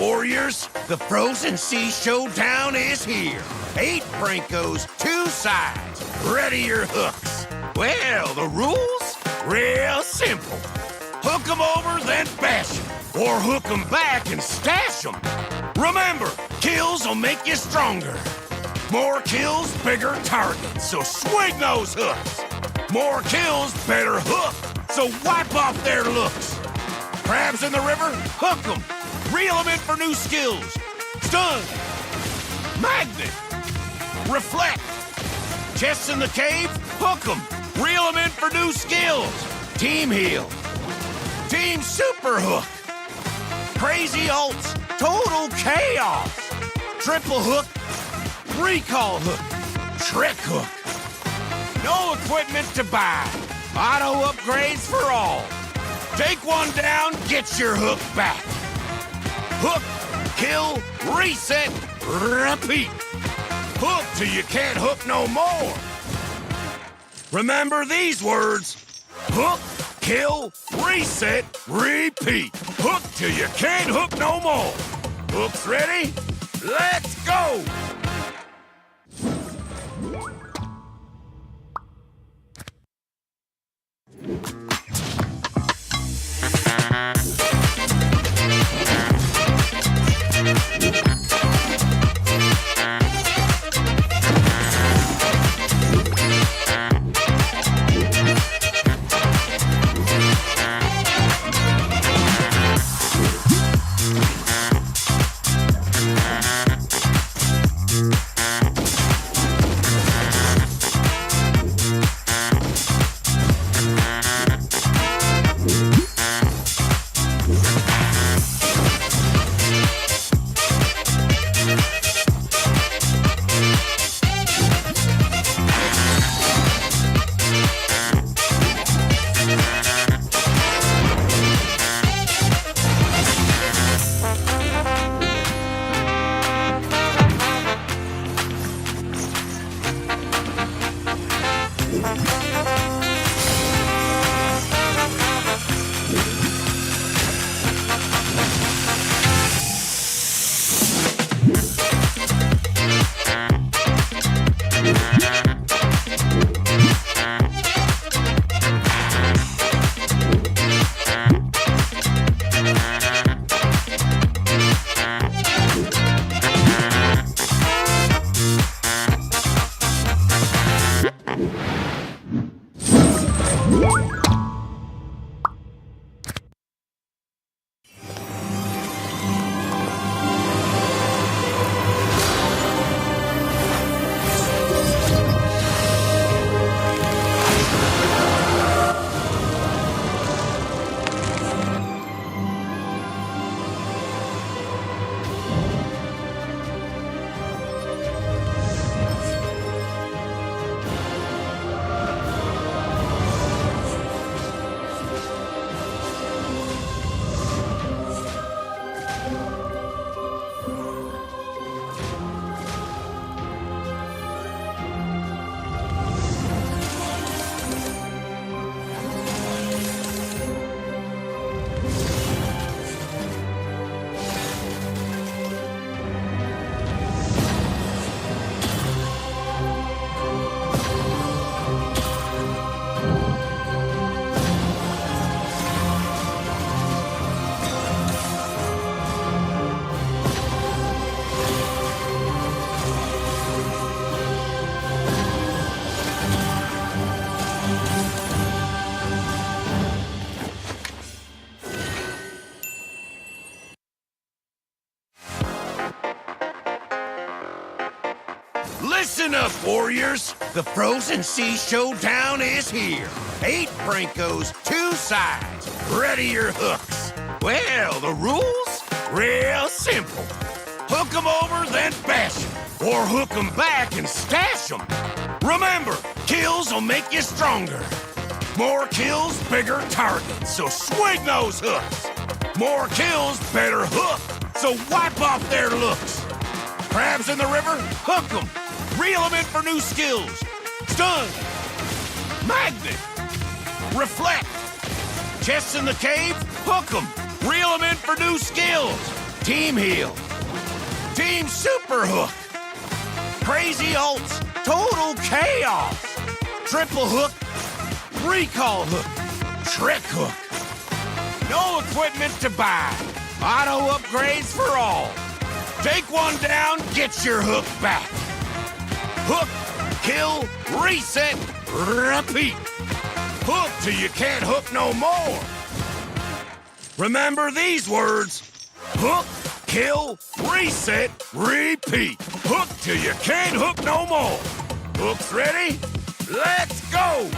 warriors. The Frozen Sea Showdown is here. 8 Brancos, 2 sides. Ready your hooks. Well, the rules? Real simple. Hook 'em over, then bash 'em. Or hook 'em back and stash 'em. Remember, kills will make you stronger. More kills, bigger targets, so swing those hooks. More kills, better hook, so wipe off their looks. Crabs in the river, hook 'em. Reel 'em in for new skills. Stun. Magnet. Reflect. Chests in the cave, hook 'em. Reel 'em in for new skills. Team heal. Team super hook. Crazy ults, total chaos. Triple hook, recall hook, trick hook. No equipment to buy. Auto upgrades for all. Take one down, get your hook back. Hook, kill, reset, repeat. Hook till you can't hook no more. Remember these words. Hook, kill, reset, repeat. Hook till you can't hook no more. Hooks ready? Let's go! Listen up, warriors. The Frozen Sea Showdown is here. 8 Brancos, 2 sides. Ready your hooks. Well, the rules? Real simple. Hook 'em over, then bash 'em. Or hook 'em back and stash 'em. Remember, kills will make you stronger. More kills, bigger targets, so swing those hooks. More kills, better hook, so wipe off their looks. Crabs in the river, hook 'em. Reel 'em in for new skills. Stun. Magnet. Reflect. Chests in the cave, hook 'em. Reel 'em in for new skills. Team heal. Team super hook. Crazy ults. Total chaos. Triple hook. Recall hook. Trick hook. No equipment to buy. Auto upgrades for all. Take one down, get your hook back. Hook, kill, reset, repeat. Hook till you can't hook no more. Remember these words. Hook, kill, reset, repeat. Hook till you can't hook no more. Hooks ready? Let's go!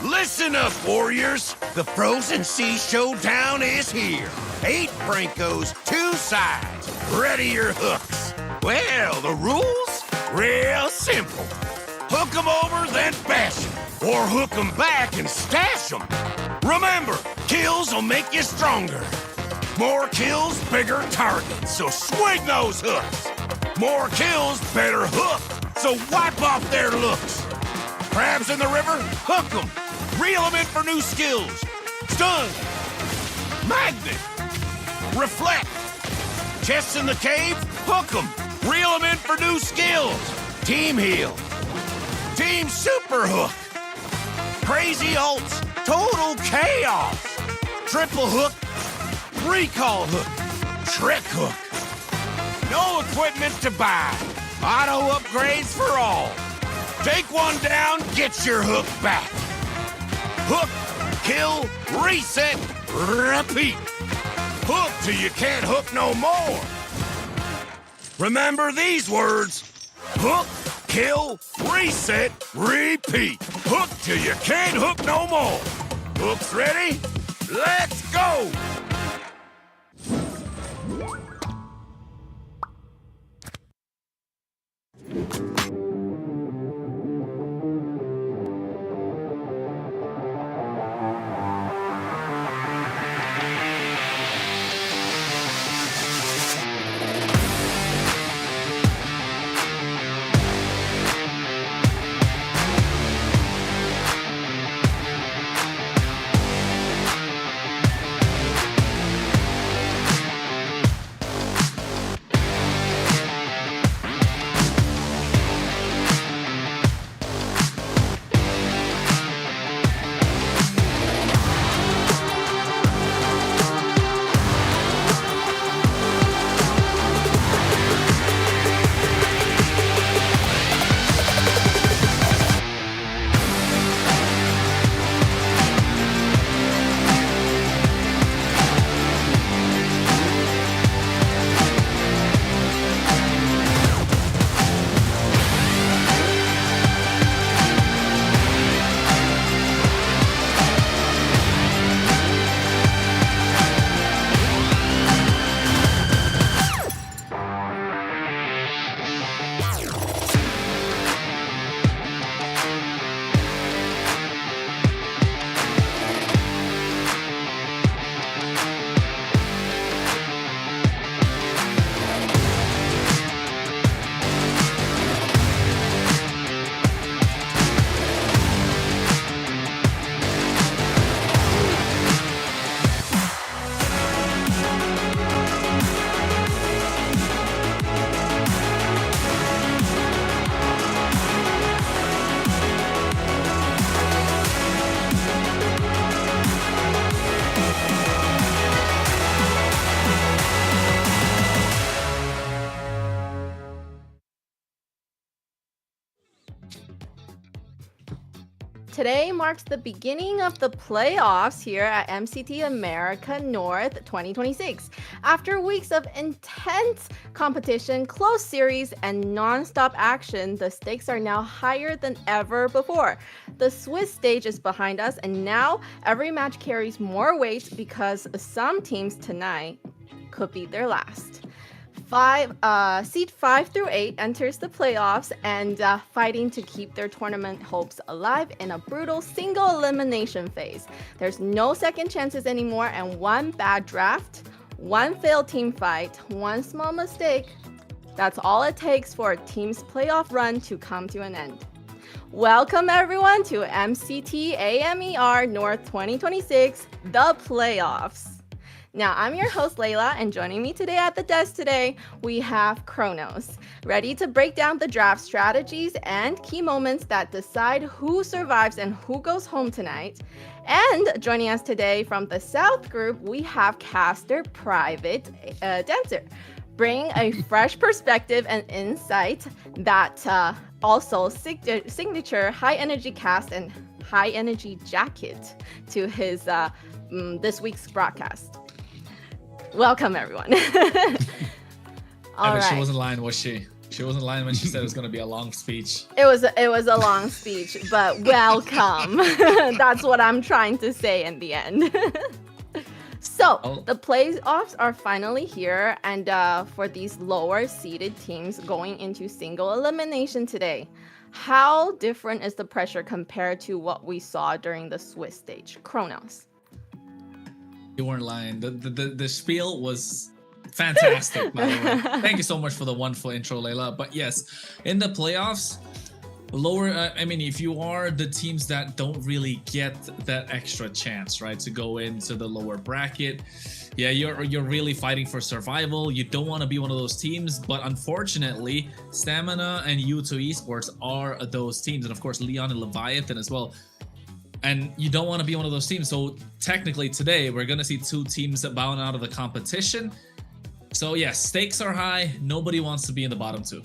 Listen up, warriors! The Frozen Sea Showdown is here. 8 Brancos, 2 sides. Ready your hooks. Well, the rules? Real simple. Hook 'em over, then bash 'em. Or hook 'em back and stash 'em. Remember, kills will make you stronger. More kills, bigger targets, so swing those hooks. More kills, better hook, so wipe off their looks. Crabs in the river? Hook 'em. Reel 'em in for new skills. Stun. Magnet. Reflect. Chests in the cave? Hook 'em. Reel 'em in for new skills. Team heal. Team super hook. Crazy ults. Total chaos. Triple hook. Recall hook. Trick hook. No equipment to buy. Auto upgrades for all. Take one down, get your hook back. Hook, kill, reset, repeat. Hook till you can't hook no more. Remember these words. Hook, kill, reset, repeat. Hook till you can't hook no more. Hooks ready? Let's go! Today marks the beginning of the playoffs here at MCT America North 2026. After weeks of intense competition, close series, and non-stop action, the stakes are now higher than ever before. The Swiss stage is behind us, and now every match carries more weight because some teams tonight could be their last. Seed 5 through 8 enters the playoffs and fighting to keep their tournament hopes alive in a brutal single elimination phase. There's no second chances anymore, and one bad draft, one failed team fight, one small mistake. That's all it takes for a team's playoff run to come to an end. Welcome everyone to MCT AMER North 2026, the playoffs. Now, I'm your host, Layla, and joining me today at the desk today, we have Kronos, ready to break down the draft strategies and key moments that decide who survives and who goes home tonight. And joining us today from the South group, we have caster Private Dancer, bring a fresh perspective and insight that also signature high energy cast and high energy jacket to his this week's broadcast. Welcome, everyone. All right. She wasn't lying, was she? She wasn't lying when she said it was going to be a long speech. It was a long speech, but welcome. That's what I'm trying to say in the end. So the playoffs are finally here, and for these lower seeded teams going into single elimination today, how different is the pressure compared to what we saw during the Swiss stage? Kronos. You weren't lying. The spiel was fantastic, by the way. Thank you so much for the wonderful intro, Layla. But yes, in the playoffs, if you are the teams that don't really get that extra chance, right, to go into the lower bracket, yeah, you're really fighting for survival. You don't want to be one of those teams, but unfortunately, Stamina and U2 Esports are those teams, and of course, Lyon and Leviatan as well. And you don't want to be one of those teams. So technically today, we're going to see two teams that bound out of the competition. So yes, stakes are high. Nobody wants to be in the bottom two.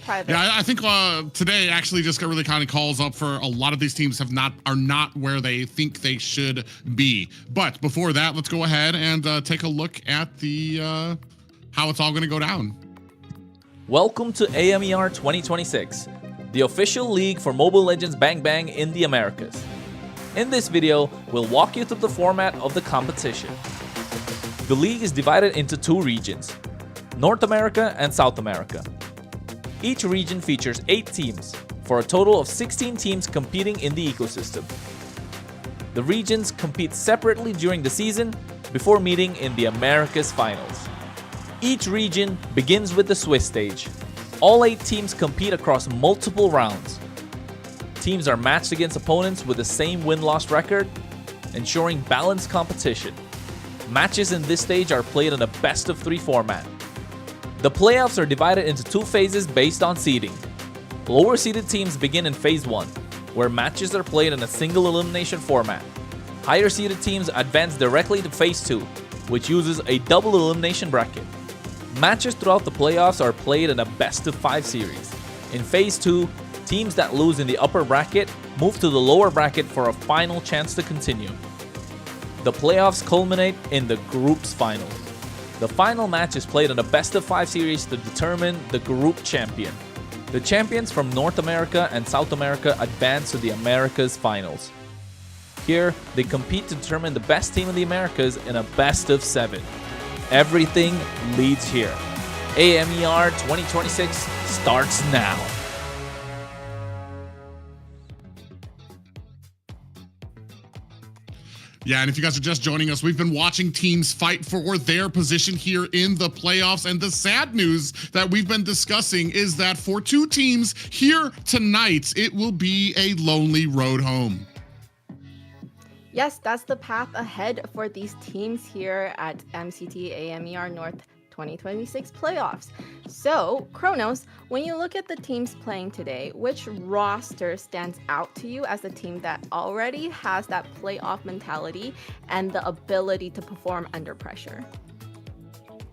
Private. Yeah, I think today actually just really kind of calls up for a lot of these teams are not where they think they should be. But before that, let's go ahead and take a look at the how it's all going to go down. Welcome to AMER 2026. The official league for Mobile Legends Bang Bang in the Americas. In this video, we'll walk you through the format of the competition. The league is divided into two regions, North America and South America. Each region features 8 teams, for a total of 16 teams competing in the ecosystem. The regions compete separately during the season before meeting in the Americas finals. Each region begins with the Swiss stage. All 8 teams compete across multiple rounds. Teams are matched against opponents with the same win-loss record, ensuring balanced competition. Matches in this stage are played in a best-of-3 format. The playoffs are divided into 2 phases based on seeding. Lower-seeded teams begin in Phase 1, where matches are played in a single elimination format. Higher-seeded teams advance directly to Phase 2, which uses a double elimination bracket. Matches throughout the playoffs are played in a best-of-5 series. In Phase 2, teams that lose in the upper bracket move to the lower bracket for a final chance to continue. The playoffs culminate in the group's finals. The final match is played in a best-of-5 series to determine the group champion. The champions from North America and South America advance to the Americas finals. Here, they compete to determine the best team in the Americas in a best-of-7. Everything leads here. AMER 2026 starts now. Yeah, and if you guys are just joining us, we've been watching teams fight for their position here in the playoffs. And the sad news that we've been discussing is that for 2 teams here tonight, it will be a lonely road home. Yes, that's the path ahead for these teams here at MCT AMER North 2026 playoffs. So, Kronos, when you look at the teams playing today, which roster stands out to you as a team that already has that playoff mentality and the ability to perform under pressure?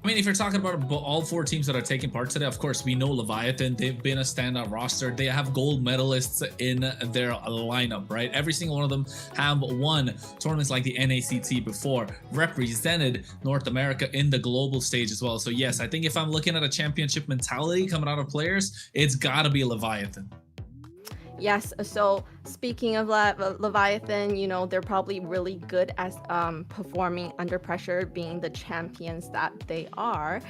I mean, if you're talking about all 4 teams that are taking part today, of course, we know Leviatan, they've been a standout roster. They have gold medalists in their lineup, right? Every single one of them have won tournaments like the NACT before, represented North America in the global stage as well. So yes, I think if I'm looking at a championship mentality coming out of players, it's got to be Leviatan. Yes, so speaking of Leviathan, you know, they're probably really good at performing under pressure, being the champions that they are.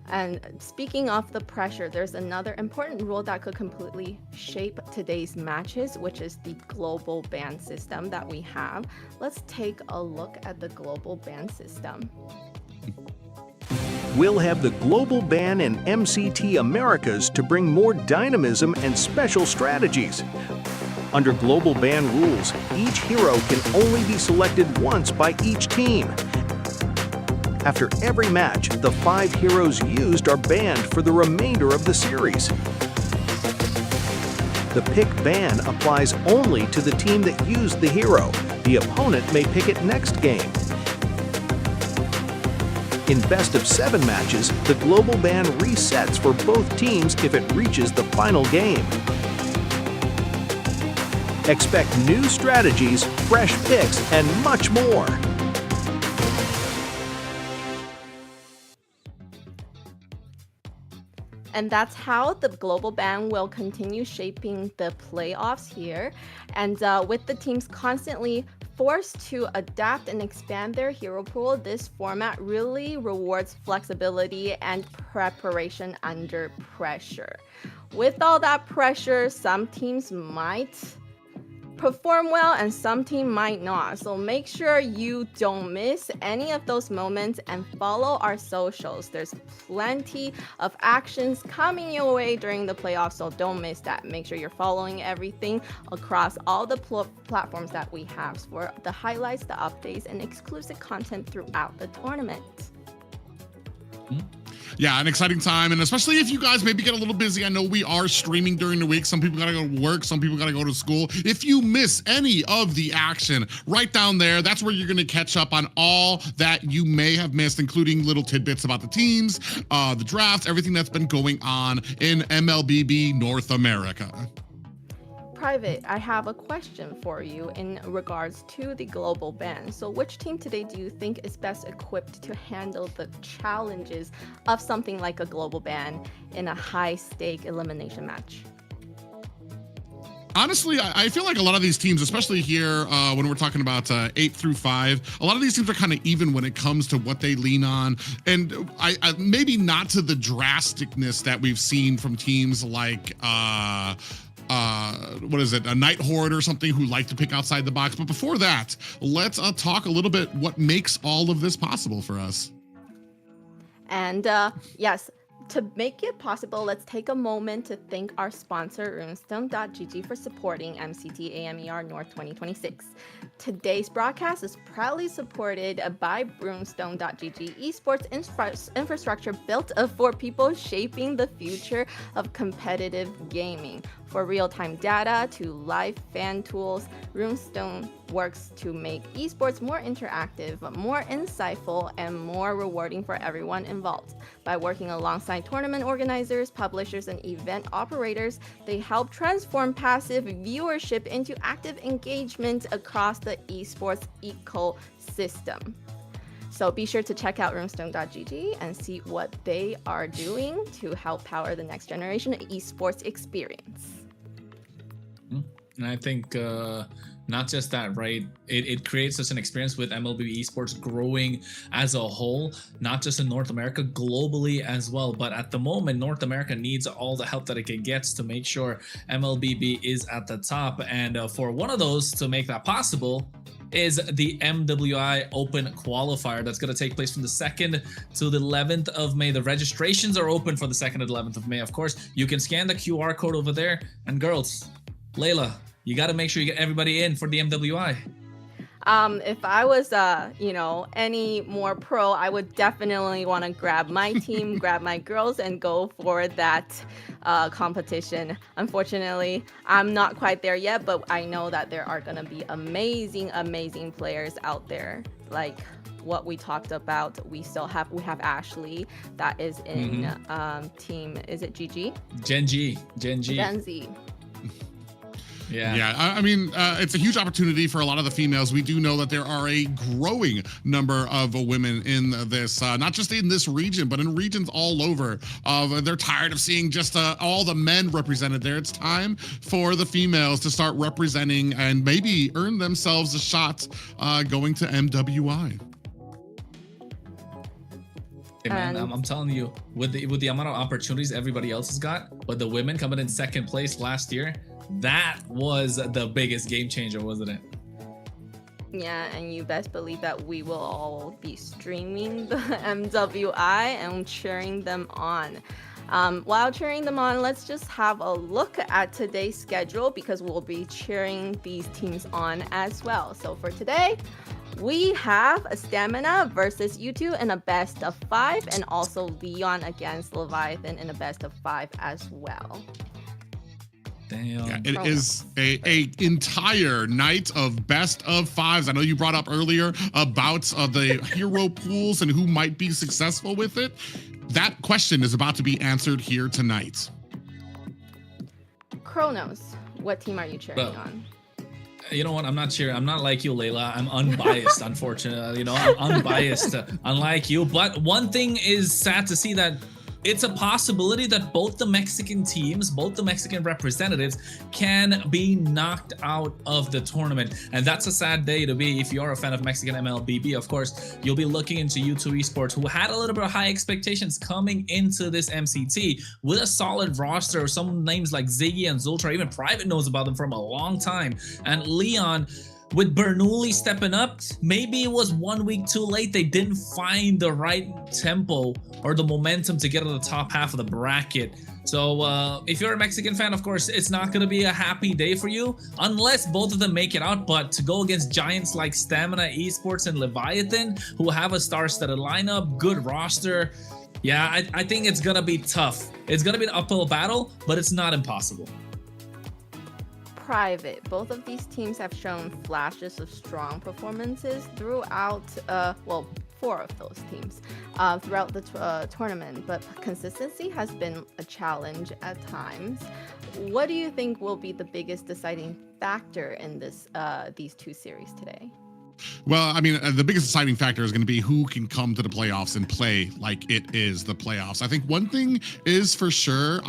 And speaking of the pressure, there's another important rule that could completely shape today's matches, which is the global ban system that we have. Let's take a look at the global ban system. We'll have the global ban in MCT Americas to bring more dynamism and special strategies. Under global ban rules, each hero can only be selected once by each team. After every match, the 5 heroes used are banned for the remainder of the series. The pick ban applies only to the team that used the hero. The opponent may pick it next game. In best of 7 matches, the global ban resets for both teams if it reaches the final game. Expect new strategies, fresh picks, and much more. And that's how the global ban will continue shaping the playoffs here. And with the teams constantly forced to adapt and expand their hero pool, this format really rewards flexibility and preparation under pressure. With all that pressure, some teams might perform well and some team might not. So make sure you don't miss any of those moments and follow our socials. There's plenty of actions coming your way during the playoffs, so don't miss that. Make sure you're following everything across all the platforms that we have for the highlights, the updates, and exclusive content throughout the tournament. Yeah, an exciting time, and especially if you guys maybe get a little busy. I know we are streaming during the week. Some people gotta go to work, some people gotta go to school. If you miss any of the action, right down there, that's where you're gonna catch up on all that you may have missed, including little tidbits about the teams, the drafts, everything that's been going on in MLBB North America. Private, I have a question for you in regards to the global ban. So which team today do you think is best equipped to handle the challenges of something like a global ban in a high-stake elimination match? Honestly, I feel like a lot of these teams, especially here when we're talking about 8 through 5, a lot of these teams are kind of even when it comes to what they lean on. And I maybe not to the drasticness that we've seen from teams like what is it, a Night Horde or something, who like to pick outside the box. But before that, let's talk a little bit what makes all of this possible for us. And yes, to make it possible, let's take a moment to thank our sponsor, runestone.gg, for supporting MCT AMER North 2026. Today's broadcast is proudly supported by runestone.gg Esports infrastructure built for people shaping the future of competitive gaming. For real-time data to live fan tools, Runestone works to make esports more interactive, more insightful, and more rewarding for everyone involved. By working alongside tournament organizers, publishers, and event operators, they help transform passive viewership into active engagement across the esports ecosystem. So be sure to check out runestone.gg and see what they are doing to help power the next generation esports experience. And I think not just that, right? It creates such an experience with MLBB Esports growing as a whole, not just in North America, globally as well. But at the moment, North America needs all the help that it can get to make sure MLBB is at the top. And for one of those to make that possible is the MWI Open Qualifier that's going to take place from the 2nd to the 11th of May. The registrations are open for the 2nd and 11th of May. Of course, you can scan the QR code over there. And girls, Layla, you got to make sure you get everybody in for the MWI. If I was, any more pro, I would definitely want to grab my team, grab my girls, and go for that competition. Unfortunately, I'm not quite there yet, but I know that there are going to be amazing, amazing players out there. Like, what we talked about, we have Ashley that is in team, is it GG? Gen Z. Gen Z. Yeah. I mean, it's a huge opportunity for a lot of the females. We do know that there are a growing number of women in this, not just in this region, but in regions all over. They're tired of seeing just all the men represented there. It's time for the females to start representing and maybe earn themselves a shot going to MWI. Hey man, I'm telling you, with the amount of opportunities everybody else has got, but the women coming in second place last year, that was the biggest game changer, wasn't it? Yeah, and you best believe that we will all be streaming the MWI and cheering them on. While cheering them on, let's just have a look at today's schedule because we'll be cheering these teams on as well. So for today, we have a Stamina versus U2 in a best of 5, and also Lyon against Leviatan in a best of 5 as well. Damn. Yeah, it is a entire night of best of 5s. I know you brought up earlier about the hero pools and who might be successful with it. That question is about to be answered here tonight. Kronos, what team are you cheering on? You know what? I'm not cheering. I'm not like you, Layla. I'm unbiased, unfortunately. You know, I'm unbiased, unlike you. But one thing is sad to see that it's a possibility that both the Mexican teams, both the Mexican representatives can be knocked out of the tournament. And that's a sad day to be if you're a fan of Mexican MLBB. Of course, you'll be looking into U2 Esports, who had a little bit of high expectations coming into this MCT with a solid roster. Some names like Ziggy and Zultra, even Private knows about them from a long time. And Lyon, with Bernoulli stepping up, maybe it was 1 week too late. They didn't find the right tempo or the momentum to get to the top half of the bracket. So if you're a Mexican fan, of course, it's not going to be a happy day for you unless both of them make it out. But to go against giants like Stamina Esports and Leviatan, who have a star-studded lineup, good roster, yeah, I think it's going to be tough. It's going to be an uphill battle, but it's not impossible. Private, both of these teams have shown flashes of strong performances throughout, well, 4 of those teams throughout the tournament, but consistency has been a challenge at times. What do you think will be the biggest deciding factor in these 2 series today? Well, I mean, the biggest deciding factor is going to be who can come to the playoffs and play like it is the playoffs. I think one thing is for sure,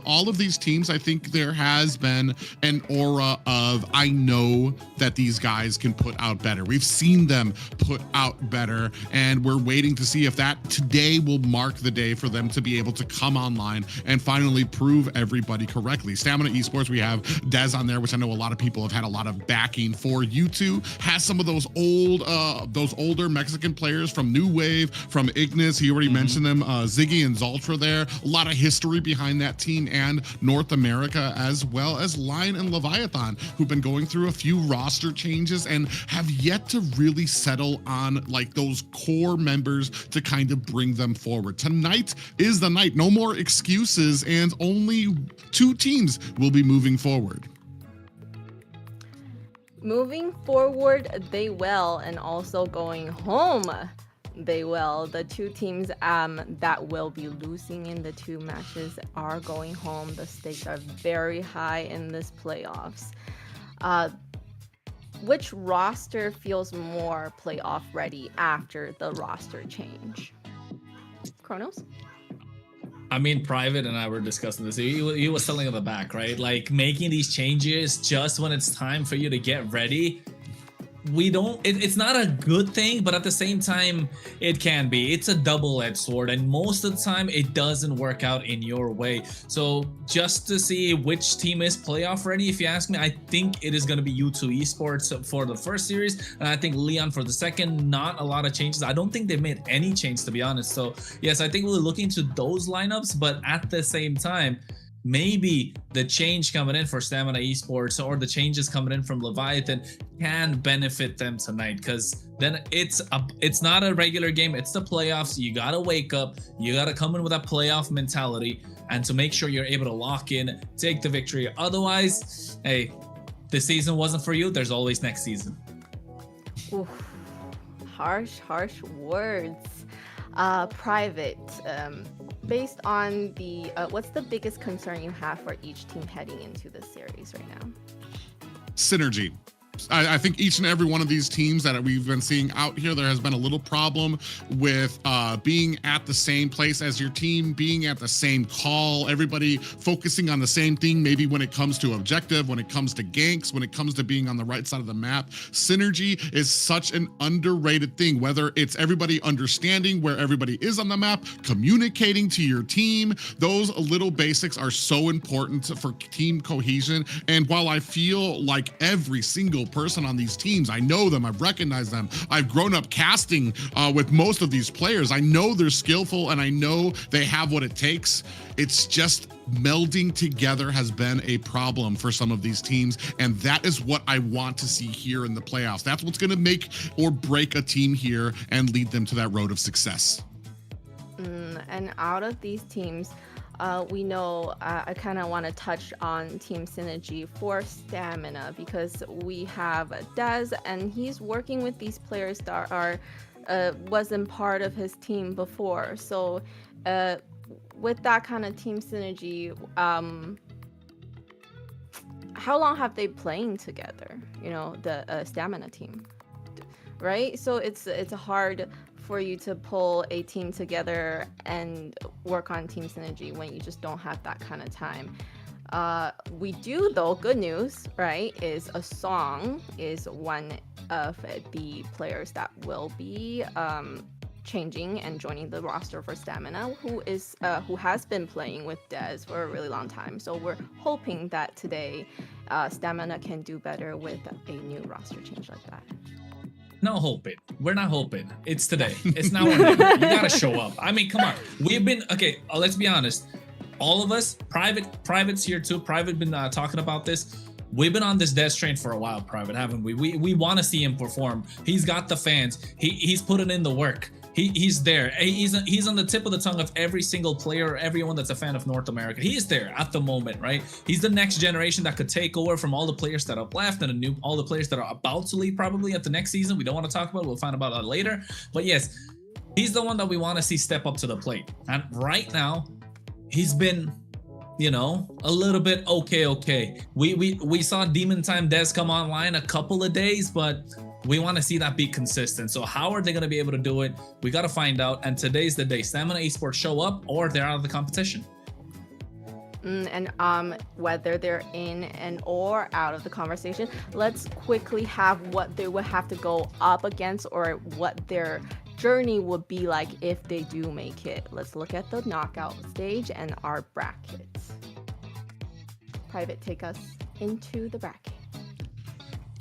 all of these teams, I think there has been an aura of, I know that these guys can put out better. We've seen them put out better, and we're waiting to see if that today will mark the day for them to be able to come online and finally prove everybody correctly. Stamina Esports, we have Dez on there, which I know a lot of people have had a lot of backing for. U2 has some of those older Mexican players from New Wave, from Ignis. He already mentioned them. Ziggy and Zultra there. A lot of history behind that team and North America, as well as Lyon and Leviatan, who've been going through a few roster changes and have yet to really settle on like those core members to kind of bring them forward. Tonight is the night. No more excuses, and only 2 teams will be moving forward. Moving forward, they will, and also going home, they will. The 2 teams that will be losing in the 2 matches are going home. The stakes are very high in this playoffs. Which roster feels more playoff ready after the roster change? Kronos? I mean, Private and I were discussing this. He was telling in the back, right? Like making these changes just when it's time for you to get ready. It's not a good thing, but at the same time, it can be. It's a double-edged sword, and most of the time, it doesn't work out in your way. So just to see which team is playoff ready, if you ask me, I think it is going to be U2 Esports for the first series, and I think Lyon for the second. Not a lot of changes. I don't think they made any change, to be honest. So yes, I think we're looking to those lineups, but at the same time, maybe the change coming in for Stamina Esports or the changes coming in from Leviathan can benefit them tonight, because then it's not a regular game, it's the playoffs. You gotta wake up, you gotta come in with that playoff mentality, and to make sure you're able to lock in, take the victory. Otherwise, hey, this season wasn't for you. There's always next season. Oof. harsh words. Private, based on the what's the biggest concern you have for each team heading into the series right now? Synergy. I think each and every one of these teams that we've been seeing out here, there has been a little problem with being at the same place as your team, being at the same call, everybody focusing on the same thing. Maybe when it comes to objective, when it comes to ganks, when it comes to being on the right side of the map, synergy is such an underrated thing, whether it's everybody understanding where everybody is on the map, communicating to your team. Those little basics are so important for team cohesion. And while I feel like every single person on these teams, I know them, I've recognized them, I've grown up casting with most of these players, I know they're skillful and I know they have what it takes. It's just melding together has been a problem for some of these teams, and that is what I want to see here in the playoffs. That's what's going to make or break a team here and lead them to that road of success. And out of these teams, we know I kind of want to touch on team synergy for Stamina, because we have Dez and he's working with these players that are wasn't part of his team before. So with that kind of team synergy, how long have they playing together? You know, the Stamina team, right? So it's hard for you to pull a team together and work on team synergy when you just don't have that kind of time. We do, though, good news, right, is a song is one of the players that will be changing and joining the roster for Stamina, who has been playing with Dez for a really long time. So we're hoping that today Stamina can do better with a new roster change like that. No hoping. We're not hoping. It's today. It's now or never. You gotta show up. I mean, come on. We've been okay. Let's be honest. All of us, privates here too. Private been talking about this. We've been on this Dez train for a while, Private, haven't we? We want to see him perform. He's got the fans. He's putting in the work. He's there. He's on the tip of the tongue of every single player, everyone that's a fan of North America. He is there at the moment, right? He's the next generation that could take over from all the players that have left and all the players that are about to leave probably at the next season. We don't want to talk about it. We'll find about that later. But yes, he's the one that we want to see step up to the plate. And right now, he's been, you know, a little bit okay. We saw Demon Time Dez come online a couple of days, but we want to see that be consistent. So how are they going to be able to do it? We got to find out. And today's the day. Stamina Esports show up or they're out of the competition. And whether they're in and or out of the conversation, let's quickly have what they would have to go up against or what their journey would be like if they do make it. Let's look at the knockout stage and our brackets. Private, take us into the bracket.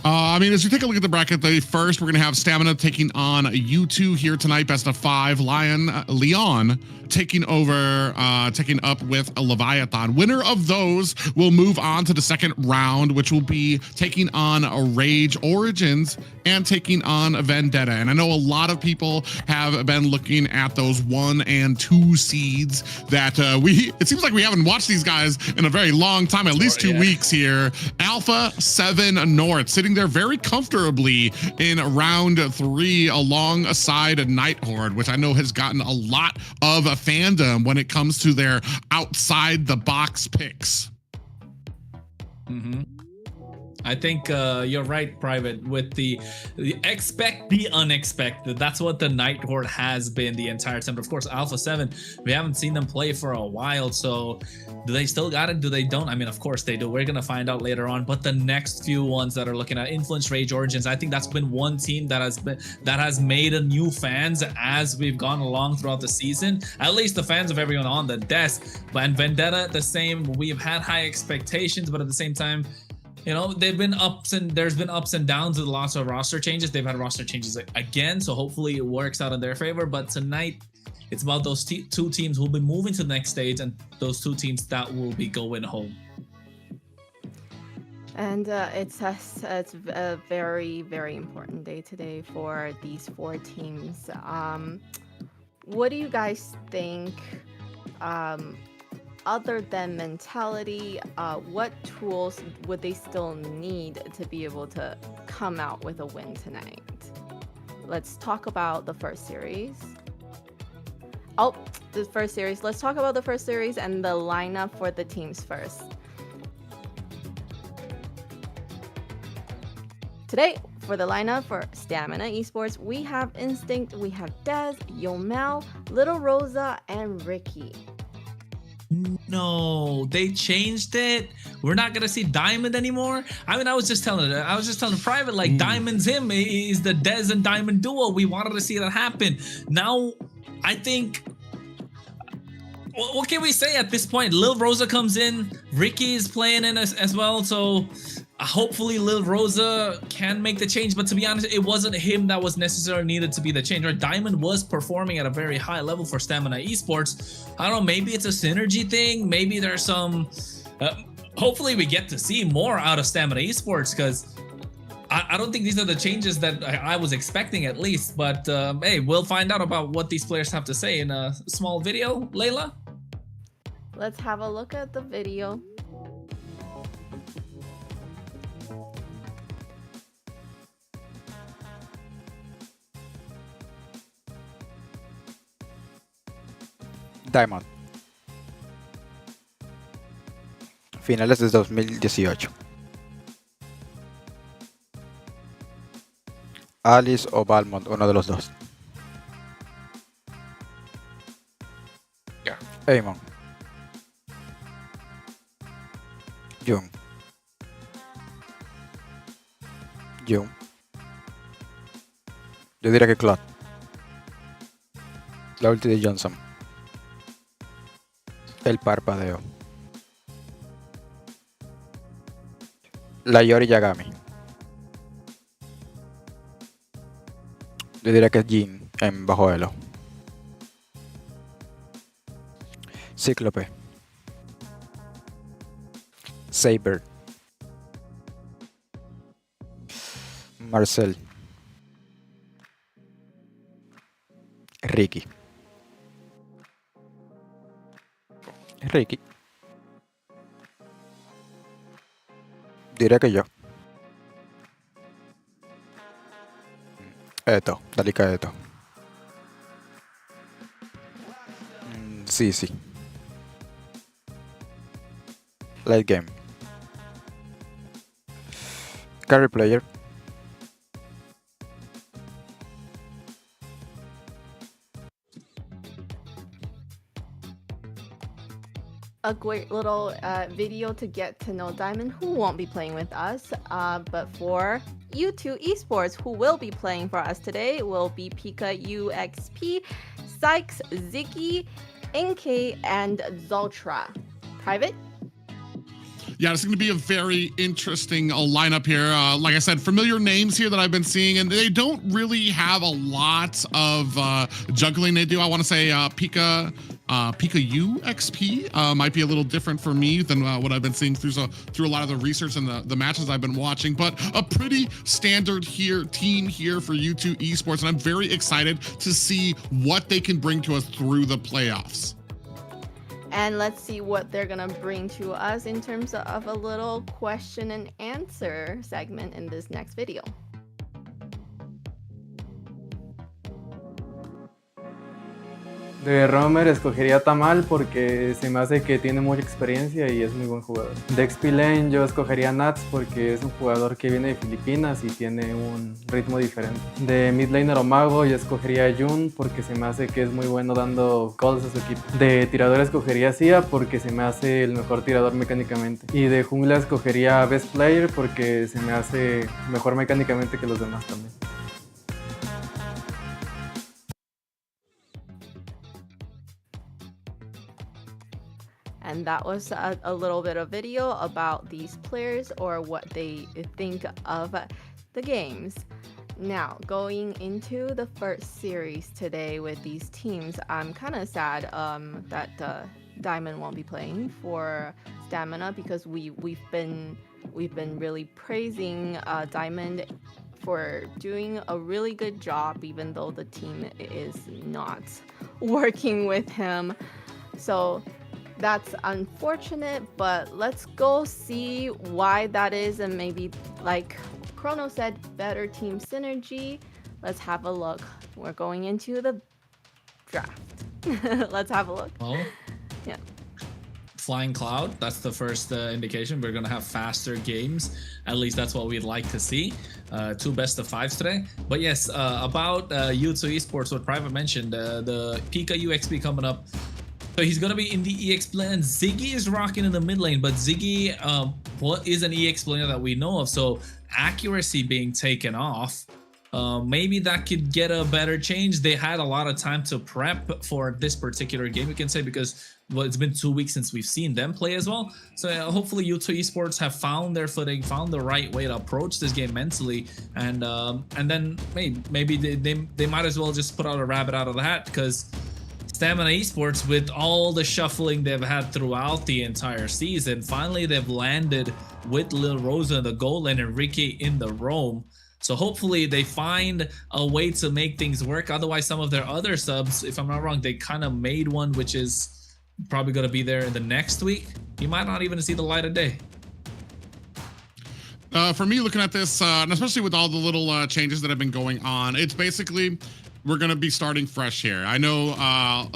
I mean, as we take a look at the bracket, first we're going to have Stamina taking on U2 here tonight, best of 5. Lyon taking up with a Leviatan. Winner of those will move on to the second round, which will be taking on a Rage Origins and taking on a Vendetta. And I know a lot of people have been looking at those 1 and 2 seeds that it seems like we haven't watched these guys in a very long time, at least 2 weeks here. Alpha 7 North sitting there very comfortably in round 3 alongside a Nighthorde, which I know has gotten a lot of a fandom when it comes to their outside the box picks. I think you're right, Private, with the expect the unexpected. That's what the Nighthorde has been the entire time. But of course, Alpha 7, we haven't seen them play for a while. So do they still got it? Do they don't? I mean, of course they do. We're going to find out later on. But the next few ones that are looking at Influence, Rage Origins, I think that's been one team that has made a new fans as we've gone along throughout the season. At least the fans of everyone on the desk. And Vendetta, the same. We've had high expectations, but at the same time, you know, there's been ups and downs with lots of roster changes. They've had roster changes again, so hopefully it works out in their favor. But tonight, it's about those 2 teams who will be moving to the next stage and those 2 teams that will be going home. And it's a very, very important day today for these 4 teams. What do you guys think? Other than mentality, what tools would they still need to be able to come out with a win tonight? let's talk about the first series. Oh, the first series. Let's talk about the first series and the lineup for the teams first. Today, for the lineup for Stamina Esports, we have Instinct, we have Dez, Yomel, Little Rosa, and Ricky. No, they changed it. We're not gonna see Diamond anymore. I mean, I was just telling Private, like Diamond's him. He's the Dez and Diamond duo. We wanted to see that happen. Now, I think, what can we say at this point? Lil Rosa comes in, Ricky is playing in as well, so hopefully Lil Rosa can make the change. But to be honest, it wasn't him that was necessarily needed to be the change. Right? Diamond was performing at a very high level for Stamina Esports. I don't know, maybe it's a synergy thing. Maybe there's some hopefully we get to see more out of Stamina Esports, because I don't think these are the changes that I was expecting, at least. But hey, we'll find out about what these players have to say in a small video. Layla? Let's have a look at the video. Diamond. Finales de 2018. Alice o Balmont, uno de los dos. Yeah. Amon. Jung. Yo diría que Claude. La ulti de Johnson. El parpadeo. La Yori Yagami. Yo diría que es Jin en Bajo Elo. Cíclope. Saber. Marcel. Ricky. Diré que yo. Dalika Eto. Sí. Late game. Carry player. A great little video to get to know Diamond, who won't be playing with us, but for U2 Esports, who will be playing for us today, will be Pika UXP, Sykes, Ziki, NK, and Zoltra. Private? Yeah, it's going to be a very interesting lineup here. Like I said, familiar names here that I've been seeing, and they don't really have a lot of juggling they do. I want to say Pika UXP might be a little different for me than what I've been seeing through a lot of the research and the matches I've been watching, but a pretty standard team here for U2 Esports, and I'm very excited to see what they can bring to us through the playoffs. And let's see what they're gonna bring to us in terms of a little question and answer segment in this next video. De Romer escogería Tamal porque se me hace que tiene mucha experiencia y es muy buen jugador. De XP Lane yo escogería Nats porque es un jugador que viene de Filipinas y tiene un ritmo diferente. De Mid Laner o Mago yo escogería Jun porque se me hace que es muy bueno dando calls a su equipo. De tirador escogería Sia porque se me hace el mejor tirador mecánicamente. Y de jungla escogería Best Player porque se me hace mejor mecánicamente que los demás también. And that was a little bit of video about these players or what they think of the games. Now, going into the first series today with these teams, I'm kind of sad that Diamond won't be playing for Stamina because we've been really praising Diamond for doing a really good job, even though the team is not working with him. So that's unfortunate, but let's go see why that is, and maybe, like Chrono said, better team synergy. Let's have a look. We're going into the draft. Let's have a look. Oh, Yeah. Flying Cloud, that's the first indication. We're going to have faster games. At least that's what we'd like to see. 2 best of 5s today. But yes, about U2 Esports, what Private mentioned, the Pika UXP coming up. So he's going to be in the EX lane. Ziggy is rocking in the mid lane, but Ziggy what is an EX player that we know of. So accuracy being taken off. Maybe that could get a better change. They had a lot of time to prep for this particular game, you can say, because well, it's been 2 weeks since we've seen them play as well. So hopefully U2 Esports have found their footing, found the right way to approach this game mentally, and then maybe they might as well just put out a rabbit out of the hat, because Stamina Esports, with all the shuffling they've had throughout the entire season, finally they've landed with Lil Rosa in the gold lane and Ricky in the roam. So hopefully they find a way to make things work. Otherwise, some of their other subs, if I'm not wrong, they kind of made one, which is probably going to be there in the next week. You might not even see the light of day. For me, looking at this, and especially with all the little changes that have been going on, it's basically we're going to be starting fresh here. I know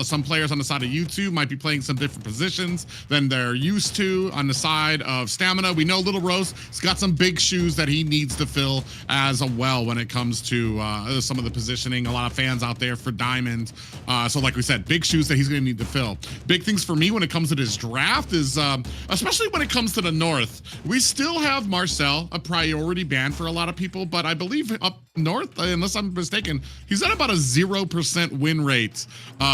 some players on the side of U2 might be playing some different positions than they're used to. On the side of Stamina, we know Little Rose has got some big shoes that he needs to fill as well when it comes to some of the positioning. A lot of fans out there for Diamond. So like we said, big shoes that he's going to need to fill. Big things for me when it comes to this draft is, especially when it comes to the North, we still have Marcel, a priority ban for a lot of people, but I believe up North, unless I'm mistaken, he's at about a 0% win rate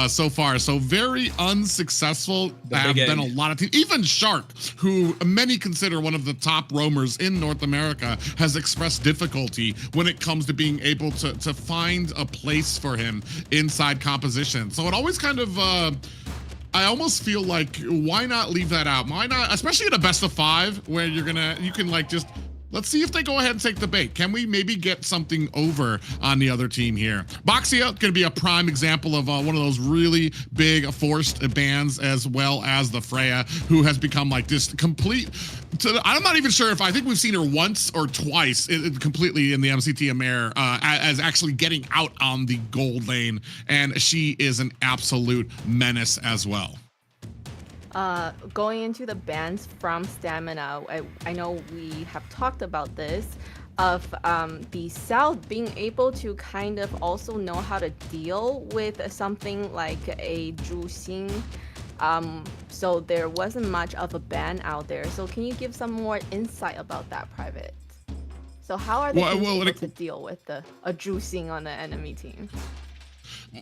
so far. So very unsuccessful. Have been a lot of teams. Even Shark, who many consider one of the top roamers in North America, has expressed difficulty when it comes to being able to find a place for him inside composition. So it always kind of I almost feel like, why not leave that out? Why not, especially in a best of 5 where you can like just, let's see if they go ahead and take the bait. Can we maybe get something over on the other team here? Boxia going to be a prime example of one of those really big forced bans, as well as the Freya, who has become like this complete. I'm not even sure if I think we've seen her once or twice completely in the MCT AMER as actually getting out on the gold lane, and she is an absolute menace as well. Going into the bans from Stamina, I know we have talked about this, of the South being able to kind of also know how to deal with something like a Zhu Xing. So there wasn't much of a ban out there. So can you give some more insight about that, Private? So how are they able to deal with a Zhu Xing on the enemy team?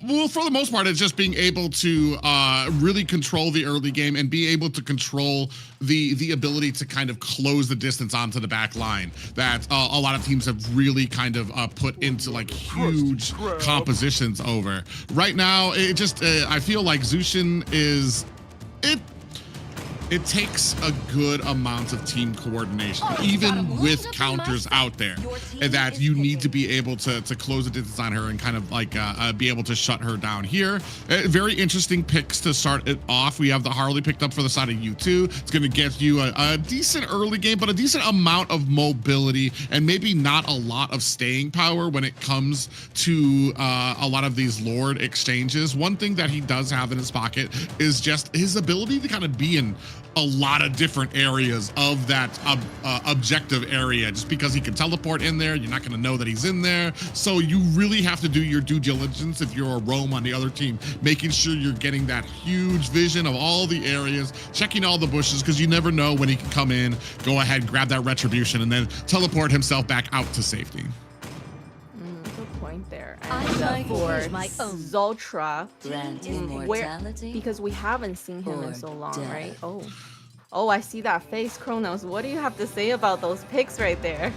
Well, for the most part, it's just being able to really control the early game and be able to control the ability to kind of close the distance onto the back line that a lot of teams have really kind of put into like huge compositions over. Right now, it just I feel like Zushin is it takes a good amount of team coordination, even with counters out there, that you need to be able to close the distance on her and kind of like be able to shut her down here. Very interesting picks to start it off. We have the Harley picked up for the side of U2. It's going to get you a decent early game, but a decent amount of mobility and maybe not a lot of staying power when it comes to a lot of these Lord exchanges. One thing that he does have in his pocket is just his ability to kind of be in a lot of different areas of that objective area. Just because he can teleport in there, you're not going to know that he's in there. So you really have to do your due diligence if you're a roam on the other team, making sure you're getting that huge vision of all the areas, checking all the bushes, because you never know when he can come in, go ahead, grab that retribution, and then teleport himself back out to safety. Good point there. And for Zoltra, because we haven't seen him in so long, right? Oh, I see that face, Kronos. What do you have to say about those picks right there?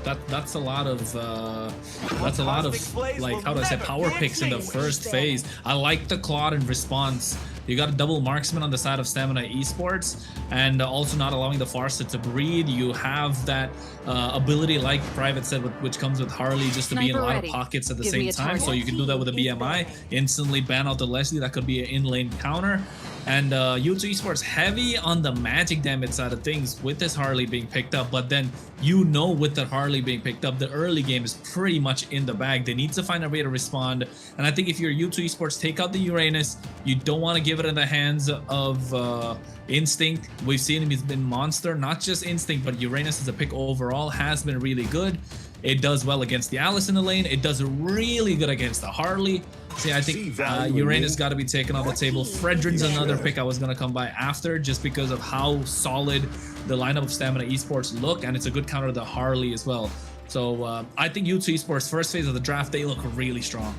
That's a lot of like, how do I say, power picks in the first phase. I like the Claude in response. You got a double marksman on the side of Stamina Esports, and also not allowing the Farsa to breed. You have that ability, like Private said, which comes with Harley, just to be in a lot of pockets at the same time. So you can do that with a BMI, instantly ban out the Leslie. That could be an in-lane counter. And U2 Esports heavy on the magic damage side of things with this Harley being picked up. But then, with the Harley being picked up, the early game is pretty much in the bag. They need to find a way to respond. And I think if you're U2 Esports, take out the Uranus. You don't want to give it in the hands of Instinct. We've seen him, he's been monster. Not just Instinct, but Uranus as a pick overall has been really good. It does well against the Alice in the lane. It does really good against the Harley. See, I think Uranus got to be taken off the table. Fredrin's another pick I was going to come by after, just because of how solid the lineup of Stamina Esports look, and it's a good counter to the Harley as well. So I think U2 Esports first phase of the draft, they look really strong.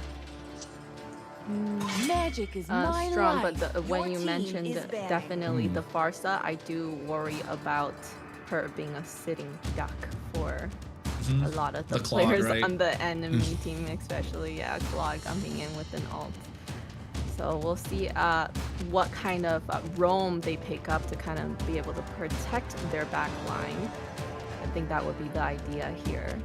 Magic is my strong, life. but when you mentioned definitely the Farsa, I do worry about her being a sitting duck for a lot of the Claude, players right? on the enemy team, especially Claude coming in with an ult. So we'll see what kind of roam they pick up to kind of be able to protect their back line. I think that would be the idea here.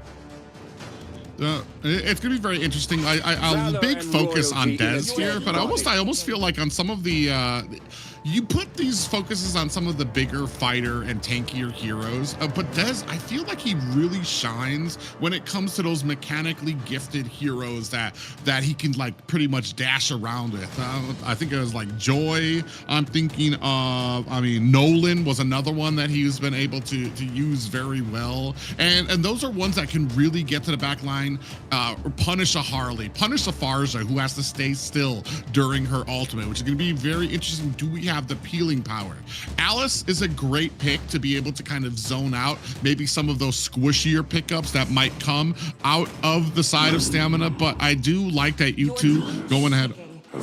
It's gonna be very interesting. I'll big focus on Dez here, but I almost feel like on some of the you put these focuses on some of the bigger fighter and tankier heroes, but Dez, I feel like he really shines when it comes to those mechanically gifted heroes that he can like pretty much dash around with. I think it was like Joy. I'm thinking of, Nolan was another one that he's been able to use very well, and those are ones that can really get to the back line, punish a Harley, punish a Farsa who has to stay still during her ultimate, which is going to be very interesting. Do we have the peeling power? Alice is a great pick to be able to kind of zone out maybe some of those squishier pickups that might come out of the side of Stamina, but I do like that U2 going ahead.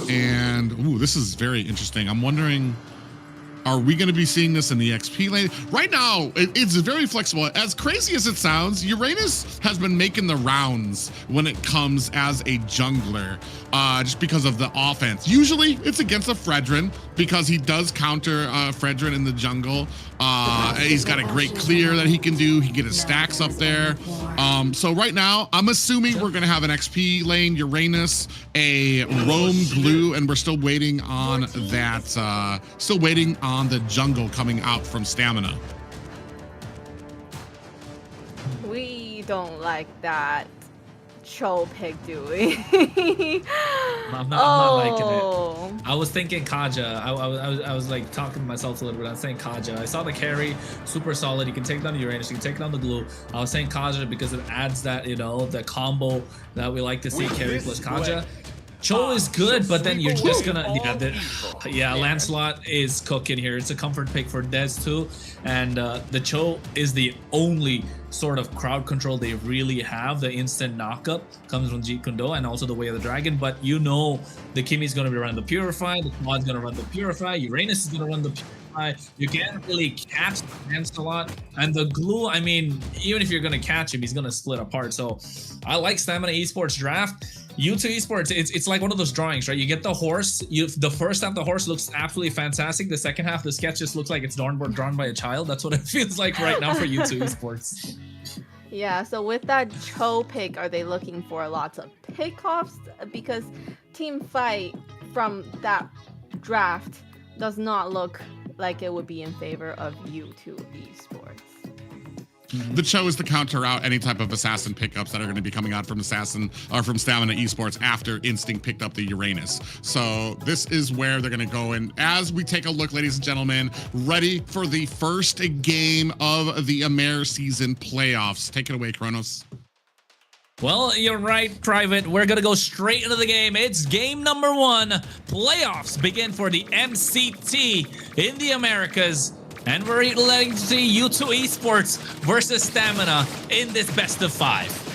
And ooh, this is very interesting. I'm wondering, are we going to be seeing this in the XP lane? Right now, it's very flexible. As crazy as it sounds, Uranus has been making the rounds when it comes as a jungler, just because of the offense. Usually, it's against a Fredrin, because he does counter Fredrin in the jungle. He's got a great clear that he can do. He can get his stacks up there. So right now, I'm assuming we're going to have an XP lane, Uranus, a roam glue, and we're still waiting on that, on the jungle coming out from Stamina. We don't like that Cho pick, do we? I'm not liking it. I was thinking Kaja. I was like talking to myself a little bit. I was saying Kaja. I saw the carry, super solid. You can take down the Uranus, you can take down the glue. I was saying Kaja because it adds that, the combo that we like to see, carry plus Kaja. Cho is good, but then you're just gonna, Lancelot is cooking here. It's a comfort pick for Dez too, and the Cho is the only sort of crowd control they really have. The instant knockup comes from Jeet Kune Do and also the Way of the Dragon, but the Kimmy's gonna be running the Purify, the Quad's gonna run the Purify, Uranus is gonna run the Purify. You can't really catch Lancelot, and the glue, even if you're gonna catch him, he's gonna split apart. So I like Stamina Esports draft. U2 Esports, it's like one of those drawings, right? You get the horse, the first half the horse looks absolutely fantastic. The second half the sketch just looks like it's drawn by a child. That's what it feels like right now for U2 Esports. Yeah, so with that Cho pick, are they looking for lots of pickoffs? Because team fight from that draft does not look like it would be in favor of U2 Esports. The Cho is to counter out any type of assassin pickups that are going to be coming out from Stamina Esports after Instinct picked up the Uranus. So this is where they're going to go. And as we take a look, ladies and gentlemen, ready for the first game of the AMER season playoffs. Take it away, Kronos. Well, you're right, Private. We're going to go straight into the game. It's game number 1. Playoffs begin for the MCT in the Americas. And we're letting to see U2 Esports versus Stamina in this best of 5.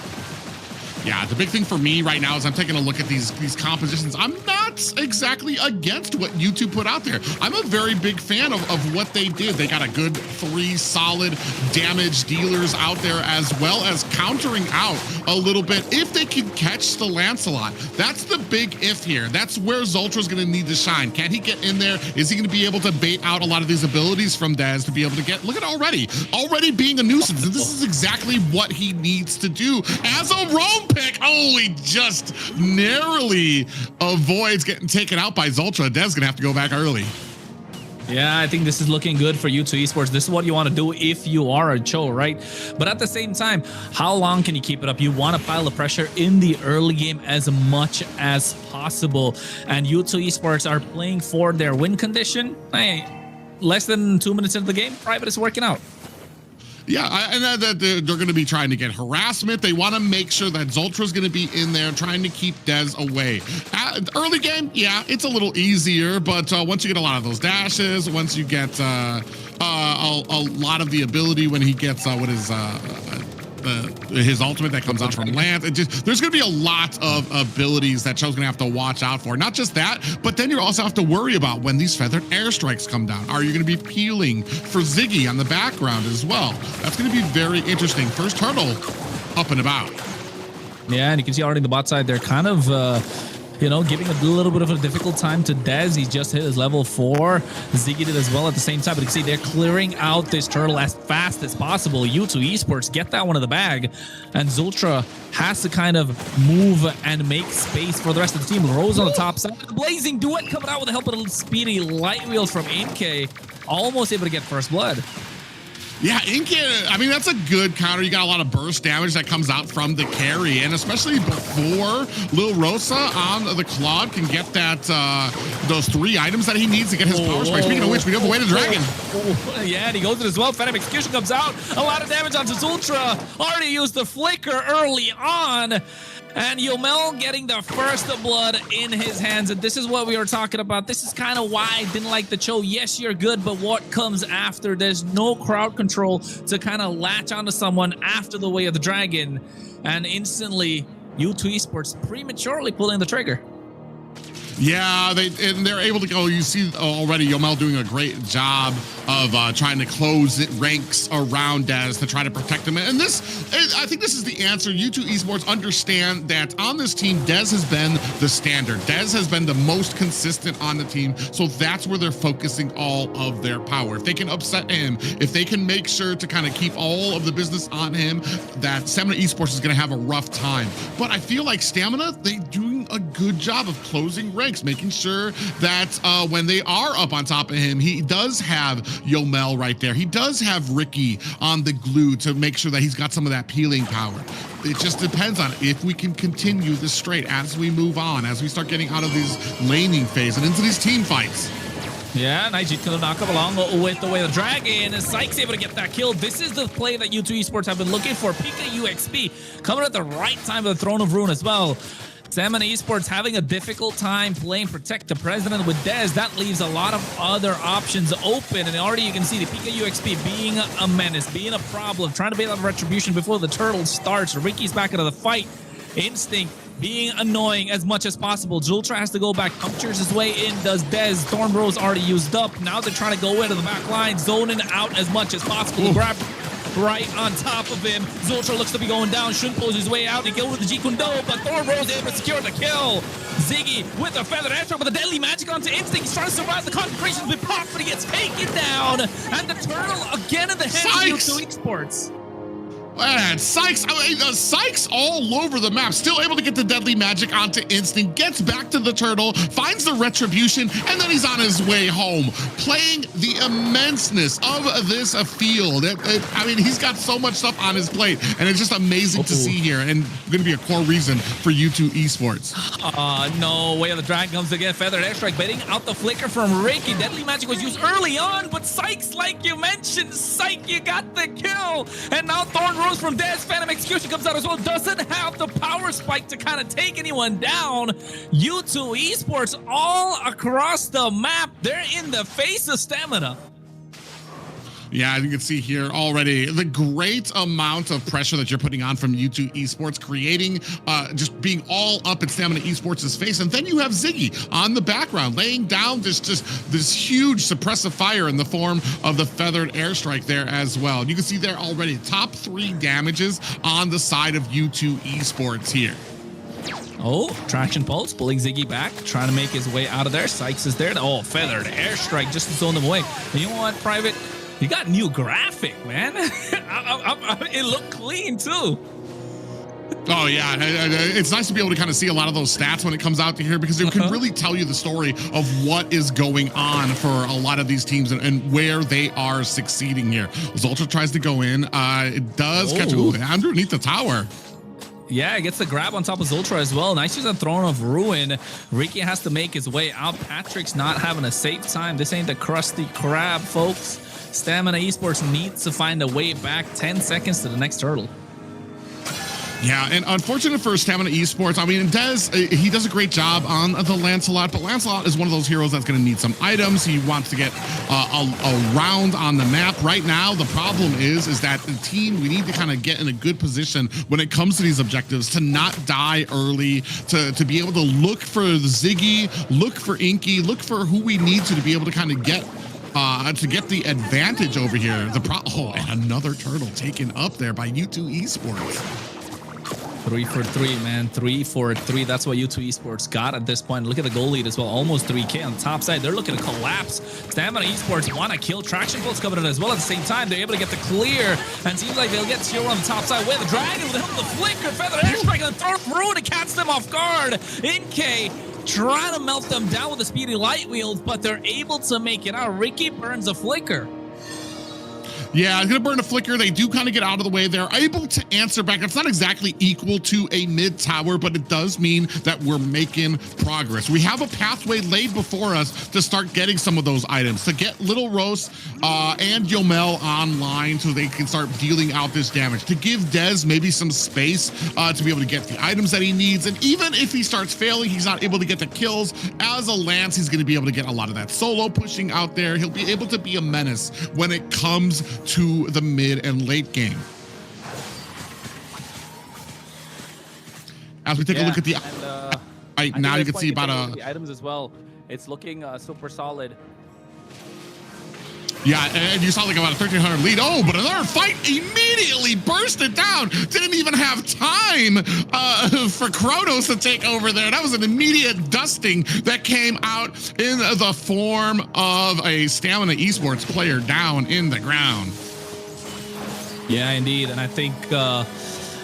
Yeah, the big thing for me right now is I'm taking a look at these compositions. I'm not exactly against what U2 put out there. I'm a very big fan of what they did. They got a good 3 solid damage dealers out there, as well as countering out a little bit if they can catch the Lancelot. That's the big if here. That's where Zoltra's going to need to shine. Can he get in there? Is he going to be able to bait out a lot of these abilities from Dez to be able to get, look at already being a nuisance. And this is exactly what he needs to do as a roam pick. Oh, he just narrowly avoids getting taken out by Zoltra. Dez gonna have to go back early. Yeah, I think this is looking good for U2 Esports. This is what you want to do if you are a Cho, right? But at the same time, how long can you keep it up? You want to pile the pressure in the early game as much as possible. And U2 Esports are playing for their win condition. Hey, less than 2 minutes into the game, Private is working out. Yeah, and they're going to be trying to get harassment. They want to make sure that Zultra's going to be in there trying to keep Dez away. Early game, yeah, it's a little easier, but once you get a lot of those dashes, once you get a lot of the ability when he gets his ultimate that comes out from Lance, there's going to be a lot of abilities that Cho's going to have to watch out for. Not just that, but then you also have to worry about when these feathered airstrikes come down. Are you going to be peeling for Ziggy on the background as well? That's going to be very interesting. First turtle up and about. Yeah, and you can see already the bot side, they're kind of giving a little bit of a difficult time to Dez. He just hit his level 4. Ziggy did as well at the same time. But you can see they're clearing out this turtle as fast as possible. U2 Esports get that one in the bag. And Zultra has to kind of move and make space for the rest of the team. Rose on the top side. Blazing Duet coming out with the help of the speedy light wheels from Inke. Almost able to get first blood. Yeah, Inke, I mean, that's a good counter. You got a lot of burst damage that comes out from the carry, and especially before Lil Rosa on the Claude can get that those 3 items that he needs to get his power spike. Speaking of which, we have away the dragon. Yeah, and he goes in as well. Phantom Execution comes out. A lot of damage onto Zultra. Already used the flicker early on. And Yomel getting the first blood in his hands. And this is what we were talking about. This is kind of why I didn't like the Cho. Yes, you're good, but what comes after? There's no crowd control to kind of latch onto someone after the way of the dragon. And instantly, U2 Esports prematurely pulling the trigger. Yeah, they're able to go. You see already Yomel doing a great job of trying to close ranks around Dez to try to protect him. And I think this is the answer. U2 Esports understand that on this team, Dez has been the standard. Dez has been the most consistent on the team. So that's where they're focusing all of their power. If they can upset him, if they can make sure to kind of keep all of the business on him, that Stamina Esports is going to have a rough time. But I feel like Stamina, they're doing a good job of closing ranks, making sure that when they are up on top of him, he does have Yomel right there. He does have Ricky on the glue to make sure that he's got some of that peeling power. It just depends on if we can continue this straight as we move on, as we start getting out of these laning phase and into these team fights. Yeah, Nigit gonna knock up along with the way of the dragon. And Sykes able to get that kill. This is the play that U2 Esports have been looking for. Pika UXP coming at the right time of the Throne of Ruin as well. Stamina Esports having a difficult time playing Protect the President with Dez. That leaves a lot of other options open. And already you can see the Pika UXP being a menace, being a problem, trying to bait out retribution before the turtle starts. Ricky's back into the fight. Instinct being annoying as much as possible. Zultra has to go back, punctures his way in, does Dez. Thornrose already used up. Now they're trying to go into the back line, zoning out as much as possible to grab right on top of him. Zultra looks to be going down. Shun pulls his way out. He killed with the Jikundo, but Thornrose able to secure the kill. Ziggy with a feathered airstrike with a deadly magic onto Instinct. He's trying to survive the concentration with pop, but he gets taken down. And the turtle again in the hands of U2 Esports. And Sykes, Sykes all over the map, still able to get the deadly magic onto Instinct, gets back to the turtle, finds the retribution, and then he's on his way home, playing the immenseness of this field. I mean, he's got so much stuff on his plate, and it's just amazing to see here, and going to be a core reason for U2 Esports. No way of the dragon comes again. Feathered airstrike, baiting out the flicker from Ricky. Deadly magic was used early on, but Sykes, like you mentioned, Syke, you got the kill, and now Thornrose from Dez. Phantom Execution comes out as well. Doesn't have the power spike to kind of take anyone down. U2 Esports all across the map. They're in the face of Stamina. Yeah, you can see here already the great amount of pressure that you're putting on from U2 Esports, creating, just being all up in Stamina Esports' face. And then you have Ziggy on the background, laying down this huge suppressive fire in the form of the feathered airstrike there as well. And you can see there already top 3 damages on the side of U2 Esports here. Oh, Traction Pulse pulling Ziggy back, trying to make his way out of there. Sykes is there. Oh, feathered airstrike just to zone them away. And you know what, Private? You got new graphic, man. It looked clean too. Oh yeah, it's nice to be able to kind of see a lot of those stats when it comes out to here, because it can really tell you the story of what is going on for a lot of these teams and where they are succeeding here. Zultra tries to go in. It does catch underneath the tower. Yeah, it gets the grab on top of Zultra as well. Nice use of Throne of Ruin. Ricky has to make his way out. Patrick's not having a safe time. This ain't the Krusty Krab, folks. Stamina Esports needs to find a way back. 10 seconds to the next turtle. Yeah, and unfortunate for Stamina Esports. I mean, Dez, he does a great job on the Lancelot, but Lancelot is one of those heroes that's going to need some items. He wants to get a round on the map. Right now, the problem is that the team, we need to kind of get in a good position when it comes to these objectives, to not die early, to be able to look for the Ziggy, look for Inky, look for who we need to be able to kind of get the advantage over here. And another turtle taken up there by U2 Esports. 3 for 3, man. 3 for 3. That's what U2 Esports got at this point. Look at the goal lead as well. Almost 3K on the top side. They're looking to collapse. Stamina Esports want to kill. Traction Pulse coming in as well at the same time. They're able to get the clear. And seems like they'll get Tier 1 on the top side. With the Dragon with the help of the Flicker. Feather Airstrike and the Throw through to catch them off guard. NK trying to melt them down with the Speedy Light Wheels, but they're able to make it out. Ricky burns a Flicker. Yeah, it's going to burn a Flicker. They do kind of get out of the way. They're able to answer back. It's not exactly equal to a mid tower, but it does mean that we're making progress. We have a pathway laid before us to start getting some of those items, to get Little Rose and Yomel online so they can start dealing out this damage, to give Dez maybe some space to be able to get the items that he needs. And even if he starts failing, he's not able to get the kills. As a Lance, he's going to be able to get a lot of that solo pushing out there. He'll be able to be a menace when it comes to the mid and late game. As we take a look at the right now, you can see about the items as well. It's looking super solid. Yeah, and you saw like about a 1,300 lead. Oh, but another fight immediately bursted down. Didn't even have time for Kronos to take over there. That was an immediate dusting that came out in the form of a Stamina Esports player down in the ground. Yeah, indeed. And I think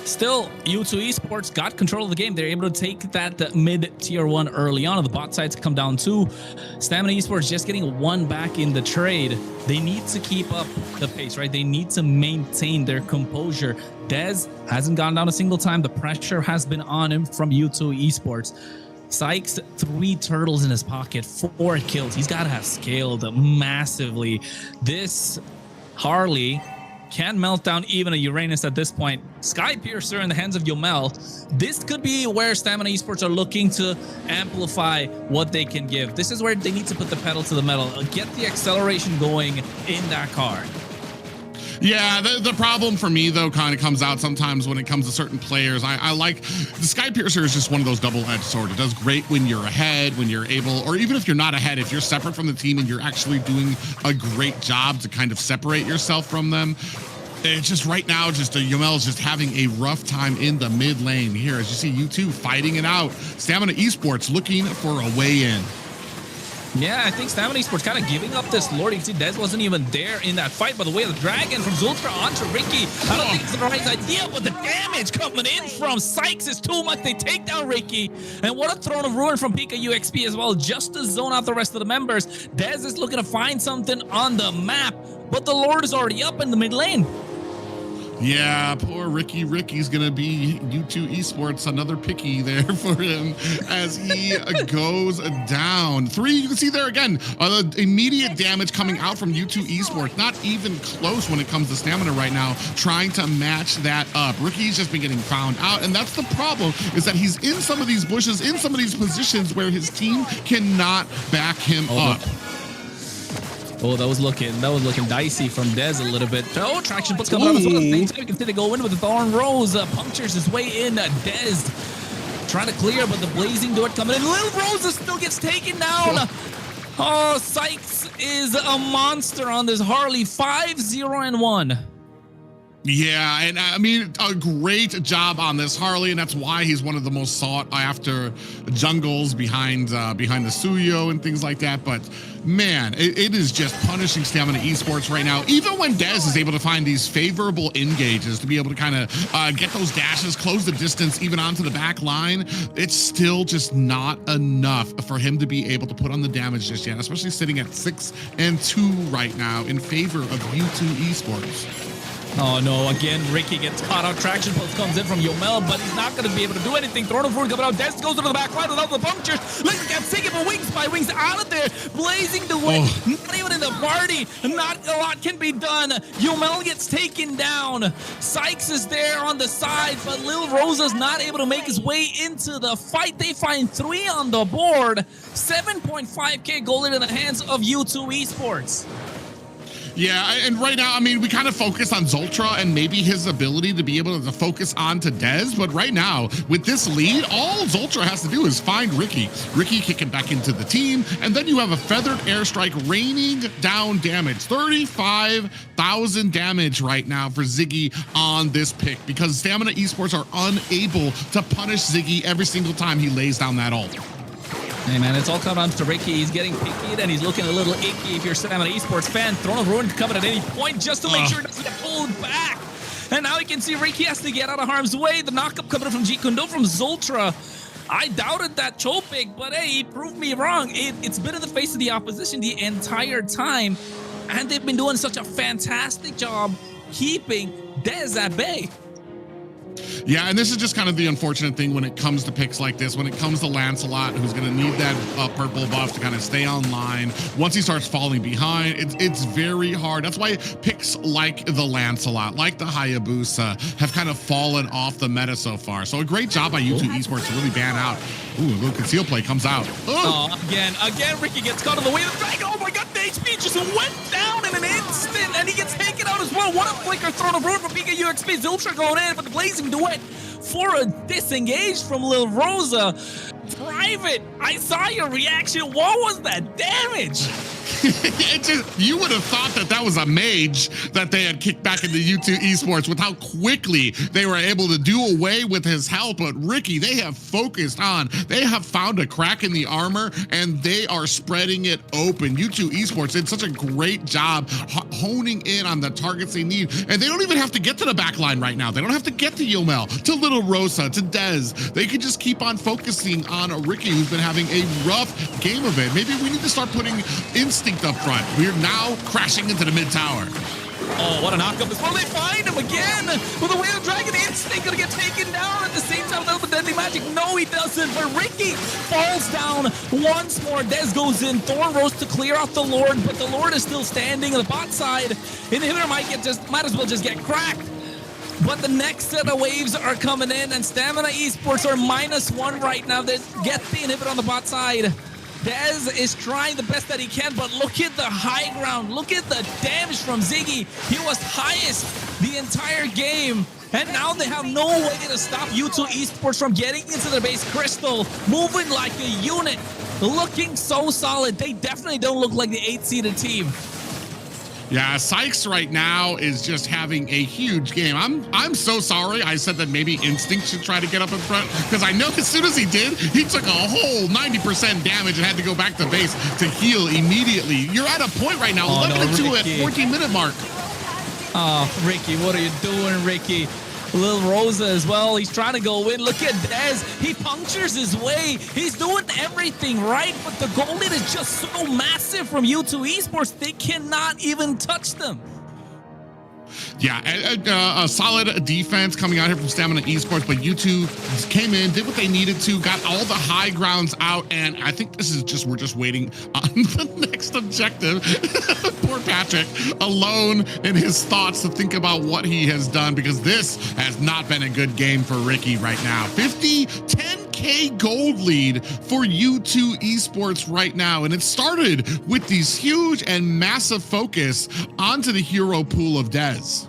still U2 Esports got control of the game. They're able to take that mid tier 1 early on. The bot sides come down too. Stamina Esports just getting one back in the trade. They need to keep up the pace, right? They need to maintain their composure. Dez hasn't gone down a single time. The pressure has been on him from U2 Esports. Sykes, 3 turtles in his pocket, 4 kills. He's got to have scaled massively. This Harley can melt down even a Uranus at this point. Sky Piercer in the hands of Yomel. This could be where Stamina Esports are looking to amplify what they can give. This is where they need to put the pedal to the metal, get the acceleration going in that car. Yeah, the problem for me, though, kind of comes out sometimes when it comes to certain players. I like the Sky Piercer is just one of those double-edged swords. It does great when you're ahead, when you're able, or even if you're not ahead, if you're separate from the team and you're actually doing a great job to kind of separate yourself from them. It's just right now, just Yomel is just having a rough time in the mid lane here. As you see U2 fighting it out. Stamina Esports looking for a way in. Yeah, I think Stamina Esports kind of giving up this Lord. You can see Dez wasn't even there in that fight. By the way, the Dragon from Zultra onto Ricky. I don't think it's the right idea, but the damage coming in from Sykes is too much. They take down Ricky. And what a Throne of Ruin from Pika UXP as well, just to zone out the rest of the members. Dez is looking to find something on the map, but the Lord is already up in the mid lane. Yeah, poor Ricky. Ricky's gonna be U2 Esports, another picky there for him as he goes down. 3, you can see there again, immediate damage coming out from U2 Esports. Not even close when it comes to stamina right now, trying to match that up. Ricky's just been getting found out, and that's the problem, is that he's in some of these bushes, in some of these positions where his team cannot back him up. Oh, that was looking dicey from Dez a little bit. Oh, Traction Pulse coming out as well. You can see they go in with the Thorn Rose. Punctures his way in. Dez trying to clear, but the Blazing Door coming in. Little Rose still gets taken down. Oh, Sykes is a monster on this Harley. 5-0-1. Yeah, and I mean, a great job on this Harley, and that's why he's one of the most sought after jungles behind the Suyo and things like that. But man, it is just punishing Stamina Esports right now. Even when Dez is able to find these favorable engages to be able to kind of get those dashes, close the distance, even onto the back line, it's still just not enough for him to be able to put on the damage just yet, especially sitting at 6 and 2 right now in favor of U2 Esports. Oh no, again, Ricky gets caught out. Traction pulse comes in from Yomel, but he's not going to be able to do anything. Throwing a forward coming out. Des goes to the back line without the punctures. Looks like I'm taking for wings by wings out of there. Blazing the way. Not even in the party. Not a lot can be done. Yomel gets taken down. Sykes is there on the side, but Lil Rosa's not able to make his way into the fight. They find 3 on the board. 7.5k gold in the hands of U2 Esports. Yeah, and right now, I mean, we kind of focus on Zoltra and maybe his ability to be able to focus on to Dez, but right now, with this lead, all Zoltra has to do is find Ricky. Ricky kicking back into the team, and then you have a Feathered Airstrike raining down damage. 35,000 damage right now for Ziggy on this pick, because Stamina Esports are unable to punish Ziggy every single time he lays down that ult. Hey man, it's all coming on to Ricky. He's getting picky and he's looking a little icky if you're Stamina Esports fan. Throne of Ruin coming at any point just to make sure it doesn't get pulled back. And now you can see Ricky has to get out of harm's way. The knockup coming from G Kundo from Zoltra. I doubted that choke pick, but hey, he proved me wrong. It's been in the face of the opposition the entire time, and they've been doing such a fantastic job keeping Dez at bay. Yeah, and this is just kind of the unfortunate thing when it comes to picks like this, when it comes to Lancelot, who's going to need that purple buff to kind of stay online. Once he starts falling behind, it's very hard. That's why picks like the Lancelot, like the Hayabusa, have kind of fallen off the meta so far. So a great job by U2 Esports to really ban out. Ooh, a little conceal play comes out. Oh, again, Ricky gets caught on the way of the dragon. Oh my god, the HP just went down in an instant, and he gets taken out as well. What a flicker thrown of room from PKU XP. Ziltra going in, but the blazing duet for a disengage from Lil Rosa. Private, I saw your reaction. What was that damage? You would have thought that was a mage that they had kicked back into U2 Esports with how quickly they were able to do away with his health. But Ricky, they have focused on, they have found a crack in the armor and they are spreading it open. U2 Esports did such a great job honing in on the targets they need. And they don't even have to get to the back line right now. They don't have to get to Yomel, to Little Rosa, to Dez. They can just keep on focusing on Ricky, who's been having a rough game of it. Maybe we need to start putting instinct up front. We're now crashing into the mid tower. Oh, what a knockup as well. They find him again with a Whale Dragon Instinct gonna get taken down at the same time. Little bit deadly magic. No, he doesn't. But Ricky falls down once more. Dez goes in. Thorn Rose to clear out the Lord, but the Lord is still standing on the bot side. Inhibitor might as well just get cracked. But the next set of waves are coming in, and Stamina Esports are -1 right now. They get the inhibitor on the bot side. Dez is trying the best that he can, but look at the high ground. Look at the damage from Ziggy. He was highest the entire game. And now they have no way to stop U2 Esports from getting into their base. Crystal moving like a unit, looking so solid. They definitely don't look like the 8-seeded team. Yeah, Sykes right now is just having a huge game. I'm so sorry I said that maybe Instinct should try to get up in front, because I know as soon as he did, he took a whole 90% damage and had to go back to base to heal immediately. You're at a point right now, 11-2 at 14-minute mark. Oh, Ricky, what are you doing, Ricky? Lil Rosa as well. He's trying to go in. Look at Dez. He punctures his way. He's doing everything right, but the goal lead is just so massive from U2 Esports. They cannot even touch them. Yeah, a solid defense coming out here from Stamina Esports, but U2 came in, did what they needed to, got all the high grounds out, and I think this is just, we're just waiting on the next objective. Poor Patrick, alone in his thoughts to think about what he has done, because this has not been a good game for Ricky right now. 10K gold lead for U2 Esports right now, and it started with these huge and massive focus onto the hero pool of Dez.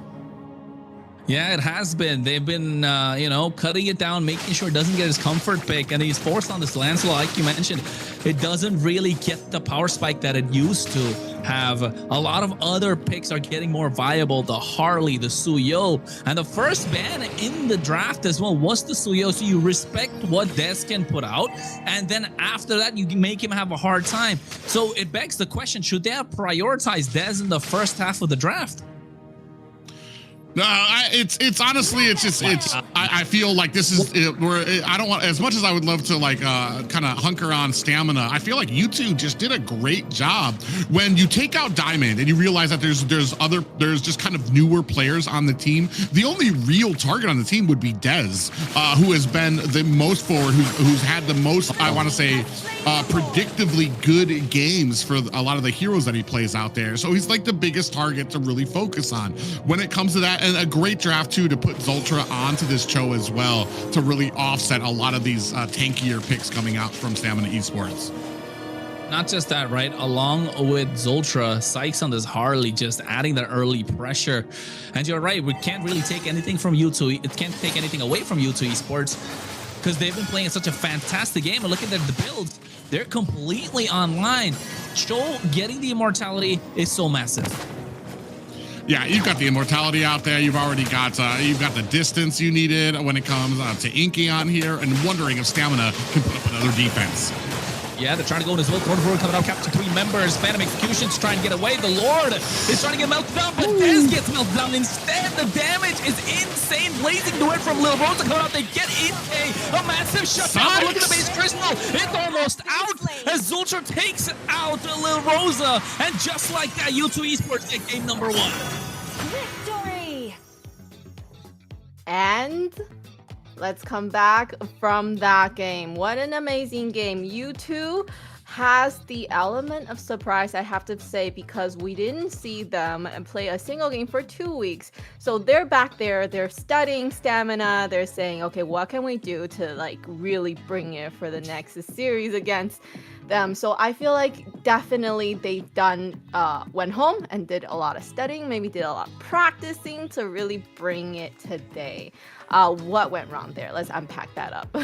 Yeah, it has been. They've been, you know, cutting it down, making sure it doesn't get his comfort pick, and he's forced on this Lancelot, like you mentioned. It doesn't really get the power spike that it used to have. A lot of other picks are getting more viable. The Harley, the Suyo, and the first ban in the draft as well was the Suyo. So you respect what Dez can put out, and then after that, you make him have a hard time. So it begs the question: should they have prioritized Dez in the first half of the draft? No, it's honestly, I feel like this is I don't want, as much as I would love to like kind of hunker on Stamina, I feel like U2 just did a great job. When you take out Diamond and you realize that there's just kind of newer players on the team, the only real target on the team would be Dez, who has been the most forward, who's had the most, I want to say, predictably good games for a lot of the heroes that he plays out there. So he's like the biggest target to really focus on when it comes to that. And a great draft too to put Zultra onto this Cho as well to really offset a lot of these tankier picks coming out from Stamina Esports. Not just that, right? Along with Zultra, Sykes on this Harley just adding that early pressure. And you're right, we can't really take anything from U2. It can't take anything away from U2 Esports because they've been playing such a fantastic game. And look at the builds. They're completely online. Cho getting the immortality is so massive. Yeah, you've got the immortality out there. You've already got you've got the distance you needed when it comes to Inky on here, and wondering if Stamina can put up another defense. Yeah, they're trying to go in as well. Throw forward, coming out, capture 3 members. Phantom Executions trying to get away. The Lord is trying to get melted down, but Dez gets melted down instead. The damage is insane. Blazing duet from Lil Rosa coming out. They get Inky. A massive shutdown. Look at the base crystal. It's almost out as Zultra takes out Lil Rosa. And just like that, U2 Esports get game number 1. Victory! And let's come back from that game. What an amazing game. U2 has the element of surprise, I have to say, because we didn't see them play a single game for 2 weeks. So they're back there, they're studying Stamina, they're saying, okay, what can we do to like really bring it for the next series against them? So I feel like definitely they went home and did a lot of studying, maybe did a lot of practicing to really bring it today. What went wrong there? Let's unpack that up.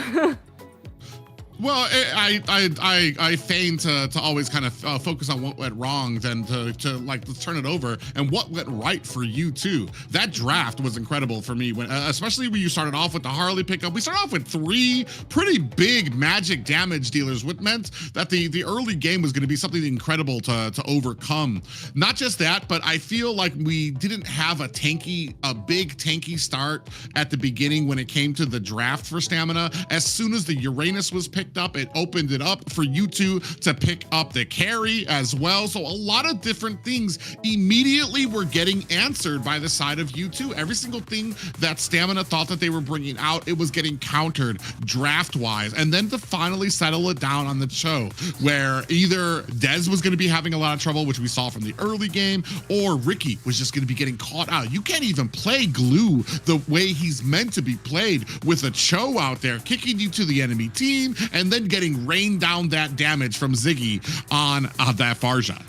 Well, I feign to always kind of focus on what went wrong than to like let's turn it over and what went right for you too. That draft was incredible for me, when especially when you started off with the Harley pickup. We started off with 3 pretty big magic damage dealers, which meant that the early game was going to be something incredible to overcome. Not just that, but I feel like we didn't have a big tanky start at the beginning when it came to the draft for Stamina. As soon as the Uranus was picked up, it opened it up for U2 to pick up the carry as well. So a lot of different things immediately were getting answered by the side of U2. Every single thing that Stamina thought that they were bringing out, it was getting countered draft-wise. And then to finally settle it down on the Cho, where either Dez was going to be having a lot of trouble, which we saw from the early game, or Ricky was just going to be getting caught out. You can't even play Glue the way he's meant to be played with a Cho out there kicking you to the enemy team and then getting rained down that damage from Ziggy on that Farja.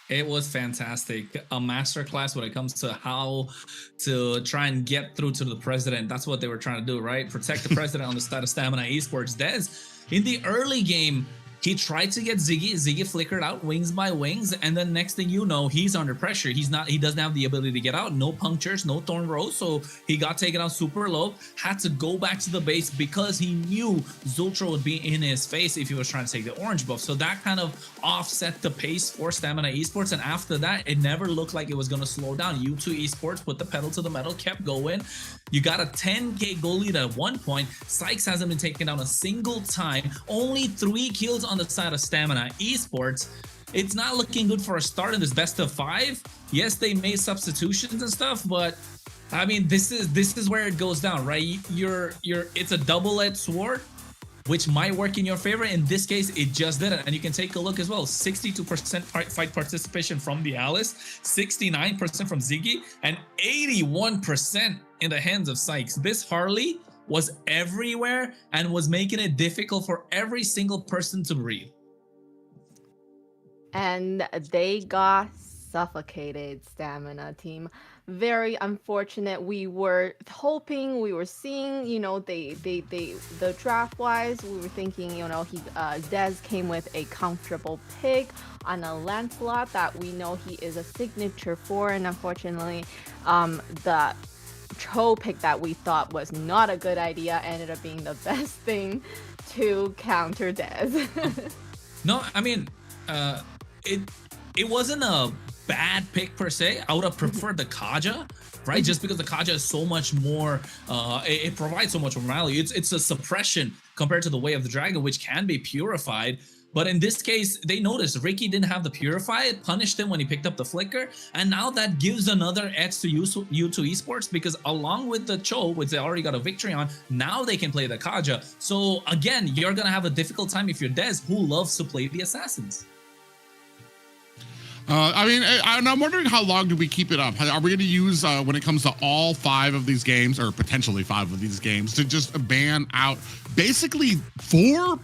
It was fantastic. A masterclass when it comes to how to try and get through to the president. That's what they were trying to do, right? Protect the president on the side of Stamina Esports. Dez, in the early game, he tried to get Ziggy. Ziggy flickered out wings by wings, and then next thing you know, he's under pressure. He doesn't have the ability to get out. No punctures, no thorn rows, so he got taken out super low. Had to go back to the base because he knew Zultra would be in his face if he was trying to take the orange buff. So that kind of offset the pace for Stamina Esports, and after that, it never looked like it was going to slow down. U2 Esports put the pedal to the metal, kept going. You got a 10k goal lead at one point. Sykes hasn't been taken down a single time. Only 3 kills on the side of Stamina Esports. It's not looking good for a start in this best of 5. Yes, they made substitutions and stuff, but I mean, this is where it goes down, right? It's a double-edged sword, which might work in your favor. In this case, it just didn't. And you can take a look as well. 62% fight participation from the Alice, 69% from Ziggy, and 81% in the hands of Sykes. This Harley was everywhere and was making it difficult for every single person to breathe. And they got suffocated Stamina team. Very unfortunate. We were hoping, we were seeing, you know, the draft wise, we were thinking, you know, Dez came with a comfortable pick on a Lancelot that we know he is a signature for, and unfortunately, the Cho pick that we thought was not a good idea ended up being the best thing to counter Dez. No, I mean, it wasn't a bad pick per se. I would have preferred the Kaja, right? Just because the Kaja is so much more, it provides so much more value. It's a suppression compared to the Way of the Dragon, which can be purified. But in this case, they noticed Ricky didn't have the Purify. It punished him when he picked up the Flicker. And now that gives another edge to U2 Esports, because along with the Cho, which they already got a victory on, now they can play the Kaja. So again, you're going to have a difficult time if you're Dez, who loves to play the Assassins. I mean, I'm wondering how long do we keep it up? Are we going to use, when it comes to all 5 of these games, or potentially 5 of these games, to just ban out basically 4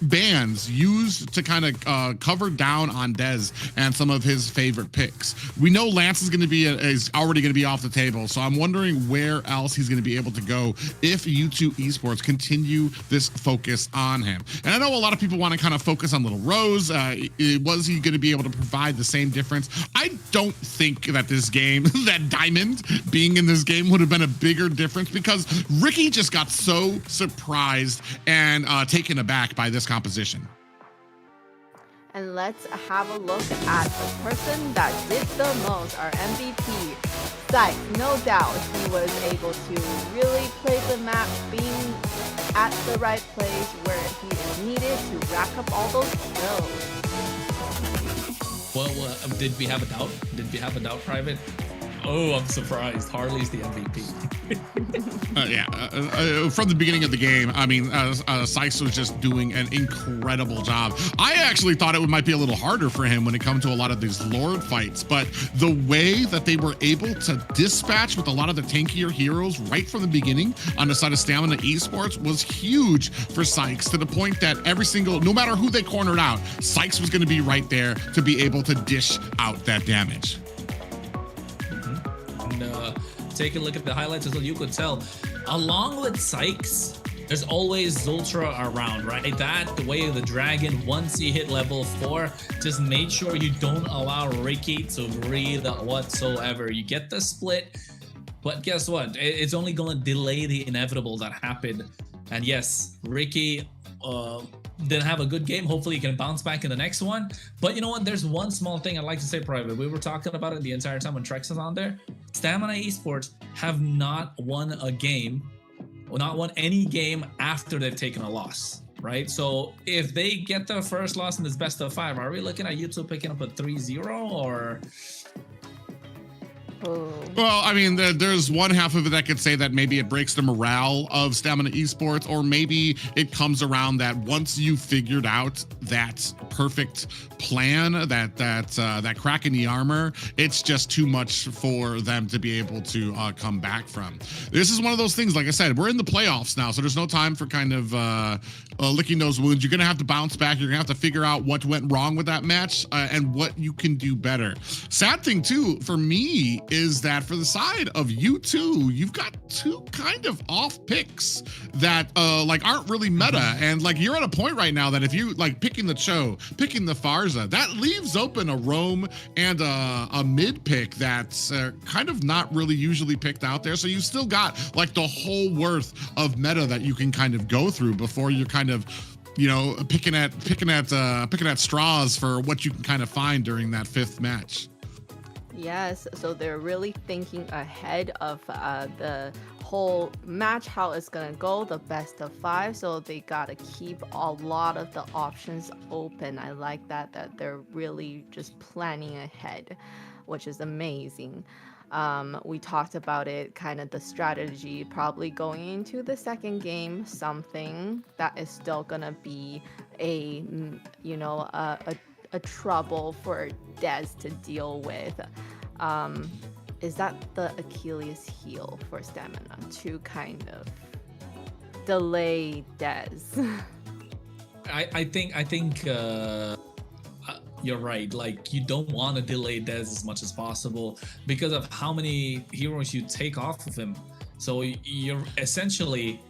bans used to kind of cover down on Dez and some of his favorite picks? We know Lance is already going to be off the table, so I'm wondering where else he's going to be able to go if U2 Esports continue this focus on him. And I know a lot of people want to kind of focus on Little Rose. Was he going to be able to provide the same difference? I don't think that this game, that Diamond being in this game would have been a bigger difference, because Ricky just got so surprised and taken aback by this composition. And let's have a look at the person that did the most, our MVP. Sykes, no doubt he was able to really play the map, being at the right place where he is needed to rack up all those kills. Well, did we have a doubt? Did we have a doubt, Private? Oh, I'm surprised. Harley's the MVP. From the beginning of the game, I mean, Sykes was just doing an incredible job. I actually thought it might be a little harder for him when it comes to a lot of these Lord fights, but the way that they were able to dispatch with a lot of the tankier heroes right from the beginning on the side of Stamina Esports was huge for Sykes, to the point that no matter who they cornered out, Sykes was going to be right there to be able to dish out that damage. Take a look at the highlights as well. You could tell, along with Sykes, there's always Zultra around, right? That, the Way of the Dragon, once you hit level 4, just make sure you don't allow Ricky to breathe whatsoever. You get the split, but guess what? It's only going to delay the inevitable that happened. And yes, Ricky didn't have a good game. Hopefully he can bounce back in the next one. But you know what? There's one small thing I'd like to say, Private. We were talking about it the entire time when Trex is on there. Stamina Esports have not won a game, or not won any game after they've taken a loss, right? So if they get their first loss in this best of 5, are we looking at U2 picking up a 3-0 or... Well, I mean, there's one half of it that could say that maybe it breaks the morale of Stamina Esports, or maybe it comes around that once you figured out that perfect plan, that crack in the armor, it's just too much for them to be able to come back from. This is one of those things, like I said, we're in the playoffs now, so there's no time for kind of licking those wounds. You're going to have to bounce back. You're going to have to figure out what went wrong with that match and what you can do better. Sad thing, too, for me, is that for the side of U2, you've got 2 kind of off picks that like aren't really meta. And like, you're at a point right now that if you like picking the Cho, picking the Farza, that leaves open a Roam and a mid pick that's kind of not really usually picked out there. So you still got like the whole worth of meta that you can kind of go through before you're kind of, you know, picking at straws for what you can kind of find during that 5th match. Yes, so they're really thinking ahead of the whole match, how it's gonna go, the best of 5. So they gotta keep a lot of the options open. I like that they're really just planning ahead, which is amazing. We talked about it, kind of the strategy, probably going into the 2nd game, something that is still gonna be a trouble for Dez to deal with. Is that the Achilles heel for Stamina, to kind of delay Dez? I think you're right. Like, you don't want to delay Dez as much as possible because of how many heroes you take off of him. So you're essentially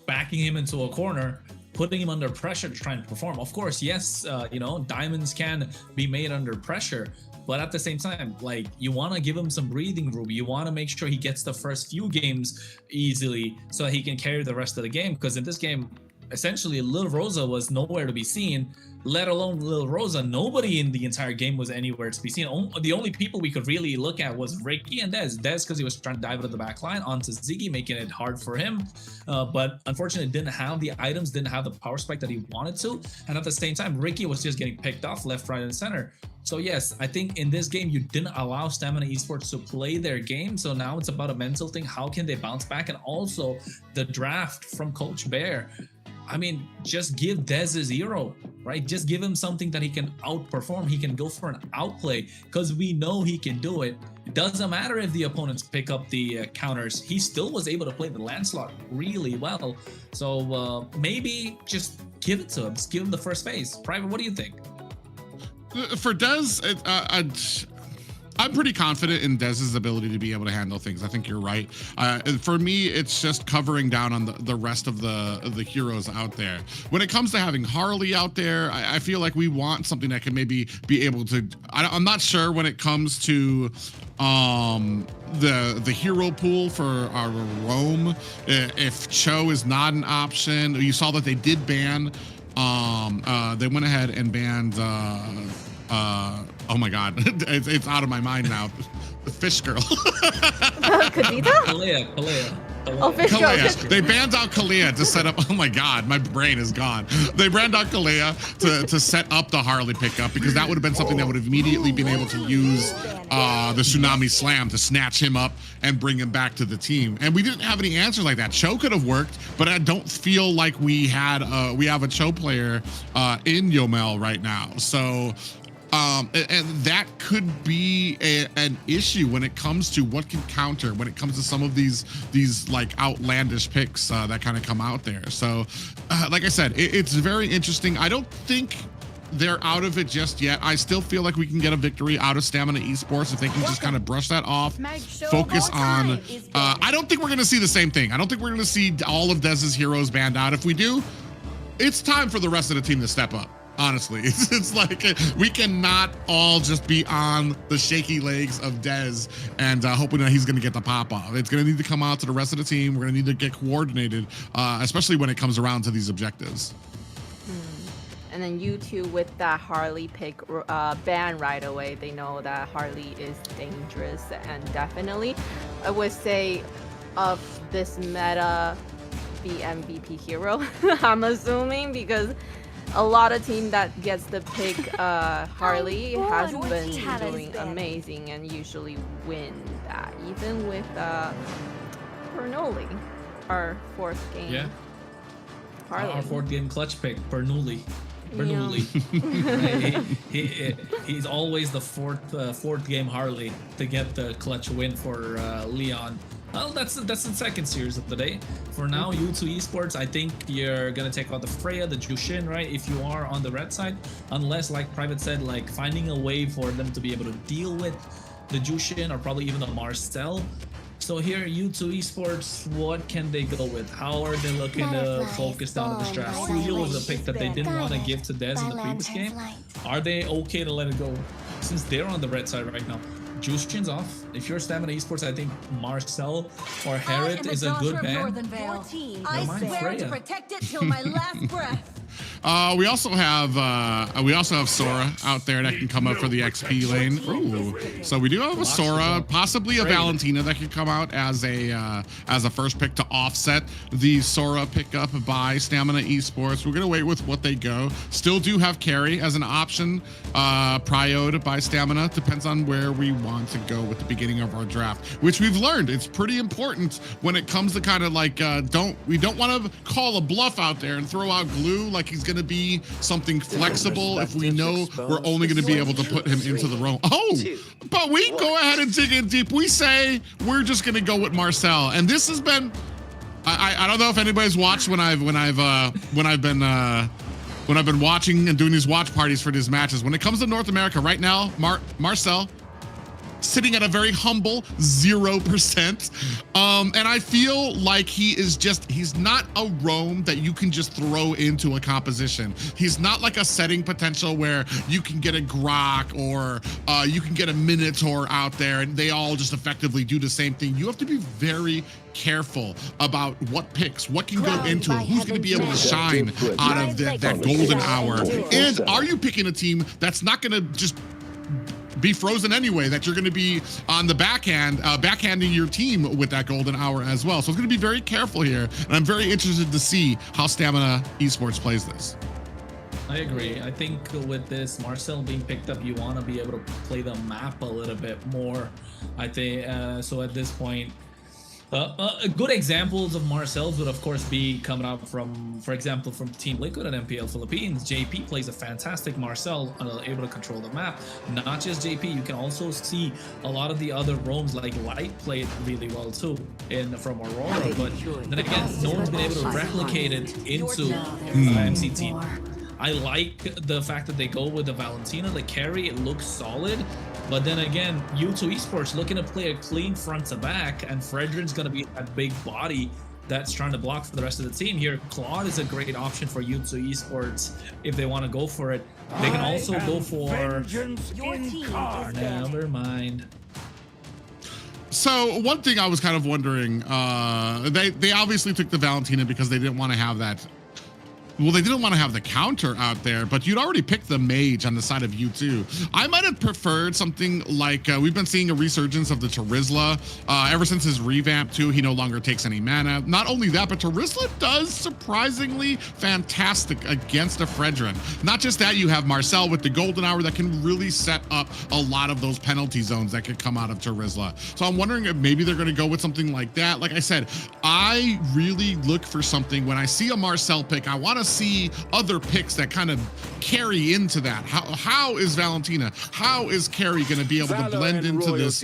backing him into a corner, putting him under pressure to try and perform. Of course, yes, you know, diamonds can be made under pressure, but at the same time, like, you want to give him some breathing room. You want to make sure he gets the first few games easily so he can carry the rest of the game. Because in this game, essentially, Lil Rosa was nowhere to be seen, let alone Lil Rosa. Nobody in the entire game was anywhere to be seen. The only people we could really look at was Ricky and Dez. Dez, because he was trying to dive into the back line onto Ziggy, making it hard for him. But unfortunately, didn't have the items, didn't have the power spike that he wanted to. And at the same time, Ricky was just getting picked off left, right, and center. So yes, I think in this game, you didn't allow Stamina Esports to play their game. So now it's about a mental thing. How can they bounce back? And also the draft from Coach Bear. I mean, just give Dez his hero, right? Just give him something that he can outperform. He can go for an outplay because we know he can do it. It doesn't matter if the opponents pick up the counters. He still was able to play the Lancelot really well. So maybe just give it to him. Just give him the first phase. Private, what do you think? For Dez, I'm pretty confident in Dez's ability to be able to handle things. I think you're right. For me, it's just covering down on the rest of the heroes out there. When it comes to having Harley out there, I feel like we want something that can maybe be able to. I'm not sure when it comes to the hero pool for our Rome. If Cho is not an option, you saw that they did ban. They went ahead and banned. Oh my God, it's out of my mind now. The fish girl. Kadita? Kalea. Oh, fish girl. Kalea. They banned out Kalea to set up. Oh my God, my brain is gone. They banned out Kalea to set up the Harley pickup because that would have been something that would have immediately been able to use the Tsunami Slam to snatch him up and bring him back to the team. And we didn't have any answers like that. Cho could have worked, but I don't feel like we have a Cho player in Yomel right now. So. And that could be an issue when it comes to what can counter, when it comes to some of these like outlandish picks that kind of come out there. So, like I said, it's very interesting. I don't think they're out of it just yet. I still feel like we can get a victory out of Stamina Esports if they can just kind of brush that off, focus on. I don't think we're going to see the same thing. I don't think we're going to see all of Dez's heroes banned out. If we do, it's time for the rest of the team to step up. Honestly, it's like we cannot all just be on the shaky legs of Dez and hoping that he's going to get the pop off. It's going to need to come out to the rest of the team. We're going to need to get coordinated, especially when it comes around to these objectives. And then U2 with that Harley pick ban right away. They know that Harley is dangerous, and definitely, I would say, of this meta, the MVP hero. I'm assuming because. A lot of team that gets the pick Harley has been doing amazing and usually win that, even with Bernoulli, our fourth game. Yeah. Harley. Our fourth game clutch pick, Bernoulli. He's always the fourth game Harley to get the clutch win for Lyon. Well, that's the second series of the day. For now, U2 Esports, I think you're gonna take out the Freya, the Jushin, right? If you are on the red side, unless, like Private said, like finding a way for them to be able to deal with the Jushin or probably even the Marcel. So here, U2 Esports, what can they go with? How are they looking to focus down on this draft? Fuyo was a pick that they didn't want to give to Dez in the previous game. Are they okay to let it go? Since they're on the red side right now. Jushin's off. If you're Stamina Esports, I think Marcel or Herod is a good ban. I swear to protect it till my last breath. We also have Sora out there that can come up for the XP lane. Ooh. So we do have a Sora, possibly a Valentina that could come out as a first pick to offset the Sora pickup by Stamina Esports. We're gonna wait with what they go. Still do have Carry as an option, prioed by Stamina. Depends on where we want to go with the beginning of our draft, which we've learned it's pretty important when it comes to kind of like we don't want to call a bluff out there and throw out glue like he's going to be something flexible if we know we're only going to be able to put him into the roam. Oh, but we go ahead and dig in deep. We say we're just going to go with Marcel, and this has been. I don't know if anybody's watched when I've been when I've been watching and doing these watch parties for these matches. When it comes to North America right now, Marcel sitting at a very humble 0%. And I feel like he's not a roam that you can just throw into a composition. He's not like a setting potential where you can get a Grok or you can get a Minotaur out there and they all just effectively do the same thing. You have to be very careful about what picks, what can go into it, who's going to be able to shine out of that golden hour. And are you picking a team that's not going to just be frozen anyway, that you're going to be on the backhand, backhanding your team with that golden hour as well. So it's going to be very careful here. And I'm very interested to see how Stamina Esports plays this. I agree. I think with this Marcel being picked up, you want to be able to play the map a little bit more. I think so at this point, good examples of Marcel's would of course be coming out from, for example, from Team Liquid and MPL Philippines. JP plays a fantastic Marcel, able to control the map. Not just JP, you can also see a lot of the other roams like Light played really well too from Aurora. But then again, no one's been able to replicate it into MCT. I like the fact that they go with the Valentina, the carry. It looks solid. But then again, U2 Esports looking to play a clean front to back, and Fredrin's going to be that big body that's trying to block for the rest of the team here. Claude is a great option for U2 Esports if they want to go for it. They can also go for... Never mind. So one thing I was kind of wondering, they obviously took the Valentina because they didn't want to have that. Well, they didn't want to have the counter out there, but you'd already picked the mage on the side of U2. I might have preferred something like, we've been seeing a resurgence of the Terizla. Ever since his revamp too, he no longer takes any mana. Not only that, but Terizla does surprisingly fantastic against a Fredrin. Not just that, you have Marcel with the golden hour that can really set up a lot of those penalty zones that could come out of Terizla. So I'm wondering if maybe they're going to go with something like that. Like I said, I really look for something when I see a Marcel pick. I want to see other picks that kind of carry into that. How is Valentina, how is Carrie going to be able to blend into this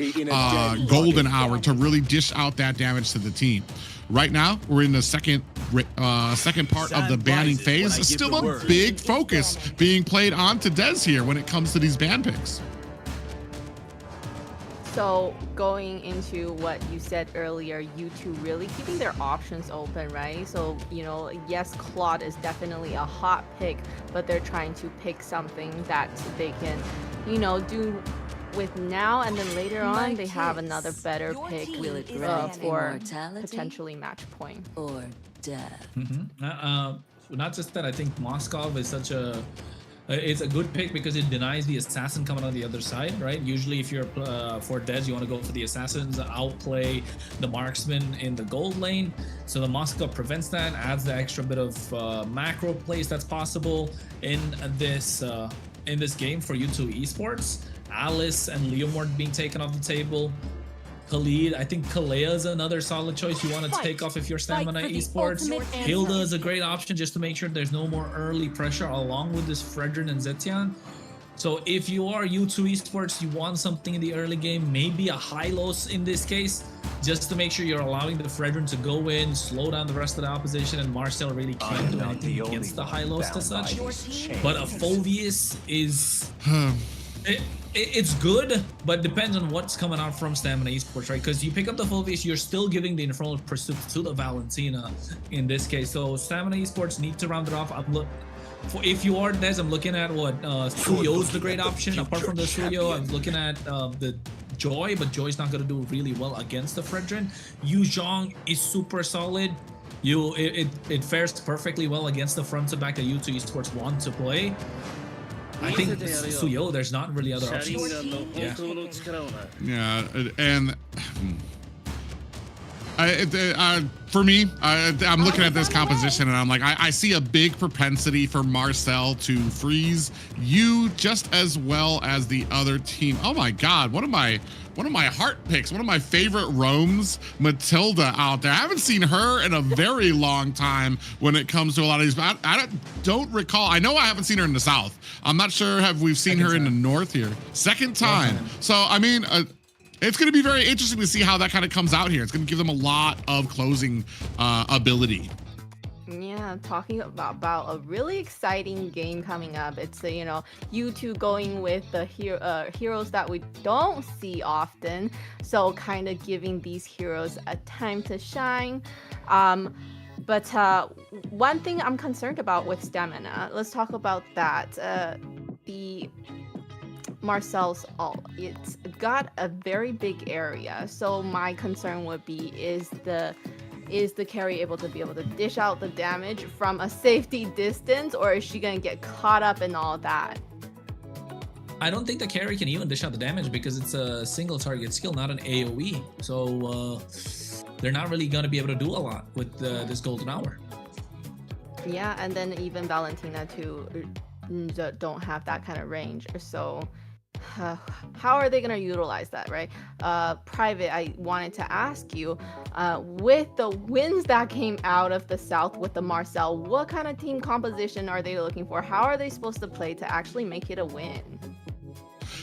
golden hour to really dish out that damage to the team? Right now, we're in the second part of the banning phase. Still a big focus being played onto Dez here when it comes to these ban picks. So going into what you said earlier, U2 really keeping their options open, right? So, you know, yes, Claude is definitely a hot pick, but they're trying to pick something that they can, you know, do with now, and then later on they have another better pick for potentially match point. Or death. Not just that, I think Moskov is such a... it's a good pick because it denies the assassin coming on the other side, right? Usually if you're for Dez, you want to go for the assassins, outplay the marksman in the gold lane. So the Moskov prevents that, adds the extra bit of macro plays that's possible in this game for U2 Esports. Alice and Leomord being taken off the table. Khalid, I think Kalea is another solid choice you want to take off if you're Stamina Esports. Hilda is a great option just to make sure there's no more early pressure along with this Fredrin and Zetian. So if you are U2 Esports, you want something in the early game, maybe a Hylos in this case, just to make sure you're allowing the Fredrin to go in, slow down the rest of the opposition, and Marcel really can't do anything against the Hylos as such. But a Phoveus is... It's good, but depends on what's coming out from Stamina Esports, right? Because you pick up the Phoveus, you're still giving the Infernal Pursuit to the Valentina in this case. So Stamina Esports need to round it off. If you are Dez, I'm looking at what Suyo's the great option. Apart from the Suyo, I'm looking at the Joy, but Joy's not going to do really well against the Fredrin. Yu Zhong is super solid. It fares perfectly well against the front to back that U2 Esports want to play. I think Suyo, there's not really other options. Yeah, and for me, I'm looking at this composition and I'm like, I see a big propensity for Marcel to freeze you just as well as the other team. Oh my God, one of my heart picks, one of my favorite roams, Matilda out there. I haven't seen her in a very long time when it comes to a lot of these. I don't recall. I know I haven't seen her in the South. I'm not sure we've seen her in the North here. Second time. So, I mean, it's going to be very interesting to see how that kind of comes out here. It's going to give them a lot of closing ability. Yeah, talking about a really exciting game coming up. It's you know, U2 going with the heroes that we don't see often, so kind of giving these heroes a time to shine. But one thing I'm concerned about with stamina, let's talk about that. The Marcel's ult, it's got a very big area, so my concern would be is the carry able to dish out the damage from a safety distance, or is she gonna get caught up in all that? I don't think the carry can even dish out the damage because it's a single target skill, not an AoE. So they're not really gonna be able to do a lot with this golden hour. Yeah, and then even Valentina too don't have that kind of range. So how are they going to utilize that, right? Private, I wanted to ask you, with the wins that came out of the South with the Marcel, what kind of team composition are they looking for? How are they supposed to play to actually make it a win?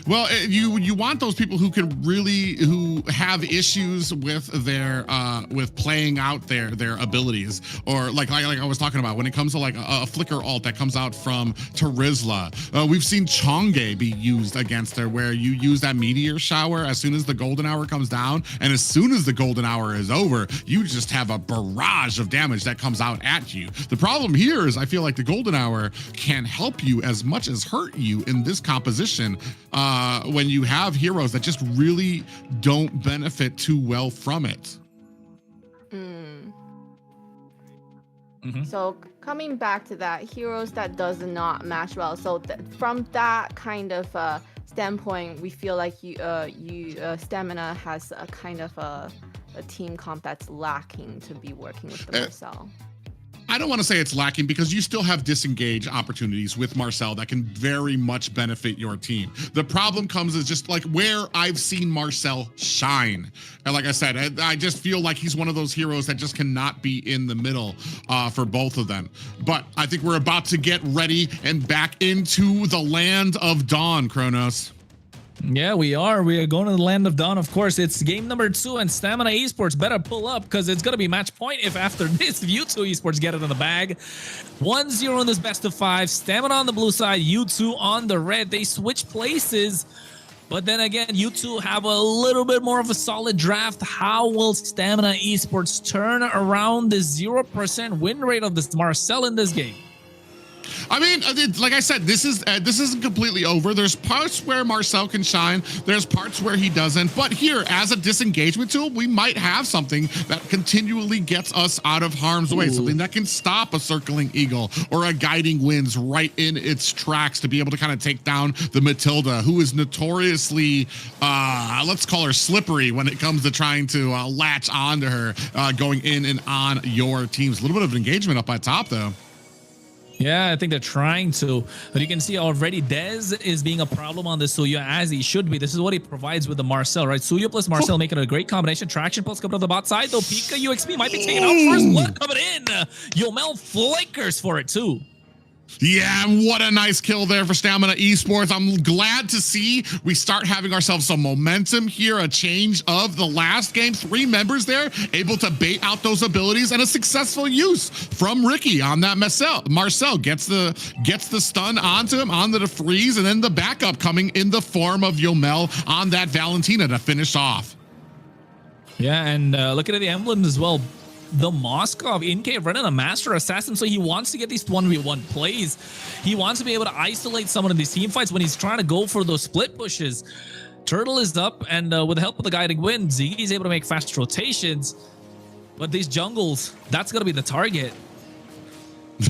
Well, you want those people who have issues with their with playing out their abilities, or like I was talking about when it comes to like a flicker ult that comes out from Terizla. We've seen Chonge be used against her, where you use that meteor shower as soon as the golden hour comes down, and as soon as the golden hour is over, you just have a barrage of damage that comes out at you. The problem here is I feel like the golden hour can help you as much as hurt you in this composition. When you have heroes that just really don't benefit too well from it. So coming back to that, heroes that does not match well. So from that kind of standpoint, we feel like Stamina has a kind of a team comp that's lacking to be working with the Marcel. I don't want to say it's lacking because you still have disengage opportunities with Marcel that can very much benefit your team. The problem comes is just like where I've seen Marcel shine. And like I said, I just feel like he's one of those heroes that just cannot be in the middle for both of them. But I think we're about to get ready and back into the land of Dawn, Kronos. Yeah, we are. We are going to the land of Dawn. Of course, it's game number 2, and Stamina Esports better pull up because it's going to be match point if after this U2 Esports get it in the bag. 1-0 in this best of 5. Stamina on the blue side, U2 on the red. They switch places, but then again, U2 have a little bit more of a solid draft. How will Stamina Esports turn around the 0% win rate of this Marcel in this game? I mean, like I said, this isn't completely over. There's parts where Marcel can shine. There's parts where he doesn't. But here, as a disengagement tool, we might have something that continually gets us out of harm's way. Something that can stop a circling eagle or a guiding winds right in its tracks to be able to kind of take down the Matilda, who is notoriously, let's call her slippery when it comes to trying to latch onto her, going in and on your teams. A little bit of engagement up at top, though. Yeah, I think they're trying to, but you can see already Dez is being a problem on the Suyo, as he should be. This is what he provides with the Marcel, right? Suyo plus Marcel making a great combination. Traction plus coming to the bot side, though Pika UXP might be taking out first blood coming in. Yomel flickers for it too. Yeah, what a nice kill there for Stamina Esports. I'm glad to see we start having ourselves some momentum here, a change of the last game. 3 members there able to bait out those abilities, and a successful use from Ricky on that Marcel gets the stun onto him, onto the freeze, and then the backup coming in the form of Yomel on that Valentina to finish off. Yeah, and looking at the emblems as well. The Moskov in cave running a master assassin, so he wants to get these 1v1 plays. He wants to be able to isolate someone in these team fights when he's trying to go for those split pushes. Turtle is up, and with the help of the guiding wind, Ziggy's able to make fast rotations. But these jungles, that's going to be the target.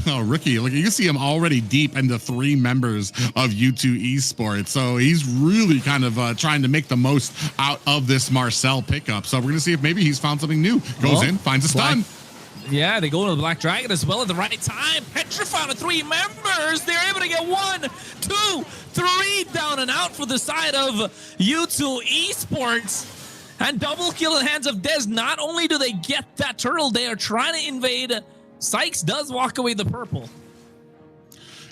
Oh, Ricky, look, you can see him already deep into 3 members of U2 Esports. So he's really kind of trying to make the most out of this Marcel pickup. So we're going to see if maybe he's found something new. Goes in, finds a stun. Yeah, they go to the Black Dragon as well at the right time. Petrified with 3 members. They're able to get 1, 2, 3 down and out for the side of U2 Esports. And double kill in the hands of Dez. Not only do they get that turtle, they are trying to invade. Sykes does walk away the purple.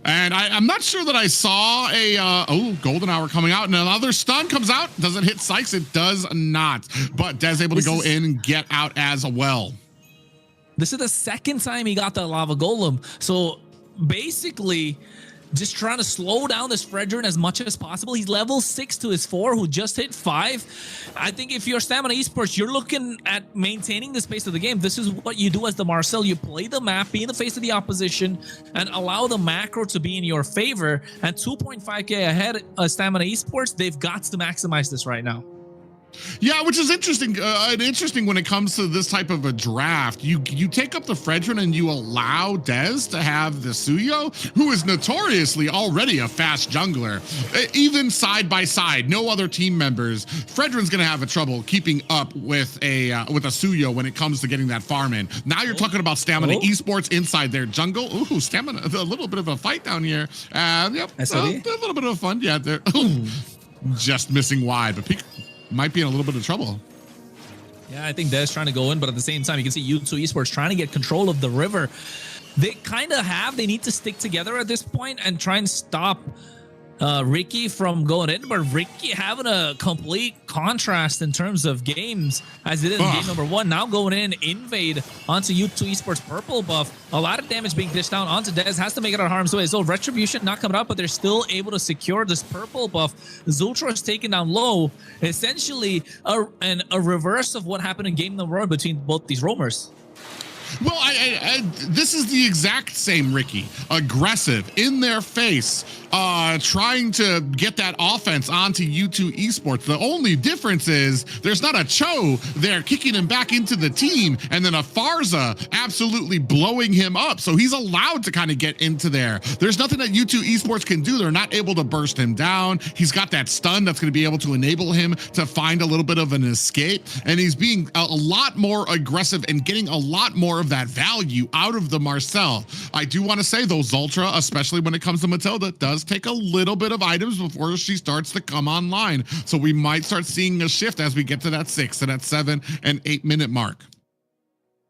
And I'm not sure that I saw a golden hour coming out, and another stun comes out. Does it hit Sykes? It does not. But Dez able to go in and get out as well. This is the second time he got that lava golem. So basically, just trying to slow down this Fredrin as much as possible. He's level 6 to his 4, who just hit 5. I think if you're Stamina Esports, you're looking at maintaining the pace of the game. This is what you do as the Marcel. You play the map, be in the face of the opposition, and allow the macro to be in your favor. And 2.5k ahead of Stamina Esports, they've got to maximize this right now. Yeah, which is interesting. Interesting when it comes to this type of a draft. You take up the Fredrin and you allow Dez to have the Suyo, who is notoriously already a fast jungler. Even side by side, no other team members. Fredrin's gonna have a trouble keeping up with a Suyo when it comes to getting that farm in. Now you're talking about Stamina Esports inside their jungle. Ooh, Stamina, a little bit of a fight down here. Yep, a little bit of fun. Yeah, they're just missing wide, but might be in a little bit of trouble. Yeah, I think Dez trying to go in, but at the same time, you can see U2 Esports trying to get control of the river. They kind of they need to stick together at this point and try and stop Ricky from going in, but Ricky having a complete contrast in terms of games as it is in game number 1. Now going in, invade onto U2 Esports purple buff. A lot of damage being dished down onto Dez. Has to make it out of harm's way. So Retribution not coming up, but they're still able to secure this purple buff. Zultra is taken down low. Essentially a reverse of what happened in game number 1 between both these roamers. Well, this is the exact same Ricky. Aggressive, in their face, trying to get that offense onto U2 Esports. The only difference is there's not a Cho there kicking him back into the team, and then a Farza absolutely blowing him up. So he's allowed to kind of get into there. There's nothing that U2 Esports can do. They're not able to burst him down. He's got that stun that's going to be able to enable him to find a little bit of an escape. And he's being a lot more aggressive and getting a lot more of that value out of the Marcel. I do want to say though, Zultra, especially when it comes to Matilda, does take a little bit of items before she starts to come online. So we might start seeing a shift as we get to that 6 and that 7 and 8 minute mark.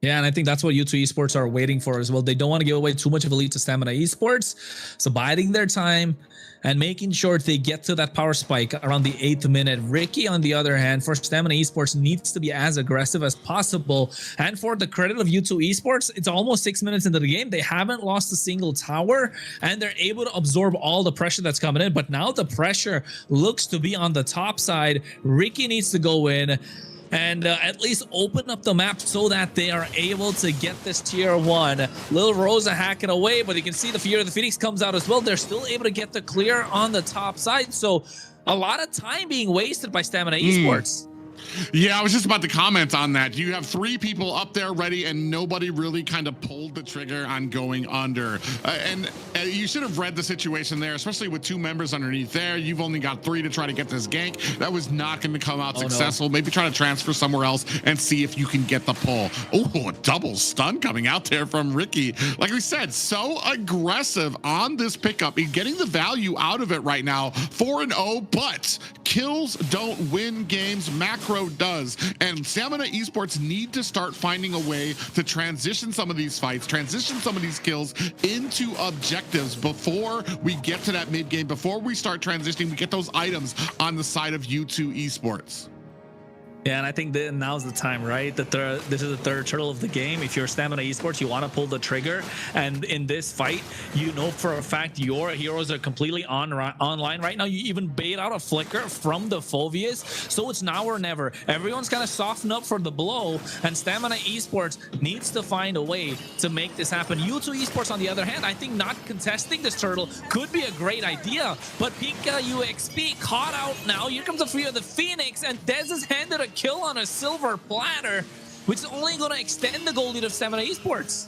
Yeah, and I think that's what U2 Esports are waiting for as well. They don't want to give away too much of a lead to Stamina Esports. So biding their time and making sure they get to that power spike around the 8th minute. Ricky, on the other hand, for Stamina Esports, needs to be as aggressive as possible. And for the credit of U2 Esports, it's almost 6 minutes into the game. They haven't lost a single tower, and they're able to absorb all the pressure that's coming in. But now the pressure looks to be on the top side. Ricky needs to go in and at least open up the map so that they are able to get this tier 1. Lil Rosa hacking away, but you can see the Fear of the Phoenix comes out as well. They're still able to get the clear on the top side. So a lot of time being wasted by Stamina Esports. Yeah, I was just about to comment on that. You have 3 people up there ready and nobody really kind of pulled the trigger on going under. And you should have read the situation there, especially with 2 members underneath there. You've only got 3 to try to get this gank. That was not going to come out successful. No. Maybe try to transfer somewhere else and see if you can get the pull. Oh, a double stun coming out there from Ricky. Like we said, so aggressive on this pickup. He's getting the value out of it right now. 4-0, but kills don't win games. Macro does, and Stamina Esports need to start finding a way to transition some of these fights, transition some of these kills into objectives before we get to that mid game, before we start transitioning, we get those items on the side of U2 Esports. Yeah, and I think that now's the time, right? This is the third turtle of the game. If you're Stamina Esports, you want to pull the trigger. And in this fight, you know for a fact your heroes are completely online right now. You even bait out a flicker from the Phobias. So it's now or never. Everyone's kind of soften up for the blow. And Stamina Esports needs to find a way to make this happen. U2 Esports, on the other hand, I think not contesting this turtle could be a great idea. But Pika UXP caught out now. Here comes the Fear of the Phoenix. And Dez is handed a kill on a silver platter, which is only going to extend the goal lead of Stamina Esports.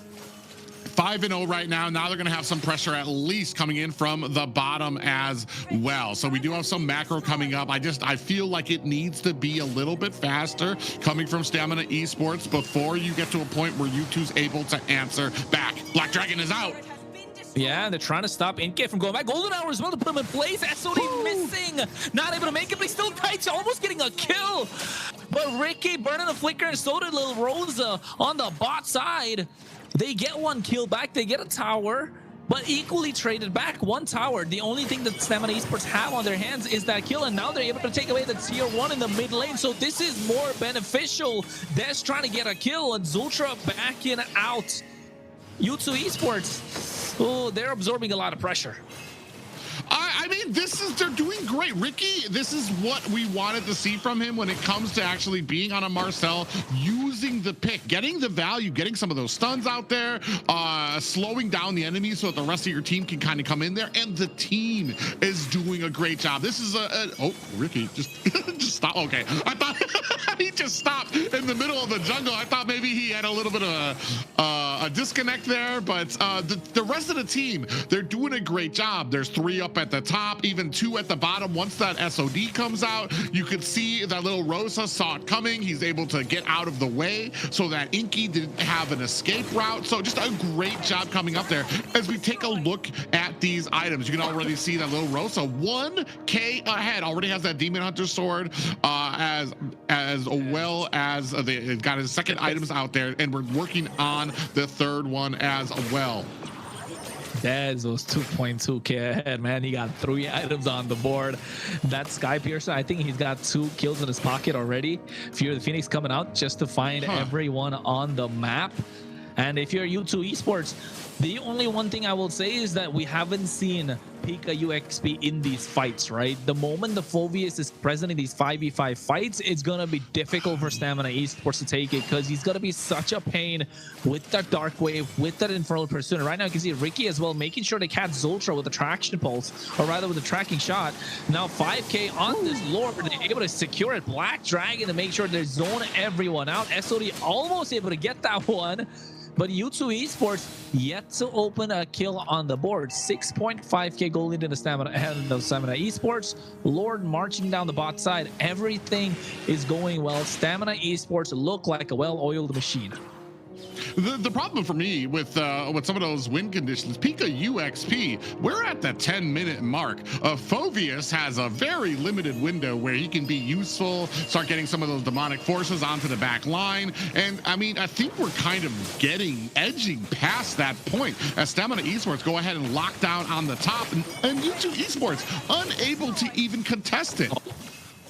5-0 right now. Now they're going to have some pressure at least coming in from the bottom as well. So we do have some macro coming up. I feel like it needs to be a little bit faster coming from Stamina Esports before you get to a point where U2's able to answer back. Black Dragon is out. Yeah, they're trying to stop Inke from going back. Golden Hour as well to put him in place. SOD missing. Not able to make it, but he's still tight. Almost getting a kill. But Ricky burning a flicker, and so did Lil Rosa on the bot side. They get one kill back. They get a tower. but equally traded back. One tower. The only thing that Stamina Esports have on their hands is that kill, and now they're able to take away the tier 1 in the mid lane. So this is more beneficial. Desh trying to get a kill, and Zultra backing out. U2 Esports, oh, they're absorbing a lot of pressure. I mean, they're doing great. Ricky, this is what we wanted to see from him when it comes to actually being on a Marcel, using the pick, getting the value, getting some of those stuns out there, slowing down the enemies so that the rest of your team can kind of come in there, and the team is doing a great job. This is oh, Ricky, just stop. Okay, I thought he just stopped in the middle of the jungle. I thought maybe he had a little bit of a disconnect there, but the rest of the team, they're doing a great job. There's 3 up at the top, even 2 at the bottom. Once that SOD comes out, you could see that little Rosa saw it coming. He's able to get out of the way so that Inky didn't have an escape route. So just a great job coming up there. As we take a look at these items, you can already see that little Rosa 1K ahead, already has that Demon Hunter sword, as well as they got his second items out there, and we're working on the third one as well. Dez was 2.2k ahead, man. He got 3 items on the board. That Sky Piercer, I think he's got 2 kills in his pocket already. Fear the Phoenix coming out just to find everyone on the map. And if you're U2 Esports, the only one thing I will say is that we haven't seen Pika UXP in these fights, right? The moment the Phoveus is present in these 5v5 fights, it's going to be difficult for Stamina Esports to take it, because he's going to be such a pain with that Dark Wave, with that Infernal Pursuit. Right now you can see Ricky as well making sure to catch Zultra with the traction pulse, or rather with the tracking shot. Now 5k on this Lord, they're able to secure it. Black Dragon to make sure they zone everyone out. SOD almost able to get that one. But U2 Esports yet to open a kill on the board. 6.5k gold into the Stamina ahead of Stamina Esports. Lord marching down the bot side. Everything is going well. Stamina Esports look like a well-oiled machine. The problem for me with some of those win conditions, Pika UXP, we're at the 10-minute mark. Phoveus has a very limited window where he can be useful, start getting some of those demonic forces onto the back line. And I mean, I think we're kind of edging past that point as Stamina Esports go ahead and lock down on the top, and U2 Esports unable to even contest it.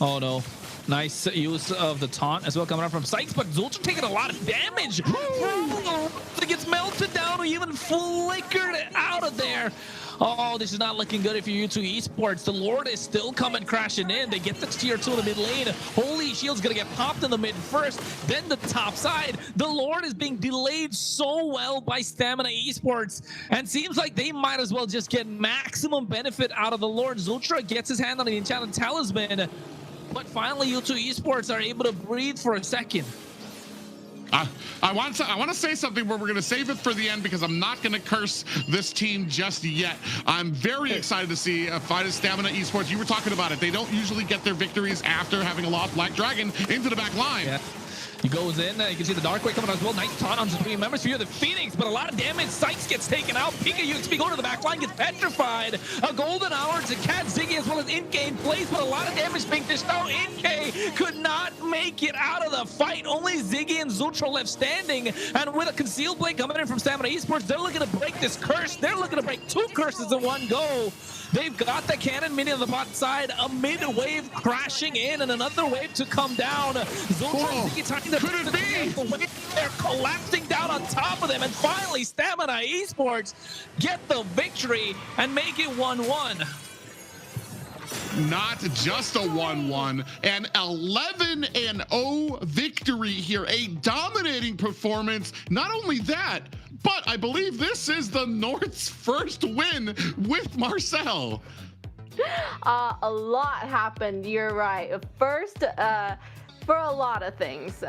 Oh no. Nice use of the taunt as well coming out from Sykes, but Zultra taking a lot of damage. It gets melted down or even flickered out of there. Oh, this is not looking good if you're U2 Esports. The Lord is still coming crashing in. They get the tier 2 in the mid lane. Holy Shield's gonna get popped in the mid first, then the top side. The Lord is being delayed so well by Stamina Esports, and seems like they might as well just get maximum benefit out of the Lord. Zultra gets his hand on the Enchanted Talisman, but finally U2 Esports are able to breathe for a second. I want to say something where we're going to save it for the end, because I'm not going to curse this team just yet. I'm very excited to see a fight of Stamina Esports. You were talking about it. They don't usually get their victories after having a lost Black Dragon into the back line. Yeah. He goes in, you can see the Dark Wave coming out as well. Nice taunt on the 3 members for the Phoenix, but a lot of damage. Sykes gets taken out. Pika UXP going to the back line, gets petrified. A golden hour to catch Ziggy as well as in-game plays, but a lot of damage being dished out. In-K could not make it out of the fight. Only Ziggy and Zultra left standing, and with a concealed blade coming in from Stamina Esports, they're looking to break this curse. They're looking to break 2 curses in one go. They've got the cannon mini on the bot side, a mid-wave crashing in, and another wave to come down. Zultra and Ziggy trying to could it be? The wave, they're collapsing down on top of them, and finally Stamina Esports get the victory and make it 1-1. Not just a 1-1, an 11-0 victory here, a dominating performance. Not only that, but I believe this is the North's first win with Marcel. A lot happened, you're right. First, for a lot of things.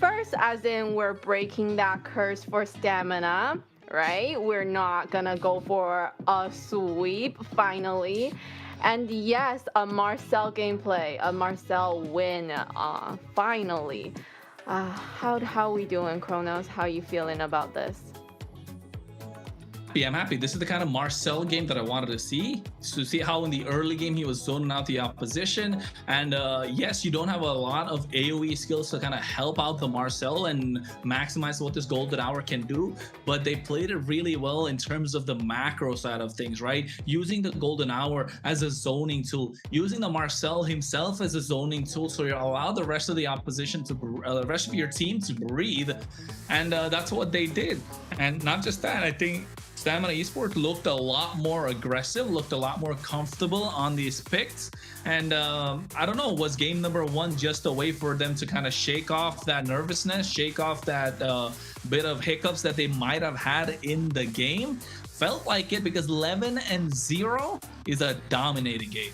First, as in we're breaking that curse for Stamina, right? We're not gonna go for a sweep, finally. And yes, a Marcel gameplay, a Marcel win, finally. How we doing, Kronos? How you feeling about this? I'm happy. This is the kind of Marcel game that I wanted to see how in the early game he was zoning out the opposition. And yes, you don't have a lot of AoE skills to kind of help out the Marcel and maximize what this golden hour can do, but they played it really well in terms of the macro side of things, right? Using the golden hour as a zoning tool, using the Marcel himself as a zoning tool, so you allow the rest of the opposition to the rest of your team to breathe. And that's what they did. And not just that, I think Stamina Esports looked a lot more aggressive, looked a lot more comfortable on these picks. And I don't know, was game number 1 just a way for them to kind of shake off that nervousness, shake off that bit of hiccups that they might have had in the game? Felt like it, because 11-0 is a dominating game.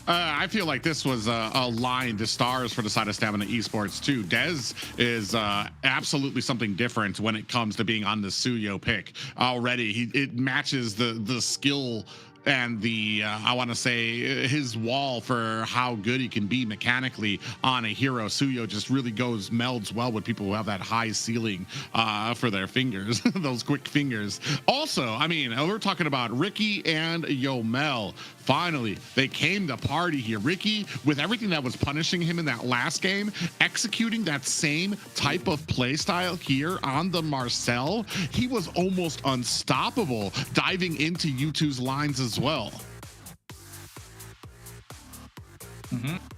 I feel like this was a line to stars for the side of Stamina Esports too. Dez is absolutely something different when it comes to being on the Suyo pick already. It matches the skill and the I want to say his wall for how good he can be mechanically on a hero. Suyo just really melds well with people who have that high ceiling for their fingers, those quick fingers. Also, I mean, we're talking about Ricky and Yomel. Finally, they came to party here. Ricky, with everything that was punishing him in that last game, executing that same type of play style here on the Marcel, he was almost unstoppable, diving into U2's lines as well.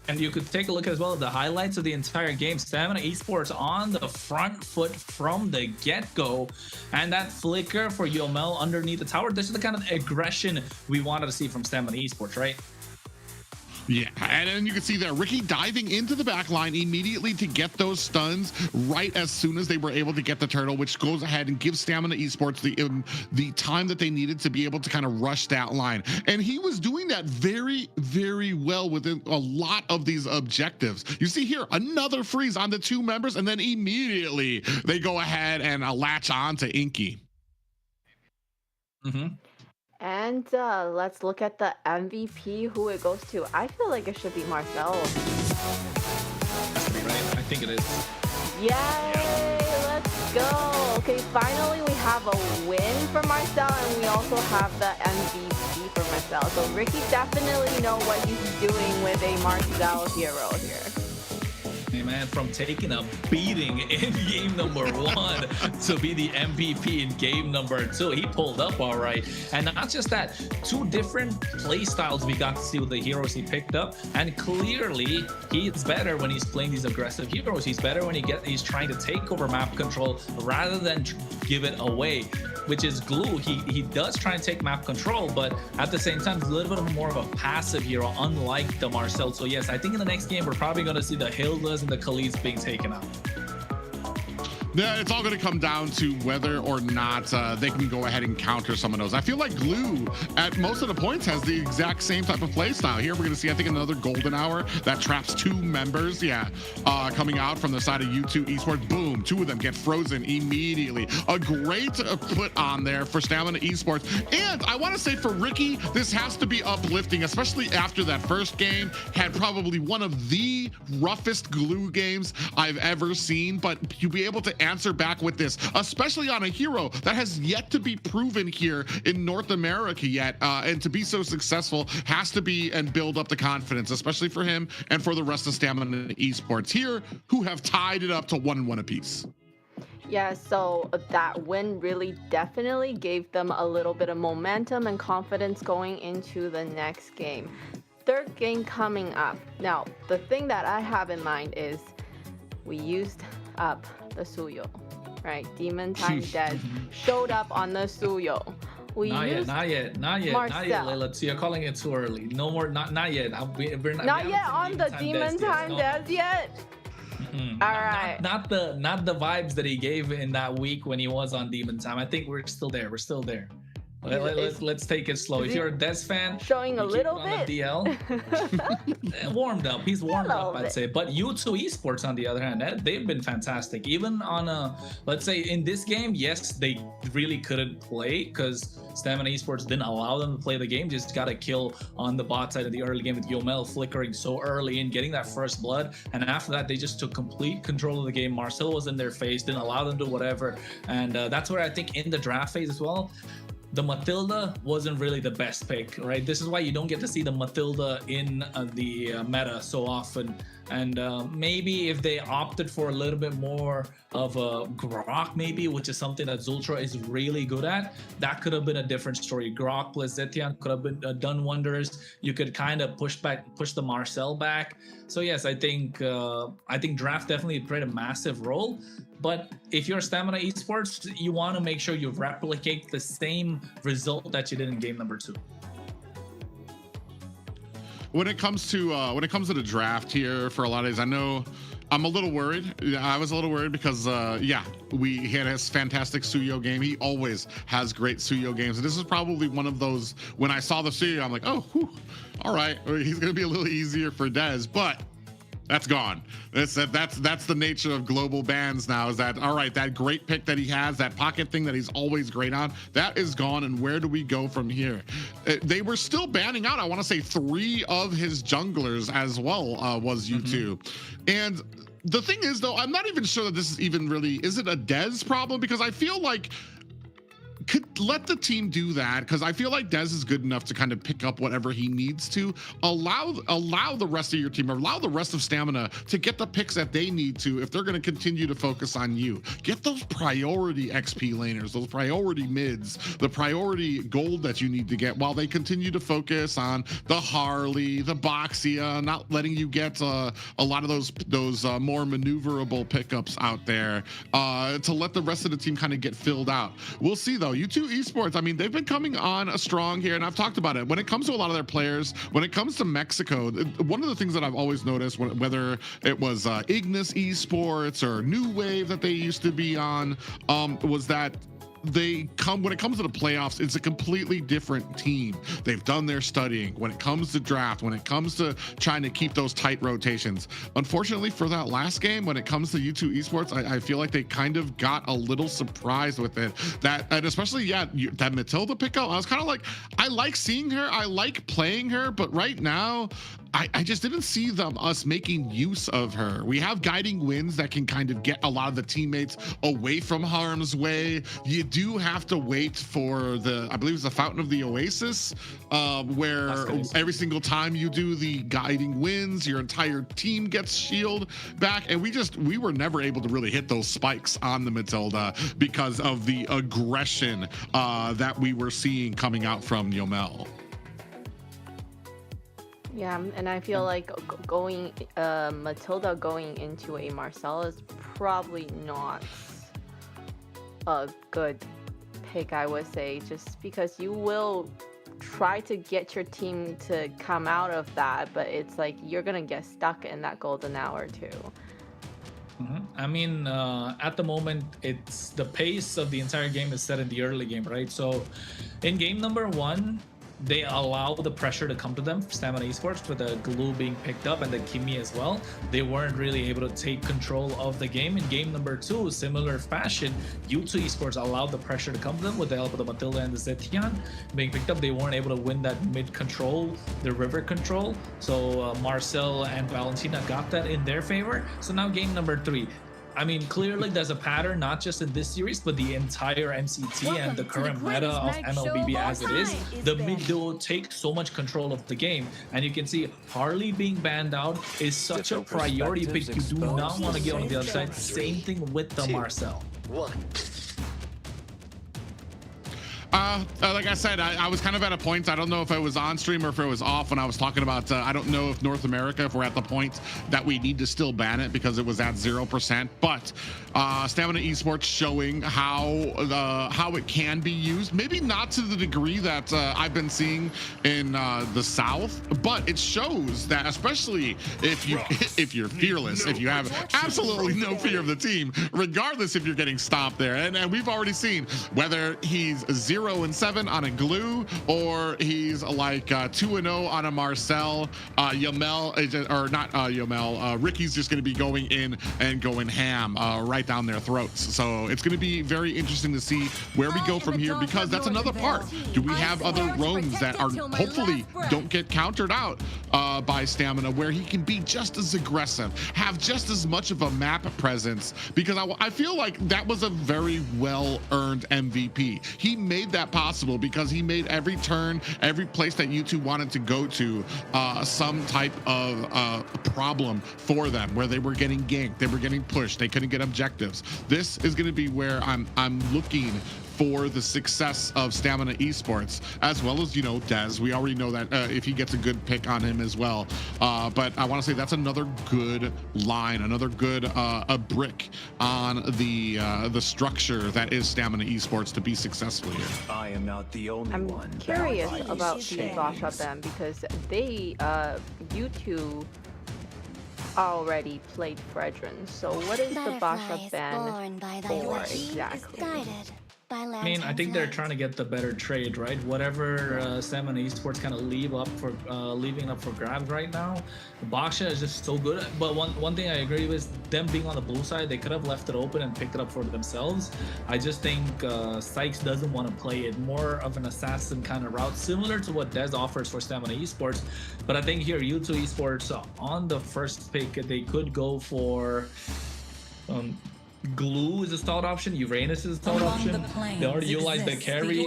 And you could take a look as well at the highlights of the entire game. Stamina Esports on the front foot from the get-go, and that flicker for Yomel underneath the tower. This is the kind of aggression we wanted to see from Stamina Esports, right? Yeah, and then you can see there Ricky diving into the back line immediately to get those stuns right as soon as they were able to get the turtle, which goes ahead and gives Stamina Esports the time that they needed to be able to kind of rush that line. And he was doing that very, very well within a lot of these objectives. You see here another freeze on the 2 members, and then immediately they go ahead and latch on to Inky. And let's look at the MVP, who it goes to. I feel like it should be Marcel. Right? I think it is. Yay! Let's go! Okay, finally we have a win for Marcel, and we also have the MVP for Marcel. So Ricky definitely know what he's doing with a Marcel hero here. Hey man, from taking a beating in game number 1 to be the MVP in game number 2, he pulled up all right. And not just that, 2 different play styles we got to see with the heroes he picked up, and clearly he's better when he's playing these aggressive heroes. He's better when he's trying to take over map control rather than give it away, which is Glue. He does try and take map control, but at the same time, it's a little bit more of a passive hero, unlike the Marcel. So yes, I think in the next game, we're probably going to see the Hildas and the Khaleeds being taken out. Yeah, it's all going to come down to whether or not they can go ahead and counter some of those. I feel like Glue, at most of the points, has the exact same type of play style. Here, we're going to see, I think, another golden hour that traps 2 members. Yeah, coming out from the side of U2 Esports. Boom, 2 of them get frozen immediately. A great put on there for Stamina Esports. And I want to say for Ricky, this has to be uplifting, especially after that first game. Had probably one of the roughest Glue games I've ever seen. But to be able to answer back with this, especially on a hero that has yet to be proven here in North America yet, and to be so successful has to be and build up the confidence, especially for him and for the rest of Stamina Esports here, who have tied it up to 1-1 apiece. Yeah, so that win really definitely gave them a little bit of momentum and confidence going into the next game. 3rd game coming up. Now, the thing that I have in mind is we used up the Suyo, right? Demon Time Dead showed up on the Suyo. Not yet, Layla. So you're calling it too early. No more, not yet. We're not yet on the Demon Time Dead yet. All right. Not the vibes that he gave in that week when he was on Demon Time. I think we're still there. Let's take it slow. If you're a Des fan, showing a you keep little on the bit. DL. Warmed up. He's warmed up, I'd bit. say. But U2 Esports, on the other hand, they've been fantastic. Even on a, let's say in this game, yes, they really couldn't play because Stamina Esports didn't allow them to play the game. Just got a kill on the bot side of the early game with Yomel flickering so early and getting that first blood. And after that, they just took complete control of the game. Marcel was in their face, didn't allow them to do whatever. And that's where I think in the draft phase as well, the Matilda wasn't really the best pick, right? This is why you don't get to see the Matilda in the meta so often. And maybe if they opted for a little bit more of a Grok, maybe, which is something that Zultra is really good at, that could have been a different story. Grok plus Zetian could have been done wonders. You could kind of push the Marcel back. So yes, I think draft definitely played a massive role. But if you're Stamina Esports, you want to make sure you replicate the same result that you did in game number 2. When it comes to the draft here for a lot of days, I know I'm a little worried. I was a little worried because he had his fantastic Suyo game. He always has great Suyo games, and this is probably one of those. When I saw the Suyo, I'm like, oh, whew, all right, he's gonna be a little easier for Dez, but that's gone. That's the nature of global bans now, is that, all right, that great pick that he has, that pocket thing that he's always great on, that is gone. And where do we go from here? They were still banning out, I want to say 3 of his junglers as well, was U2. And the thing is, though, I'm not even sure that this is even really, is it a Dez problem? Because I feel like could let the team do that, because I feel like Dez is good enough to kind of pick up whatever he needs to. Allow the rest of your team, or allow the rest of Stamina to get the picks that they need to if they're going to continue to focus on you. Get those priority XP laners, those priority mids, the priority gold that you need to get, while they continue to focus on the Harley, the Boxia, not letting you get a lot of those more maneuverable pickups out there, to let the rest of the team kind of get filled out. We'll see, though. U2 Esports, I mean, they've been coming on strong here, and I've talked about it. When it comes to a lot of their players, when it comes to Mexico, one of the things that I've always noticed, whether it was Ignis Esports or New Wave that they used to be on, was that when it comes to the playoffs, it's a completely different team. They've done their studying when it comes to draft, when it comes to trying to keep those tight rotations. Unfortunately for that last game, when it comes to U2 Esports, I feel like they kind of got a little surprised with it. And especially, that Matilda pickup, I was kind of like, I like seeing her, I like playing her, but right now, I just didn't see us making use of her. We have guiding winds that can kind of get a lot of the teammates away from harm's way. You do have to wait for I believe it's the Fountain of the Oasis, where every single time you do the guiding winds, your entire team gets shield back. And we were never able to really hit those spikes on the Matilda because of the aggression that we were seeing coming out from Yomel. Yeah, and I feel like Matilda going into a Marcel is probably not a good pick, I would say, just because you will try to get your team to come out of that, but it's like you're gonna get stuck in that golden hour too. I mean, at the moment, it's the pace of the entire game is set in the early game, right? So in game number 1, they allow the pressure to come to them, Stamina Esports, with the glue being picked up and the Kimi as well. They weren't really able to take control of the game. In game number 2, similar fashion, U2 Esports allowed the pressure to come to them with the help of the Matilda and the Zetian being picked up. They weren't able to win that mid control, the river control. So Marcel and Valentina got that in their favor. So now game number 3. I mean, clearly there's a pattern, not just in this series, but the entire MCT and the current meta of MLBB as it is. The mid duo takes so much control of the game, and you can see Harley being banned out is such a priority pick. You do not want to get on the other side. Same thing with the Marcel. Like I said, I was kind of at a point, I don't know if it was on stream or if it was off, when I was talking about, I don't know if North America, if we're at the point that we need to still ban it because it was at 0%, but Stamina Esports showing how it can be used, maybe not to the degree that I've been seeing in the South, but it shows that, especially if you're fearless, if you have absolutely no fear of the team, regardless if you're getting stopped there, and we've already seen whether he's 0 0-7 on a Glue, or he's like 2-0 on a Marcel. Yamel, or not Yamel, Ricky's just going to be going in and going ham right down their throats. So it's going to be very interesting to see where we go from here, because that's another part. Do we have other roams that are hopefully don't get countered out by Stamina, where he can be just as aggressive, have just as much of a map presence? Because I feel like that was a very well-earned MVP. He made that possible because he made every turn, every place that U2 wanted to go to some type of problem for them, where they were getting ganked, they were getting pushed, they couldn't get objectives. This is going to be where I'm looking for the success of Stamina Esports, as well as, you know, Dez. We already know that if he gets a good pick on him as well. But I want to say that's another good line, another good a brick on the structure that is Stamina Esports to be successful here. I am not the only one. I'm curious about the Basha ban, because they U2 already played Fredrin. So what is the Basha ban for exactly? I mean, I think they're trying to get the better trade, right? Whatever Stamina Esports kind of leaving up for grabs right now, Basha is just so good. But one thing I agree with, them being on the blue side, they could have left it open and picked it up for themselves. I just think Sykes doesn't want to play it, more of an assassin kind of route, similar to what Dez offers for Stamina Esports. But I think here, U2 Esports on the first pick, they could go for Glue is a stalled option. Uranus is a stalled option. They already utilized the carry.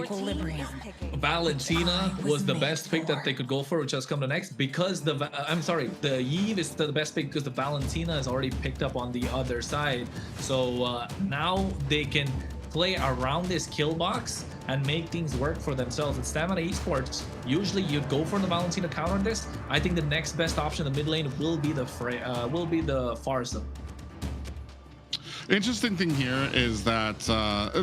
Valentina was the best pick that they could go for, which has come to next, because the Yve is the best pick because the Valentina is already picked up on the other side. So now they can play around this kill box and make things work for themselves. At Stamina Esports, usually you'd go for the Valentina counter on this. I think the next best option in the mid lane will be the Farza. Interesting thing here is that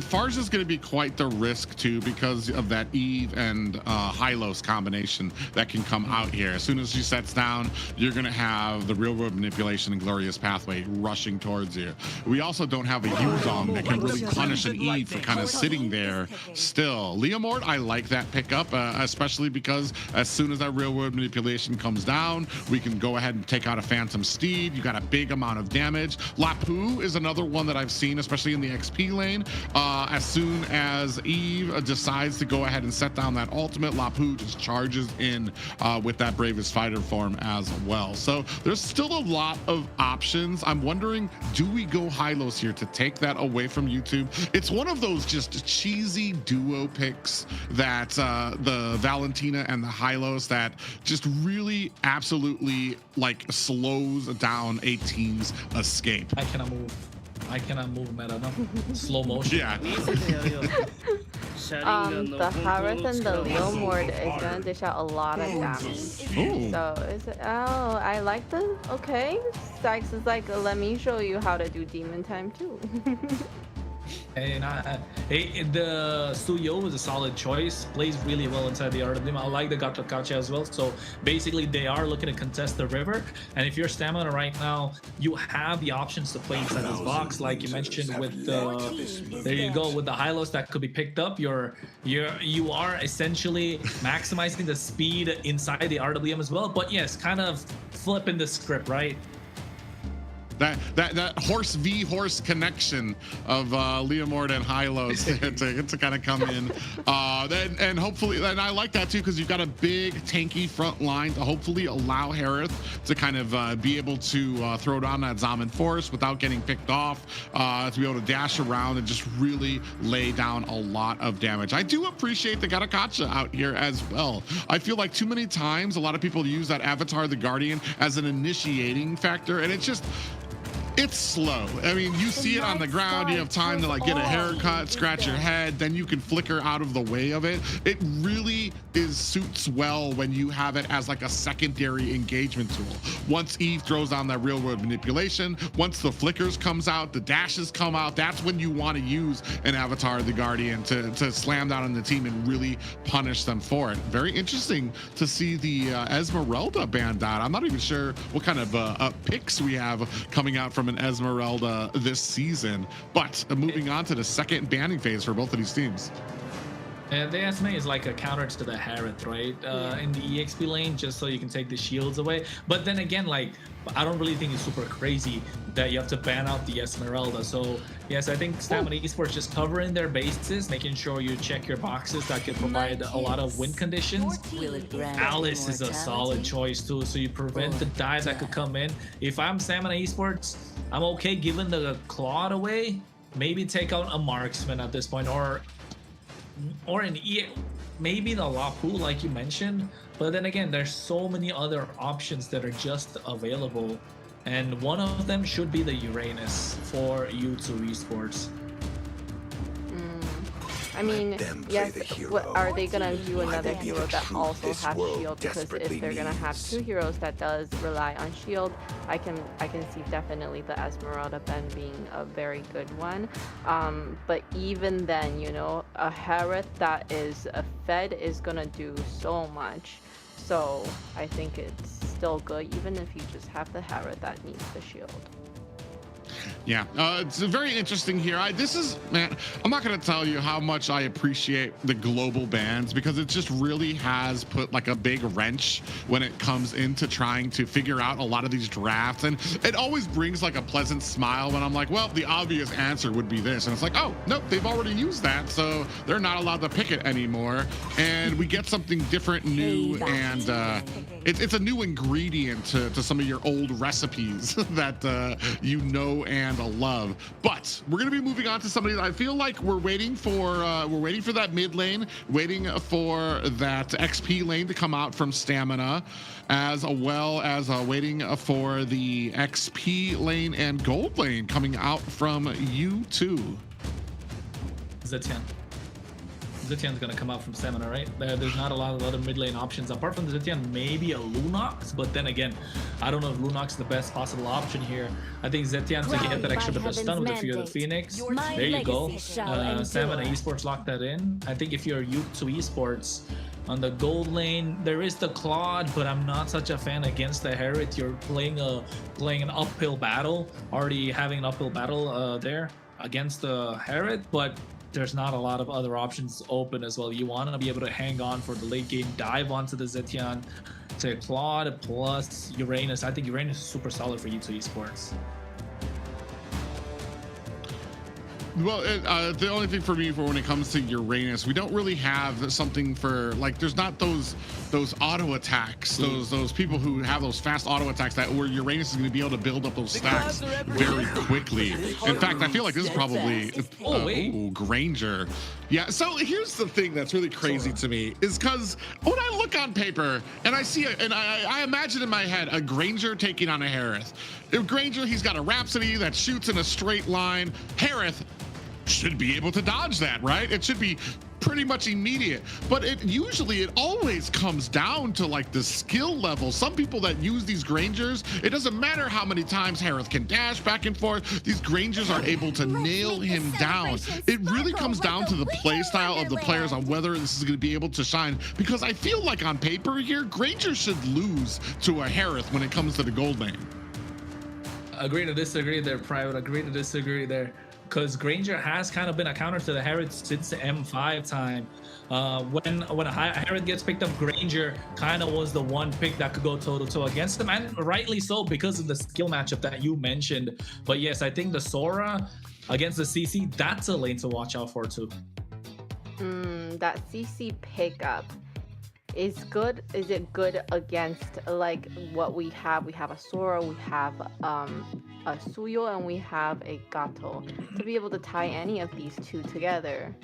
Farge is going to be quite the risk too, because of that Eve and Hylos combination that can come out here. As soon as she sets down, you're going to have the real world manipulation and glorious pathway rushing towards you. We also don't have a Yuzong that can really punish an Eve for kind of sitting there still. Leomord, I like that pickup, especially because as soon as that real world manipulation comes down, we can go ahead and take out a Phantom Steed. You got a big amount of damage. Lapu is another one that I've seen, especially in the XP lane. As soon as Eve decides to go ahead and set down that ultimate, Lapu just charges in with that Bravest Fighter form as well. So there's still a lot of options. I'm wondering, do we go Hylos here to take that away from YouTube? It's one of those just cheesy duo picks that the Valentina and the Hylos that just really absolutely like slows down a team's escape. I cannot move meta, no. Slow motion. Yeah. The Harith and the Leomord is gonna dish out a lot of damage. Ooh. So is it? Oh, I like the. Okay, Sykes is like, let me show you how to do demon time too. And the Suyo is a solid choice, plays really well inside the RWM. I like the Gacha as well. So basically they are looking to contest the river, and if you're Stamina right now, you have the options to play inside this box, like you mentioned with the there you go, with the Hylos that could be picked up. You are essentially maximizing the speed inside the RWM as well, but yes, kind of flipping the script, right? That horse v horse connection of Leomord and Hylos to kind of come in, and hopefully, and I like that too, because you've got a big tanky front line to hopefully allow Harith to kind of be able to throw down that Zaman Force without getting picked off, to be able to dash around and just really lay down a lot of damage. I do appreciate the Garakacha out here as well. I feel like too many times a lot of people use that Avatar the Guardian as an initiating factor, and it's slow. I mean, you see it on the ground, you have time to like get a haircut, scratch your head, then you can flicker out of the way of it. It really suits well when you have it as like a secondary engagement tool. Once Eve throws on that real world manipulation, once the flickers comes out, the dashes come out, that's when you want to use an Avatar the Guardian to slam down on the team and really punish them for it. Very interesting to see the Esmeralda banned out. I'm not even sure what kind of picks we have coming out from an Esmeralda this season, but moving on to the second banning phase for both of these teams. And the SMA is like a counter to the Harith, right? In the EXP lane, just so you can take the shields away. But then again, like, I don't really think it's super crazy that you have to ban out the Esmeralda. So yes, I think Stamina Esports just covering their bases, making sure you check your boxes that can provide a lot of win conditions. Alice is a solid choice too, so you prevent the dive that could come in. If I'm Stamina Esports, I'm okay giving the Claude away. Maybe take out a marksman at this point, or an maybe the Lapu, like you mentioned. But then again, there's so many other options that are just available, and one of them should be the Uranus for U2 Esports. I mean, yes, what, are they gonna do another hero that also has shield? Because if they're gonna have two heroes that does rely on shield, I can see definitely the Esmeralda Ben being a very good one. But even then, you know, a Harith that is a Fed is gonna do so much. So I think it's still good, even if you just have the Harith that needs the shield. Yeah, it's very interesting here. Man, I'm not going to tell you how much I appreciate the global bans, because it just really has put like a big wrench when it comes into trying to figure out a lot of these drafts. And it always brings like a pleasant smile when I'm like, well, the obvious answer would be this. And it's like, oh, nope, they've already used that, so they're not allowed to pick it anymore. And we get something different, new, and it's a new ingredient to some of your old recipes that you know and love. But we're going to be moving on to somebody that I feel like we're waiting for that mid lane, waiting for that XP lane to come out from Stamina, as well as waiting for the XP lane and gold lane coming out from U2. Zetian. Zetian's gonna come out from Stamina, right? There's not a lot of other mid lane options apart from the Zetian. Maybe a Lunox, but then again, I don't know if Lunox is the best possible option here. I think Zetian to get that extra bit of stun with the Fear of the Phoenix. There you go. Stamina Esports locked that in. I think if you're U2 Esports, on the gold lane, there is the Claude, but I'm not such a fan against the Harith. You're playing an uphill battle, already having an uphill battle there against the Harith, but there's not a lot of other options open as well. You want to be able to hang on for the late game, dive onto the Zetian, to Claude plus Uranus. I think Uranus is super solid for U2 Esports. Well, the only thing for me, for when it comes to Uranus, we don't really have something for, like, there's not those auto attacks, those people who have those fast auto attacks that where Uranus is going to be able to build up those stacks very quickly. In fact, I feel like this is probably Granger. Yeah. So here's the thing that's really crazy to me is because when I look on paper and I see it, and I imagine in my head a Granger taking on a Harith. If Granger, he's got a Rhapsody that shoots in a straight line. Harith should be able to dodge that, right? It should be pretty much immediate, but it always comes down to like the skill level. Some people that use these Grangers, it doesn't matter how many times Harith can dash back and forth, these Grangers are able to nail him down. It really comes down to the play style of the players on whether this is going to be able to shine, because I feel like on paper here, Granger should lose to a Harith when it comes to the gold lane. Agree to disagree there, Private. Agree to disagree there. Because Granger has kind of been a counter to the Harith since the M5 time. When a Harith gets picked up, Granger kind of was the one pick that could go toe-to-toe against him, and rightly so because of the skill matchup that you mentioned. But yes, I think the Sora against the CC, that's a lane to watch out for too. That CC pickup is good. Is it good against like what we have? We have a Sora, we have a Suyo, and we have a Gato. To be able to tie any of these two together,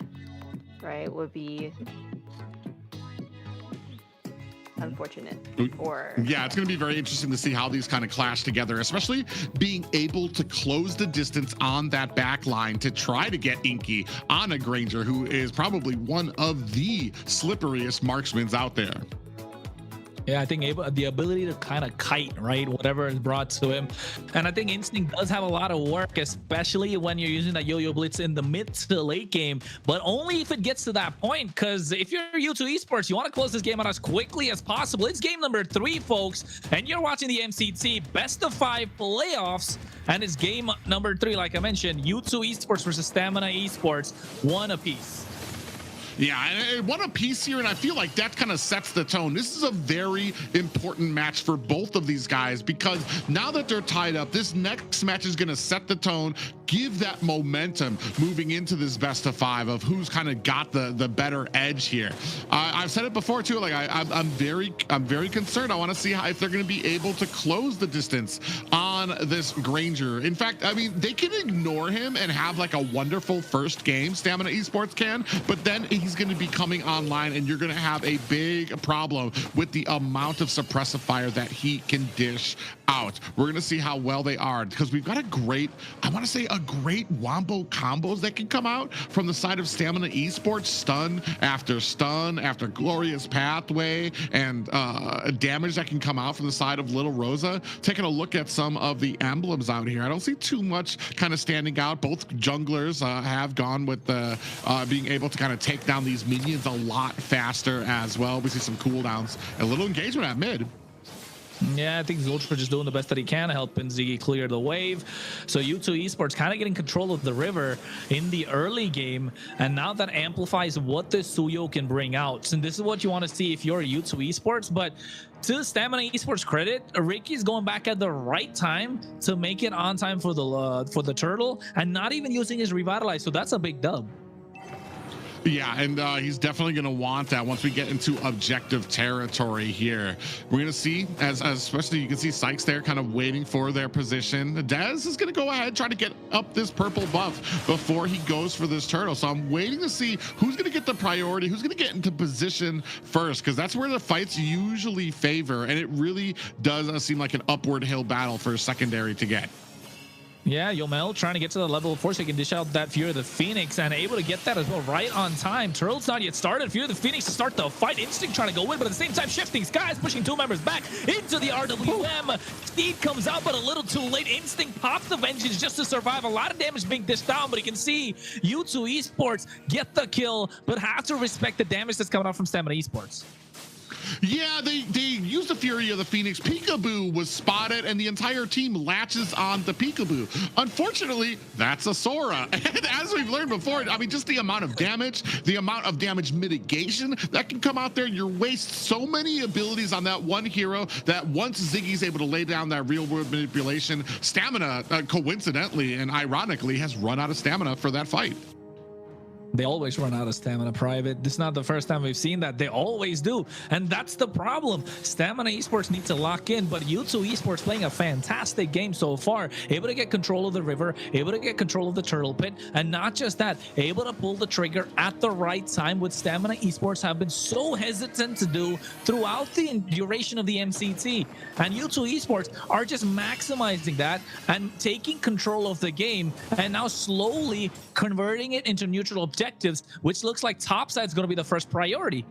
right, would be unfortunate. Yeah, it's going to be very interesting to see how these kind of clash together, especially being able to close the distance on that back line to try to get Inky on a Granger, who is probably one of the slipperiest marksmen out there. Yeah, I think the ability to kind of kite, right, whatever is brought to him. And I think Instinct does have a lot of work, especially when you're using that yo-yo blitz in the mid to late game, but only if it gets to that point, because if you're U2 Esports, you want to close this game out as quickly as possible. It's game number 3, folks, and you're watching the MCT Best of 5 playoffs, and it's game number 3, like I mentioned, U2 Esports versus Stamina Esports, 1 apiece. Yeah, and what a piece here, and I feel like that kind of sets the tone. This is a very important match for both of these guys because now that they're tied up, this next match is going to set the tone, give that momentum moving into this best of 5 of who's kind of got the better edge here. I've said it before too. Like I'm very concerned. I want to see if they're going to be able to close the distance on this Granger. In fact, I mean, they can ignore him and have like a wonderful first game. Stamina Esports can, but then he's going to be coming online and you're going to have a big problem with the amount of suppressive fire that he can dish out. We're going to see how well they are because we've got a great wombo combos that can come out from the side of Stamina Esports. Stun after glorious pathway, and damage that can come out from the side of Little Rosa. Taking a look at some of the emblems out here, I don't see too much kind of standing out. Both junglers have gone with the being able to kind of take down these minions a lot faster as well. We see some cooldowns, a little engagement at mid. Yeah, I think Zultra just doing the best that he can, helping Ziggy clear the wave. So U2 Esports kind of getting control of the river in the early game, and now that amplifies what the Suyo can bring out. And this is what you want to see if you're U2 Esports. But to Stamina Esports credit, Ricky's going back at the right time to make it on time for the turtle, and not even using his revitalize. So that's a big dub. Yeah, and he's definitely going to want that once we get into objective territory here. We're going to see, as especially you can see Sykes there kind of waiting for their position. Dez is going to go ahead, try to get up this purple buff before he goes for this turtle. So I'm waiting to see who's going to get the priority, who's going to get into position first, because that's where the fights usually favor. And it really does seem like an upward hill battle for a secondary to get. Yeah, Yomel trying to get to the level of 4 so he can dish out that Fury of the Phoenix, and able to get that as well right on time. Turtle's not yet started. Fury of the Phoenix to start the fight. Instinct trying to go in, but at the same time shifting skies, pushing 2 members back into the RWM. Speed comes out, but a little too late. Instinct pops the Vengeance just to survive. A lot of damage being dished down, but you can see U2 Esports get the kill, but have to respect the damage that's coming out from Stamina Esports. Yeah, they used the Fury of the Phoenix. Peekaboo was spotted, and the entire team latches on the Peekaboo. Unfortunately, that's a Sora. And as we've learned before, I mean, just the amount of damage mitigation that can come out there. You waste so many abilities on that one hero that once Ziggy's able to lay down that real-world manipulation, Stamina, coincidentally and ironically, has run out of stamina for that fight. They always run out of stamina, Private. This is not the first time we've seen that. They always do. And that's the problem. Stamina Esports needs to lock in, but U2 Esports playing a fantastic game so far. Able to get control of the river, able to get control of the turtle pit, and not just that, able to pull the trigger at the right time, which Stamina Esports have been so hesitant to do throughout the duration of the MCT. And U2 Esports are just maximizing that and taking control of the game, and now slowly converting it into neutral objectives, which looks like topside is going to be the first priority.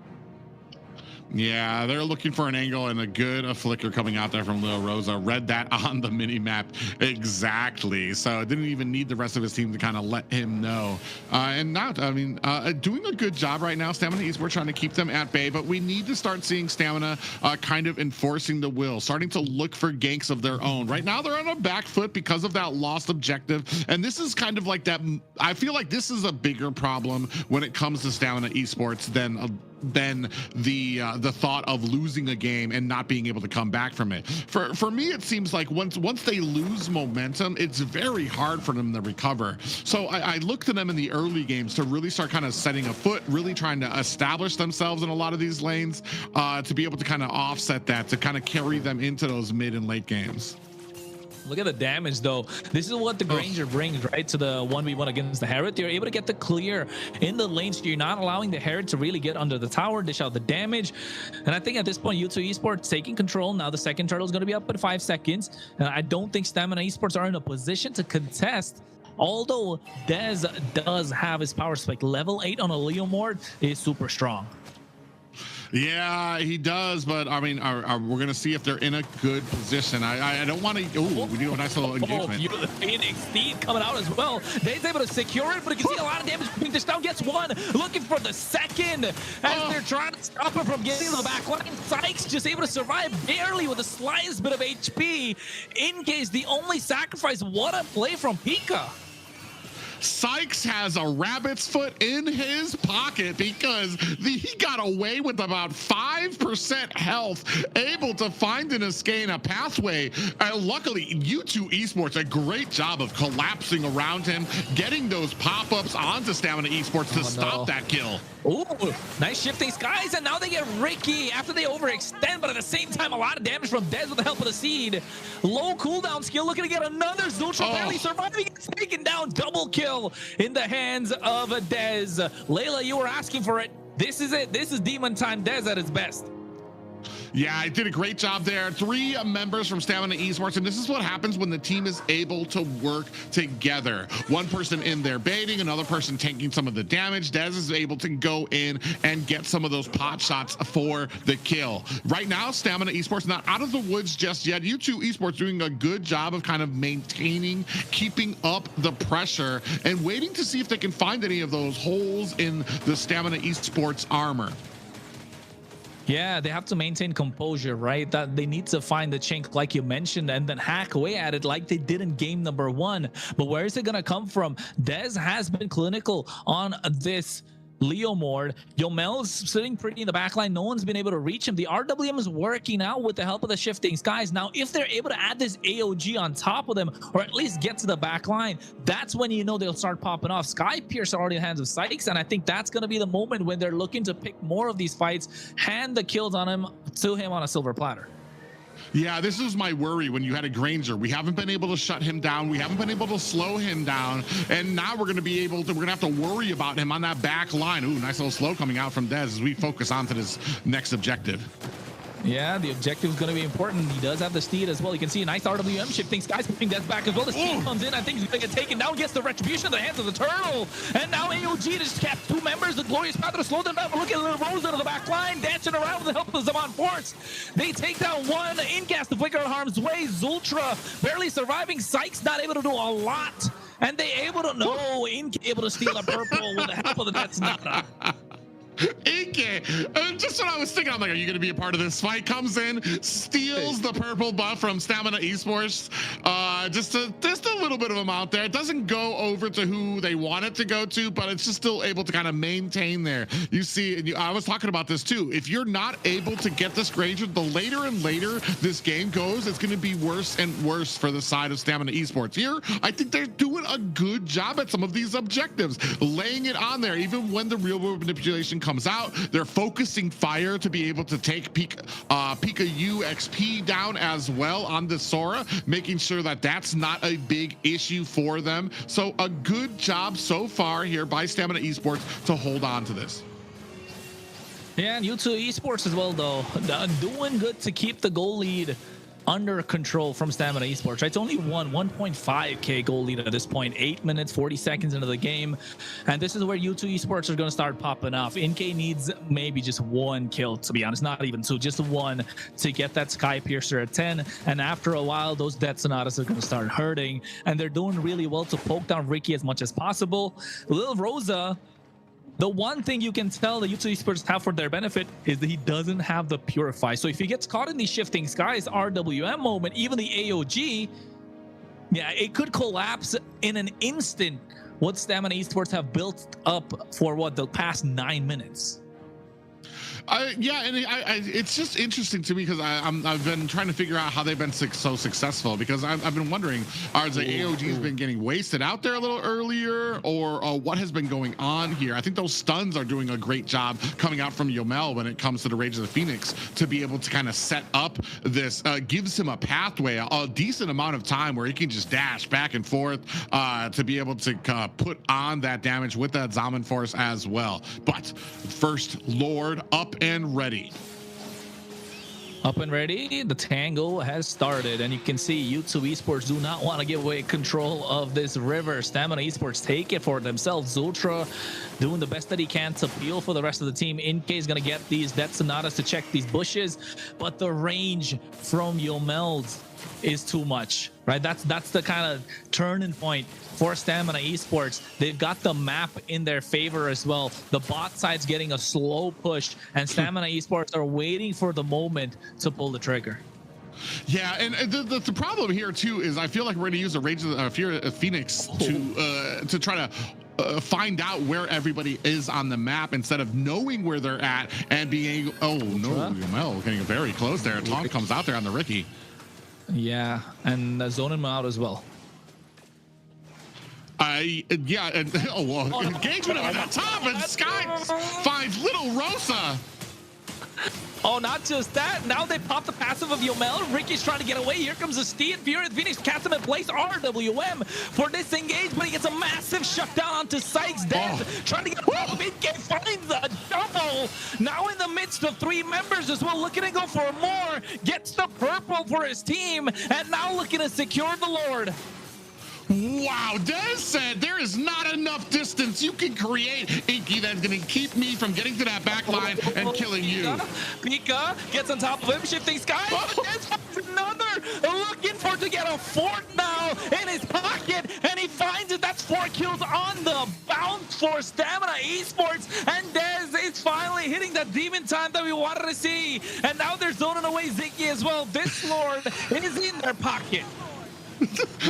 Yeah, they're looking for an angle and a good flicker coming out there from Lil Rosa. Read that on the mini map exactly. So it didn't even need the rest of his team to kind of let him know. Doing a good job right now. Stamina Esports trying to keep them at bay, but we need to start seeing Stamina kind of enforcing the will, starting to look for ganks of their own. Right now, they're on a back foot because of that lost objective. And this is kind of like that. I feel like this is a bigger problem when it comes to Stamina Esports than the thought of losing a game and not being able to come back from it. For me, it seems like once they lose momentum, it's very hard for them to recover. So I look to them in the early games to really start kind of setting a foot, really trying to establish themselves in a lot of these lanes, to be able to kind of offset that, to kind of carry them into those mid and late games. Look at the damage, though. This is what the Granger brings, right, to the 1v1 against the Herod. You're able to get the clear in the lanes. You're not allowing the Herod to really get under the tower, dish out the damage. And I think at this point, U2 Esports taking control. Now the second turtle is going to be up in 5 seconds. And I don't think Stamina Esports are in a position to contest. Although Dez does have his power spike. Level 8 on a Leo Mord is super strong. Yeah, he does, but I mean, we're gonna see if they're in a good position. I don't want to. Oh, we do a nice little engagement. The Phoenix Steed coming out as well. They's able to secure it, but you can see a lot of damage being dished down. Gets one, looking for the second as they're trying to stop him from getting to the back line. Sykes just able to survive barely with the slightest bit of HP. In case the only sacrifice, what a play from Pika. Sykes has a rabbit's foot in his pocket because he got away with about 5% health, able to find an escape and a pathway. Luckily, U2 Esports, a great job of collapsing around him, getting those pop-ups onto Stamina Esports to stop that kill. Ooh, nice shifting skies, and now they get Ricky after they overextend, but at the same time, a lot of damage from Dez with the help of the seed. Low cooldown skill, looking to get another Zultra, barely surviving. It's taken down, double kill in the hands of Dez. Layla, you were asking for it. This is it. This is Demon Time Dez at its best. Yeah, I did a great job there. 3 members from Stamina Esports, and this is what happens when the team is able to work together. One person in there baiting, another person taking some of the damage. Dez is able to go in and get some of those pot shots for the kill. Right now, Stamina Esports not out of the woods just yet. U2 Esports doing a good job of kind of maintaining, keeping up the pressure, and waiting to see if they can find any of those holes in the Stamina Esports armor. Yeah, they have to maintain composure, right? That they need to find the chink, like you mentioned, and then hack away at it like they did in game number 1. But where is it going to come from? Dez has been clinical on this Leo Mord. Yomel's sitting pretty in the back line. No one's been able to reach him. The RWM is working out with the help of the shifting skies. Now, if they're able to add this AOG on top of them, or at least get to the back line, that's when you know they'll start popping off. Sky Pierce are already in the hands of Sykes, and I think that's going to be the moment when they're looking to pick more of these fights, hand the kills on him to him on a silver platter. Yeah, this is my worry when you had a Granger. We haven't been able to shut him down. We haven't been able to slow him down. And now we're going to have to worry about him on that back line. Ooh, nice little slow coming out from Dez as we focus on to this next objective. Yeah, the objective is going to be important. He does have the steed as well. You can see a nice RWM shifting. Sky's putting Dez back as well. The steed comes in. I think he's going to get taken down. Gets the retribution in the hands of the turtle. And now AOG just kept 2 members. The Glorious Path to slow them down. But look at Little Rosa to the back line, dancing around with the help of the Zaman Force. They take down 1 Incast to flicker in harm's way. Zultra barely surviving. Sykes not able to do a lot. And they able to able to steal a purple with the help of the That's Nada. Ike, just what I was thinking. I'm like, are you going to be a part of this fight? Comes in, steals the purple buff from Stamina Esports. Just a little bit of them out there. It doesn't go over to who they want it to go to, but it's just still able to kind of maintain there. You see, and I was talking about this too. If you're not able to get this Granger, the later and later this game goes, it's going to be worse and worse for the side of Stamina Esports. Here, I think they're doing a good job at some of these objectives, laying it on there, even when the real world manipulation comes out. They're focusing fire to be able to take Pika U XP down as well on the Sora, making sure that that's not a big issue for them. So a good job so far here by Stamina Esports to hold on to this. Yeah, and U2 Esports as well, though, doing good to keep the goal lead under control from Stamina Esports. Right? It's only 1.5k goal lead at this point, 8 minutes 40 seconds into the game, and this is where U2 Esports are going to start popping off. NK needs maybe just 1 kill, to be honest, not even 2, just 1 to get that Sky Piercer at 10, and after a while those Death Sonatas are going to start hurting, and they're doing really well to poke down Ricky as much as possible. Lil Rosa, the one thing you can tell the U2 Esports have for their benefit is that he doesn't have the Purify. So if he gets caught in these shifting skies RWM moment, even the AOG, yeah, it could collapse in an instant what Stamina Esports have built up for the past 9 minutes. Yeah, and it's just interesting to me because I've been trying to figure out how they've been so successful, because I've been wondering, are the AOGs been getting wasted out there a little earlier, or what has been going on here? I think those stuns are doing a great job coming out from Yomel when it comes to the Rage of the Phoenix to be able to kind of set up this, gives him a pathway, a decent amount of time where he can just dash back and forth to be able to put on that damage with that Zaman Force as well. But first, Lord up and ready. Up and ready, the tango has started, and you can see U2 Esports do not want to give away control of this river. Stamina Esports take it for themselves. Zultra doing the best that he can to peel for the rest of the team. NK is going to get these Death Sonatas to check these bushes, but the range from Yomeld is too much, right? That's the kind of turning point for Stamina Esports. They've got the map in their favor as well. The bot side's getting a slow push, and Stamina Esports are waiting for the moment to pull the trigger. Yeah, and the problem here too is I feel like we're going to use a Rage of the Phoenix to try to find out where everybody is on the map instead of knowing where they're at and being Mel getting very close there. Taunt comes out there on the Ricky. Yeah, and zoning him out as well. Engagement on the top, and Sky finds little Rosa. Oh, not just that. Now they pop the passive of Yomel. Ricky's trying to get away. Here comes the Steed. Fury Phoenix cast him in place. RWM for disengage, but he gets a massive shutdown onto Sykes. Dead. Trying to get up. Mid-game finds a double. Now in the midst of 3 members as well, looking to go for more. Gets the purple for his team, and now looking to secure the Lord. Wow, Dez said there is not enough distance you can create, Inky, that's going to keep me from getting to that back line and killing you. Pika gets on top of him, shifting Sky. Dez finds another, looking for to get a 4th now in his pocket, and he finds it. That's 4 kills on the bounce for Stamina Esports, and Dez is finally hitting that demon time that we wanted to see. And now they're zoning away Ziggy as well. This Lord is in their pocket.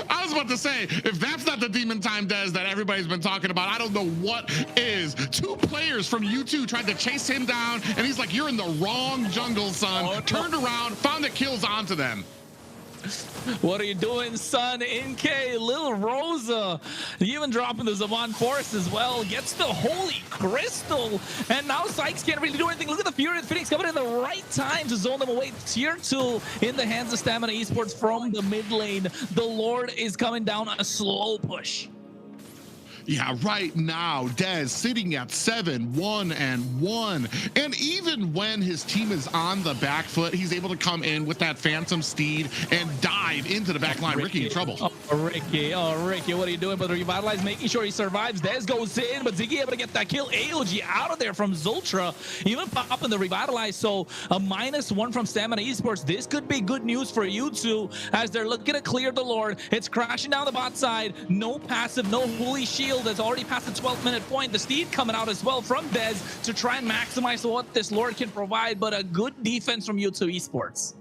I was about to say, if that's not the demon time Dez that everybody's been talking about, I don't know what is. 2 players from U2 tried to chase him down, and he's like, you're in the wrong jungle, son. Turned around, found the kills onto them. What are you doing, son? NK, Lil Rosa, even dropping the Zaman Force as well. Gets the Holy Crystal, and now Sykes can't really do anything. Look at the Fury of Phoenix coming in the right time to zone them away. Tier 2 in the hands of Stamina Esports from the mid lane. The Lord is coming down a slow push. Yeah, right now, Dez sitting at 7-1-1. And even when his team is on the back foot, he's able to come in with that Phantom Steed and dive into the back line. Ricky in trouble. Ricky, what are you doing? But Revitalize making sure he survives. Dez goes in, but Ziggy able to get that kill. AOG out of there from Zultra. Even popping the Revitalize. So a -1 from Stamina Esports. This could be good news for U2 as they're looking to clear the Lord. It's crashing down the bot side. No passive, no holy shield. That's already past the 12-minute point. The Steed coming out as well from Dez to try and maximize what this Lord can provide, but a good defense from U2 Esports.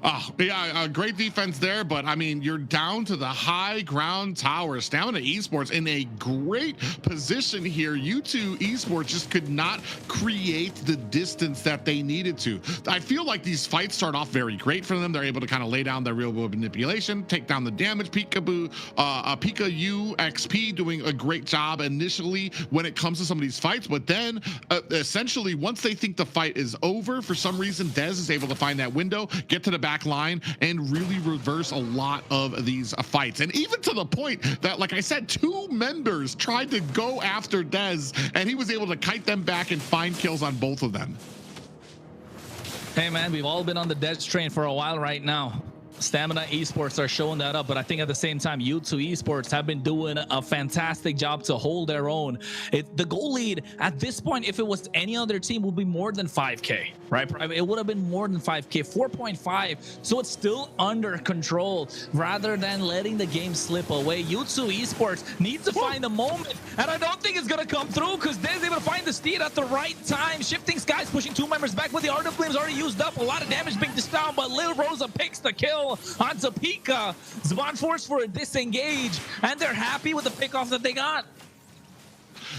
Oh, yeah, great defense there, but I mean, you're down to the high ground tower. Stamina Esports in a great position here. U2 Esports just could not create the distance that they needed to. I feel like these fights start off very great for them. They're able to kind of lay down their real world manipulation, take down the damage. Peekaboo, Pika XP doing a great job initially when it comes to some of these fights, but then essentially once they think the fight is over, for some reason, Dez is able to find that window, get to the back line, and really reverse a lot of these fights. And even to the point that, like I said, 2 members tried to go after Dez, and he was able to kite them back and find kills on both of them. Hey man, we've all been on the Dez train for a while right now. Stamina Esports are showing that up, but I think at the same time, U2 Esports have been doing a fantastic job to hold their own. The goal lead at this point, if it was any other team, would be more than 5K, right? It would have been more than 5K, 4.5. So it's still under control rather than letting the game slip away. U2 Esports needs to find a moment, and I don't think it's going to come through because they're able to find the Steed at the right time. Shifting Skies pushing 2 members back, but the Art of Gleam's already used up. A lot of damage being dished down, but Lil Rosa picks the kill onto Pika. Zaman Force for a disengage, and they're happy with the pickoff that they got.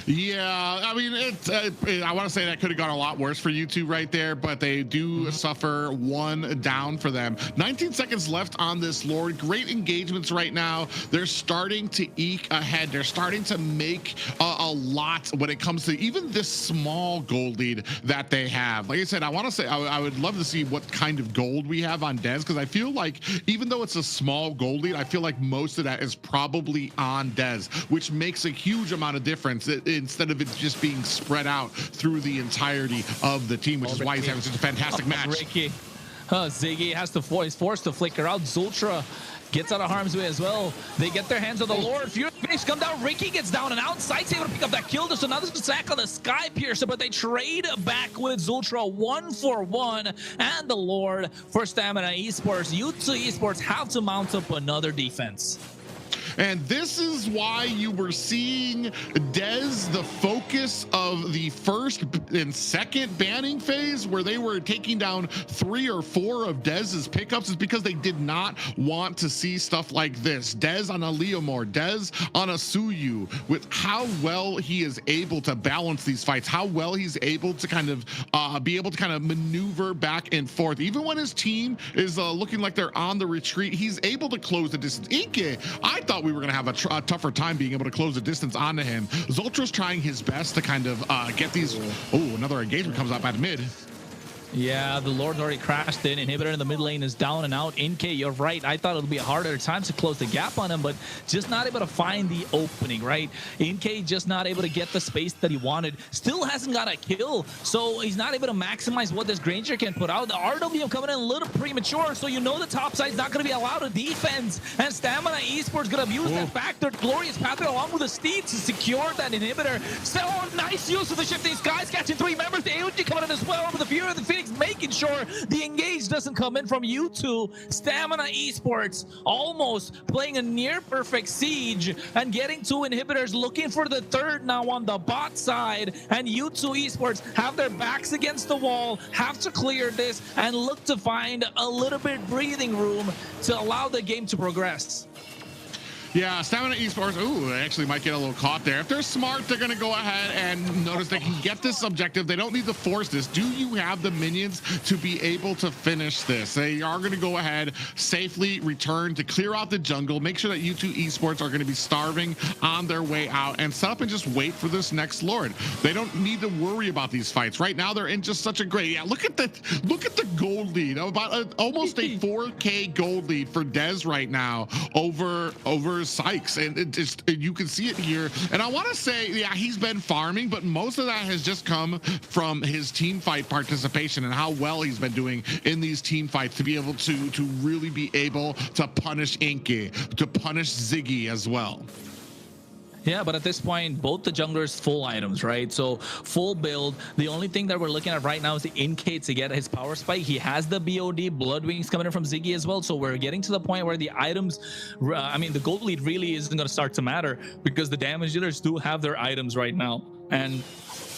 Yeah, I mean, I want to say that could have gone a lot worse for U2 right there, but they do suffer 1 down for them. 19 seconds left on this Lord. Great engagements right now. They're starting to eke ahead. They're starting to make a lot when it comes to even this small gold lead that they have. Like I said, I want to say I would love to see what kind of gold we have on Dez, because I feel like even though it's a small gold lead, I feel like most of that is probably on Dez, which makes a huge amount of difference instead of it just being spread out through the entirety of the team, which is why he's having such a fantastic match. Ricky. Ziggy has to forced to flicker out. Zultra gets out of harm's way as well. They get their hands on the Lord. Fury Phoenix come down. Ricky gets down and out. Sykes able to pick up that kill. There's another sack on the Sky Piercer, but they trade back with Zultra 1-for-1 and the Lord for Stamina Esports. U2 Esports have to mount up another defense. And this is why you were seeing Dez the focus of the first and second banning phase, where they were taking down 3 or 4 of Dez's pickups, is because they did not want to see stuff like this. Dez on a Leomord, Dez on a Suyu, with how well he is able to balance these fights, how well he's able to kind of be able to kind of maneuver back and forth. Even when his team is looking like they're on the retreat, he's able to close the distance. Inke, I thought we were going to have a tougher time being able to close the distance onto him. Zoltra's trying his best to kind of get these. Oh, another engagement comes up at mid. Yeah, the Lord's already crashed in. Inhibitor in the mid lane is down and out. Inke, you're right. I thought it would be a harder time to close the gap on him, but just not able to find the opening, right? Inke just not able to get the space that he wanted. Still hasn't got a kill, so he's not able to maximize what this Granger can put out. The RW coming in a little premature, so you know the top side's not going to be allowed to defense, and Stamina Esports going to abuse that factor. Glorious Pathway along with the Steed to secure that Inhibitor. So nice use of the Shifting Skies, catching 3 members. The AOG coming in as well, but the Fury of the Phoenix making sure the engage doesn't come in from U2. Stamina Esports almost playing a near perfect siege and getting 2 inhibitors, looking for the third now on the bot side, and U2 Esports have their backs against the wall, have to clear this and look to find a little bit breathing room to allow the game to progress. Yeah, Stamina Esports, ooh, they actually might get a little caught there. If they're smart, they're going to go ahead and notice they can get this objective. They don't need to force this. Do you have the minions to be able to finish this? They are going to go ahead, safely return to clear out the jungle, make sure that U2 Esports are going to be starving on their way out, and set up and just wait for this next Lord. They don't need to worry about these fights. Right now, they're in just such a great, yeah, look at the gold lead, about almost a 4K gold lead for Dez right now over Sykes, and you can see it here. And I want to say, yeah, he's been farming, but most of that has just come from his team fight participation and how well he's been doing in these team fights to be able to really be able to punish Inke, to punish Ziggy as well. Yeah, but at this point, both the junglers full items, right? So full build. The only thing that we're looking at right now is the Inke to get his power spike. He has the BOD, Blood Wings coming in from Ziggy as well. So we're getting to the point where the items, I mean, the gold lead really isn't going to start to matter because the damage dealers do have their items right now. And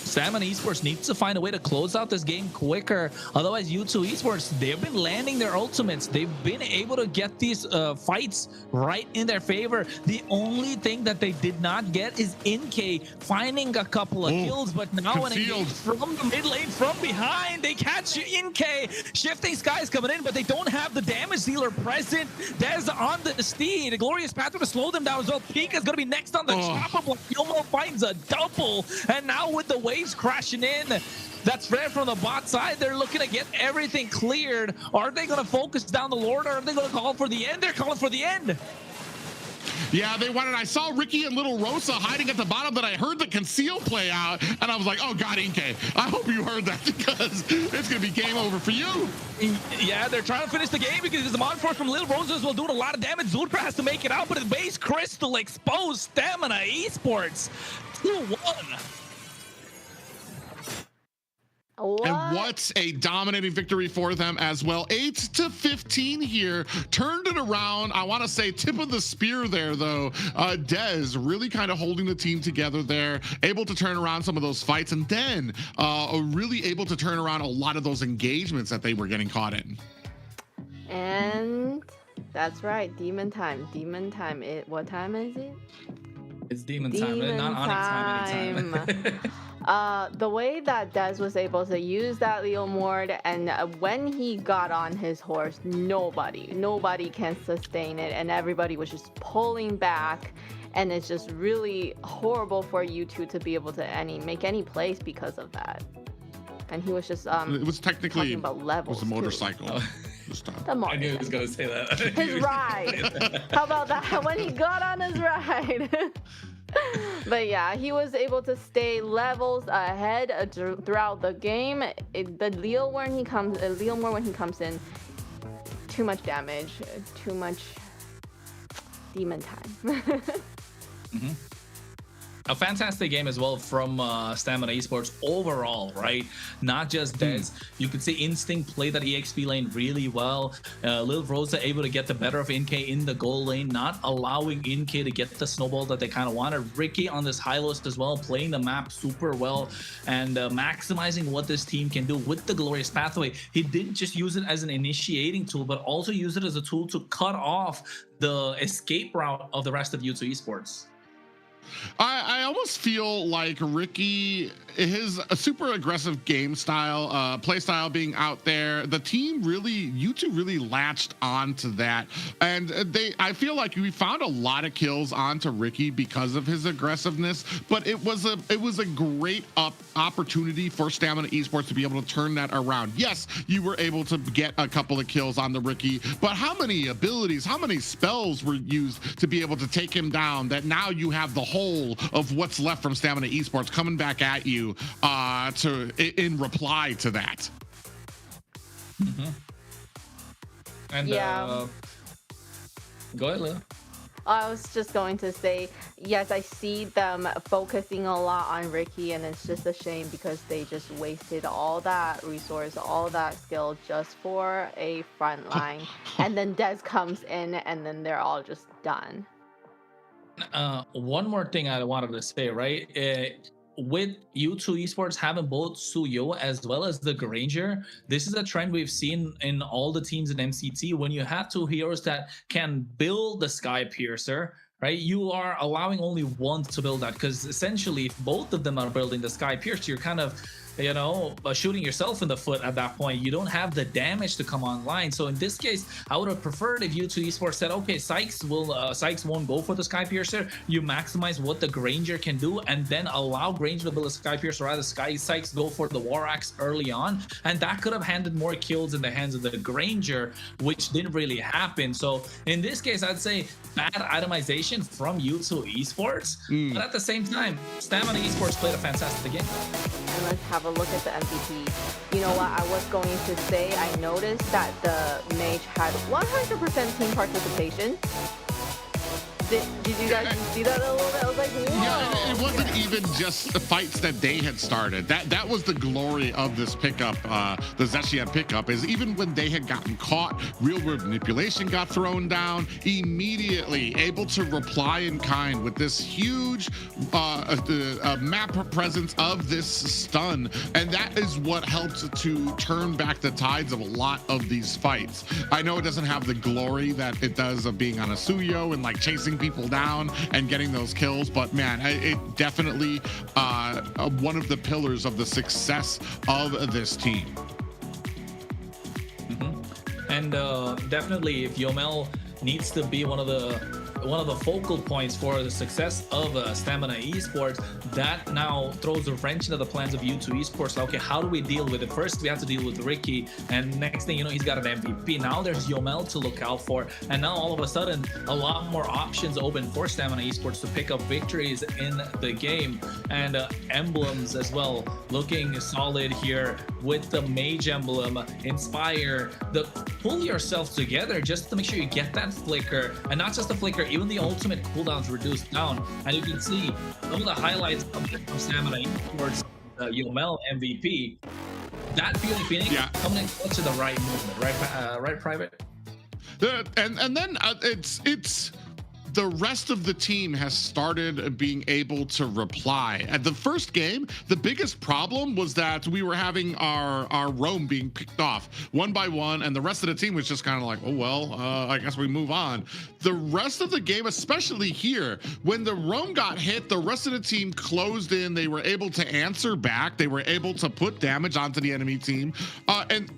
Stamina Esports needs to find a way to close out this game quicker. Otherwise, U2 Esports, they've been landing their ultimates. They've been able to get these fights right in their favor. The only thing that they did not get is Inke finding a couple of kills, but now an engage from the mid lane from behind. They catch Inke. Shifting Skies coming in, but they don't have the damage dealer present. Dez on the Steed. A Glorious Pathway to slow them down as well. Pika is going to be next on the chopper block. Yomo finds a double, and now with the waves crashing in, that's fair from the bot side. They're looking to get everything cleared. Are they going to focus down the Lord, or are they going to call for the end? They're calling for the end. Yeah, they wanted. I saw Ricky and Little Rosa hiding at the bottom, but I heard the conceal play out, and I was like, oh God, Inke, I hope you heard that because it's going to be game over for you. Yeah, they're trying to finish the game because the Mod Force from Little Rosa as well doing a lot of damage. Zultra has to make it out, but the base Crystal exposed. Stamina Esports 2-1. And what's a dominating victory for them as well. 8-15 here, turned it around. I want to say tip of the spear there though. Dez really kind of holding the team together there, able to turn around some of those fights, and then really able to turn around a lot of those engagements that they were getting caught in. And that's right, demon time. What time is it? It's demon time, not Onyx time anytime. The way that Dez was able to use that Leomord, and when he got on his horse, nobody can sustain it, and everybody was just pulling back, and it's just really horrible for U2 to be able to make any plays because of that. And he was just it was technically about levels. It was a motorcycle. I knew he was going to say that. His ride. How about that? When he got on his ride. But yeah, he was able to stay levels ahead throughout the game. The Leomord when he comes in, too much damage, too much demon time. a fantastic game as well from Stamina Esports overall, right? Not just Dez. You could see Instinct play that EXP lane really well. Lil Rosa able to get the better of NK in the goal lane, not allowing NK to get the snowball that they kind of wanted. Ricky on this high list as well, playing the map super well and maximizing what this team can do with the Glorious Pathway. He didn't just use it as an initiating tool, but also use it as a tool to cut off the escape route of the rest of U2 Esports. I almost feel like Ricky, his super aggressive game style, play style being out there, the team really, U2 really latched onto that. And I feel like we found a lot of kills onto Ricky because of his aggressiveness, but it was a great opportunity for Stamina Esports to be able to turn that around. Yes, you were able to get a couple of kills on the Ricky, but how many abilities, how many spells were used to be able to take him down that now you have the whole of what's left from Stamina Esports coming back at you in reply to that. And Yeah. Go ahead, Leila. I was just going to say, yes, I see them focusing a lot on Ricky, and it's just a shame because they just wasted all that resource, all that skill just for a front line. And then Dez comes in, and then they're all just done. One more thing I wanted to say, right? With U2 Esports having both Suyo as well as the Granger, this is a trend we've seen in all the teams in MCT. When you have two heroes that can build the Sky Piercer, right, you are allowing only one to build that, because essentially if both of them are building the Sky Piercer, you're kind of, you know, shooting yourself in the foot at that point. You don't have the damage to come online. So in this case, I would have preferred if U2 Esports said, okay, Sykes won't go for the Sky Piercer. You maximize what the Granger can do, and then allow Granger to build a Sky Piercer, or rather Sykes go for the War Axe early on, and that could have handed more kills in the hands of the Granger, which didn't really happen. So in this case, I'd say bad itemization from U2 Esports, but at the same time, Stamina Esports played a fantastic game. And let's have a look at the MVP. You know what I was going to say? I noticed that the mage had 100% team participation. Did you guys see that a little bit? I was like, whoa. Yeah, it wasn't even just the fights that they had started. That was the glory of this pickup, the Zetian pickup, is even when they had gotten caught, real-world manipulation got thrown down, immediately able to reply in kind with this huge map presence of this stun. And that is what helps to turn back the tides of a lot of these fights. I know it doesn't have the glory that it does of being on a Suyo and like chasing people down and getting those kills, but man, it definitely one of the pillars of the success of this team. And definitely, if Yomel needs to be one of the focal points for the success of Stamina Esports, that now throws a wrench into the plans of U2 Esports. Okay, how do we deal with it? First, we have to deal with Ricky, and next thing you know, he's got an MVP. Now there's Yomel to look out for, and now all of a sudden, a lot more options open for Stamina Esports to pick up victories in the game, and emblems as well, looking solid here with the Mage emblem, Inspire, pull yourself together just to make sure you get that flicker, and not just the flicker, even the ultimate cooldowns reduced down. And you can see some of the highlights from Stamina Esports, Yomel MVP. That Beauty Phoenix coming in clutch to the right movement, right, Private? And then it's the rest of the team has started being able to reply. At the first game, the biggest problem was that we were having our roam being picked off one by one, and the rest of the team was just kind of like, oh, well, I guess we move on. The rest of the game, especially here, when the roam got hit, the rest of the team closed in. They were able to answer back. They were able to put damage onto the enemy team. And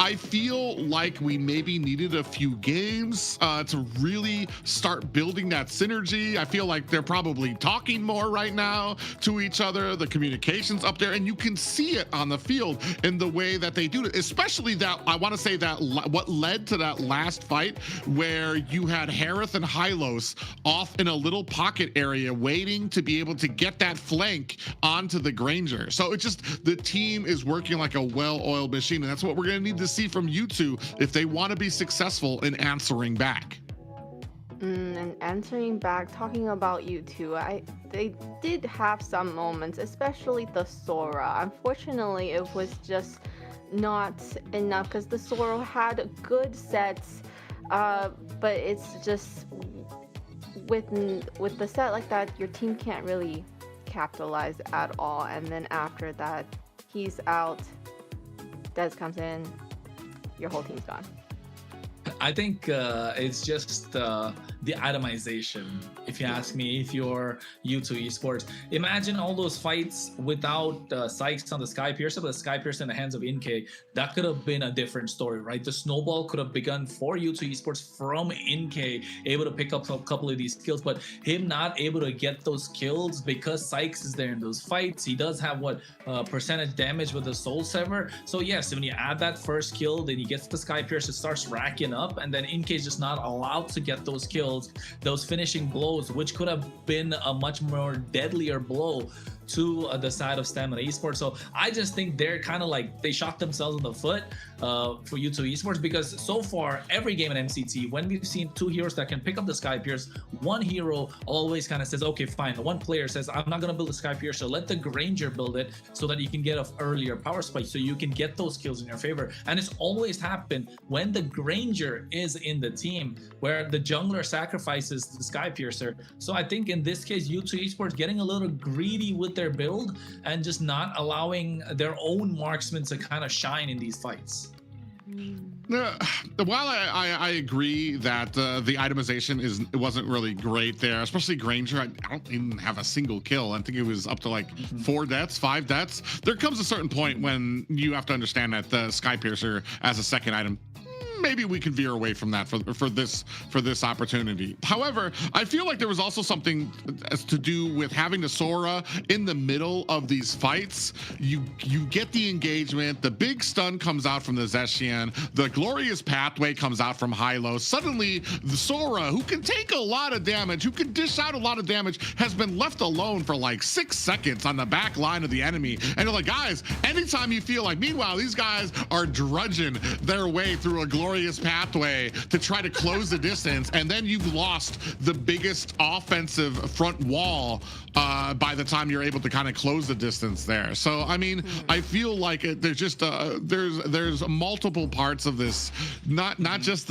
I feel like we maybe needed a few games to really start building that synergy. I feel like they're probably talking more right now to each other. The communication's up there, and you can see it on the field in the way that they do it. Especially that, I want to say that what led to that last fight where you had Harith and Hylos off in a little pocket area waiting to be able to get that flank onto the Granger. So it's just, the team is working like a well-oiled machine, and that's what we're going to need to see from U2 if they want to be successful in answering back. And answering back, talking about U2, they did have some moments, especially the Sora. Unfortunately, it was just not enough because the Sora had good sets, but it's just with the set like that, your team can't really capitalize at all. And then after that, he's out, Des comes in, your whole team's gone. I think it's just the itemization. If you ask me, if you're U2 Esports, imagine all those fights without Sykes on the Sky Piercer, but the Sky Piercer in the hands of InK. That could have been a different story, right? The snowball could have begun for U2 Esports from InK, able to pick up a couple of these kills, but him not able to get those kills because Sykes is there in those fights. He does have what percentage damage with the Soul Sever. So yes, when you add that first kill, then he gets the Sky Piercer, starts racking up, and then InK is just not allowed to get those kills, those finishing blows, which could have been a much more deadlier blow to the side of Stamina Esports. So I just think they're kind of like, they shot themselves in the foot for U2 Esports, because so far every game in MCT, when we've seen two heroes that can pick up the Sky Pierce, one hero always kind of says, okay, fine. The one player says, I'm not going to build a Sky Pierce, so let the Granger build it so that you can get an earlier power spike, so you can get those kills in your favor. And it's always happened when the Granger is in the team, where the jungler sacrifices the Sky Piercer. So I think in this case, U2 Esports getting a little greedy with their build and just not allowing their own marksmen to kind of shine in these fights. While I agree that the itemization wasn't really great there, especially Granger. I don't even have a single kill. I think it was up to like 4 deaths, 5 deaths. There comes a certain point when you have to understand that the Sky Piercer as a second item, maybe we can veer away from that for this opportunity. However, I feel like there was also something to do with having the Sora in the middle of these fights. You get the engagement, the big stun comes out from the Zeshian, the glorious pathway comes out from Hylo. Suddenly, the Sora, who can take a lot of damage, who can dish out a lot of damage, has been left alone for like 6 seconds on the back line of the enemy. And you're like, guys, anytime you feel like, meanwhile, these guys are drudging their way through a glorious pathway to try to close the distance, and then you've lost the biggest offensive front wall by the time you're able to kind of close the distance there. So I mean, I feel like there's just there's multiple parts of this, not just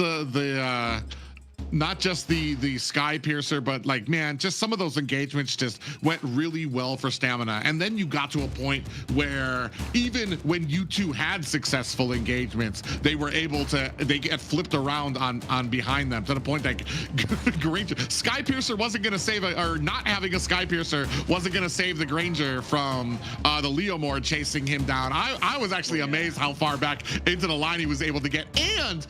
not just the Sky Piercer, but like, man, just some of those engagements just went really well for Stamina. And then you got to a point where even when U2 had successful engagements, they were able to, they get flipped around on behind them to the point that Granger, Sky Piercer wasn't going to save or not having a Sky Piercer wasn't going to save the Granger from the Leomord chasing him down. I was actually amazed how far back into the line he was able to get, and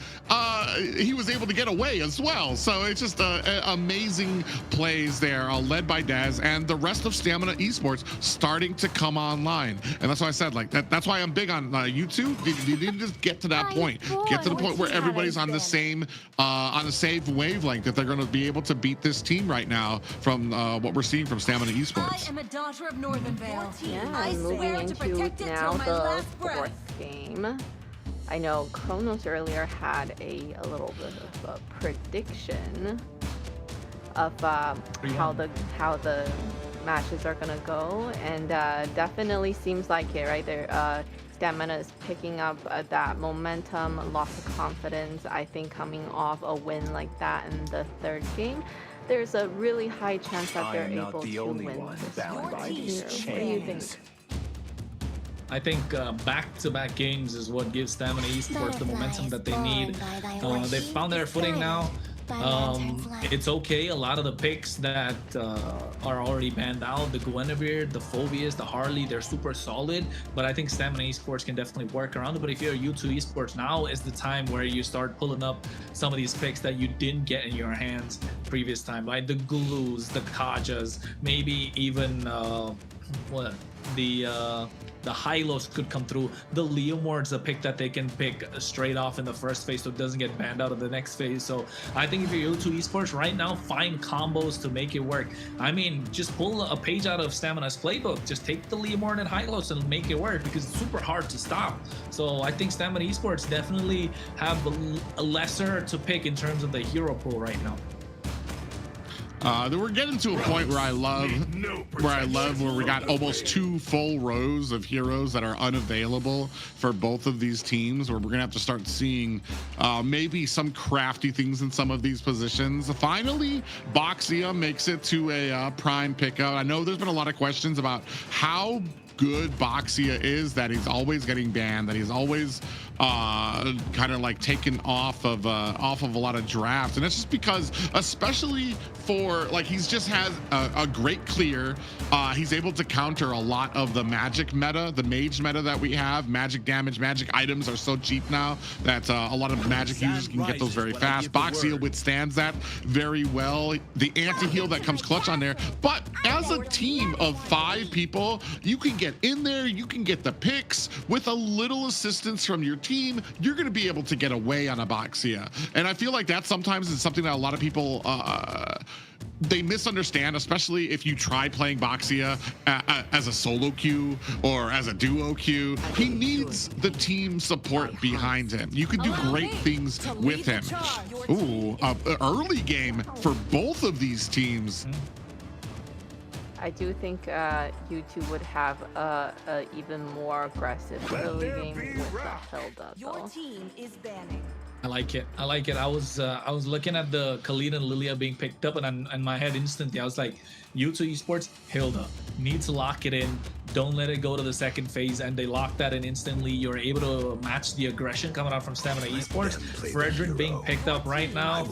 he was able to get away as well. So it's just amazing plays there, led by Daz, and the rest of Stamina Esports starting to come online. And that's why I said, like, that's why I'm big on U2. You need to just get to that point, get to the point where everybody's on the same wavelength, that they're going to be able to beat this team right now from what we're seeing from Stamina Esports. I am a daughter of Northern Vale. Yeah, I moving swear to into protect it now till my the last breath. 4th game. I know Kronos earlier had a little bit of a prediction of how the matches are gonna go, and definitely seems like it right there. Stamina is picking up that momentum, lots of confidence. I think coming off a win like that in the 3rd game, there's a really high chance that they're able to win this one here. What do you think? I think back-to-back games is what gives Stamina Esports the momentum that they need. They've found their footing now. It's okay. A lot of the picks that are already banned out, the Guinevere, the Phobias, the Harley, they're super solid. But I think Stamina Esports can definitely work around it. But if you're U2 Esports, now is the time where you start pulling up some of these picks that you didn't get in your hands previous time, right? The Gulus, the Kajas, maybe even the Hylos could come through. The Leomord's a pick that they can pick straight off in the first phase, so it doesn't get banned out of the next phase. So I think if you're U2 Esports right now, find combos to make it work. I mean, just pull a page out of Stamina's playbook. Just take the Leomord and Hylos and make it work, because it's super hard to stop. So I think Stamina Esports definitely have a lesser to pick in terms of the hero pool right now. We're getting to a point where where we got almost 2 full rows of heroes that are unavailable for both of these teams, where we're gonna have to start seeing maybe some crafty things in some of these positions. Finally, Boxia makes it to a prime pickup. I know there's been a lot of questions about how good Boxia is, that he's always getting banned, that he's always kind of like taken off of a lot of drafts, and it's just because, especially for like, he's just has a great clear. He's able to counter a lot of the magic meta, the mage meta that we have. Magic damage, magic items are so cheap now that a lot of magic users can get those very fast. Boxia withstands that very well. The anti-heal that comes clutch on there, but as a team of 5 people, you can get in there, you can get the picks with a little assistance from your team. You're going to be able to get away on a Boxia, and I feel like that sometimes is something that a lot of people they misunderstand, especially if you try playing Boxia as a solo queue or as a duo queue. He needs the team support behind him. You can do great things with him. Ooh, early game for both of these teams. I do think U2 would have a even more aggressive early game with that held up. Your team is banning. I like it. I like it. I was looking at the Khalid and Lilia being picked up, and in my head instantly I was like, U2 Esports, Hilda, need to lock it in. Don't let it go to the second phase, and they locked that in instantly. You're able to match the aggression coming out from Stamina Esports. Fredrin being picked up right now,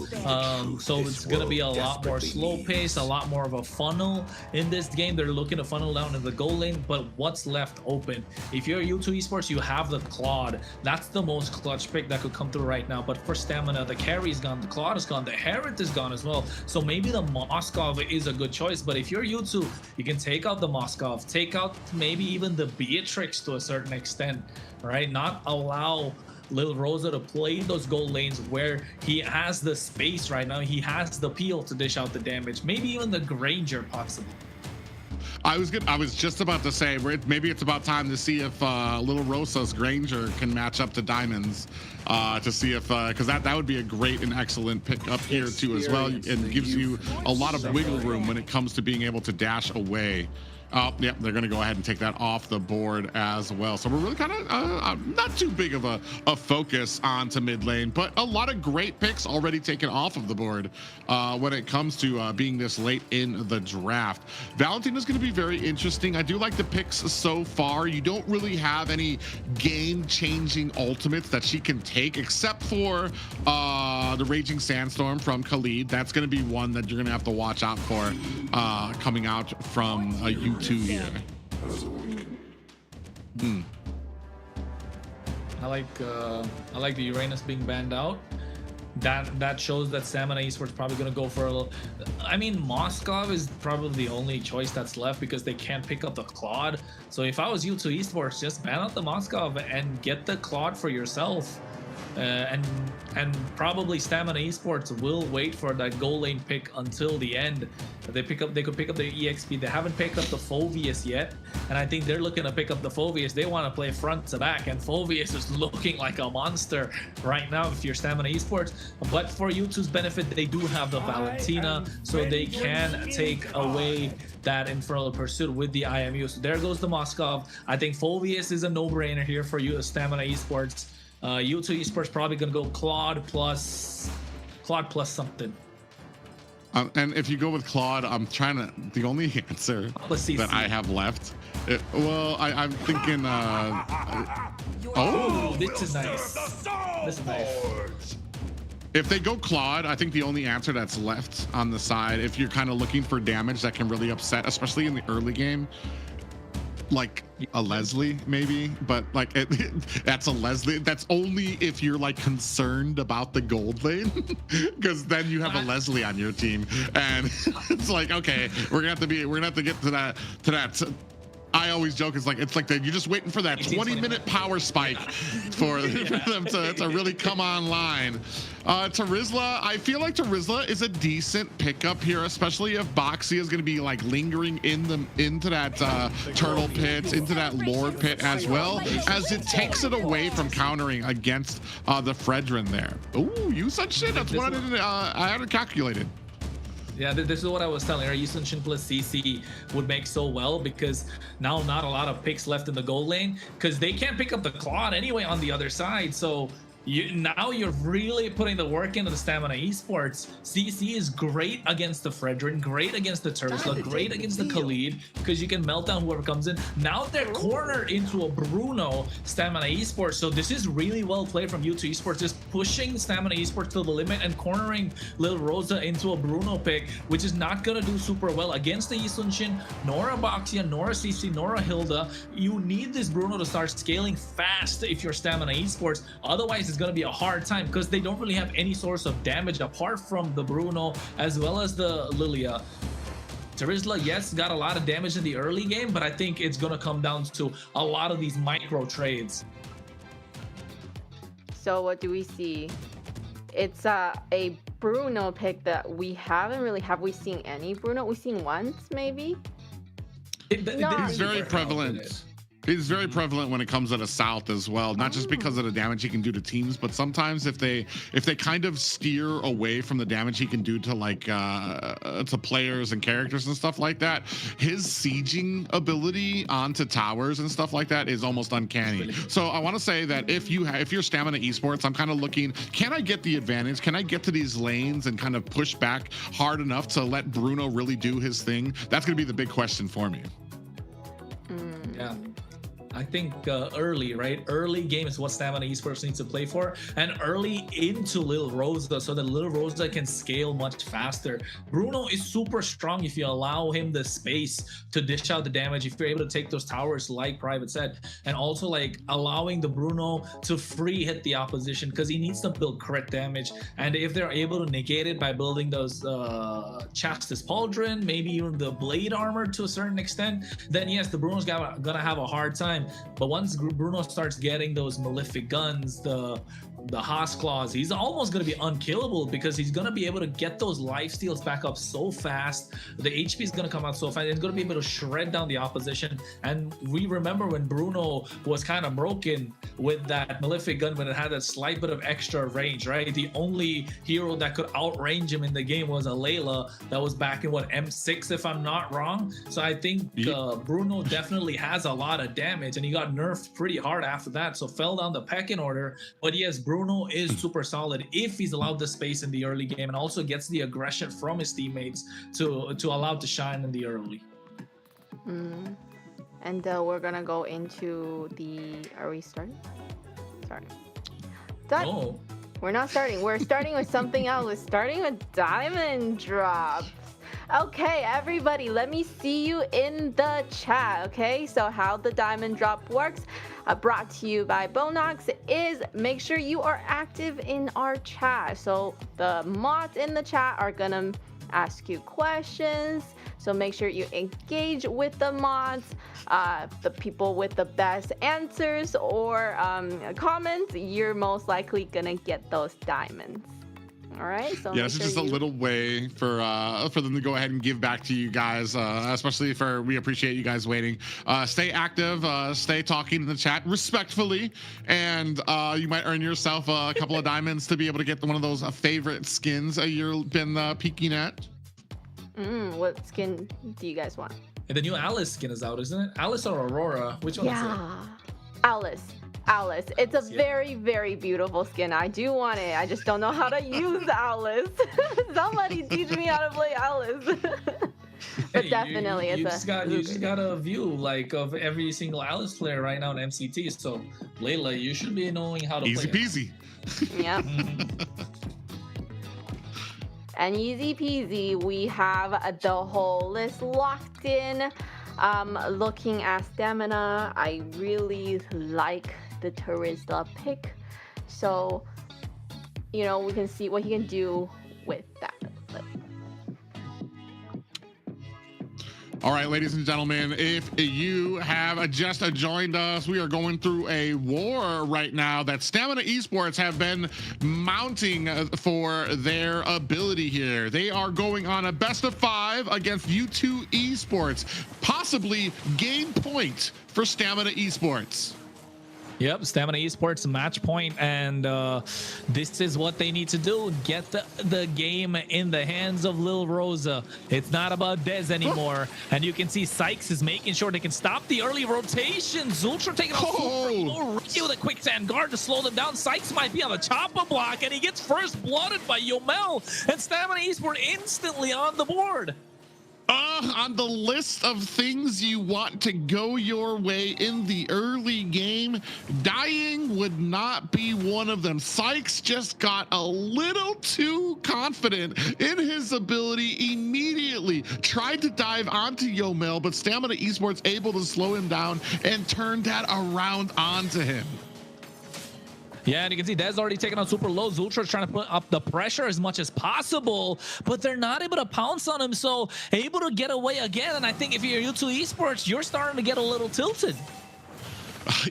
so it's gonna be a lot more slow pace, a lot more of a funnel in this game. They're looking to funnel down in the goal lane, but what's left open? If you're U2 Esports, you have the Claude. That's the most clutch pick that could come through right now. But for Stamina, the carry's gone, the Claude is gone, the Herod is gone as well. So maybe the Moskov is a good choice. But if you're U2, you can take out the Moskov, take out maybe even the Beatrix to a certain extent, right? Not allow Lil Rosa to play those goal lanes where he has the space right now. He has the peel to dish out the damage. Maybe even the Granger possibly. I was just about to say, maybe it's about time to see if Little Rosa's Granger can match up to Diamonds, to see if, because that would be a great and excellent pick up here too as well, and gives you a lot of wiggle room when it comes to being able to dash away. Yeah, they're going to go ahead and take that off the board as well. So we're really kind of not too big of a focus onto mid lane, but a lot of great picks already taken off of the board when it comes to being this late in the draft. Valentina is going to be very interesting. I do like the picks so far. You don't really have any game-changing ultimates that she can take, except for the Raging Sandstorm from Khalid. That's going to be one that you're going to have to watch out for coming out from a U2 here. I like the Uranus being banned out. That shows that Stamina Esports probably gonna go for a little. I mean, Moskov is probably the only choice that's left because they can't pick up the Claude. So if I was U2 Esports, just ban out the Moskov and get the Claude for yourself. And probably Stamina Esports will wait for that goal lane pick until the end. They could pick up the EXP. They haven't picked up the Phoveus yet, and I think they're looking to pick up the Phoveus. They want to play front to back, and Phoveus is looking like a monster right now if you're Stamina Esports. But for U2's benefit, they do have the Valentina, so they can take away that Infernal Pursuit with the IMU. So there goes the Moskov. I think Phoveus is a no-brainer here for you, Stamina Esports. U2 Esports probably gonna go Claude plus something. And if you go with Claude, I'm trying to. The only answer that I have left. I'm thinking. Oh, this is nice. This is nice. If they go Claude, I think the only answer that's left on the side, if you're kind of looking for damage that can really upset, especially in the early game, like a Leslie maybe, but like that's a Leslie. That's only if you're like concerned about the gold lane, because then you have a Leslie on your team, and it's like, okay, we're gonna have to get to that. I always joke, it's like you're just waiting for that 20-minute power spike for them to really come online. Tarizla, I feel like Tarizla is a decent pickup here, especially if Boxy is going to be like lingering into that turtle pit, into that lord pit, as well as it takes it away from countering against the Fredrin there. Ooh, you said shit. That's what I hadn't calculated. Yeah, this is what I was telling her. Yisunshin plus CC would make so well because now not a lot of picks left in the gold lane because they can't pick up the Claude anyway on the other side. So now you're really putting the work into the Stamina Esports. CC is great against the Fredrin, great against the Tursla, great against the Khalid because you can melt down whoever comes in. Now they're cornered into a Bruno Stamina Esports. So this is really well played from U2 Esports, just pushing Stamina Esports to the limit and cornering Lil Rosa into a Bruno pick, which is not going to do super well against the Yisunshin, nor a Boxia, nor a CC, nor a Hilda. You need this Bruno to start scaling fast if you're Stamina Esports. Otherwise, it's going to be a hard time because they don't really have any source of damage apart from the Bruno as well as the Lilia. Terizla, yes, got a lot of damage in the early game, but I think it's going to come down to a lot of these micro trades. So what do we see? It's a Bruno pick that we haven't really. Have we seen any Bruno? We've seen once, maybe. He's very prevalent. He's very prevalent when it comes to the South as well, not just because of the damage he can do to teams, but sometimes if they kind of steer away from the damage he can do to like to players and characters and stuff like that, his sieging ability onto towers and stuff like that is almost uncanny. So I want to say that if you're Stamina Esports, I'm kind of looking, can I get the advantage? Can I get to these lanes and kind of push back hard enough to let Bruno really do his thing? That's going to be the big question for me. Yeah. I think early, right? Early game is what Stamina Esports needs to play for, and early into Lil Rosa so that Lil Rosa can scale much faster. Bruno is super strong if you allow him the space to dish out the damage, if you're able to take those towers like Private said, and also like allowing the Bruno to free hit the opposition because he needs to build crit damage. And if they're able to negate it by building those Chastis Pauldron, maybe even the blade armor to a certain extent, then yes, the Bruno's gonna have a hard time. But once Bruno starts getting those malefic guns, the Haas claws, he's almost going to be unkillable because he's going to be able to get those life steals back up so fast. The HP is going to come out so fast. He's going to be able to shred down the opposition. And we remember when Bruno was kind of broken with that malefic gun when it had a slight bit of extra range, right? The only hero that could outrange him in the game was a Layla that was back in what, M6 if I'm not wrong. So I think Bruno definitely has a lot of damage, and he got nerfed pretty hard after that, so fell down the pecking order. But yes, Bruno is super solid if he's allowed the space in the early game and also gets the aggression from his teammates to allow to shine in the early. And we're gonna go into the. Are we starting? Sorry. No. We're not starting. We're starting with something else. We're starting with diamond drops. Okay, everybody, let me see you in the chat. Okay, so how the diamond drop works, brought to you by Bonox, is make sure you are active in our chat. So the mods in the chat are gonna ask you questions, so make sure you engage with the mods. The people with the best answers or comments, you're most likely gonna get those diamonds. All right. So yeah, it's just a little way for them to go ahead and give back to you guys, especially we appreciate you guys waiting. Stay active, stay talking in the chat respectfully, and you might earn yourself a couple of diamonds to be able to get one of those favorite skins you've been peeking at. What skin do you guys want? And the new Alice skin is out, isn't it? Alice or Aurora? Which one is it? Alice. It's a very, very beautiful skin. I do want it. I just don't know how to use Alice. Somebody teach me how to play Alice. But hey, definitely, you just got a view like of every single Alice player right now in MCT. So Layla, you should be knowing how to easy play. Easy peasy. Yep. And easy peasy, we have the whole list locked in. Looking at stamina, I really like the Terizla pick, so we can see what he can do with that. All right, ladies and gentlemen, if you have just joined us, we are going through a war right now that Stamina Esports have been mounting for their ability here. They are going on a best of 5 against U2 Esports, possibly game point for Stamina Esports. Yep, Stamina Esports match point, and this is what they need to do: get the game in the hands of Lil Rosa. It's not about Dez anymore, and you can see Sykes is making sure they can stop the early rotation. Zultra taking off super low Ricky with a quick sand guard to slow them down. Sykes might be on the chopper block, and he gets first blooded by Yomel, and Stamina Esports instantly on the board. On the list of things you want to go your way in the early game, dying would not be one of them. Sykes just got a little too confident in his ability, immediately tried to dive onto Yomel, but Stamina Esports able to slow him down and turn that around onto him. Yeah, and you can see Dez already taking on super low. Zultra's trying to put up the pressure as much as possible, but they're not able to pounce on him, so able to get away again. And I think if you're U2 Esports, you're starting to get a little tilted.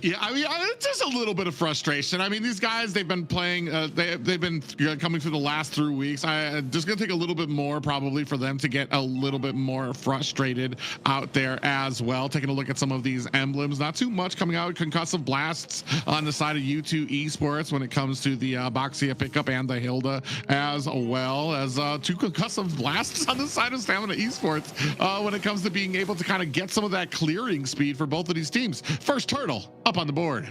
Yeah, I mean, it's just a little bit of frustration. I mean, these guys, they've been playing, they've been coming through the last 3 weeks. Just gonna take a little bit more probably for them to get a little bit more frustrated out there as well. Taking a look at some of these emblems, not too much coming out. Concussive blasts on the side of U2 Esports when it comes to the Boxia pickup and the Hilda, as well as 2 concussive blasts on the side of Stamina Esports when it comes to being able to kind of get some of that clearing speed for both of these teams. First turtle up on the board.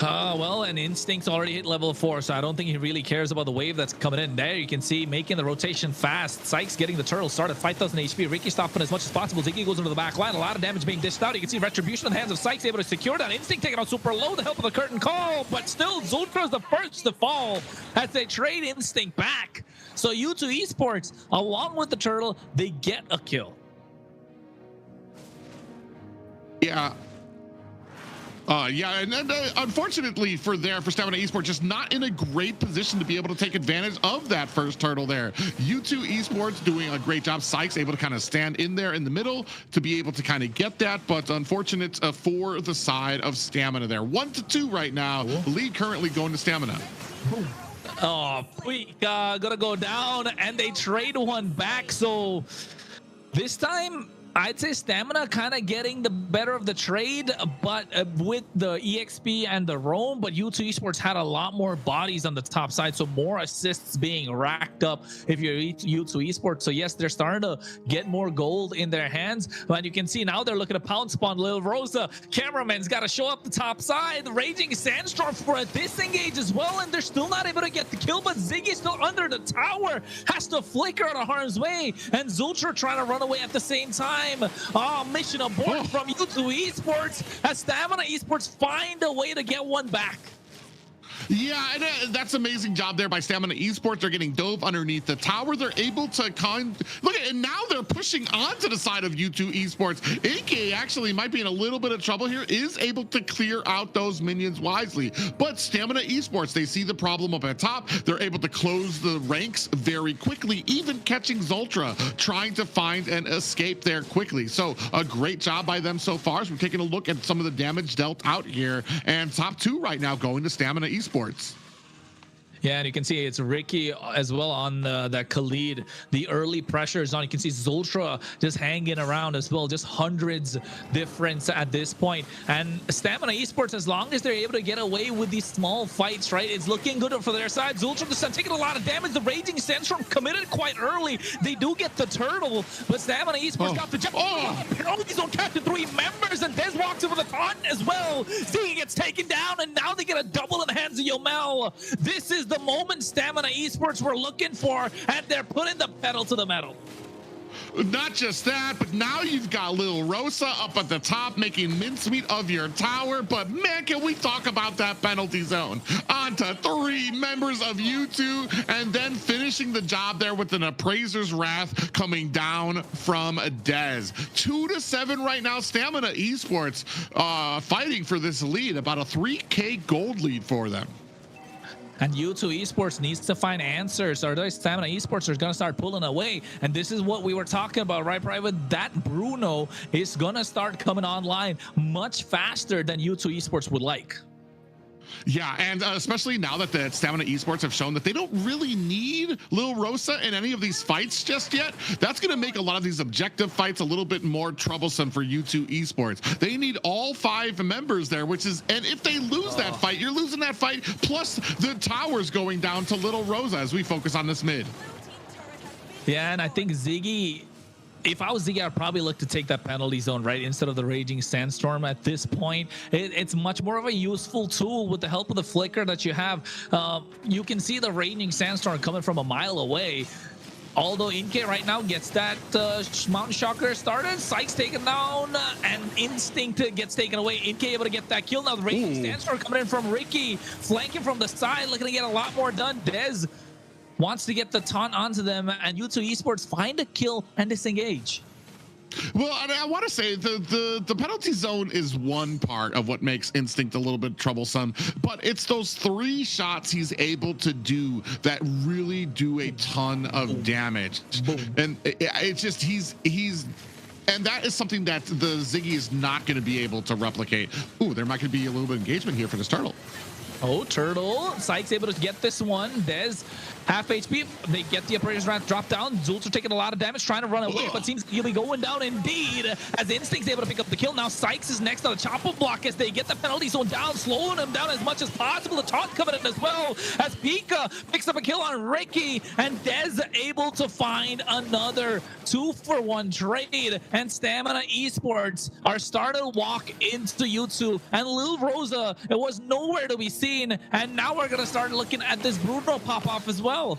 Well, and Instinct's already hit level 4, so I don't think he really cares about the wave that's coming in. There you can see making the rotation fast. Sykes getting the turtle started, 5,000 HP. Ricky stopping as much as possible. Ziggy goes into the back line. A lot of damage being dished out. You can see Retribution in the hands of Sykes, able to secure that. Instinct taking out super low, the help of the curtain call, but still Zultra's the first to fall as they trade Instinct back. So U2 Esports, along with the turtle, they get a kill. Yeah. Yeah, and then unfortunately for Stamina Esports, just not in a great position to be able to take advantage of that first turtle there. U2 Esports doing a great job. Sykes able to kind of stand in there in the middle to be able to kind of get that, but unfortunate for the side of Stamina there. 1-2 right now. Lead currently going to Stamina. Oh, Puig gonna go down, and they trade one back. So this time, I'd say Stamina kind of getting the better of the trade, but with the EXP and the roam, but U2 Esports had a lot more bodies on the top side, so more assists being racked up if you're U2 Esports. So yes, they're starting to get more gold in their hands, but you can see now they're looking to pounce upon Lil Rosa. Cameraman's got to show up the top side. Raging Sandstorm for a disengage as well, and they're still not able to get the kill, but Ziggy's still under the tower, has to flicker out of harm's way, and Zultra trying to run away at the same time. Mission abort from U2 Esports as Stamina Esports find a way to get one back. Yeah, and that's amazing job there by Stamina Esports. They're getting dove underneath the tower. They're able to look at, and now they're pushing onto the side of U2 Esports. AK actually might be in a little bit of trouble here, is able to clear out those minions wisely. But Stamina Esports, they see the problem up at top. They're able to close the ranks very quickly, even catching Zultra, trying to find an escape there quickly. So a great job by them so far. So we're taking a look at some of the damage dealt out here, and top 2 right now going to Stamina Esports. Yeah, and you can see it's Ricky as well on that Khalid. The early pressure is on. You can see Zultra just hanging around as well. Just hundreds difference at this point. And Stamina Esports, as long as they're able to get away with these small fights, right, it's looking good for their side. Zultra just taking a lot of damage. The Raging Sandstorm committed quite early. They do get the turtle, but Stamina Esports got the jump. Penalties on captain 3 members, and Dez walks over the taunt as well. Ziggy gets taken down, and now they get a double in the hands of Yomel. This is the moment Stamina Esports were looking for, and they're putting the pedal to the metal. Not just that, but now you've got Lil Rosa up at the top making mincemeat of your tower. But man, can we talk about that penalty zone? On to 3 members of U2, and then finishing the job there with an Appraiser's Wrath coming down from Dez. 2-7 right now. Stamina Esports fighting for this lead, about a 3K gold lead for them. And U2 Esports needs to find answers, or those Stamina Esports are going to start pulling away. And this is what we were talking about, right, Private? That Bruno is going to start coming online much faster than U2 Esports would like. Yeah, and especially now that the Stamina Esports have shown that they don't really need Lil Rosa in any of these fights just yet, that's going to make a lot of these objective fights a little bit more troublesome for U2 Esports. They need all 5 members there, which is, and if they lose that fight, you're losing that fight, plus the towers going down to Lil Rosa as we focus on this mid. Yeah, and I think Ziggy, if I was Ziggy, I'd probably look to take that penalty zone, right, instead of the Raging Sandstorm at this point. It's much more of a useful tool with the help of the flicker that you have. You can see the Raging Sandstorm coming from a mile away. Although Inke right now gets that Mountain Shocker started, Sykes taken down, and Instinct gets taken away. Inke able to get that kill. Now the Raging Sandstorm coming in from Ricky, flanking from the side, looking to get a lot more done. Dez wants to get the taunt onto them, and U2 Esports find a kill and disengage. Well, I want to say the penalty zone is one part of what makes Instinct a little bit troublesome, but it's those 3 shots he's able to do that really do a ton of damage. And it's just he's and that is something that the Ziggy is not going to be able to replicate. Ooh, there might be a little bit of engagement here for this turtle. Oh, Turtle. Sykes able to get this one. Dez, half HP. They get the Operator's Wrath drop down. Zults are taking a lot of damage, trying to run away, but seems he'll be going down indeed as Instinct's able to pick up the kill. Now Sykes is next on the chopper block as they get the penalty zone down, slowing him down as much as possible. The taunt coming in as well as Pika picks up a kill on Ricky, and Dez able to find another 2-for-1 trade, and Stamina Esports are starting to walk into U2, and Lil Rosa, it was nowhere to be seen, and now we're gonna start looking at this Bruno pop off as well.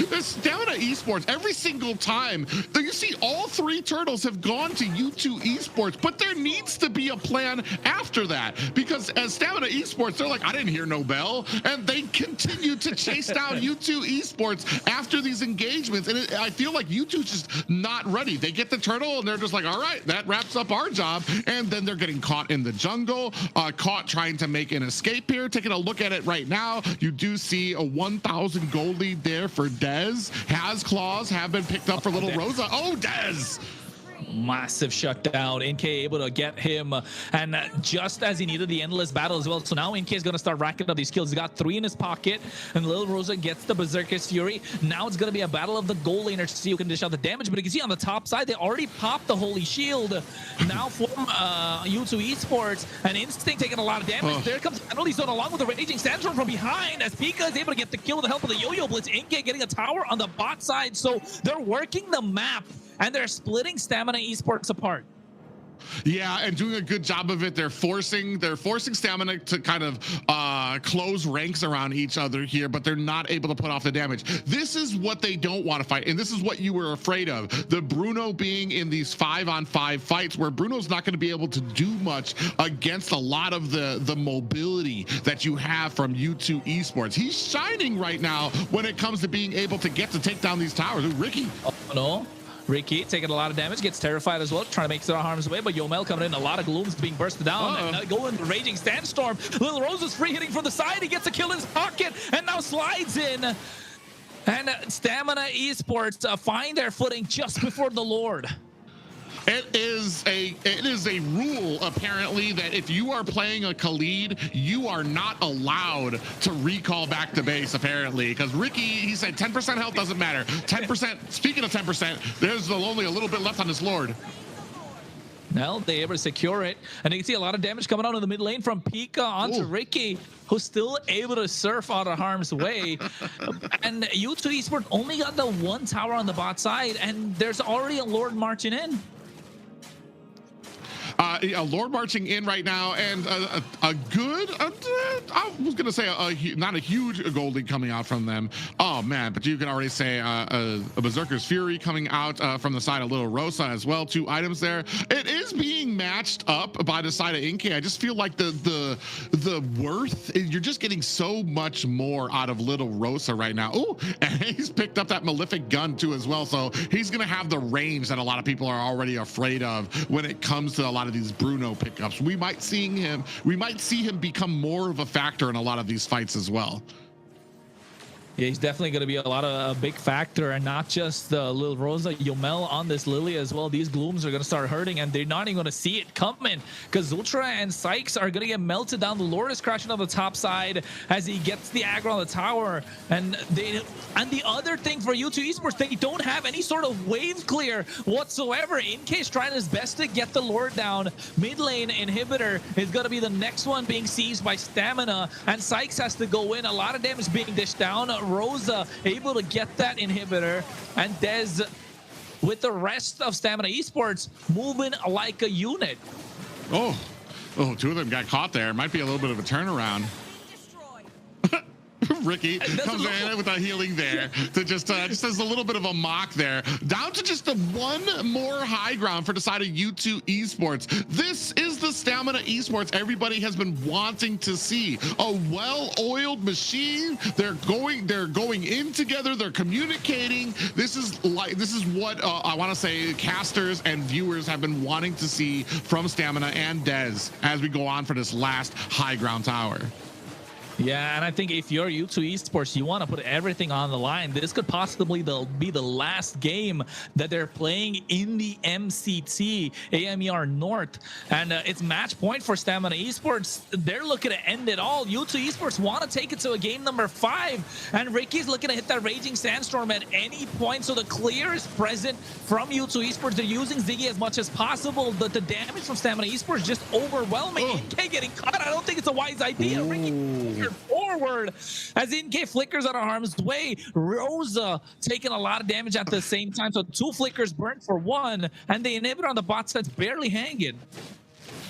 The Stamina Esports, every single time that you see, all 3 turtles have gone to U2 Esports, but there needs to be a plan after that, because as Stamina Esports, they're like, I didn't hear no bell, and they continue to chase down U2 Esports after these engagements, and I feel like U2's just not ready. They get the turtle, and they're just like, all right, that wraps up our job, and then they're getting caught in the jungle, caught trying to make an escape here. Taking a look at it right now, you do see a 1,000 gold lead there for Dez. Has claws have been picked up for Little Rosa. Oh, Dez! Massive shutdown. NK able to get him, and just as he needed the endless battle as well. So now NK is going to start racking up these kills. He's got 3 in his pocket, and Lil Rosa gets the Berserker's Fury. Now it's going to be a battle of the goal laners to see who can dish out the damage, but you can see on the top side they already popped the Holy Shield. Now from U2 Esports, and Instinct taking a lot of damage. There comes the penalty zone along with the Raging Sandstorm from behind as Pika is able to get the kill with the help of the Yo-Yo Blitz. NK getting a tower on the bot side, so they're working the map and they're splitting Stamina Esports apart. Yeah, and doing a good job of it. They're forcing Stamina to kind of close ranks around each other here, but they're not able to put off the damage. This is what they don't want to fight, and this is what you were afraid of. The Bruno being in these 5-on-5 fights where Bruno's not going to be able to do much against a lot of the mobility that you have from U2 Esports. He's shining right now when it comes to being able to take down these towers. Ooh, Ricky. Oh, no. Ricky taking a lot of damage, gets terrified as well, trying to make it harm's way, but Yomel coming in, a lot of glooms being bursted down, and going the Raging Sandstorm. Lil Rosa's free hitting from the side, he gets a kill in his pocket, and now slides in. And Stamina Esports find their footing just before the Lord. It is a rule, apparently, that if you are playing a Khalid, you are not allowed to recall back to base, apparently. Because Ricky, he said 10% health doesn't matter. 10%, speaking of 10%, there's only a little bit left on this Lord. Well, they able to secure it, and you can see a lot of damage coming out in the mid lane from Pika onto Ricky, who's still able to surf out of harm's way. And U2 Esports only got the 1 tower on the bot side, and there's already a Lord marching in. A Lord marching in right now, and a good, I was gonna say not a huge gold lead coming out from them. Oh man, but you can already say a Berserker's Fury coming out from the side of Little Rosa as well. 2 items there. It is being matched up by the side of Inke. I just feel like the worth, you're just getting so much more out of Little Rosa right now. Ooh, and he's picked up that Malefic gun too as well, so he's gonna have the range that a lot of people are already afraid of when it comes to a lot of these Bruno pickups. We might see him become more of a factor in a lot of these fights as well. Yeah, he's definitely going to be a big factor, and not just Lil Rosa, Yomel on this Lily as well. These glooms are going to start hurting, and they're not even going to see it coming, because Ultra and Sykes are going to get melted down. The Lord is crashing on the top side as he gets the aggro on the tower, and the other thing for U2 Esports, they don't have any sort of wave clear whatsoever. InK's trying his best to get the Lord down. Mid lane inhibitor is going to be the next one being seized by Stamina, and Sykes has to go in. A lot of damage being dished down. Rosa able to get that inhibitor, and Dez with the rest of Stamina Esports moving like a unit. Oh, two of them got caught there. Might be a little bit of a turnaround. Ricky comes in with a healing there to just as a little bit of a mock there. Down to just the one more high ground for decided U2 Esports. This is the Stamina Esports everybody has been wanting to see. A well-oiled machine. They're going in together. They're communicating. This is what I want to say casters and viewers have been wanting to see from Stamina and Dez as we go on for this last high ground tower. Yeah, and I think if you're U2 Esports, you want to put everything on the line. This could possibly be the last game that they're playing in the MCT AMER North. And it's match point for Stamina Esports. They're looking to end it all. U2 Esports want to take it to a game number 5. And Ricky's looking to hit that Raging Sandstorm at any point. So the clear is present from U2 Esports. They're using Ziggy as much as possible. But the damage from Stamina Esports just overwhelming. InK getting caught. I don't think it's a wise idea. Ricky forward as InK flickers out of harm's way. Rosa taking a lot of damage at the same time, so 2 flickers burnt for 1, and the inhibitor on the bot side's barely hanging.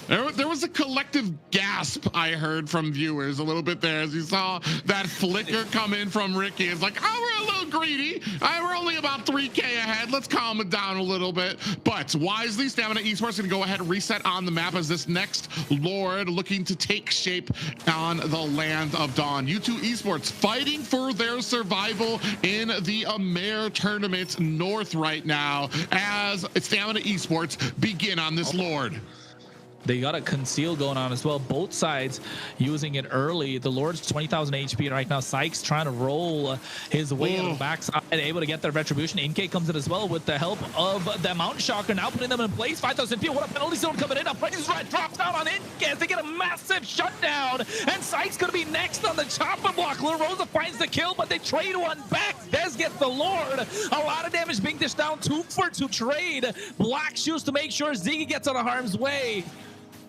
There was a collective gasp I heard from viewers a little bit there as you saw that flicker come in from Ricky. It's like, oh, we're a little greedy. We're only about 3K ahead. Let's calm it down a little bit. But wisely, Stamina Esports going to go ahead and reset on the map as this next Lord looking to take shape on the land of Dawn. U2 Esports fighting for their survival in the AMER tournament North right now as Stamina Esports begin on this Lord. They got a conceal going on as well. Both sides using it early. The Lord's 20,000 HP right now. Sykes trying to roll his way on the backside, able to get their retribution. InK comes in as well with the help of the Mountain Shocker, now putting them in place. 5,000 people. What a penalty zone coming in. A Price Right drops down on InK as they get a massive shutdown. And Sykes going to be next on the chopper block. Lil Rosa finds the kill, but they trade one back. Dez gets the Lord. A lot of damage being dished down. 2 for 2 trade. Black Shoes to make sure Ziggy gets out of harm's way.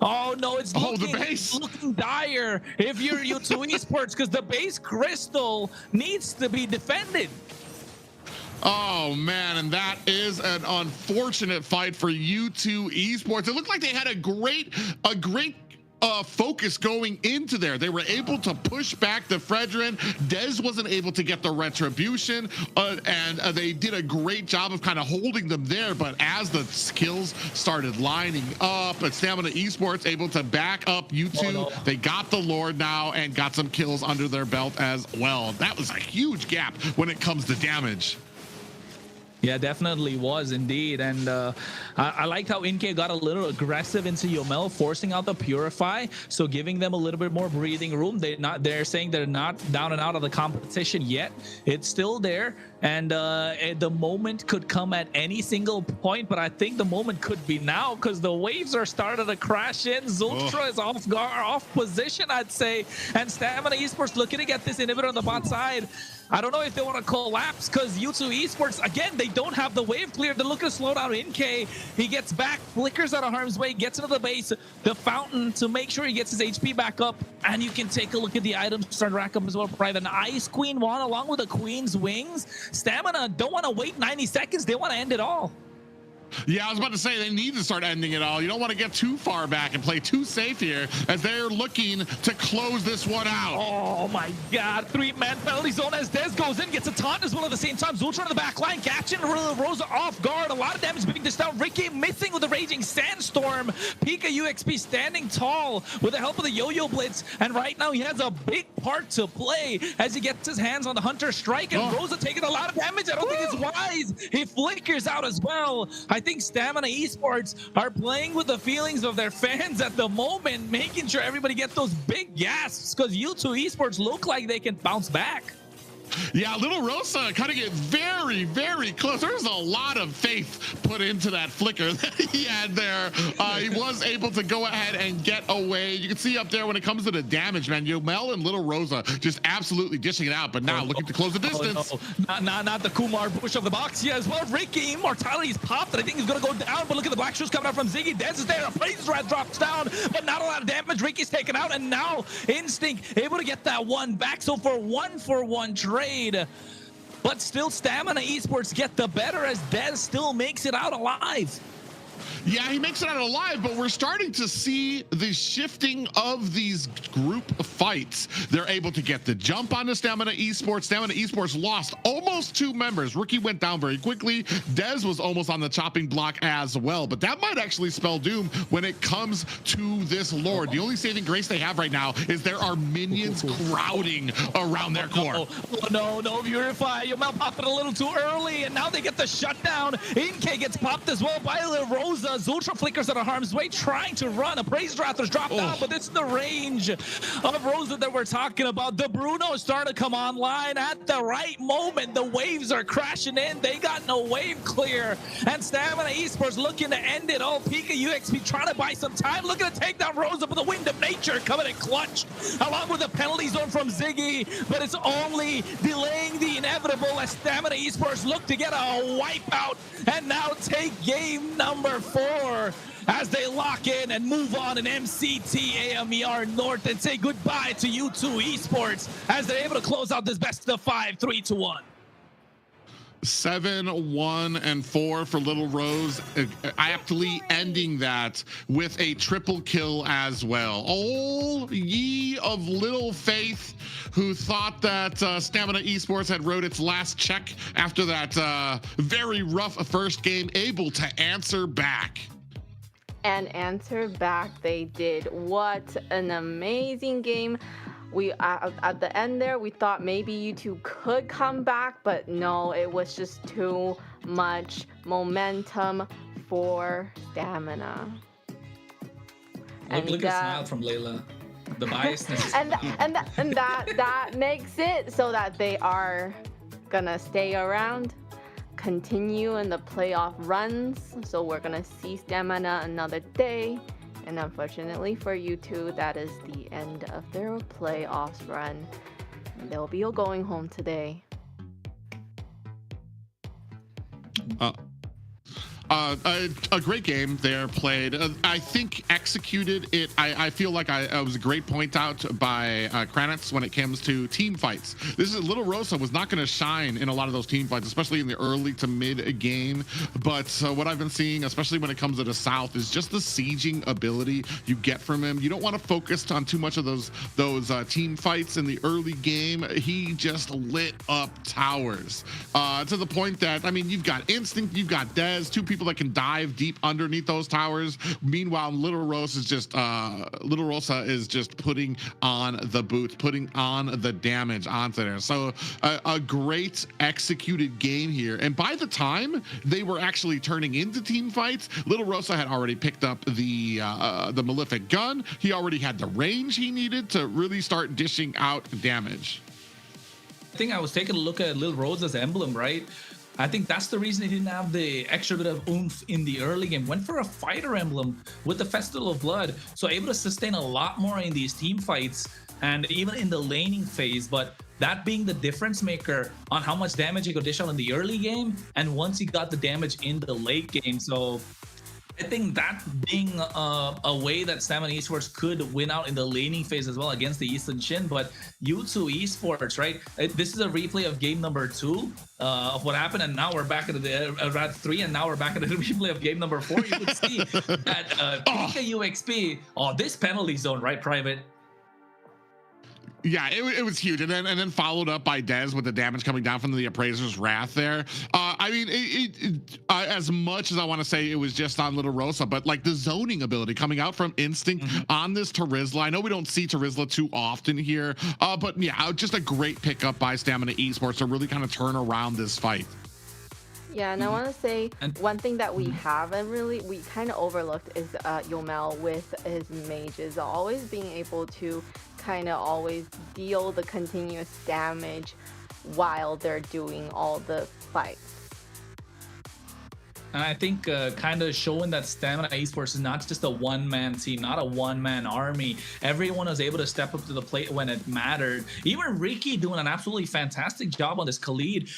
Oh no, it's looking dire if you're U2 Esports, because the base crystal needs to be defended. Oh man, and that is an unfortunate fight for U2 Esports. It looked like they had a great focus going into there. They were able to push back the Fredrin. Dez wasn't able to get the retribution, and they did a great job of kind of holding them there. But as the skills started lining up, and Stamina Esports able to back up U2, they got the Lord now and got some kills under their belt as well. That was a huge gap when it comes to damage. Yeah, definitely was indeed. And I liked how InK got a little aggressive into Yomel, forcing out the Purify, so giving them a little bit more breathing room. They're saying they're not down and out of the competition yet. It's still there, and the moment could come at any single point, but I think the moment could be now, because the waves are starting to crash in. Zultra is off position, I'd say, and Stamina Esports looking to get this inhibitor on the bot side. I don't know if they want to collapse, because U2 Esports, again, they don't have the wave clear. They're looking to slow down InK. He gets back, flickers out of harm's way, gets into the base, the fountain, to make sure he gets his HP back up. And you can take a look at the items, start to rack up as well. Private Ice Queen wand along with the Queen's Wings. Stamina don't want to wait 90 seconds. They want to end it all. Yeah, I was about to say they need to start ending it all. You don't want to get too far back and play too safe here as they're looking to close this one out. Oh my God, 3-man penalty zone as Dez goes in, gets a taunt as well at the same time. Zultra on the back line, catching Rosa off guard. A lot of damage being dished down. Ricky missing with the Raging Sandstorm. Pika UXP standing tall with the help of the Yo-Yo Blitz. And right now he has a big part to play as he gets his hands on the Hunter Strike. And Rosa taking a lot of damage. I don't think it's wise. He flickers out as well. I think Stamina Esports are playing with the feelings of their fans at the moment, making sure everybody gets those big gasps, because U2 Esports look like they can bounce back. Yeah, Little Rosa kind of get very, very close. There's a lot of faith put into that flicker that he had there. He was able to go ahead and get away. You can see up there when it comes to the damage, man, Yomel and Little Rosa just absolutely dishing it out, but now looking to close the distance. Not the Kumar push of the box here as well. Ricky, Immortality's popped, and I think he's going to go down, but look at the black shoes coming out from Ziggy. Dez is there, a Blaze Rat drops down, but not a lot of damage. Ricky's taken out, and now Instinct able to get that one back. So for 1-for-1 trade, but still Stamina Esports get the better as Dez still makes it out alive. Yeah, he makes it out alive, but we're starting to see the shifting of these group fights. They're able to get the jump on the Stamina Esports. Stamina Esports lost almost 2 members. Rookie went down very quickly. Dez was almost on the chopping block as well, but that might actually spell doom when it comes to this Lord. The only saving grace they have right now is there are minions crowding around their core. No, Purify. Yomel popped it a little too early, and now they get the shutdown. Inke gets popped as well by Little Rosa. Zultra flickers out of harm's way, trying to run. A Praise Rather's dropped down, but it's the range of Rosa that we're talking about. The Bruno is starting to come online at the right moment. The waves are crashing in. They got no wave clear. And Stamina Esports looking to end it all. Pika UXP trying to buy some time. Looking to take down Rosa, but the Wind of Nature coming in clutch, along with the penalty zone from Ziggy. But it's only delaying the inevitable as Stamina Esports look to get a wipeout and now take game number 4 as they lock in and move on in MCT AMER North and say goodbye to U2 Esports as they're able to close out this best of 5, 3-1. 7-1-4 for Little Rose, aptly ending that with a triple kill as well. All ye of little faith who thought that Stamina Esports had wrote its last check after that very rough first game, able to answer back. And answer back they did. What an amazing game. We at the end there, we thought maybe U2 could come back, but no, it was just too much momentum for Stamina. Look at the smile from Layla. The biasness. and that makes it so that they are gonna stay around, continue in the playoff runs. So we're gonna see Stamina another day. And unfortunately for U2, that is the end of their playoffs run. They'll be going home today. A great game there played. I think executed it. I feel like it was a great point out by Kranitz when it comes to team fights. This is Little Rosa was not going to shine in a lot of those team fights, especially in the early to mid game. But what I've been seeing, especially when it comes to the South, is just the sieging ability you get from him. You don't want to focus on too much of those team fights in the early game. He just lit up towers to the point that, I mean, you've got Instinct, you've got Dez, 2 people that can dive deep underneath those towers. Meanwhile, Little Rosa is just putting on the boots, putting on the damage onto there. So a great executed game here. And by the time they were actually turning into team fights, Little Rosa had already picked up the Malefic gun. He already had the range he needed to really start dishing out damage. I think I was taking a look at Little Rosa's emblem, right? I think that's the reason he didn't have the extra bit of oomph in the early game. Went for a fighter emblem with the Festival of Blood. So able to sustain a lot more in these team fights and even in the laning phase. But that being the difference maker on how much damage he could dish out in the early game and once he got the damage in the late game. So I think that being a way that Stamina Esports could win out in the laning phase as well against the Eastern Shin. But U2 Esports, right? This is a replay of game number 2 of what happened, and now we're back at the round 3, and now we're back at the replay of game number 4. You could see that Pika UXP, this penalty zone, right, Private? Yeah, it was huge, and then followed up by Dez with the damage coming down from the Appraiser's Wrath there. I mean, as much as I want to say it was just on Little Rosa, but like the zoning ability coming out from Instinct on this Terizla. I know we don't see Terizla too often here, but yeah, just a great pickup by Stamina Esports to really kind of turn around this fight. Yeah, and I want to say one thing that we kind of overlooked is Yomel with his mages, always being able to kind of always deal the continuous damage while they're doing all the fights. And I think kind of showing that Stamina Esports is not just a one-man team, not a one-man army. Everyone was able to step up to the plate when it mattered. Even Ricky doing an absolutely fantastic job on this Khalid.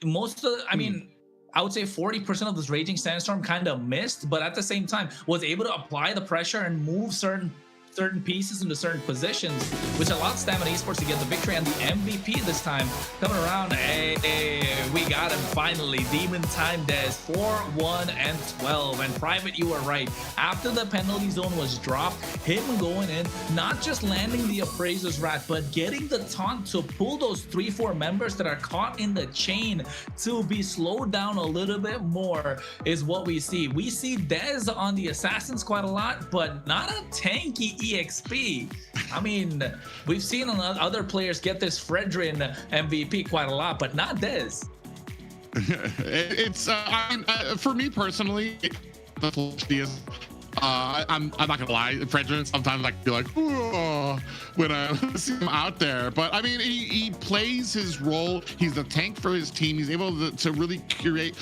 Most of the, I mean, I would say 40% of this Raging Sandstorm kind of missed, but at the same time was able to apply the pressure and move certain pieces into certain positions, which allowed Stamina Esports to get the victory. And the MVP this time coming around, hey, we got him finally. Demon Time Des 4-1-12. And Private, you were right. After the penalty zone was dropped, him going in, not just landing the Appraiser's Rat, but getting the taunt to pull those 3-4 members that are caught in the chain to be slowed down a little bit more is what we see. We see Des on the Assassins quite a lot, but not a tanky EXP. I mean, we've seen other players get this Fredrin MVP quite a lot, but not Dez. It's for me personally, the philosophy is I'm not gonna lie, Fredrin sometimes I feel like when I see him out there, but I mean he plays his role. He's the tank for his team. He's able to really create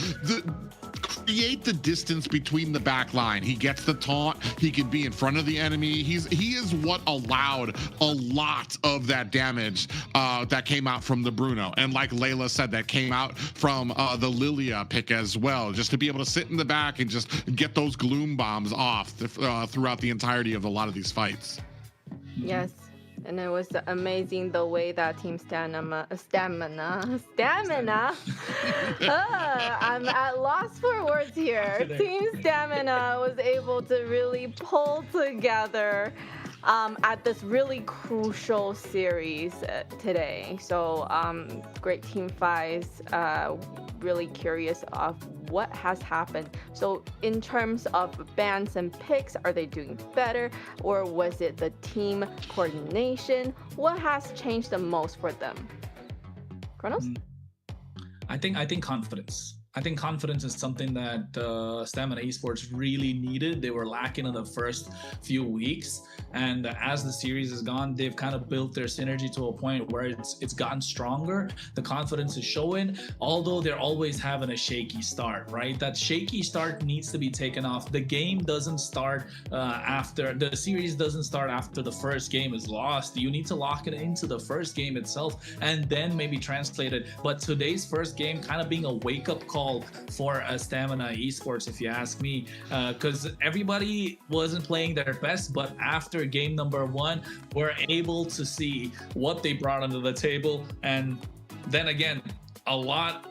the distance between the back line. He gets the taunt. He can be in front of the enemy. He is what allowed a lot of that damage that came out from the Bruno, and like Layla said, that came out from the Lilia pick as well, just to be able to sit in the back and just get those gloom bombs off throughout the entirety of a lot of these fights. Yes. And it was amazing the way that Team Stamina. I'm at loss for words here. Team Stamina was able to really pull together at this really crucial series today. So great team fights. Really curious of what has happened. So in terms of bans and picks, are they doing better, or was it the team coordination? What has changed the most for them? Kronos? I think confidence. I think confidence is something that Stamina Esports really needed. They were lacking in the first few weeks, and as the series has gone, they've kind of built their synergy to a point where it's gotten stronger. The confidence is showing, although they're always having a shaky start, right? That shaky start needs to be taken off. The game doesn't start after the series doesn't start after the first game is lost. You need to lock it into the first game itself and then maybe translate it. But today's first game kind of being a wake-up call for Stamina Esports, if you ask me, because everybody wasn't playing their best, but after game number 1, we're able to see what they brought onto the table. And then again, a lot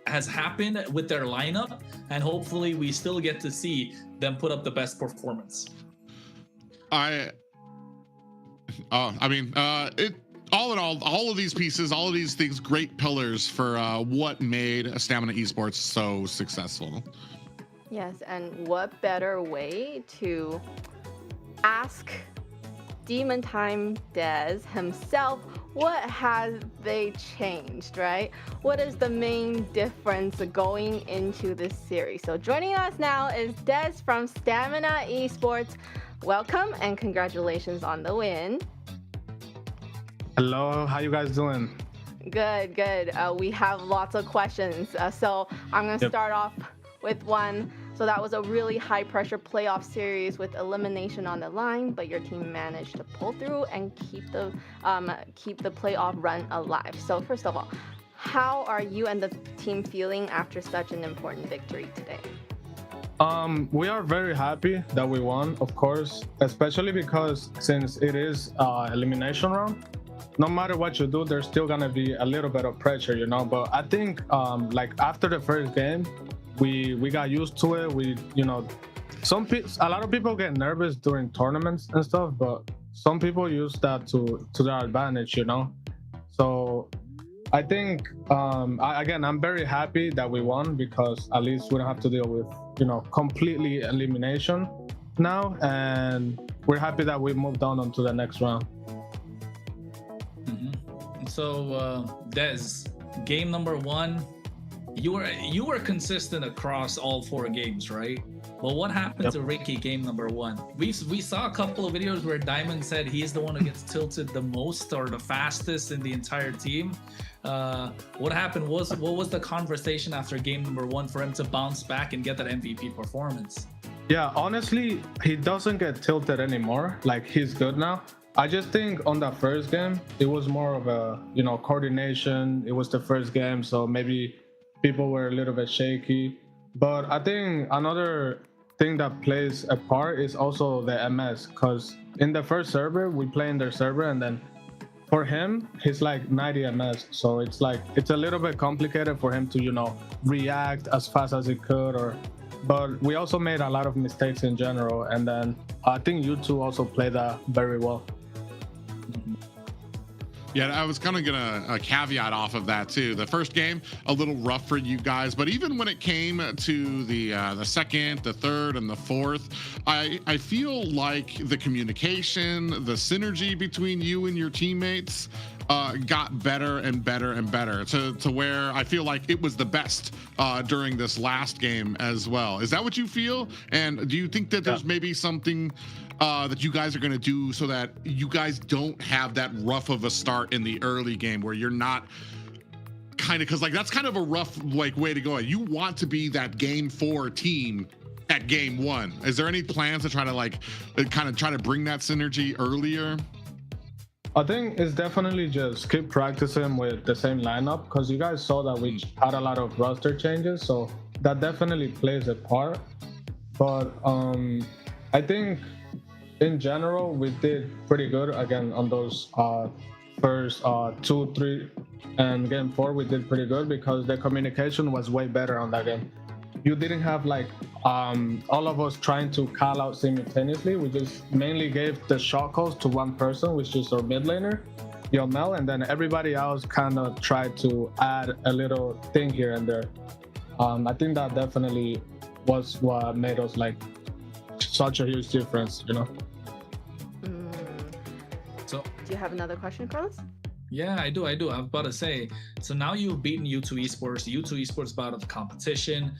has happened with their lineup, and hopefully we still get to see them put up the best performance. All in all of these pieces, all of these things, great pillars for what made Stamina Esports so successful. Yes, and what better way to ask Demon Time Des himself, what has they changed, right? What is the main difference going into this series? So joining us now is Des from Stamina Esports. Welcome and congratulations on the win. Hello, how you guys doing? Good. We have lots of questions. So I'm going to start off with one. So that was a really high pressure playoff series with elimination on the line, but your team managed to pull through and keep the playoff run alive. So first of all, how are you and the team feeling after such an important victory today? We are very happy that we won, of course, especially because since it is elimination round, no matter what you do, there's still gonna be a little bit of pressure, you know. But I think like after the first game, we got used to it. A lot of people get nervous during tournaments and stuff, but some people use that to their advantage, you know. So I think I'm very happy that we won, because at least we don't have to deal with, completely elimination now, and we're happy that we moved on to the next round. So Des, game number 1, you were consistent across all 4 games, right? Well, what happened to Ricky game number 1? We saw a couple of videos where Diamond said he's the one who gets tilted the most or the fastest in the entire team. What happened was, what was the conversation after game number 1 for him to bounce back and get that MVP performance? Yeah, honestly, he doesn't get tilted anymore. Like, he's good now. I just think on that first game, it was more of a, coordination. It was the first game, so maybe people were a little bit shaky. But I think another thing that plays a part is also the MS, because in the first server, we play in their server, and then for him, he's like 90 MS. So it's a little bit complicated for him to, react as fast as he could, but we also made a lot of mistakes in general. And then I think U2 also played that very well. Yeah, I was kind of gonna caveat off of that too. The first game, a little rough for you guys, but even when it came to the second, the third, and the fourth, I feel like the communication, the synergy between you and your teammates got better and better and better to where I feel like it was the best during this last game as well. Is that what you feel? And do you think that there's maybe something that you guys are going to do so that you guys don't have that rough of a start in the early game where you're not because that's kind of a rough way to go. You want to be that game 4 team at game 1. Is there any plans to try to bring that synergy earlier? I think it's definitely just keep practicing with the same lineup, because you guys saw that we had a lot of roster changes, so that definitely plays a part. But I think in general we did pretty good again on those first 2, 3, and game 4 we did pretty good because the communication was way better on that game. You didn't have all of us trying to call out simultaneously. We just mainly gave the shot calls to one person, which is our mid laner, Yomel, and then everybody else kind of tried to add a little thing here and there. I think that definitely was what made us such a huge difference, So, do you have another question, Carlos? Yeah, I do. I'm about to say, so now you've beaten U2 Esports. U2 Esports out of the competition.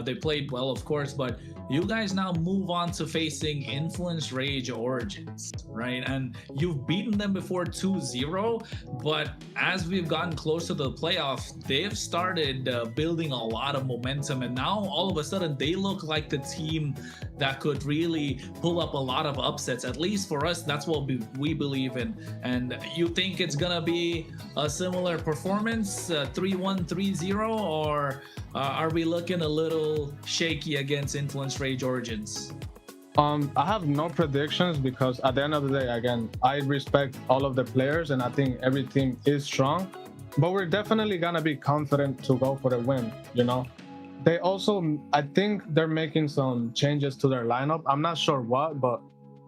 They played well, of course, but you guys now move on to facing Influence Rage Origins, right? And you've beaten them before 2-0, but as we've gotten closer to the playoffs, they've started building a lot of momentum, and now all of a sudden they look like the team that could really pull up a lot of upsets. At least for us, that's what we believe in. And you think it's gonna be a similar performance, 3-1, 3-0, or are we looking a little shaky against Influence Rage Origins? I have no predictions because at the end of the day, again, I respect all of the players and I think every team is strong, but we're definitely gonna be confident to go for the win, They also, I think they're making some changes to their lineup. I'm not sure what, but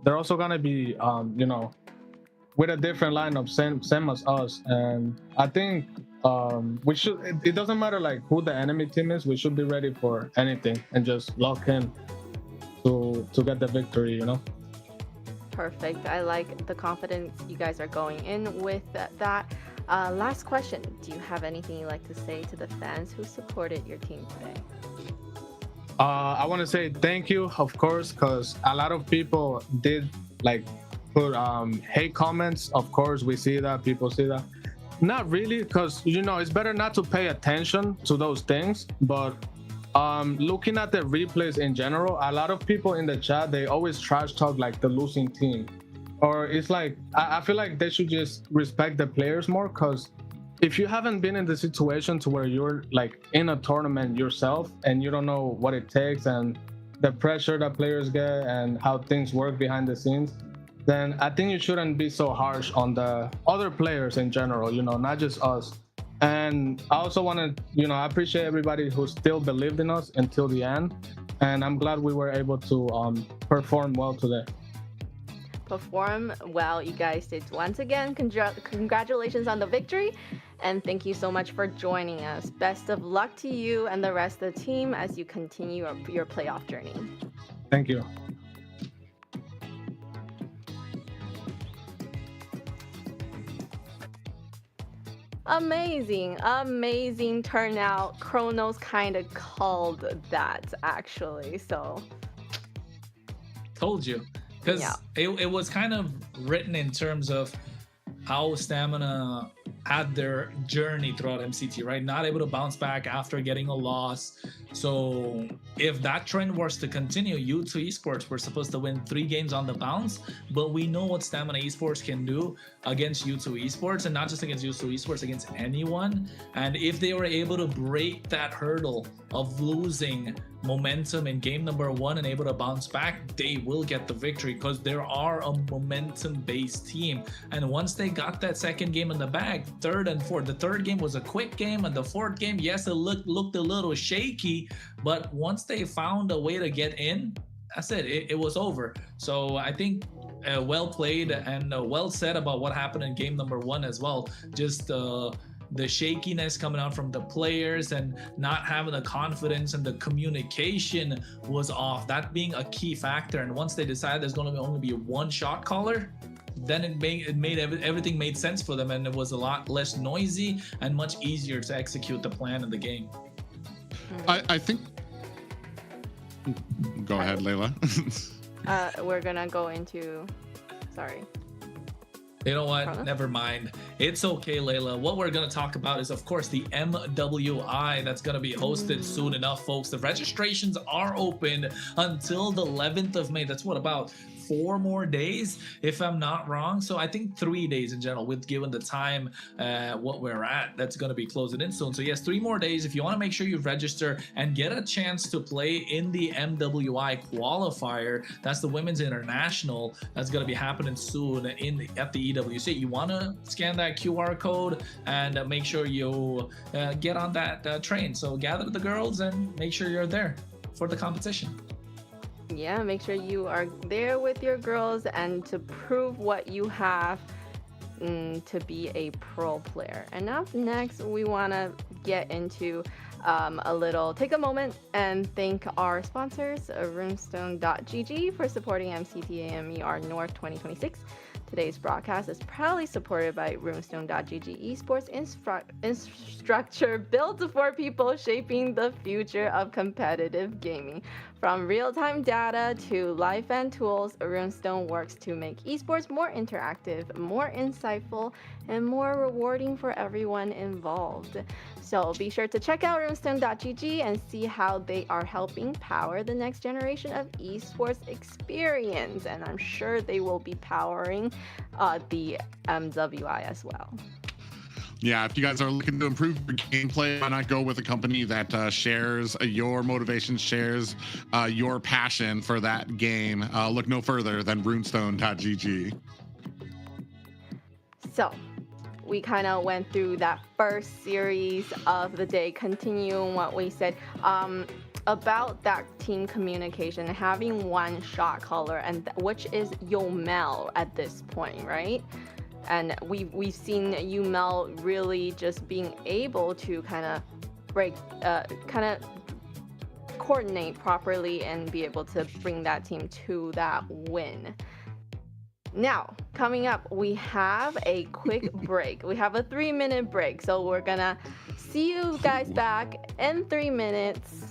they're also gonna be, with a different lineup, same as us. And I think we should, it doesn't matter who the enemy team is, we should be ready for anything and just lock in to get the victory, Perfect. I like the confidence you guys are going in with that. Last question. Do you have anything you'd like to say to the fans who supported your team today? I want to say thank you, of course, because a lot of people did put hate comments. Of course, we see that, people see that. Not really, because it's better not to pay attention to those things, but looking at the replays in general, a lot of people in the chat, they always trash talk the losing team, or it's I feel like they should just respect the players more, because if you haven't been in the situation to where you're in a tournament yourself and you don't know what it takes and the pressure that players get and how things work behind the scenes, then I think you shouldn't be so harsh on the other players in general, not just us. And I also want to, I appreciate everybody who still believed in us until the end. And I'm glad we were able to perform well today. Perform well, you guys did once again. Congratulations on the victory. And thank you so much for joining us. Best of luck to you and the rest of the team as you continue your playoff journey. Thank you. Amazing turnout. Chronos kind of called that, actually. So Told you. Because Yeah. it was kind of written in terms of how Stamina had their journey throughout MCT, right? Not able to bounce back after getting a loss. So if that trend was to continue, U2 Esports were supposed to win 3 games on the bounce, but we know what Stamina Esports can do against U2 Esports, and not just against U2 Esports, against anyone. And if they were able to break that hurdle of losing momentum in game number 1 and able to bounce back, they will get the victory, because there are a momentum-based team. And once they got that second game in the bag, third and fourth, the third game was a quick game, and the fourth game, yes, it looked a little shaky, but once they found a way to get in, that's it. It was over. So I think well played and well said about what happened in game number 1 as well. Just the shakiness coming out from the players and not having the confidence, and the communication was off, that being a key factor. And once they decided there's going to only be one shot caller, then it made everything made sense for them, and it was a lot less noisy and much easier to execute the plan in the game. I think. Go ahead, Layla. We're gonna go into. Sorry. You know what? Carlos? Never mind. It's okay, Layla. What we're going to talk about is, of course, the MWI that's going to be hosted soon enough, folks. The registrations are open until the 11th of May. That's what, about 4 more days, if I'm not wrong. So I think 3 days in general, with given the time what we're at, that's going to be closing in soon. So yes, 3 more days. If you want to make sure you register and get a chance to play in the MWI qualifier, that's the Women's International, that's going to be happening soon at the EWC. You want to scan that QR code and make sure you get on that train. So gather the girls and make sure you're there for the competition. Yeah, make sure you are there with your girls and to prove what you have to be a pro player. And up next, we want to get into take a moment and thank our sponsors, runestone.gg, for supporting MCT AMER North 2026. Today's broadcast is proudly supported by Runestone.gg Esports infrastructure built for people shaping the future of competitive gaming. From real-time data to live fan tools, Runestone works to make esports more interactive, more insightful, and more rewarding for everyone involved. So be sure to check out runestone.gg and see how they are helping power the next generation of esports experience. And I'm sure they will be powering the MWI as well. Yeah, if you guys are looking to improve your gameplay, why not go with a company that shares your motivation, shares your passion for that game? Look no further than runestone.gg. So we kind of went through that first series of the day, continuing what we said about that team communication, having one shot caller, and which is Yomel at this point, right? And we've seen Yomel really just being able to kind of coordinate properly and be able to bring that team to that win. Now, coming up, we have a quick break. We have a 3-minute break, so we're gonna see you guys back in 3 minutes.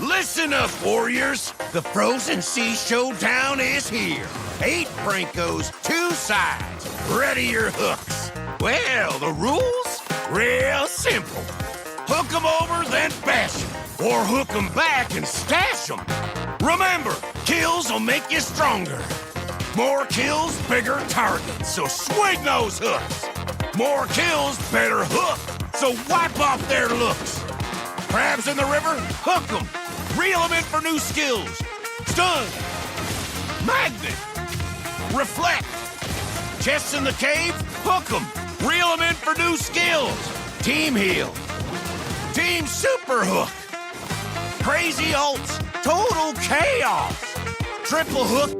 Listen up, warriors. The Frozen Sea Showdown is here. 8 Brancos, 2 sides. Ready your hooks. Well, the rules? Real simple. Hook 'em over, then bash 'em. Or hook 'em back and stash 'em. Remember, kills will make you stronger. More kills, bigger targets, so swing those hooks. More kills, better hook, so wipe off their looks. Crabs in the river, hook 'em. Reel 'em in for new skills. Stun. Magnet. Reflect. Chests in the cave, hook 'em. Reel 'em in for new skills. Team heal. Team super hook. Crazy ults. Total chaos. Triple hook.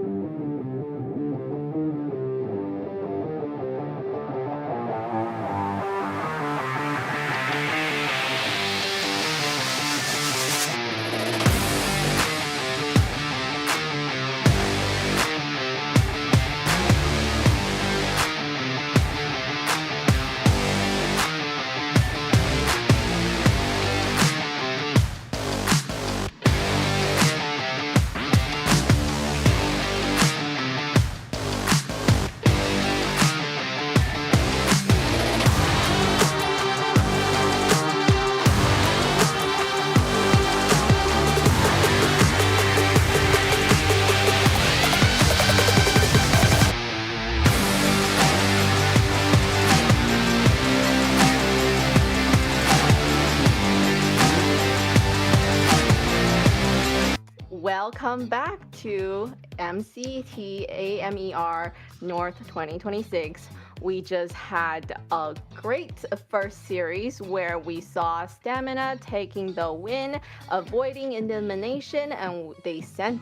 Welcome back to MCT AMER North 2026. We just had a great first series where we saw Stamina taking the win, avoiding elimination, and they sent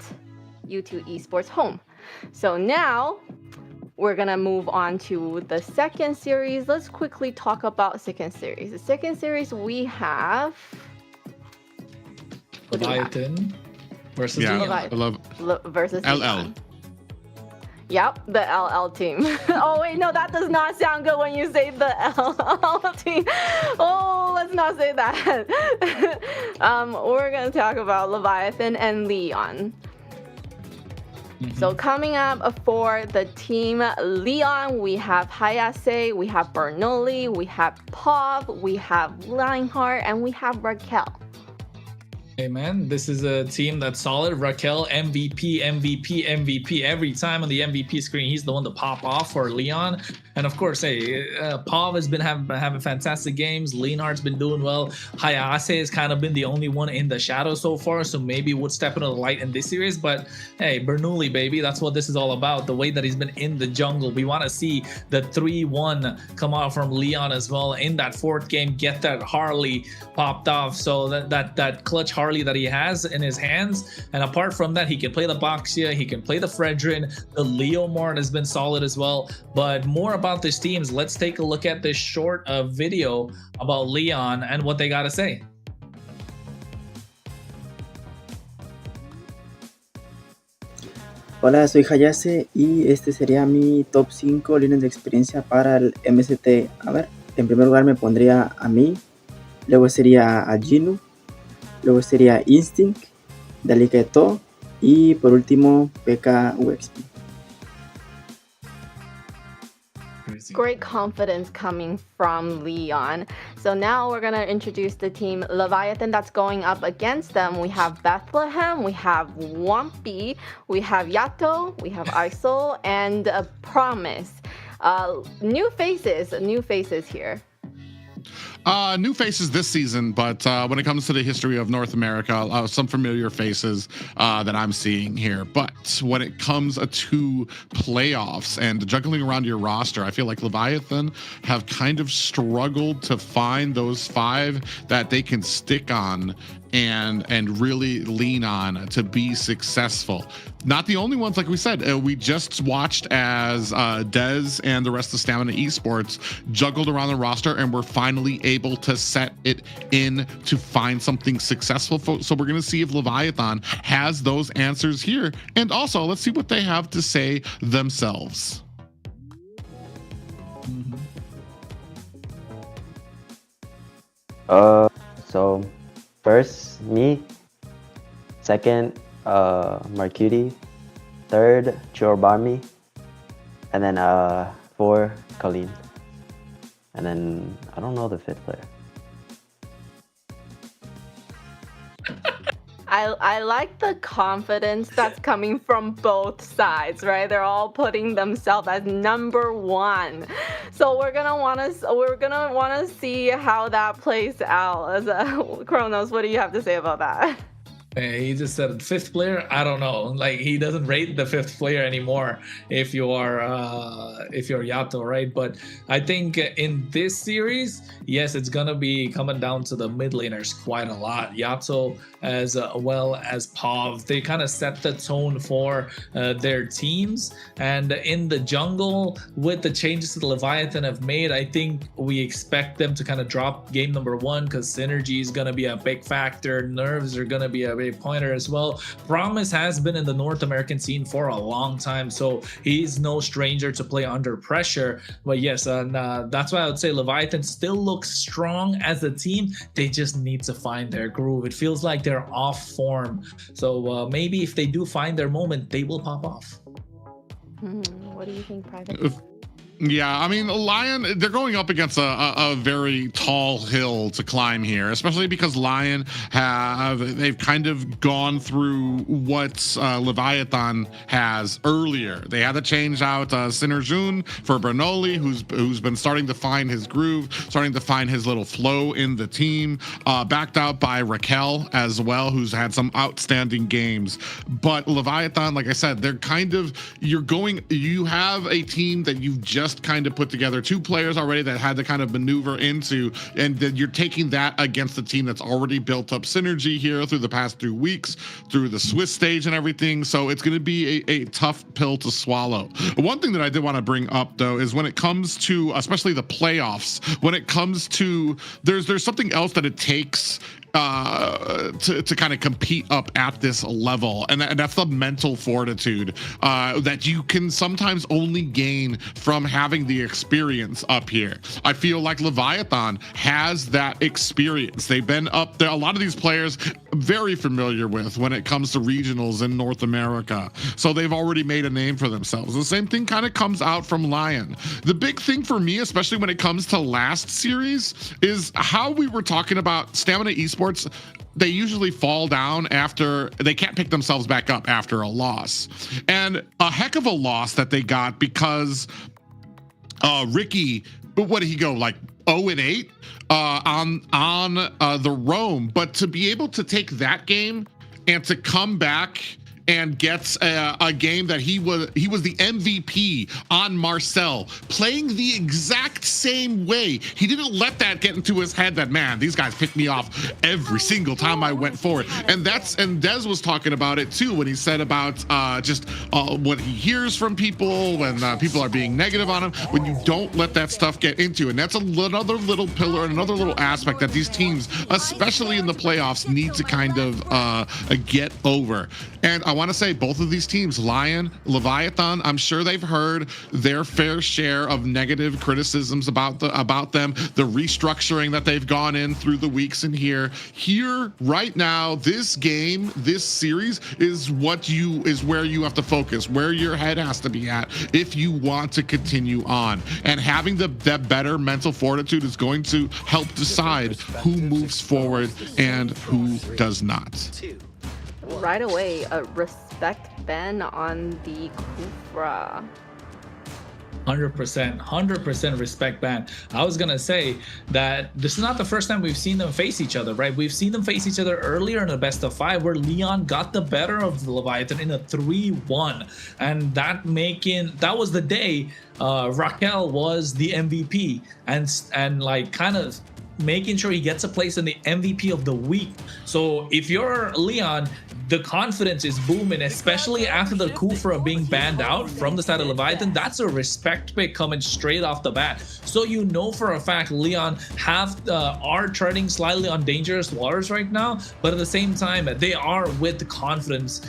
U2 Esports home. So now we're gonna move on to the second series. Let's quickly talk about second series. The second series we have Leviatan versus Yeah, Leon. I love versus LL. Leon. Yep, the LL team. Oh wait, no, that does not sound good when you say the LL team. Oh, let's not say that. We're gonna talk about Leviathan and Leon. So coming up for the team Leon, we have Hayase, we have Bernoulli, we have Pov, we have Lionheart, and we have Raquel. Hey man, this is a team that's solid. Raquel, MVP, MVP, MVP. Every time on the MVP screen, he's the one to pop off for Leon. And of course, hey, Pav has been having fantastic games. Leonard's been doing well. Hayase has kind of been the only one in the shadow so far, so maybe would step into the light in this series. But hey, Bernoulli, baby, that's what this is all about. The way that he's been in the jungle. We want to see the 3-1 come out from Leon as well in that fourth game. Get that Harley popped off. So that clutch Harley that he has in his hands. And apart from that, he can play the Boxia, he can play the Fredrin. The Leo Mart has been solid as well. But more about this teams, let's take a look at this short video about Leon and what they got to say. Hola, soy Hayase y este sería mi top 5 líneas de experiencia para el MCT AMER. En primer lugar me pondría a mí, luego sería a Ginu, luego sería Instinct, Delicato y por último PK UXP. Great confidence coming from Leon. So now we're gonna introduce the team Leviathan that's going up against them. We have Bethlehem, we have Wampy, we have Yato, we have Isol, and Promise. New faces here. New faces this season, but when it comes to the history of North America, some familiar faces that I'm seeing here. But when it comes to playoffs and juggling around your roster, I feel like Leviathan have kind of struggled to find those 5 that they can stick on and really lean on to be successful. Not the only ones, like we said, we just watched as Dez and the rest of Stamina Esports juggled around the roster and were finally able to set it in to find something successful. So we're going to see if Leviathan has those answers here. And also, let's see what they have to say themselves. So first, me, Second, Marcuti. Third, Chorbarmi. And then 4, Colleen. And then I don't know the 5th player. I like the confidence that's coming from both sides, right? They're all putting themselves as number one. So we're gonna wanna see how that plays out. As Kronos, what do you have to say about that? He just said 5th player. I don't know. Like, he doesn't rate the 5th player anymore if you're Yato, right? But I think in this series, yes, it's gonna be coming down to the mid laners quite a lot. Yato as well as Pav, they kind of set the tone for their teams. And in the jungle, with the changes that Leviatan have made, I think we expect them to kind of drop game number 1 because synergy is gonna be a big factor. Nerves are gonna be a big pointer as well. Promise has been in the North American scene for a long time, so he's no stranger to play under pressure. But yes, and that's why I would say Leviatan still looks strong as a team. They just need to find their groove. It feels like they're off form, so maybe if they do find their moment, they will pop off. What do you think, Private? Yeah, I mean, Lyon, they're going up against a very tall hill to climb here, especially because Lyon they've kind of gone through what Leviatan has earlier. They had to change out Synerjun for Bernoulli, who's been starting to find his groove, starting to find his little flow in the team, backed out by Raquel as well, who's had some outstanding games. But Leviatan, like I said, they're kind of, you have a team that you've just kind of put together 2 players already that had to kind of maneuver into, and then you're taking that against a team that's already built up synergy here through the past 2 weeks, through the Swiss stage and everything. So it's going to be a tough pill to swallow. One thing that I did want to bring up though is when it comes to especially the playoffs, when it comes to there's something else that it takes to kind of compete up at this level, and that's the mental fortitude that you can sometimes only gain from having the experience up here. I feel like Leviatan has that experience. They've been up there, a lot of these players very familiar with when it comes to regionals in North America, so they've already made a name for themselves. The same thing kind of comes out from Lyon. The big thing for me, especially when it comes to last series, is how we were talking about Stamina Esports. They usually fall down after they can't pick themselves back up after a loss, and a heck of a loss that they got because Ricky, what did he go, like 0-8 on the Rome? But to be able to take that game and to come back and gets a game that he was the MVP on Marcel, playing the exact same way. He didn't let that get into his head that, man, these guys picked me off every single time I went forward. And Dez was talking about it too when he said about just what he hears from people when people are being negative on him, when you don't let that stuff get into. And that's another little pillar and another little aspect that these teams, especially in the playoffs, need to kind of get over. And I want to say both of these teams, Lyon, Leviatan, I'm sure they've heard their fair share of negative criticisms about them, the restructuring that they've gone in through the weeks in here. Here, right now, this game, this series is where you have to focus, where your head has to be at if you want to continue on. And having that better mental fortitude is going to help decide who moves forward and who does not. Right away, a respect ban on the Kufra. 100% respect ban. I was gonna say that this is not the first time we've seen them face each other, right? We've seen them face each other earlier in the best of 5 where Lyon got the better of Leviatan in a 3-1, and that was the day Raquel was the MVP and like kind of making sure he gets a place in the MVP of the week. So if you're Lyon, the confidence is booming, especially after the Kufra being banned out from the side of Leviatan. That's a respect pick coming straight off the bat. So you know for a fact Lyon are treading slightly on dangerous waters right now, but at the same time they are with confidence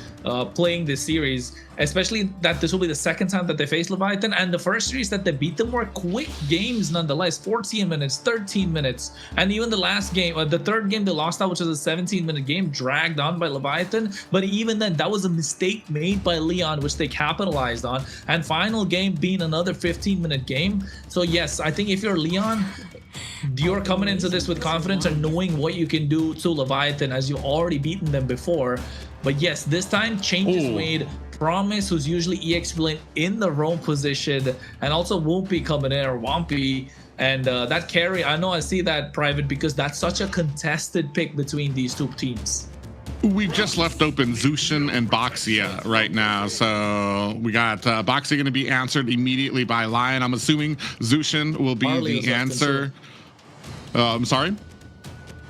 playing this series, especially that this will be the second time that they face Leviatan, and the first series that they beat them were quick games nonetheless, 14 minutes, 13 minutes. And even the last game, the third game they lost out, which was a 17-minute game, dragged on by Leviathan. But even then, that was a mistake made by Lyon, which they capitalized on. And final game being another 15-minute game. So yes, I think if you're Lyon, you're coming into this with confidence and knowing what you can do to Leviathan, as you've already beaten them before. But yes, this time changes made. Promise, who's usually EX playing in the roam position, and also Wompy coming in, or Wompy. And that carry, I know I see that, Private, because that's such a contested pick between these two teams. We've just left open Zushin and Boxia right now. So we got Boxia going to be answered immediately by Lyon. I'm assuming Zushin will be Harley the answer. I'm sorry?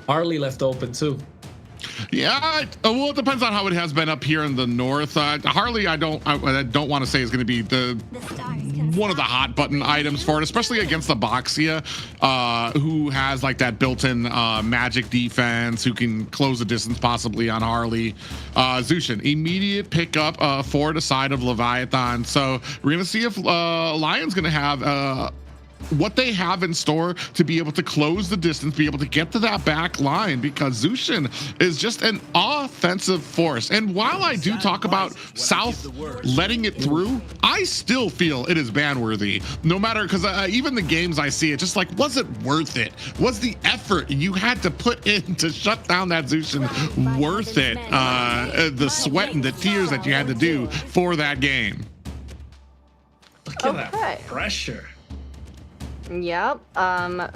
Harley left open too. Yeah, well, it depends on how it has been up here in the north. Harley, I don't want to say is going to be one of the hot button items for it, especially against the Boxia, who has like that built-in magic defense, who can close the distance possibly on Harley. Zushin, immediate pickup for the side of Leviathan. So we're going to see if Lyon's going to have what they have in store to be able to close the distance, be able to get to that back line, because Zushin is just an offensive force. And while I do talk about South letting it through, I still feel it is ban worthy. No matter, because even the games I see, it just like, was it worth it? Was the effort you had to put in to shut down that Zushin worth it? The sweat and the tears that you had to do for that game. Look at that pressure. Yep.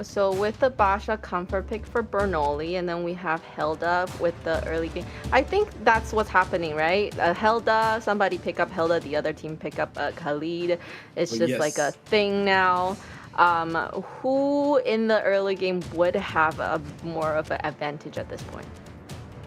So with the Basha comfort pick for Bernoulli, and then we have Hilda with the early game. I think that's what's happening, right? Hilda, somebody pick up Hilda, the other team pick up Khalid. It's just like a thing now. Who in the early game would have a more of an advantage at this point?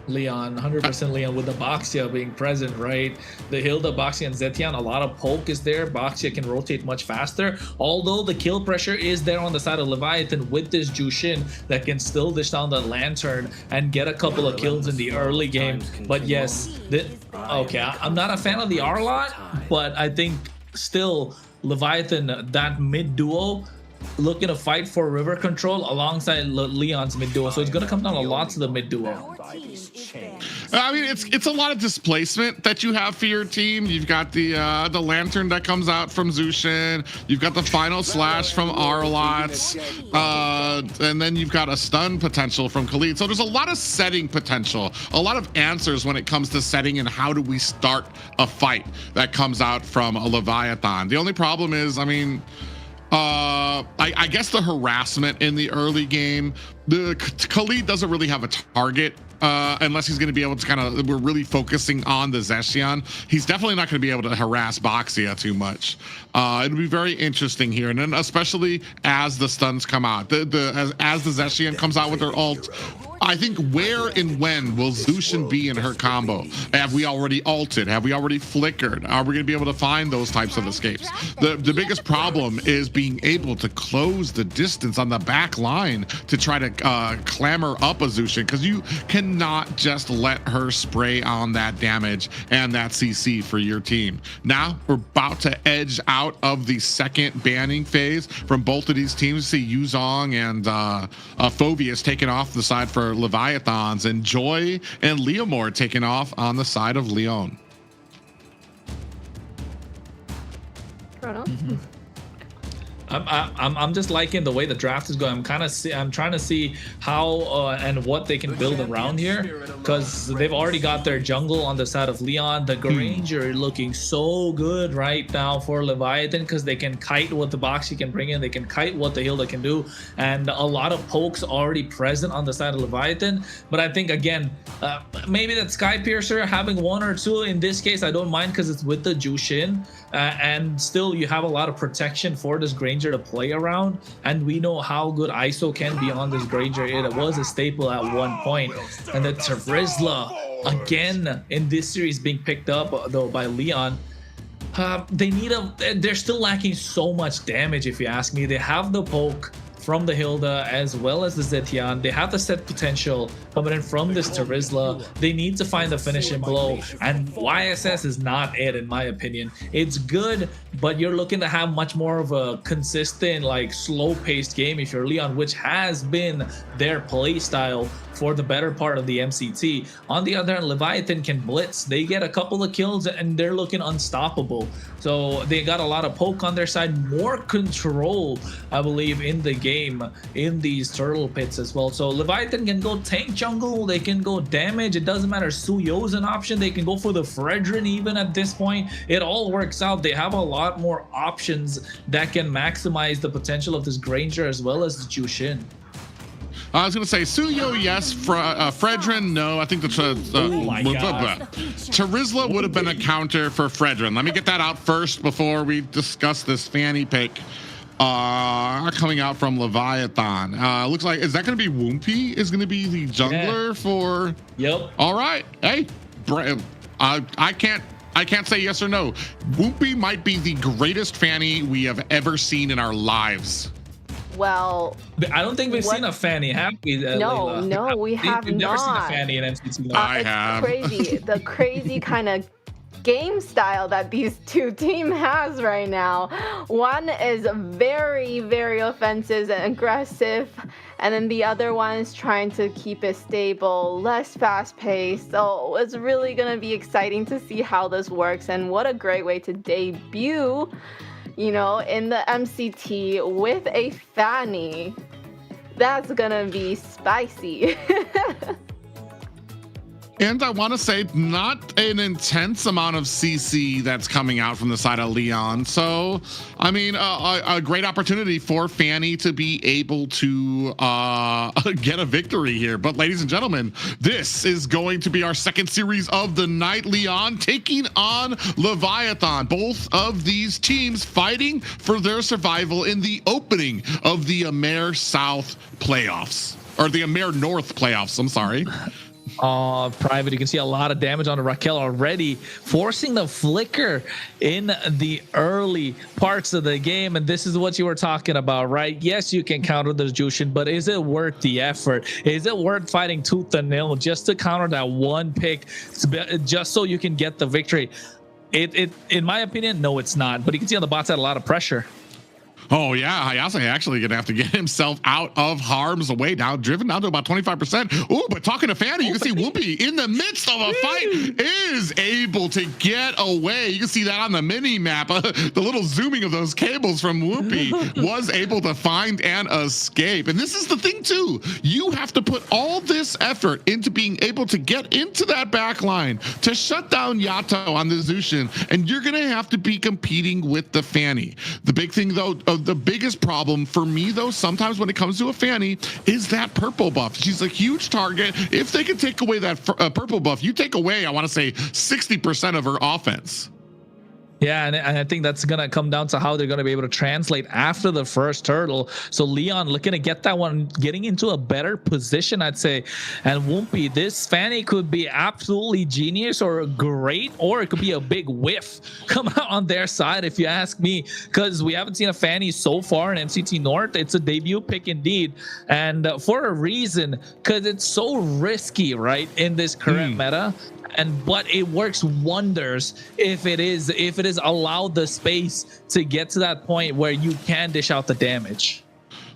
Leon, 100% Leon, with the Boxia being present, right? The Hilda, Boxia, and Zetian, a lot of poke is there. Boxia can rotate much faster, although the kill pressure is there on the side of Leviathan with this Jushin that can still dish down the Lantern and get a couple of kills in the early game. But yes, okay, I'm not a fan of the R-Lot, but I think still Leviathan, that mid duo, looking to fight for river control alongside Leon's mid duo, so it's going to come down a lot to the mid duo. I mean, it's a lot of displacement that you have for your team. You've got the Lantern that comes out from Zushin. You've got the final slash from Arlots, and then you've got a stun potential from Khalid. So there's a lot of setting potential, a lot of answers when it comes to setting and how do we start a fight that comes out from a Leviathan. The only problem is, I mean, I guess the harassment in the early game. The Khalid doesn't really have a target unless he's going to be able to kind of, we're really focusing on the Zetian. He's definitely not going to be able to harass Boxia too much. It'll be very interesting here, and then especially as the stuns come out, as the Zetian comes out with her ult. I think where and when will Zushin be in her combo? Have we already ulted? Have we already flickered? Are we going to be able to find those types of escapes? The biggest problem is being able to close the distance on the back line to try to clamor up a Zushin, because you cannot just let her spray on that damage and that CC for your team. Now we're about to edge out of the second banning phase from both of these teams. See Yuzong and Phobius taking off the side for Leviathans, and Joy and Leomore taking off on the side of Lyon. I'm just liking the way the draft is going. I'm trying to see how and what they can build around here, because they've already got their jungle on the side of Leon. The Granger looking so good right now for Leviathan, because they can kite what the box you can bring in, they can kite what the Hilda can do, and a lot of pokes already present on the side of Leviathan. But I think again, maybe that Sky Piercer having one or two in this case, I don't mind, because it's with the Jushin, and still you have a lot of protection for this Granger to play around, and we know how good ISO can be on this Granger. It was a staple at one point, and the Terizla again in this series being picked up though by Leon. They're still lacking so much damage, if you ask me. They have the poke from the Hilda as well as the Zetian. They have the set potential coming in from this Terizla. They need to find the finishing blow, and YSS is not it, in my opinion. It's good, but you're looking to have much more of a consistent, like slow-paced game if you're Leon, which has been their play style for the better part of the MCT. On the other hand, Leviatan can blitz. They get a couple of kills and they're looking unstoppable. So they got a lot of poke on their side, more control, I believe, in the game in these turtle pits as well. So Leviatan can go tank jungle, they can go damage, it doesn't matter. Suyo's an option, they can go for the Fredrin even at this point. It all works out. They have a lot more options that can maximize the potential of this Granger as well as the Jushin. I was going to say Suyo, yes. Fredrin, no. I think the Terizla would have been a counter for Fredrin. Let me get that out first before we discuss this Fanny pick coming out from Leviathan. Looks like, is that going to be Woompy? Is going to be the jungler for? Yep. All right. Hey, I can't say yes or no. Woompy might be the greatest Fanny we have ever seen in our lives. Well, I don't think we've seen a Fanny, have we? No, Layla? no, we have We've never seen a not. Fanny in MCT. I it's have. crazy. The crazy kind of game style that these two teams has right now. One is very, very offensive and aggressive, and then the other one is trying to keep it stable, less fast-paced. So it's really gonna be exciting to see how this works, and what a great way to debut, you know, in the MCT with a Fanny. That's gonna be spicy. And I want to say not an intense amount of CC that's coming out from the side of Lyon. So, I mean, a great opportunity for Fanny to be able to get a victory here. But ladies and gentlemen, this is going to be our second series of the night. Lyon taking on Leviathan. Both of these teams fighting for their survival in the opening of the AMER South playoffs. Or the AMER North playoffs, I'm sorry. Private, you can see a lot of damage on Raquel already, forcing the flicker in the early parts of the game. And this is what you were talking about, right? Yes, you can counter the Jushin, but is it worth the effort? Is it worth fighting tooth and nail just to counter that one pick, just so you can get the victory? It in my opinion, no, it's not. But you can see on the bot side a lot of pressure. Oh yeah, Hayase actually gonna have to get himself out of harm's way, driven down to about 25%. Ooh, but talking to Fanny, you can see Whoopi in the midst of a fight is able to get away. You can see that on the mini map. The little zooming of those cables from Whoopi was able to find and escape. And this is the thing too. You have to put all this effort into being able to get into that back line to shut down Yato on the Zushin, and you're gonna have to be competing with the Fanny. The big thing though, the biggest problem for me though, sometimes when it comes to a Fanny, is that purple buff. She's a huge target. If they can take away that purple buff, you take away, I want to say 60% of her offense. Yeah, and I think that's going to come down to how they're going to be able to translate after the first turtle. So Lyon looking to get that one, getting into a better position, I'd say. And Woompy, this Fanny could be absolutely genius or great, or it could be a big whiff come out on their side, if you ask me, because we haven't seen a Fanny so far in MCT North. It's a debut pick indeed, and for a reason, because it's so risky, right, in this current meta. But it works wonders if it is allowed the space to get to that point where you can dish out the damage.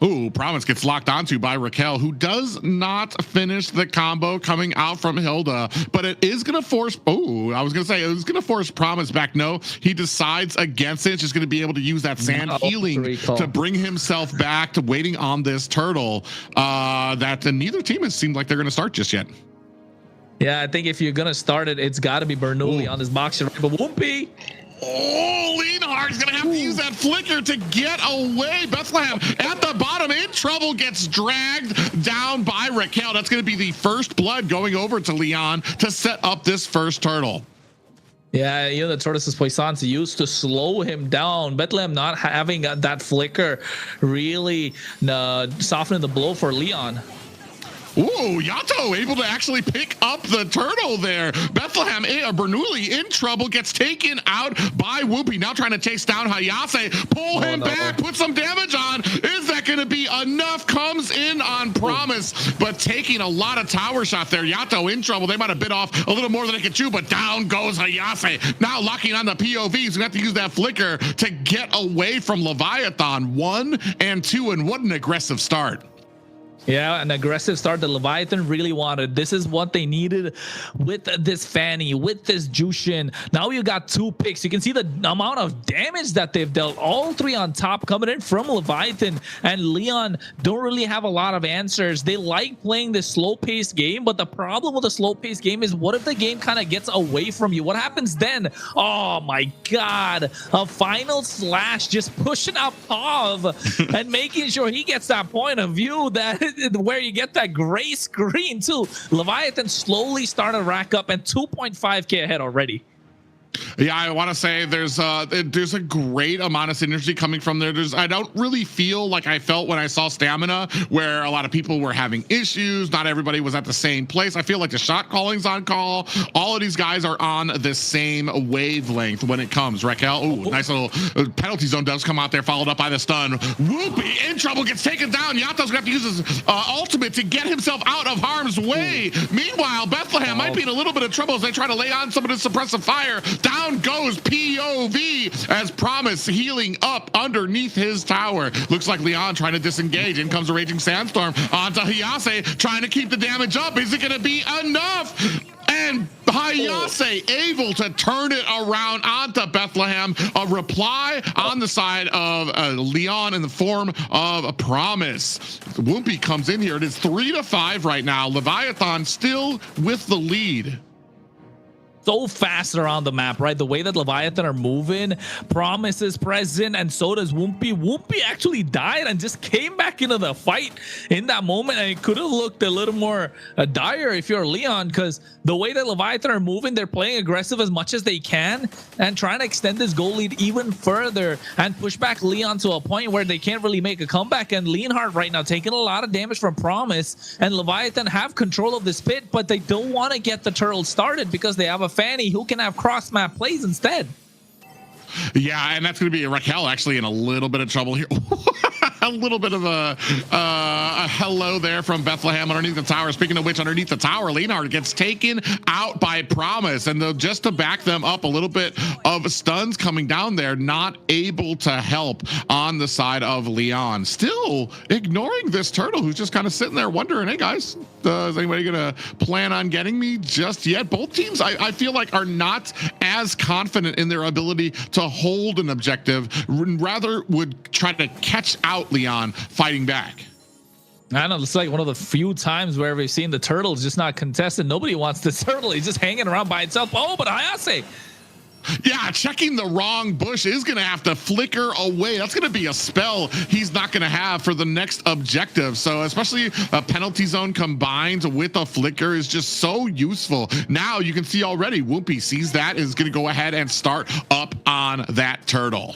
Ooh, Promise gets locked onto by Raquel, who does not finish the combo coming out from Hilda, but it is going to force, I was going to say, it was going to force Promise back. No, he decides against it. It's just going to be able to use that sand healing to bring himself back to waiting on this turtle that neither team has seemed like they're going to start just yet. Yeah, I think if you're going to start it, it's got to be Bernoulli on his boxer. But Whoopi. Oh, Lienhardt's going to have to use that flicker to get away. Bethlehem at the bottom in trouble, gets dragged down by Raquel. That's going to be the first blood going over to Lyon to set up this first turtle. Yeah, you know, the Tortoise's Poissons used to slow him down. Bethlehem not having that flicker really softening the blow for Lyon. Ooh, Yato able to actually pick up the turtle there. Bethlehem, Bernoulli in trouble, gets taken out by Whoopi. Now trying to chase down Hayase. Pull him back, put some damage on. Is that going to be enough? Comes in on promise, but taking a lot of tower shot there. Yato in trouble. They might have bit off a little more than they could chew, but down goes Hayase. Now locking on the POVs. We have to use that flicker to get away from Leviathan. 1 and 2, and what an aggressive start. Yeah, an aggressive start that Leviathan really wanted. This is what they needed with this Fanny, with this Jushin. Now you got 2 picks. You can see the amount of damage that they've dealt. All 3 on top coming in from Leviathan, and Leon don't really have a lot of answers. They like playing this slow-paced game, but the problem with the slow-paced game is what if the game kind of gets away from you? What happens then? Oh my God, a final slash just pushing up Pav and making sure he gets that point of view that where you get that gray screen too. Leviathan slowly started to rack up and 2.5k ahead already. Yeah, I want to say there's a great amount of synergy coming from there. I don't really feel like I felt when I saw Stamina, where a lot of people were having issues. Not everybody was at the same place. I feel like the shot calling's on call. All of these guys are on the same wavelength when it comes. Raquel, ooh, nice little penalty zone does come out there, followed up by the stun. Whoopi in trouble, gets taken down. Yato's gonna have to use his ultimate to get himself out of harm's way. Meanwhile, Bethlehem might be in a little bit of trouble as they try to lay on some of this suppressive fire. Down goes POV as Promise healing up underneath his tower. Looks like Lyon trying to disengage. In comes a Raging Sandstorm onto Hayase, trying to keep the damage up. Is it going to be enough? And Hayase able to turn it around onto Bethlehem. A reply on the side of Leon in the form of a Promise. Whoopi comes in here. It is 3-5 right now. Leviathan still with the lead. So fast around the map, right? The way that Leviathan are moving, Promise is present, and so does Whoopi. Whoopi actually died and just came back into the fight in that moment, and it could have looked a little more dire if you're Leon, because the way that Leviathan are moving, they're playing aggressive as much as they can and trying to extend this goal lead even further and push back Leon to a point where they can't really make a comeback. And Leonhardt right now taking a lot of damage from Promise, and Leviathan have control of this pit, but they don't want to get the turtle started because they have a Fanny who can have cross map plays instead. Yeah, and that's going to be Raquel actually in a little bit of trouble here. A little bit of a hello there from Bethlehem underneath the tower. Speaking of which, underneath the tower, Leonard gets taken out by Promise, and just to back them up, a little bit of stuns coming down there, not able to help on the side of Leon. Still ignoring this turtle who's just kind of sitting there wondering, hey guys, is anybody gonna plan on getting me just yet? Both teams, I feel like, are not as confident in their ability to hold an objective, rather would try to catch out Leon fighting back. I know, it's like one of the few times where we've seen the turtle just not contested. Nobody wants the turtle. He's just hanging around by itself. Oh, but Hayase. Yeah, checking the wrong bush is going to have to flicker away. That's going to be a spell he's not going to have for the next objective. So especially a penalty zone combined with a flicker is just so useful. Now you can see already Whoopi sees that, is going to go ahead and start up on that turtle.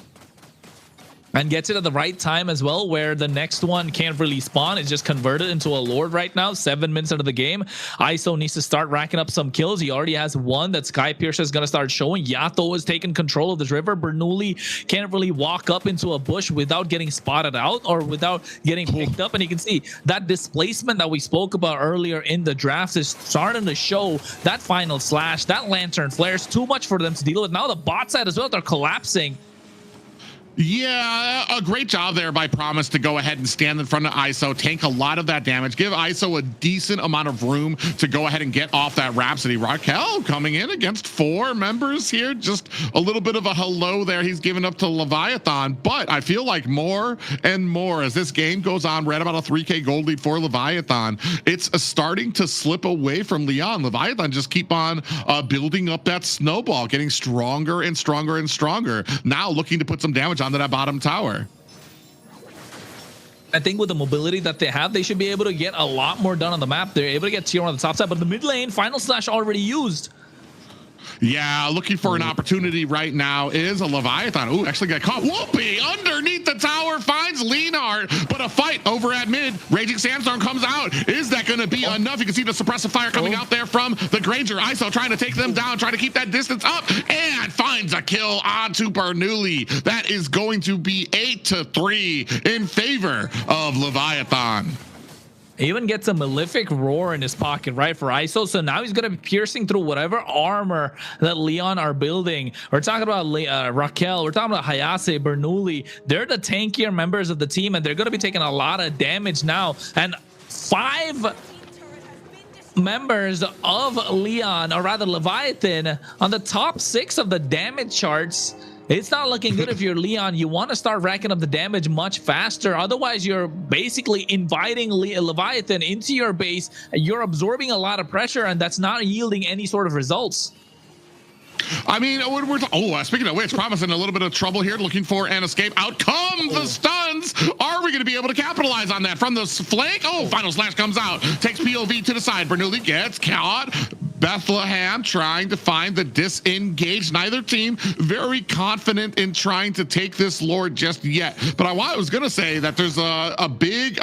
And gets it at the right time as well, where the next one can't really spawn. It's just converted into a Lord right now, 7 minutes into the game. ISO needs to start racking up some kills. He already has one that Sky Piercer is going to start showing. Yato is taking control of this river. Bernoulli can't really walk up into a bush without getting spotted out or without getting picked up. And you can see that displacement that we spoke about earlier in the draft is starting to show. That final slash, that lantern flare is too much for them to deal with. Now the bot side as well, they're collapsing. Yeah, a great job there by Promise to go ahead and stand in front of ISO, tank a lot of that damage, give ISO a decent amount of room to go ahead and get off that Rhapsody. Raquel coming in against 4 members here. Just a little bit of a hello there he's given up to Leviathan, but I feel like more and more as this game goes on, we're at about a 3K gold lead for Leviathan. It's starting to slip away from Leon. Leviathan just keep on building up that snowball, getting stronger and stronger and stronger. Now looking to put some damage onto that bottom tower. I think with the mobility that they have, they should be able to get a lot more done on the map. They're able to get tier 1 on the top side, but the mid lane, final slash already used. Yeah, looking for an opportunity right now is a Leviathan. Ooh, actually got caught. Whoopi underneath the tower finds Leonard, but a fight over at mid. Raging Sandstorm comes out. Is that going going to be enough. You can see the suppressive fire coming out there from the Granger. ISO trying to take them down, trying to keep that distance up, and finds a kill onto Bernoulli. That is going to be 8-3 in favor of Leviathan. Even gets a malefic roar in his pocket, right, for ISO. So now he's going to be piercing through whatever armor that Lyon are building. We're talking about Raquel. We're talking about Hayase, Bernoulli. They're the tankier members of the team, and they're going to be taking a lot of damage now. And 5 members of Lyon, or rather Leviathan, on the top 6 of the damage charts. It's not looking good if you're Lyon. You want to start racking up the damage much faster. Otherwise, you're basically inviting Leviathan into your base. You're absorbing a lot of pressure, and that's not yielding any sort of results. I mean, speaking of which, promising a little bit of trouble here, looking for an escape. Out come the stuns. Are we going to be able to capitalize on that from the flank? Final slash comes out, takes POV to the side. Bernoulli gets caught. Bethlehem trying to find the disengaged. Neither team very confident in trying to take this Lord just yet. But I was going to say that there's a big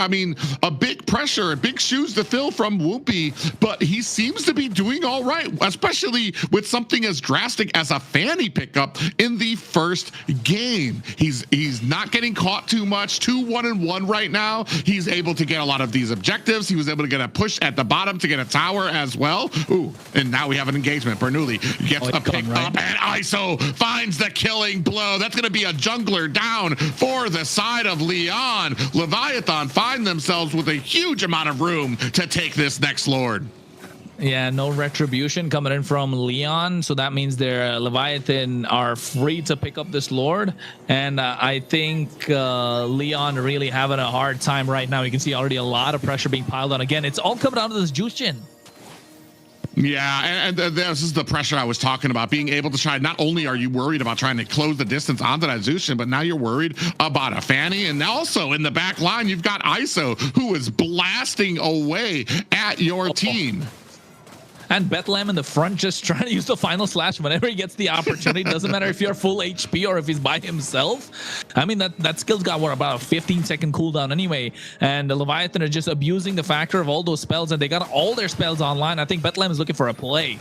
pressure, big shoes to fill from Whoopi, but he seems to be doing all right, especially with something as drastic as a Fanny pickup in the first game. He's not getting caught too much. 2-1-1 right now. He's able to get a lot of these objectives. He was able to get a push at the bottom to get a tower as well. And now we have an engagement. Bernoulli gets a pick up, and ISO finds the killing blow. That's going to be a jungler down for the side of Lyon. Leviathan find themselves with a huge amount of room to take this next Lord. Yeah, no retribution coming in from Lyon, so that means their Leviathan are free to pick up this Lord. And I think Lyon really having a hard time right now. You can see already a lot of pressure being piled on. Again, it's all coming down to this Jushin. Yeah, and this is the pressure I was talking about. Being able to try, not only are you worried about trying to close the distance onto that Zushin, but now you're worried about a Fanny. And also in the back line, you've got ISO, who is blasting away at your team. And Bethlehem in the front just trying to use the final slash whenever he gets the opportunity. Doesn't matter if you're full HP or if he's by himself. I mean, that skill's got, about a 15-second cooldown anyway. And the Leviathan are just abusing the factor of all those spells, and they got all their spells online. I think Bethlehem is looking for a play.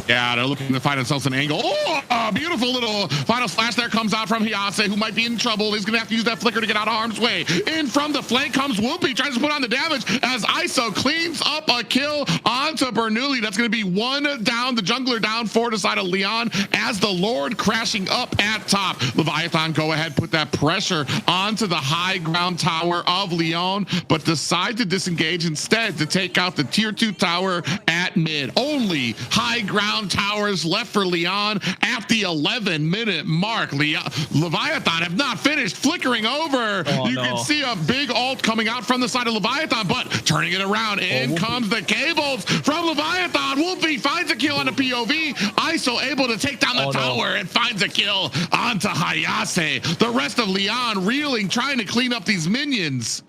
Yeah, they're looking to find themselves an angle. A beautiful little final slash there comes out from Hayase, who might be in trouble. He's going to have to use that flicker to get out of harm's way. In from the flank comes Whoopi, tries to put on the damage as ISO cleans up a kill onto Bernoulli. That's going to be 1 down, the jungler down for the side of Lyon as the Lord crashing up at top. Leviathan go ahead, put that pressure onto the high ground tower of Lyon, but decide to disengage instead to take out the tier 2 tower at mid. Only high ground towers left for Lyon at the 11-minute mark. Leviathan have not finished, flickering over. You can see a big ult coming out from the side of Leviathan, but turning it around. In comes the cables from Leviathan. Whoopi finds a kill on a POV. ISO able to take down the tower and finds a kill onto Hayase. The rest of Lyon reeling, trying to clean up these minions.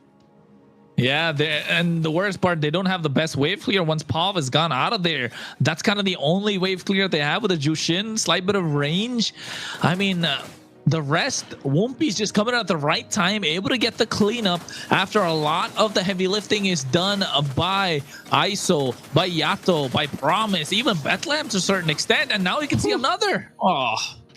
Yeah, and the worst part, they don't have the best wave clear once Pav has gone out of there. That's kind of the only wave clear they have with a Jushin, slight bit of range. I mean, the rest, Whoopi's just coming at the right time, able to get the cleanup after a lot of the heavy lifting is done by ISO, by Yato, by Promise, even Bethlehem to a certain extent, and now you can see another.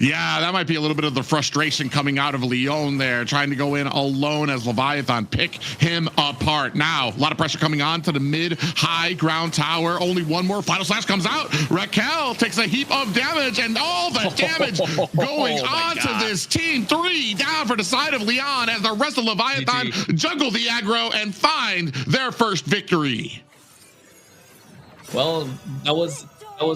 Yeah, that might be a little bit of the frustration coming out of Lyon there, trying to go in alone as Leviathan pick him apart. Now, a lot of pressure coming on to the mid-high ground tower. Only one more final slash comes out. Raquel takes a heap of damage, and all the damage going on to this team. 3 down for the side of Lyon as the rest of Leviathan juggle the aggro and find their first victory. Well, that was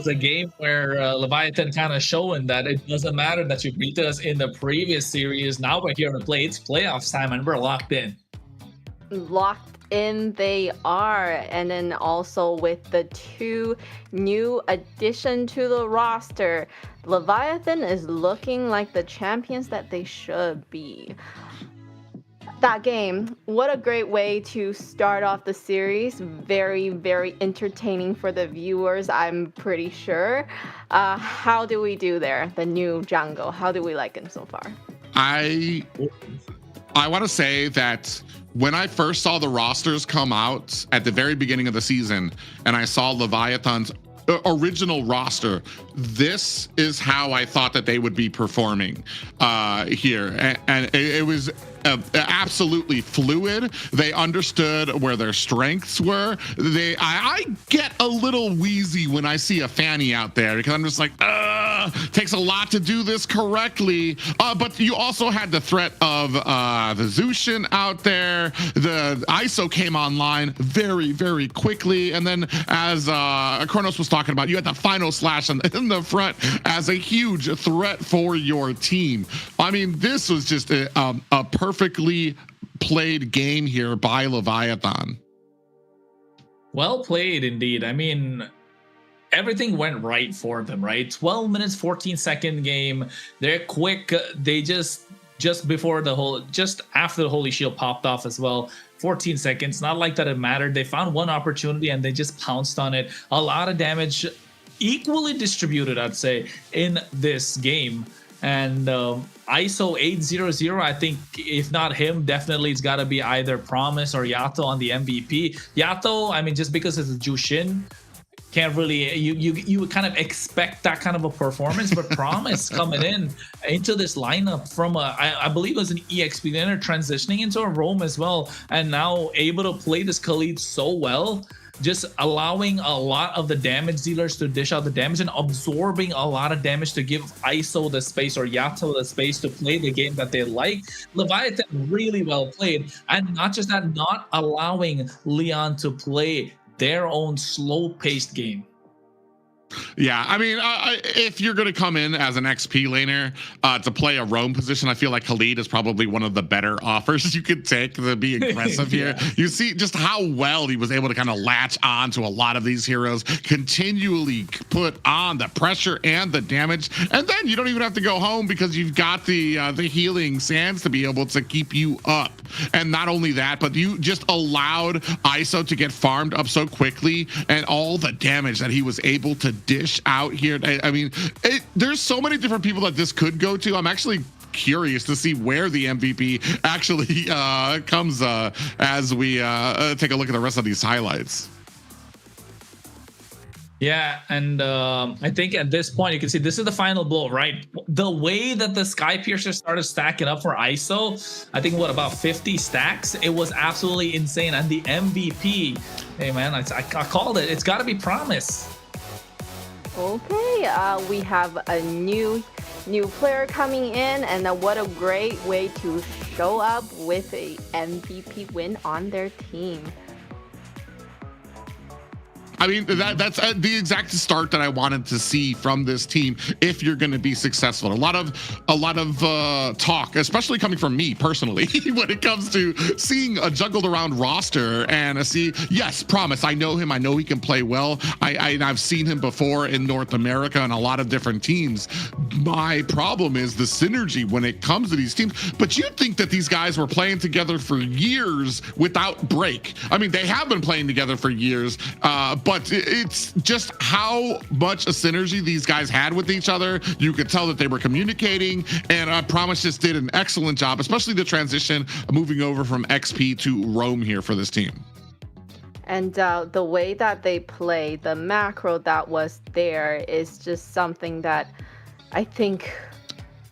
a game where Leviathan kind of showing that it doesn't matter that you beat us in the previous series. Now we're here to play. It's playoffs time, and we're locked in. Locked in they are. And then also with the 2 new addition to the roster, Leviathan is looking like the champions that they should be. That game, what a great way to start off the series. Very, very entertaining for the viewers, I'm pretty sure. How do we do there? The new jungle, how do we like him so far? I want to say that when I first saw the rosters come out at the very beginning of the season, and I saw Leviatan's original roster, this is how I thought that they would be performing here, and it was absolutely fluid. They understood where their strengths were. I get a little wheezy when I see a Fanny out there, because I'm just like, takes a lot to do this correctly. But you also had the threat of the Zushin out there. The ISO came online very, very quickly, and then as Kronos was talking about, you had the final slash in the front as a huge threat for your team. I mean, this was just a perfectly played game here by Leviathan. Well played indeed. I mean, everything went right for them, right? 12 minutes, 14-second game. They're quick. They just before the whole, just after the Holy Shield popped off as well, 14 seconds. Not like that it mattered. They found one opportunity and they just pounced on it. A lot of damage, equally distributed, I'd say, in this game. And ISO 800, I think if not him, definitely it's got to be either Promise or Yato on the MVP. Yato, I mean, just because it's a Jushin, can't really, you would kind of expect that kind of a performance, but Promise coming into this lineup from I believe it was an EXP laner, transitioning into a roam as well, and now able to play this Khalid so well, just allowing a lot of the damage dealers to dish out the damage and absorbing a lot of damage to give ISO the space or Yato the space to play the game that they like. Leviathan really well played, and not just that, not allowing Lyon to play their own slow-paced game. Yeah, I mean, if you're going to come in as an XP laner to play a roam position, I feel like Khalid is probably one of the better offers you could take to be aggressive Yeah. here. You see just how well he was able to kind of latch on to a lot of these heroes, continually put on the pressure and the damage, and then you don't even have to go home because you've got the healing sands to be able to keep you up. And not only that, but you just allowed ISO to get farmed up so quickly, and all the damage that he was able to dish out here. I mean, there's so many different people that this could go to. I'm actually curious to see where the MVP actually comes as we take a look at the rest of these highlights. Yeah, and I think at this point you can see this is the final blow, right? The way that the Sky Piercer started stacking up for ISO, I think what, about 50 stacks? It was absolutely insane. And the MVP, hey man, I called it. It's got to be Promise. Okay, we have a new player coming in, and what a great way to show up with a MVP win on their team. I mean, that's the exact start that I wanted to see from this team if you're going to be successful. A lot of talk, especially coming from me personally, when it comes to seeing a juggled around roster and yes, Promise, I know him. I know he can play well. I've seen him before in North America and a lot of different teams. My problem is the synergy when it comes to these teams. But you'd think that these guys were playing together for years without break. I mean, they have been playing together for years, but it's just how much a synergy these guys had with each other. You could tell that they were communicating, and Promise just did an excellent job, especially the transition moving over from XP to roam here for this team. And the way that they play, the macro that was there is just something that I think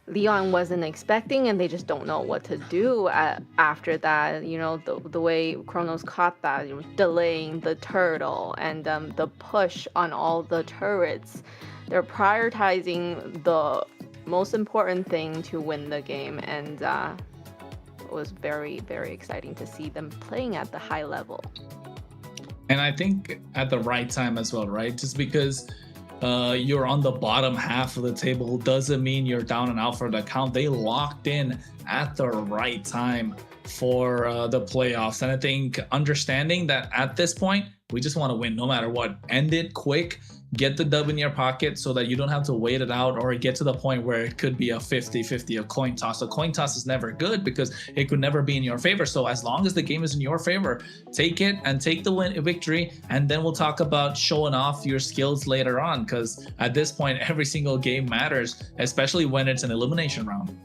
Lyon wasn't expecting, and they just don't know what to do after that. You know, the way Kronos caught that, you know, delaying the turtle and the push on all the turrets. They're prioritizing the most important thing to win the game, and it was very, very exciting to see them playing at the high level. And I think at the right time as well, right? Just because you're on the bottom half of the table doesn't mean you're down and out for the count. They locked in at the right time for the playoffs. And I think understanding that at this point, we just want to win no matter what. End it quick, get the dub in your pocket so that you don't have to wait it out or get to the point where it could be a 50-50, a coin toss. A coin toss is never good because it could never be in your favor. So as long as the game is in your favor, take it and take the victory, and then we'll talk about showing off your skills later on, because at this point, every single game matters, especially when it's an elimination round.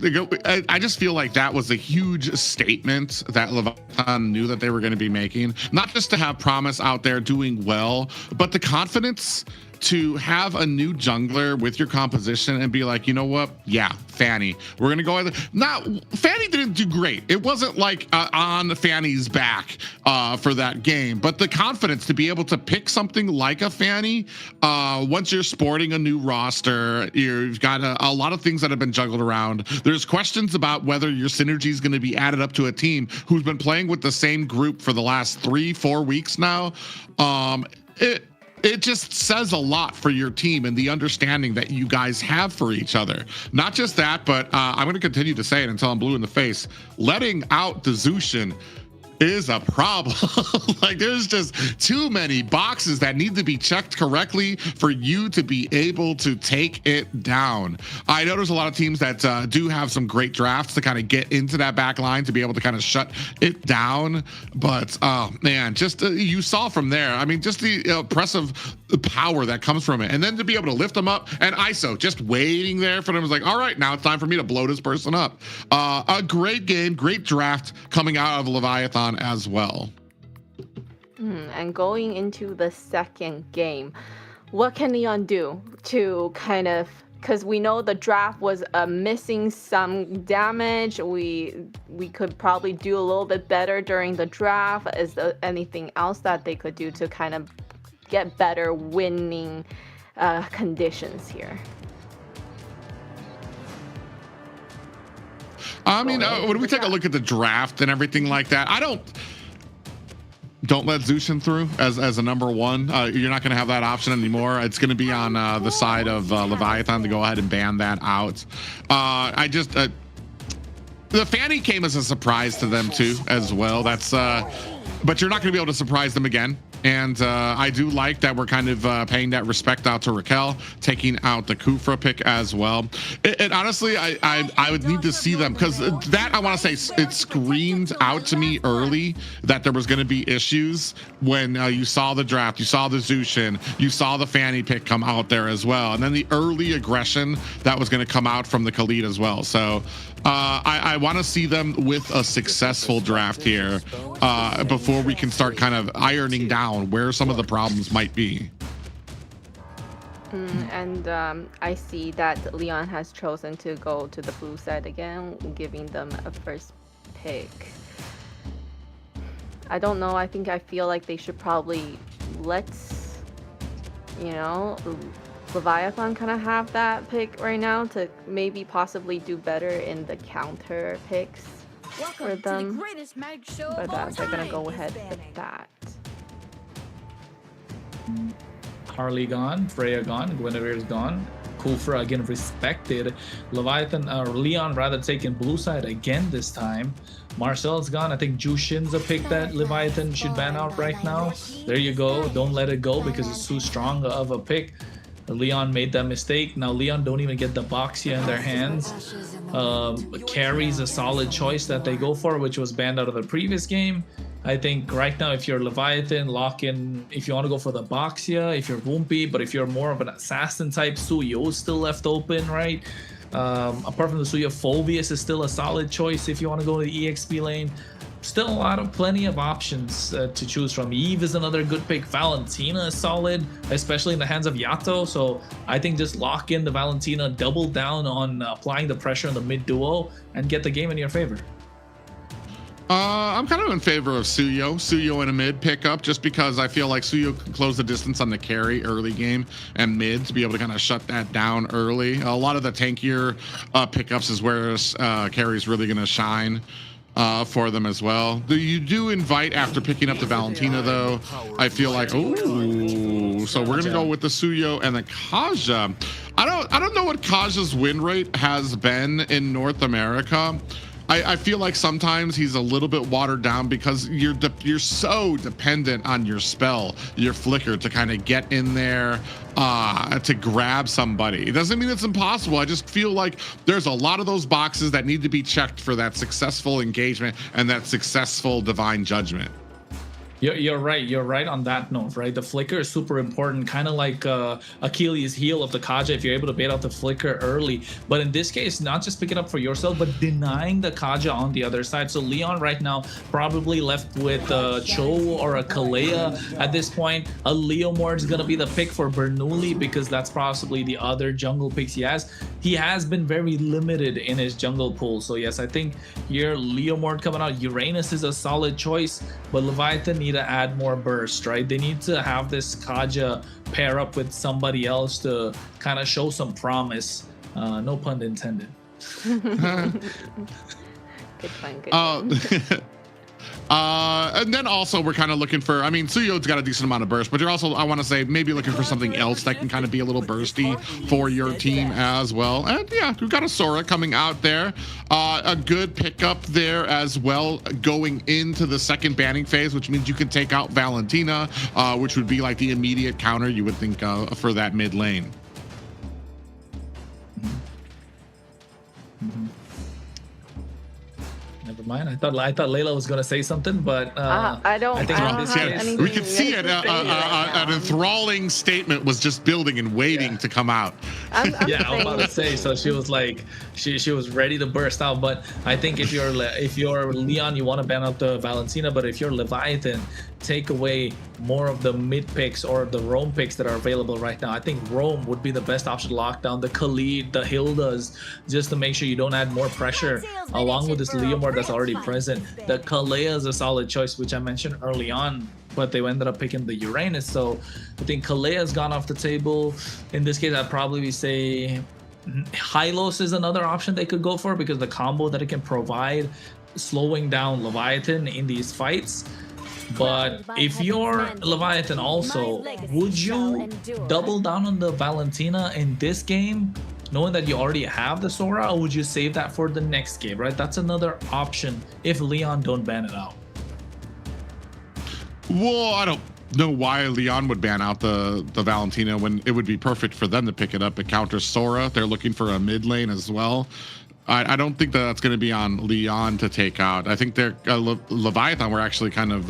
I just feel like that was a huge statement that Leviatan knew that they were going to be making. Not just to have Promise out there doing well, but the confidence to have a new jungler with your composition and be like, you know what? Yeah, Fanny. We're going to go ahead. Now, Fanny didn't do great. It wasn't like on Fanny's back for that game, but the confidence to be able to pick something like a Fanny, once you're sporting a new roster, you've got a lot of things that have been juggled around. There's questions about whether your synergy is going to be added up to a team who's been playing with the same group for the last 3-4 weeks now. It just says a lot for your team and the understanding that you guys have for each other. Not just that, but I'm going to continue to say it until I'm blue in the face. Letting out the Zushin is a problem. Like, there's just too many boxes that need to be checked correctly for you to be able to take it down. I know there's a lot of teams that do have some great drafts to kind of get into that back line to be able to kind of shut it down. But man, just you saw from there, I mean, just the impressive power that comes from it. And then to be able to lift them up, and ISO just waiting there for them was like, all right, now it's time for me to blow this person up. A great game, great draft coming out of Leviathan as well. And going into the second game, what can Leon do to kind of, because we know the draft was missing some damage. We could probably do a little bit better during the draft. Is there anything else that they could do to kind of get better winning conditions here? I mean, when we take a look at the draft and everything like that, don't let Zushin through as a number one. You're not going to have that option anymore. It's going to be on the side of Leviathan to go ahead and ban that out. The Fanny came as a surprise to them too, as well. That's but you're not going to be able to surprise them again. And I do like that we're kind of paying that respect out to Raquel, taking out the Kufra pick as well. And honestly, I would need to see them, because that, I want to say, it screamed out to me early that there was going to be issues when you saw the draft, you saw the Zushin, you saw the Fanny pick come out there as well. And then the early aggression that was going to come out from the Khalid as well. So I want to see them with a successful draft here before we can start kind of ironing down where some of the problems might be. And I see that Leon has chosen to go to the blue side again, giving them a first pick. I don't know. I feel like they should probably let, Leviathan kind of have that pick right now to maybe possibly do better in the counter picks for them. But they're gonna go ahead with that. Harley gone, Freya gone, Guinevere's gone. Kufra again respected. Leon rather taking blue side again this time. Marcel's gone. I think Jushin's a pick that Leviathan should ban out right now. There you go. Don't let it go because it's too strong of a pick. Leon made that mistake. Now Leon don't even get the Boxia in their hands. Carry's a solid choice that they go for, which was banned out of the previous game. I think right now, if you're Leviathan, lock in. If you want to go for the Boxia, if you're Woompy, but if you're more of an assassin type, Suyo is still left open, right? Apart from the Suyo, Phobius is still a solid choice if you want to go to the EXP lane. Still plenty of options to choose from. Eve is another good pick. Valentina is solid, especially in the hands of Yato. So I think just lock in the Valentina, double down on applying the pressure in the mid duo, and get the game in your favor. I'm kind of in favor of Suyo in a mid pickup, just because I feel like Suyo can close the distance on the carry early game and mid to be able to kind of shut that down early. A lot of the tankier pickups is where carry's really going to shine for them as well. You do invite after picking up the Valentina though. I feel like, ooh, so we're gonna go with the Suyo and the Kaja. I don't know what Kaja's win rate has been in North America. I feel like sometimes he's a little bit watered down because you're so dependent on your spell, your flicker, to kind of get in there to grab somebody. It doesn't mean it's impossible. I just feel like there's a lot of those boxes that need to be checked for that successful engagement and that successful divine judgment. You're right. You're right on that note, right? The flicker is super important, kind of like Achilles' heel of the Kaja. If you're able to bait out the flicker early, but in this case, not just pick it up for yourself, but denying the Kaja on the other side. So Leon right now probably left with Cho or a Kalea at this point. A Leomord is gonna be the pick for Bernoulli because that's possibly the other jungle picks he has. He has been very limited in his jungle pool. So yes, I think here Leomord coming out. Uranus is a solid choice, but Leviathan need to add more burst, right? They need to have this Kaja pair up with somebody else to kind of show some promise. No pun intended. Good fun, good fun. And then also we're kind of looking for, I mean, Suyo's got a decent amount of burst, but you're also, I want to say, maybe looking for something else that can kind of be a little bursty for your team as well. And yeah, we've got a Sora coming out there. A good pickup there as well going into the second banning phase, which means you can take out Valentina, which would be like the immediate counter you would think for that mid lane. Never mind. I thought Layla was gonna say something, but I don't. We could see it. An enthralling statement was just building and waiting to come out. I'm yeah, I was about to say. So she was like, she was ready to burst out. But I think if you're Leon, you want to ban out the Valentina. But if you're Leviathan, take away more of the mid picks or the roam picks that are available right now. I think roam would be the best option to lock down the Khalid, the Hildas, just to make sure you don't add more pressure along with this Leomord that's already present. The Kalea is a solid choice, which I mentioned early on, but they ended up picking the Uranus. So I think Kalea has gone off the table. In this case, I'd probably say Hylos is another option they could go for because the combo that it can provide, slowing down Leviathan in these fights. But if you're Leviathan also, would you double down on the Valentina in this game, knowing that you already have the Sora, or would you save that for the next game, right? That's another option if Leon don't ban it out. Well, I don't know why Leon would ban out the Valentina when it would be perfect for them to pick it up. It counters Sora. They're looking for a mid lane as well. I don't think that's going to be on Leon to take out. I think they're Leviathan were actually kind of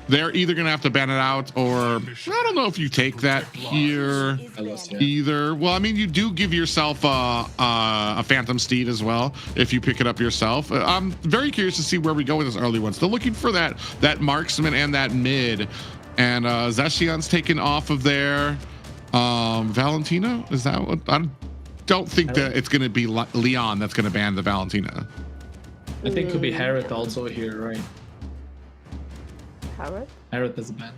they're either going to have to ban it out, or I don't know if you take that here either. Well, I mean, you do give yourself a Phantom Steed as well if you pick it up yourself. I'm very curious to see where we go with this early one. Still looking for that marksman and that mid, and Zeshion's taken off of there. Valentina, is that what? I don't think that it's going to be Leon that's going to ban the Valentina. I think it could be Harith also here, right? Harith is a ban.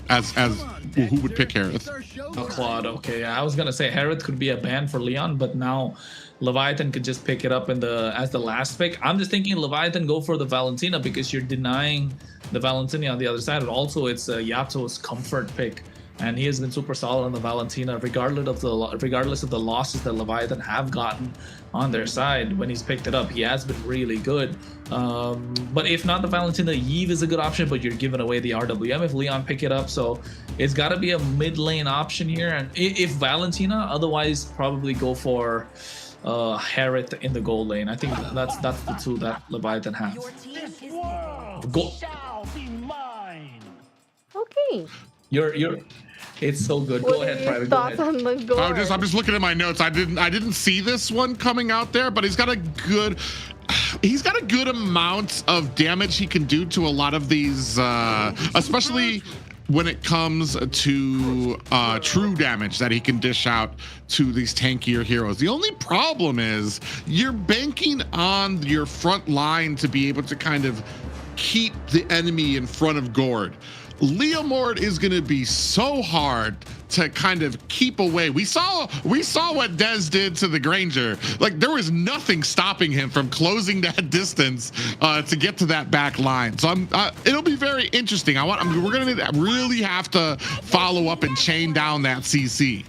As who would pick Harith? Oh, Claude. Okay, yeah, I was gonna say Harith could be a ban for Leon, but now Leviathan could just pick it up as the last pick. I'm just thinking Leviathan go for the Valentina because you're denying the Valentina on the other side, and also it's Yato's comfort pick. And he has been super solid on the Valentina, regardless of the losses that Leviathan have gotten on their side. When he's picked it up, he has been really good. But if not the Valentina, Yve is a good option, but you're giving away the RWM if Leon pick it up. So it's got to be a mid lane option here. And if Valentina, otherwise probably go for Harith in the gold lane. I think that's the two that Leviathan has. Go. Okay. It's so good. Go ahead, Private. Go ahead. I'm just looking at my notes. I didn't see this one coming out there, but he's got a good amount of damage he can do to a lot of these, especially when it comes to true damage that he can dish out to these tankier heroes. The only problem is you're banking on your front line to be able to kind of keep the enemy in front of Gord. Leomord is going to be so hard to kind of keep away. We saw what Dez did to the Granger. Like, there was nothing stopping him from closing that distance to get to that back line. So it'll be very interesting. We're going to really have to follow up and chain down that CC.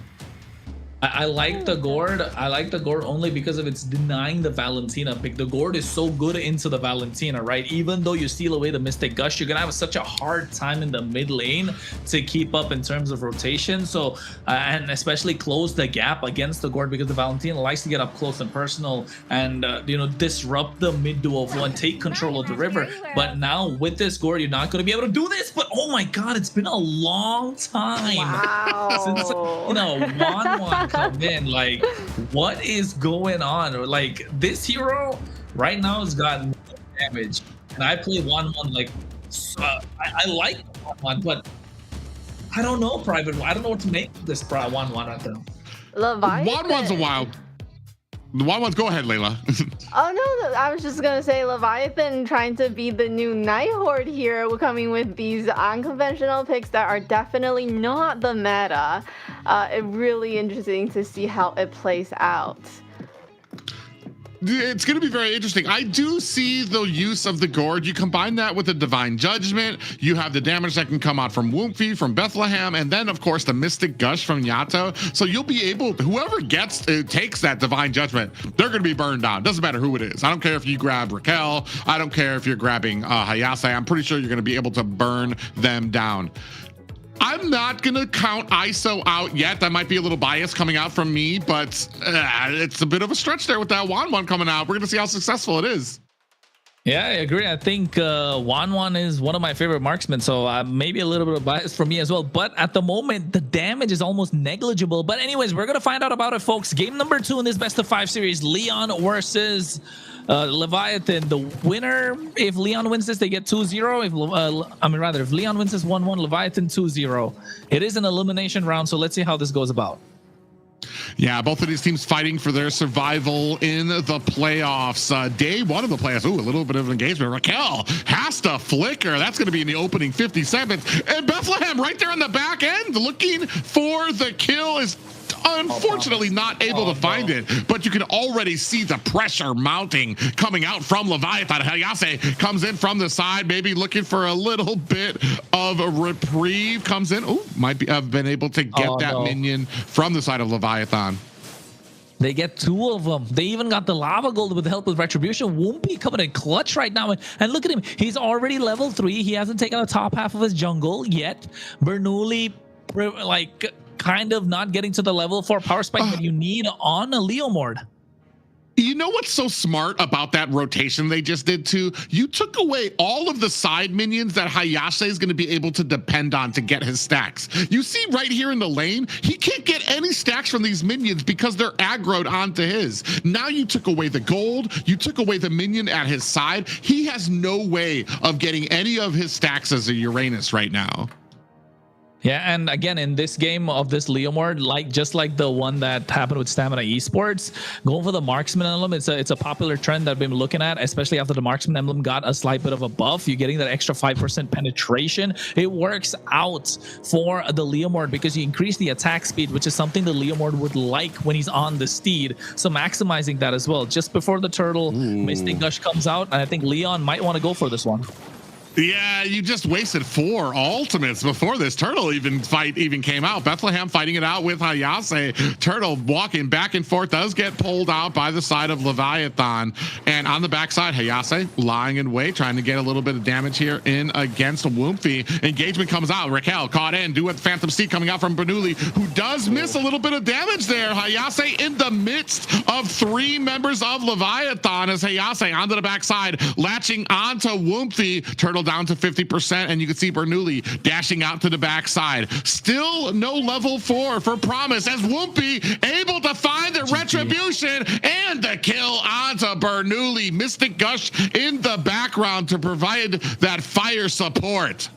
I like the gourd. I like the gourd only because of it's denying the Valentina pick. The gourd is so good into the Valentina, right? Even though you steal away the Mystic Gush, you're gonna have such a hard time in the mid lane to keep up in terms of rotation. So and especially close the gap against the gourd, because the Valentina likes to get up close and personal and you know, disrupt the mid duo flow and take control of the river. But now with this gourd, you're not gonna be able to do this. But oh my god, it's been a long time since, you know, Wan come in. Like, what is going on? Like, this hero right now has gotten no damage, and I play 1-1 like I like 1-1, but I don't know, Private. I don't know what to make of this 1-1 at them. Leviatan. 1-1's a wild. The 1-1's, go ahead, Layla. Oh no, I was just gonna say Leviatan trying to be the new Night Horde here, coming with these unconventional picks that are definitely not the meta. It's really interesting to see how it plays out. It's going to be very interesting. I do see the use of the gourd. You combine that with the divine judgment. You have the damage that can come out from Woompy, from Bethlehem, and then of course the mystic gush from Yato. So you'll be able, whoever takes that divine judgment, they're going to be burned down. Doesn't matter who it is. I don't care if you grab Raquel. I don't care if you're grabbing Hayase. I'm pretty sure you're going to be able to burn them down. I'm not going to count ISO out yet. That might be a little bias coming out from me, but it's a bit of a stretch there with that 1-1 coming out. We're going to see how successful it is. Yeah, I agree. I think 1-1 is one of my favorite marksmen, so maybe a little bit of bias for me as well. But at the moment, the damage is almost negligible. But anyways, we're going to find out about it, folks. Game number 2 in this best of 5 series, Lyon versus Leviatan. The winner, if Lyon wins this, they get 2-0. If Lyon wins this 1-1, Leviatan 2-0. It is an elimination round, so let's see how this goes about. Yeah, both of these teams fighting for their survival in the playoffs. Day 1 of the playoffs. Ooh, a little bit of engagement. Raquel has to flicker. That's going to be in the opening 50 seconds. And Bethlehem right there on the back end looking for the kill is unfortunately not able to find it, but you can already see the pressure mounting coming out from Leviathan. Hayase comes in from the side, maybe looking for a little bit of a reprieve. Comes in. Ooh, might be have been able to get minion from the side of Leviathan. They get 2 of them. They even got the lava gold with the help of Retribution. Woompy coming in clutch right now. And look at him. He's already level 3. He hasn't taken the top half of his jungle yet. Bernoulli, like, kind of not getting to the level 4 power spike that you need on a Leomord. You know what's so smart about that rotation they just did too? You took away all of the side minions that Hayase is going to be able to depend on to get his stacks. You see right here in the lane, he can't get any stacks from these minions because they're aggroed onto his. Now you took away the gold, you took away the minion at his side. He has no way of getting any of his stacks as a Uranus right now. Yeah, and again, in this game of this Leomord, just like the one that happened with Stamina Esports, going for the marksman emblem, it's a popular trend that I've been looking at, especially after the marksman emblem got a slight bit of a buff. You're getting that extra 5% penetration. It works out for the Leomord because you increase the attack speed, which is something the Leomord would like when he's on the steed. So maximizing that as well. Just before the turtle, Mystic Gush comes out, and I think Lyon might want to go for this one. Yeah, you just wasted 4 ultimates before this turtle even came out. Bethlehem fighting it out with Hayase. Turtle walking back and forth, does get pulled out by the side of Leviathan. And on the backside, Hayase lying in wait, trying to get a little bit of damage here in against Woompy. Engagement comes out. Raquel caught in, do with Phantom Steed coming out from Bernoulli, who does miss a little bit of damage there. Hayase in the midst of 3 members of Leviathan as Hayase onto the backside, latching onto Woompy. Turtle down to 50%, and you can see Bernoulli dashing out to the backside. Still no level 4 for Promise as Woompy able to find the retribution and the kill onto Bernoulli. Mystic Gush in the background to provide that fire support.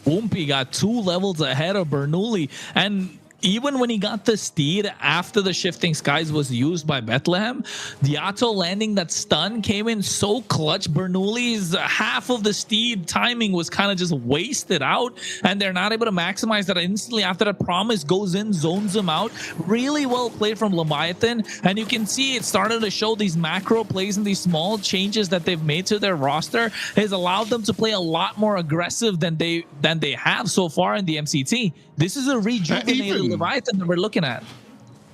Woompy got 2 levels ahead of Bernoulli, and even when he got the steed after the Shifting Skies was used by Bethlehem, Yato landing that stun came in so clutch. Bernoulli's half of the steed timing was kind of just wasted out, and they're not able to maximize that instantly after the Promise goes in, zones him out. Really well played from Leviathan, and you can see it started to show these macro plays and these small changes that they've made to their roster has allowed them to play a lot more aggressive than they have so far in the MCT. This is a rejuvenated Leviathan that we're looking at.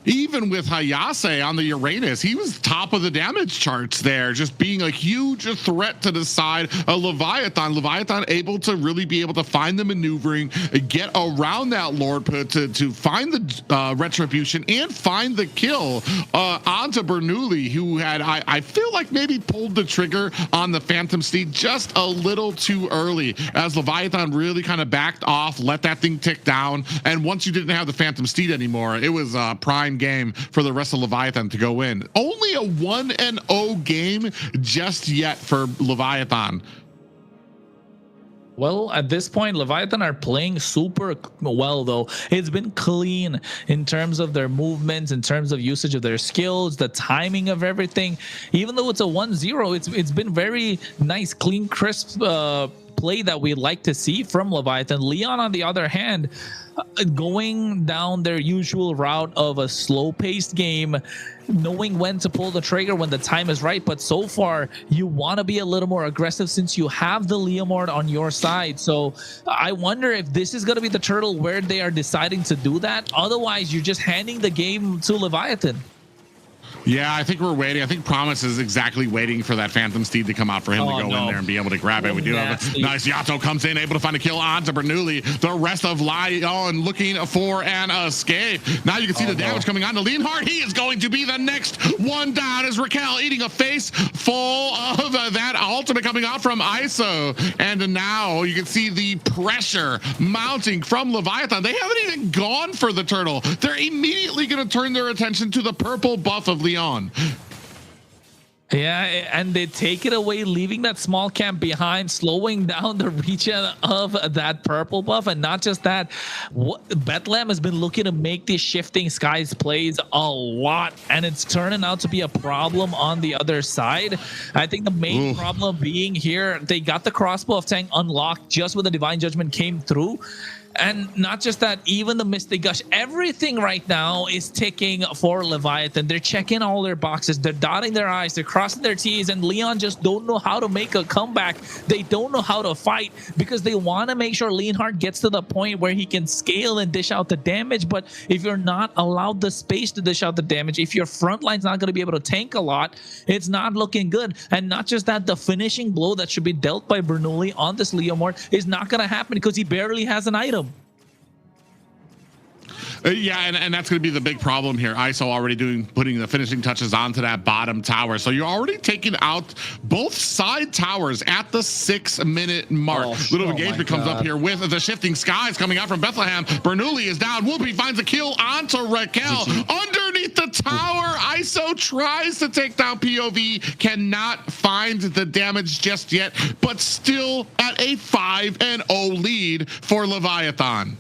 Even with Hayase on the Uranus, he was top of the damage charts there, just being a huge threat to the side of Leviathan. Leviathan able to really be able to find the maneuvering, get around that Lord Put to find the retribution and find the kill onto Bernoulli, who had, I feel like maybe pulled the trigger on the Phantom Steed just a little too early, as Leviathan really kind of backed off, let that thing tick down. And once you didn't have the Phantom Steed anymore, it was prime game for the rest of Leviathan to go in. Only a 1-0 game just yet for Leviathan. Well, at this point, Leviathan are playing super well, though. It's been clean in terms of their movements, in terms of usage of their skills, the timing of everything. Even though it's a 1-0, it's been very nice, clean, crisp play that we like to see from Leviathan. Lyon, on the other hand, going down their usual route of a slow-paced game, knowing when to pull the trigger when the time is right. But so far, you want to be a little more aggressive since you have the Leomord on your side. So I wonder if this is going to be the turtle where they are deciding to do that. Otherwise, you're just handing the game to Leviathan. Yeah, I think we're waiting. I think Promise is exactly waiting for that Phantom Steed to come out for him to go in there and be able to grab it. We do have a nice Yato comes in, able to find a kill onto Bernoulli. The rest of Lyon looking for an escape. Now you can see the damage coming on to Leonhardt. He is going to be the next one down as Raquel eating a face full of that ultimate coming out from ISO. And now you can see the pressure mounting from Leviathan. They haven't even gone for the turtle. They're immediately going to turn their attention to the purple buff of Leon. Yeah, and they take it away, leaving that small camp behind, slowing down the reach of that purple buff. And not just that, Bethlehem has been looking to make these shifting skies plays a lot, and it's turning out to be a problem on the other side. I think the main problem being here, they got the crossbow of Tang unlocked just when the Divine Judgment came through. And not just that, even the Mystic Gush, everything right now is ticking for Leviathan. They're checking all their boxes. They're dotting their I's. They're crossing their T's. And Leon just don't know how to make a comeback. They don't know how to fight because they want to make sure Leonhardt gets to the point where he can scale and dish out the damage. But if you're not allowed the space to dish out the damage, if your front line's not going to be able to tank a lot, it's not looking good. And not just that, the finishing blow that should be dealt by Bernoulli on this Leomord is not going to happen because he barely has an item. Yeah, and that's going to be the big problem here. ISO already putting the finishing touches onto that bottom tower. So you're already taking out both side towers at the 6-minute mark. Little engagement comes up here with the shifting skies coming out from Bethlehem. Bernoulli is down. Whoopi finds a kill onto Raquel. Underneath the tower, ISO tries to take down POV. Cannot find the damage just yet, but still at a 5-0 lead for Leviathan.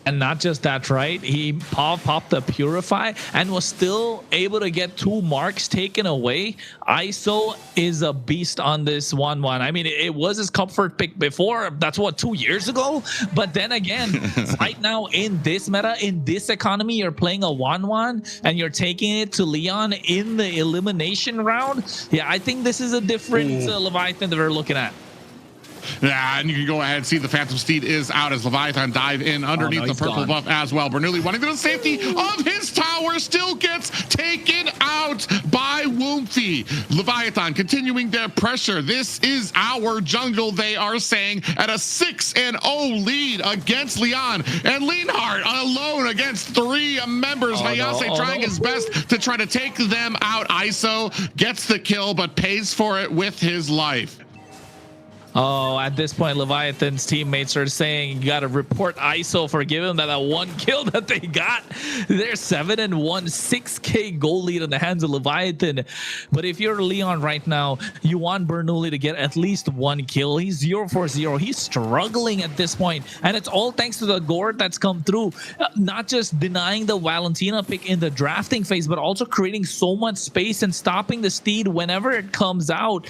And not just that, right? He popped the Purify and was still able to get 2 marks taken away. ISO is a beast on this 1-1. I mean, it was his comfort pick before. That's what, 2 years ago? But then again, right now in this meta, in this economy, you're playing a 1-1 and you're taking it to Leon in the elimination round. Yeah, I think this is a different Leviathan that we're looking at. Yeah, and you can go ahead and see the Phantom Steed is out as Leviathan dive in underneath the purple buff as well. Bernoulli running to the safety of his tower, still gets taken out by Woomfy. Leviathan continuing their pressure. This is our jungle, they are saying, at a 6-0 lead against Leon. And Leonhardt alone against 3 members. Hayase trying his best to try to take them out. ISO gets the kill, but pays for it with his life. Oh, at this point, Leviathan's teammates are saying you got to report ISO for giving them that 1 kill that they got. They're 7-1, 6K goal lead in the hands of Leviathan. But if you're Leon right now, you want Bernoulli to get at least 1 kill. He's 0 for 0. He's struggling at this point, and it's all thanks to the Gord that's come through. Not just denying the Valentina pick in the drafting phase, but also creating so much space and stopping the Steed whenever it comes out.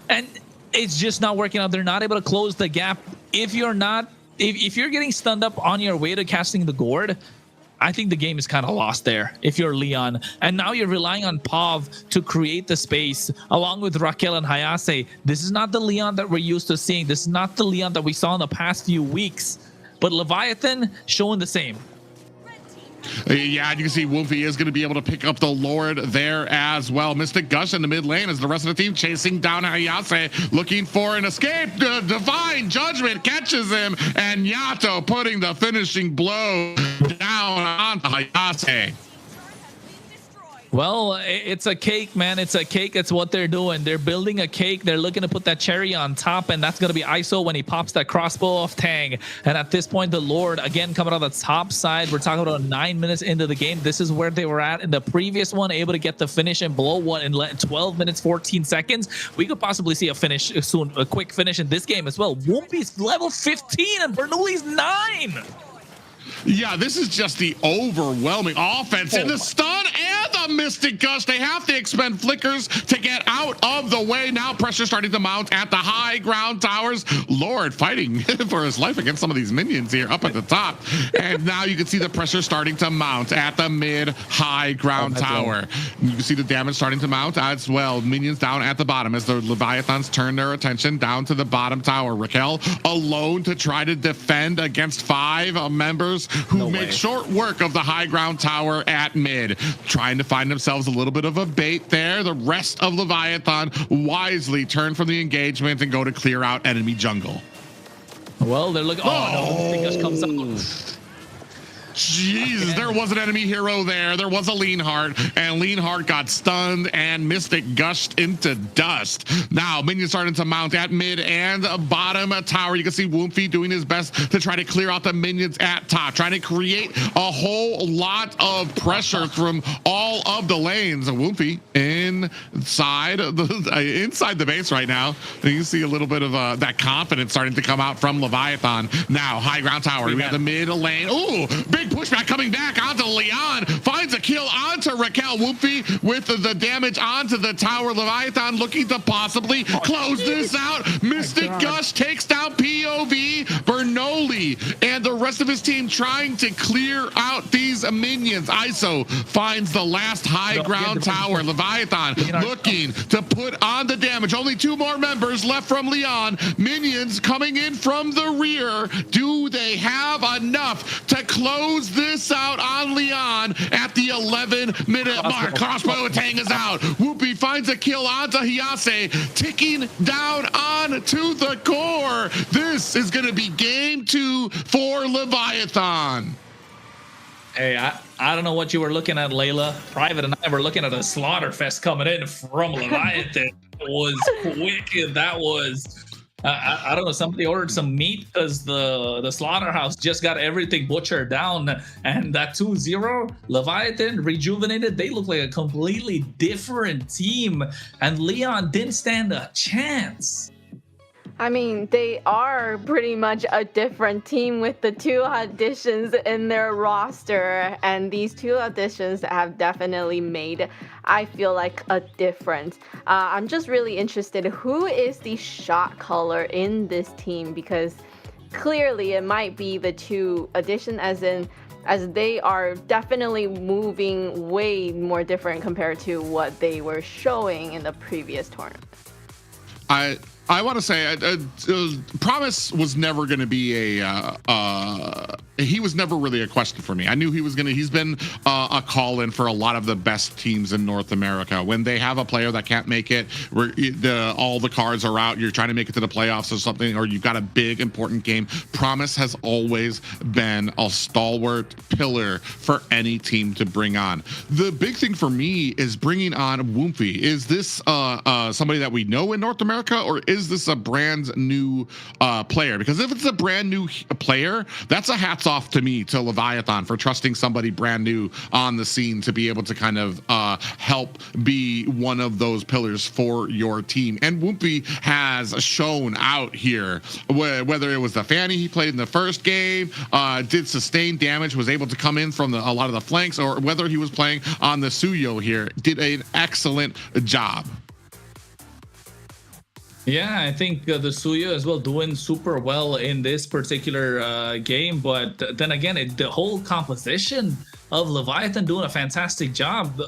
And it's just not working out. They're not able to close the gap. If you're not, if you're getting stunned up on your way to casting the Gord, I think the game is kind of lost there if you're Leon. And now you're relying on Pav to create the space along with Raquel and Hayase. This is not the Leon that we're used to seeing. This is not the Leon that we saw in the past few weeks. But Leviathan showing the same. Yeah, you can see Wolfie is going to be able to pick up the Lord there as well. Mystic Gush in the mid lane as the rest of the team chasing down Hayase, looking for an escape. Divine Judgment catches him, and Yato putting the finishing blow down on Hayase. Well, it's a cake, man. It's a cake. It's what they're doing. They're building a cake. They're looking to put that cherry on top, and that's going to be ISO when he pops that crossbow off Tang. And at this point, the Lord, again, coming on the top side. We're talking about 9 minutes into the game. This is where they were at in the previous one, able to get the finish and blow one in 12 minutes, 14 seconds. We could possibly see a finish soon, a quick finish in this game as well. Whoopi's level 15 and Bernoulli's 9. Yeah, this is just the overwhelming offense and the stun and the Mystic Gush. They have to expend flickers to get out of the way. Now pressure starting to mount at the high ground towers. Lord fighting for his life against some of these minions here up at the top. And now you can see the pressure starting to mount at the mid-high ground tower. You can see the damage starting to mount as well. Minions down at the bottom as the Leviathans turn their attention down to the bottom tower. Raquel alone to try to defend against 5 members who make short work of the high ground tower at mid, trying to find themselves a little bit of a bait there. The rest of Leviathan wisely turn from the engagement and go to clear out enemy jungle. Well, they're looking. Oh, no, just comes out. Jesus, there was an enemy hero there. There was a Leanheart, and Leanheart got stunned and Mystic gushed into dust. Now, minions starting to mount at mid and bottom tower. You can see Woomfy doing his best to try to clear out the minions at top, trying to create a whole lot of pressure from all of the lanes. Woomfy inside the base right now. And you can see a little bit of that confidence starting to come out from Leviathan. Now, high ground tower. We have the mid lane. Ooh, big pushback coming back onto Lyon. Finds a kill onto Raquel. Woofy with the damage onto the tower. Leviathan looking to possibly close this out. Mystic Gush takes down POV. Bernoulli and the rest of his team trying to clear out these minions. ISO finds the last high ground tower. Leviathan looking to put on the damage. Only 2 more members left from Lyon. Minions coming in from the rear. Do they have enough to close this out on Lyon at the 11-minute mark? Crossbow Tang is out. Whoopi finds a kill onto Hayase, ticking down on to the core. This is going to be game 2 for Leviathan. Hey, I don't know what you were looking at, Layla. Private and I were looking at a slaughter fest coming in from Leviathan. It was quick. That was... I don't know, somebody ordered some meat because the slaughterhouse just got everything butchered down, and that 2-0 Leviathan rejuvenated. They look like a completely different team, and Leon didn't stand a chance. I mean, they are pretty much a different team with the 2 additions in their roster, and these 2 additions have definitely made, I feel like, a difference. I'm just really interested, who is the shot caller in this team? Because clearly it might be the 2 addition, as they are definitely moving way more different compared to what they were showing in the previous tournament. I want to say Promise was never going to be he was never really a question for me. I knew he's been a call-in for a lot of the best teams in North America. When they have a player that can't make it, where all the cards are out, you're trying to make it to the playoffs or something, or you've got a big important game, Promise has always been a stalwart pillar for any team to bring on. The big thing for me is bringing on Woomfy. Is this somebody that we know in North America, or is this a brand new player? Because if it's a brand new player, that's a hats off to me, to Leviathan, for trusting somebody brand new on the scene to be able to kind of help be one of those pillars for your team. And Whoopi has shown out here, whether it was the Fanny he played in the first game, did sustain damage, was able to come in from a lot of the flanks, or whether he was playing on the Suyo here, did an excellent job. Yeah, I think the Suya as well doing super well in this particular game. But then again, the whole composition of Leviathan doing a fantastic job.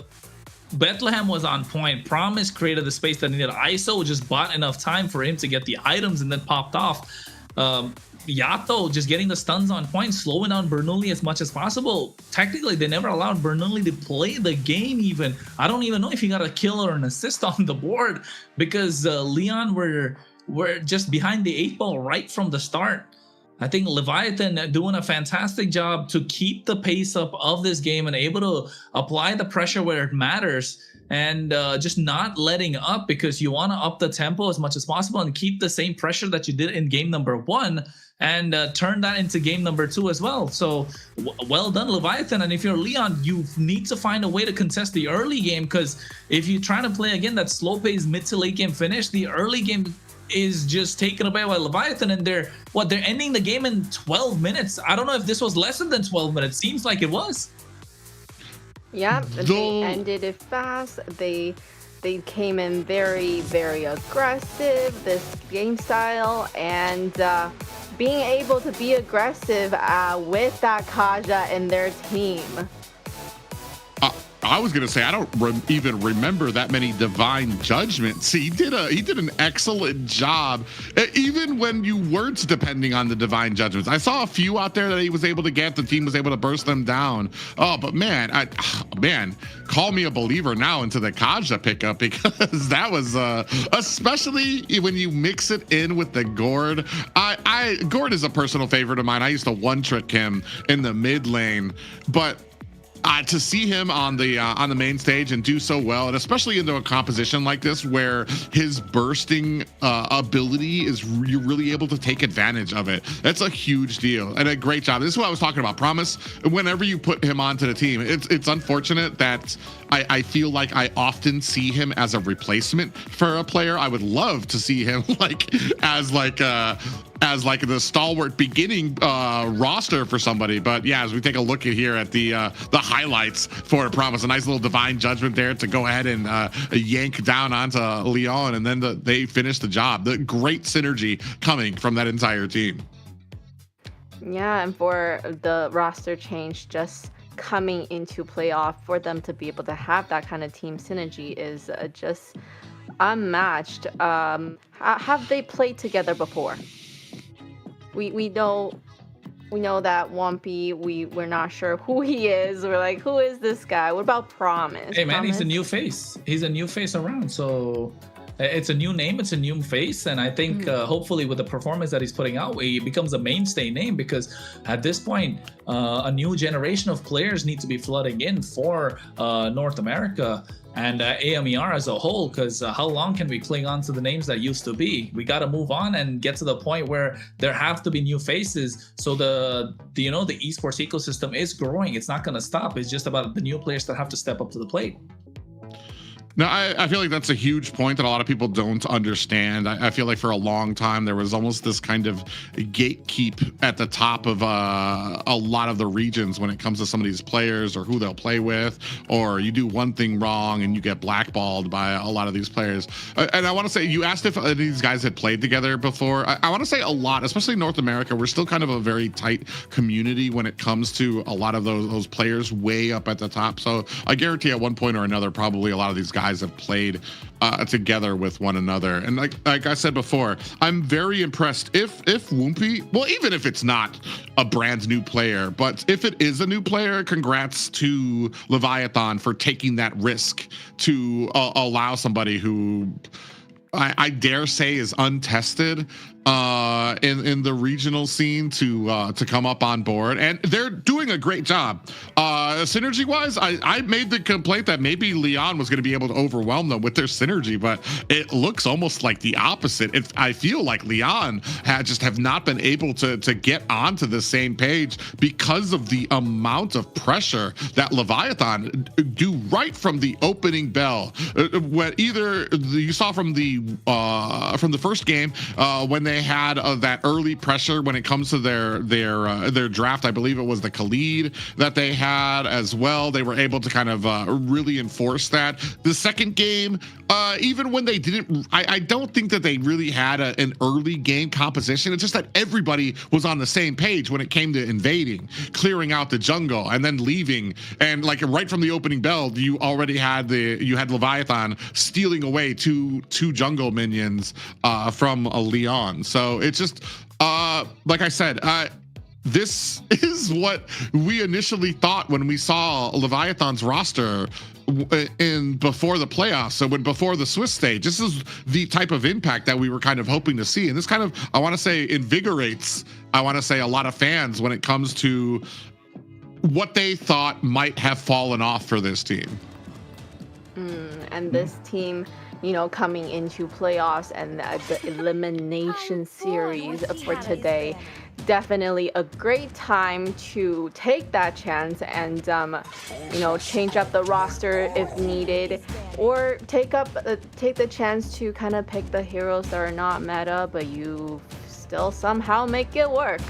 Bethlehem was on point. Promise created the space that he needed. ISO just bought enough time for him to get the items and then popped off. Yato just getting the stuns on point, slowing down Bernoulli as much as possible. Technically, they never allowed Bernoulli to play the game even. I don't even know if he got a kill or an assist on the board because Lyon were just behind the 8 ball right from the start. I think Leviatan doing a fantastic job to keep the pace up of this game and able to apply the pressure where it matters. And just not letting up, because you want to up the tempo as much as possible and keep the same pressure that you did in game number 1 and turn that into game number 2 as well. So well done, Leviatan. And if you're Lyon, you need to find a way to contest the early game, because if you're trying to play again that slow pace mid to late game finish, the early game is just taken away by Leviatan, and they're ending the game in 12 minutes. I don't know if this was less than 12 minutes. Seems like it was. Yeah, they ended it fast. They came in very, very aggressive, this game style, and being able to be aggressive with that Kaja in their team. I was gonna say I don't even remember that many divine judgments. He did an excellent job, even when you weren't depending on the divine judgments. I saw a few out there that he was able to get. The team was able to burst them down. Oh, but man, call me a believer now into the Kaja pickup, because that was especially when you mix it in with the Gord. Gord is a personal favorite of mine. I used to one-trick him in the mid lane, but to see him on the main stage and do so well, and especially into a composition like this where his bursting ability is you're really able to take advantage of it. That's a huge deal and a great job. This is what I was talking about. Promise, whenever you put him onto the team, it's unfortunate that I feel like I often see him as a replacement for a player. I would love to see him as the stalwart beginning roster for somebody. But yeah, as we take a look at here at the highlights for Promise, a nice little divine judgment there to go ahead and yank down onto Lyon, and then they finish the job. The great synergy coming from that entire team. Yeah, and for the roster change just coming into playoff, for them to be able to have that kind of team synergy is just unmatched. Have they played together before? We know that Wumpy, we're not sure who he is. We're like, who is this guy? What about Promise? Hey man, Promise? he's a new face. He's a new face around. So it's a new name, it's a new face, and I think hopefully with the performance that he's putting out, he becomes a mainstay name, because at this point, a new generation of players need to be flooding in for North America and AMER as a whole, because how long can we cling on to the names that used to be? We got to move on and get to the point where there have to be new faces. So the esports ecosystem is growing. It's not going to stop. It's just about the new players that have to step up to the plate. No, I feel like that's a huge point that a lot of people don't understand. I feel like for a long time there was almost this kind of gatekeep at the top of a lot of the regions when it comes to some of these players or who they'll play with, or you do one thing wrong and you get blackballed by a lot of these players. And I want to say, you asked if these guys had played together before. I want to say a lot, especially in North America, we're still kind of a very tight community when it comes to a lot of those players way up at the top. So I guarantee at one point or another, probably a lot of these guys have played together with one another. And like I said before, I'm very impressed if Wumpy, well, even if it's not a brand new player, but if it is a new player, congrats to Leviatan for taking that risk to allow somebody who I dare say is untested in the regional scene to come up on board, and they're doing a great job. Synergy wise, I made the complaint that maybe Lyon was going to be able to overwhelm them with their synergy, but it looks almost like the opposite. I feel like Lyon have not been able to get onto the same page because of the amount of pressure that Leviatan do right from the opening bell. When either you saw from the first game when they had that early pressure when it comes to their draft. I believe it was the Khalid that they had as well. They were able to kind of really enforce that. The second game, even when they didn't, I don't think that they really had an early game composition. It's just that everybody was on the same page when it came to invading, clearing out the jungle, and then leaving. And like right from the opening bell, you already had Leviatan stealing away two jungle minions from Lyon. So it's just like I said, this is what we initially thought when we saw Leviathan's roster before the playoffs. So before the Swiss stage, this is the type of impact that we were kind of hoping to see. And this kind of, I want to say, invigorates, a lot of fans when it comes to what they thought might have fallen off for this team. And this team, coming into playoffs and the elimination series for today, definitely a great time to take that chance and change up the roster if needed, or take the chance to kind of pick the heroes that are not meta, but you still somehow make it work.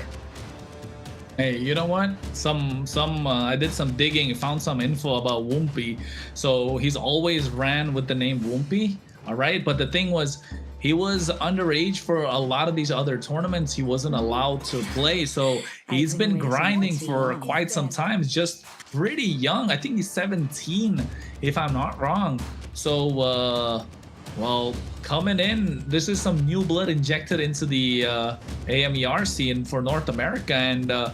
Hey, you know what? I did some digging, found some info about Wumpy. So he's always ran with the name Wumpy, all right? But the thing was, he was underage for a lot of these other tournaments. He wasn't allowed to play. So he's been grinding for quite some time. He's just pretty young. I think he's 17, if I'm not wrong. So, well, coming in, this is some new blood injected into the AMER scene for North America. And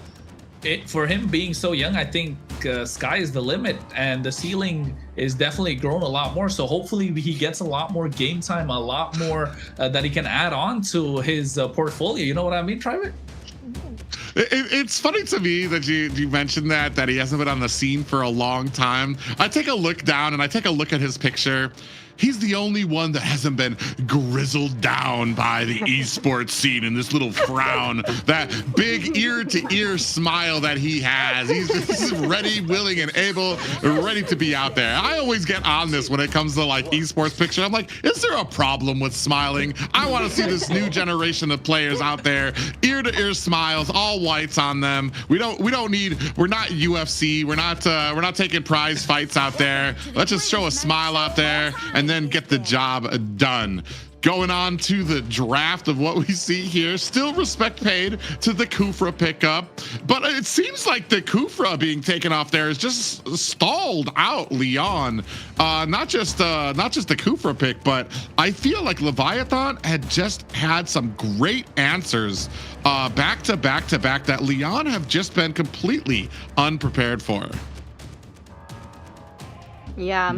for him being so young, I think sky is the limit, and the ceiling is definitely grown a lot more. So hopefully he gets a lot more game time, a lot more that he can add on to his portfolio. You know what I mean, Private? It's funny to me that you mentioned that he hasn't been on the scene for a long time. I take a look down and I take a look at his picture. He's the only one that hasn't been grizzled down by the esports scene in this little frown, that big ear-to-ear smile that he has. He's just ready, willing, and able, ready to be out there. I always get on this when it comes to like esports picture. I'm like, is there a problem with smiling? I want to see this new generation of players out there, ear-to-ear smiles, all whites on them. We're not UFC. We're not taking prize fights out there. Let's just show a smile out there and then get the job done. Going on to the draft of what we see here, still respect paid to the Kufra pickup, but it seems like the Kufra being taken off there is just stalled out Lyon. Not just the Kufra pick, but I feel like Leviathan had just had some great answers back to back that Lyon have just been completely unprepared for. Yeah,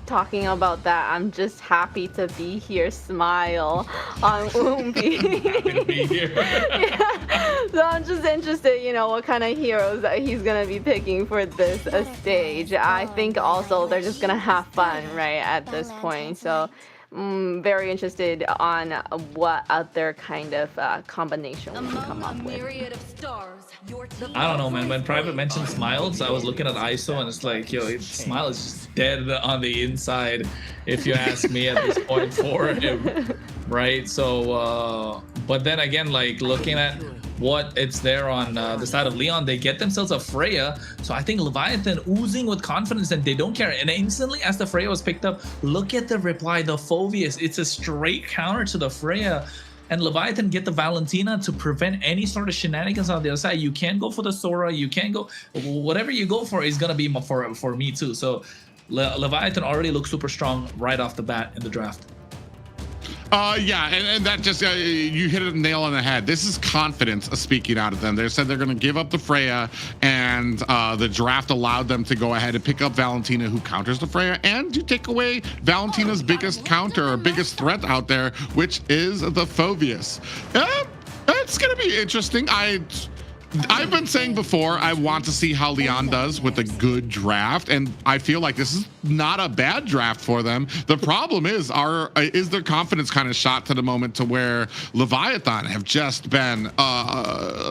talking about that, I'm just happy to be here. Smile on Umbi. Happy to be here. Yeah. So I'm just interested, what kind of heroes that he's gonna be picking for this stage. I think also they're just gonna have fun, right, at this point. So very interested on what other kind of combination we can come up with. I don't know, man. When Private mentioned smiles, I was looking at ISO and it's like, yo, his smile is just dead on the inside, if you ask me at this point for him, right? So, but then again, like looking at what it's there on the side of Lyon, they get themselves a Freya. So I think Leviathan oozing with confidence and they don't care. And instantly as the Freya was picked up, look at the reply, the Phoveus. It's a straight counter to the Freya. And Leviathan get the Valentina to prevent any sort of shenanigans on the other side. You can't go for the Sora. You can't go, whatever you go for is gonna be for me too. So Leviathan already looks super strong right off the bat in the draft. Yeah, and that just, you hit a nail on the head. This is confidence speaking out of them. They said they're going to give up the Freya, and the draft allowed them to go ahead and pick up Valentina, who counters the Freya, and you take away Valentina's biggest counter or biggest threat out there, which is the Phoveus. It's going to be interesting. I've been saying before, I want to see how Lyon does with a good draft, and I feel like this is not a bad draft for them. The problem is their confidence kind of shot to the moment to where Leviathan have just been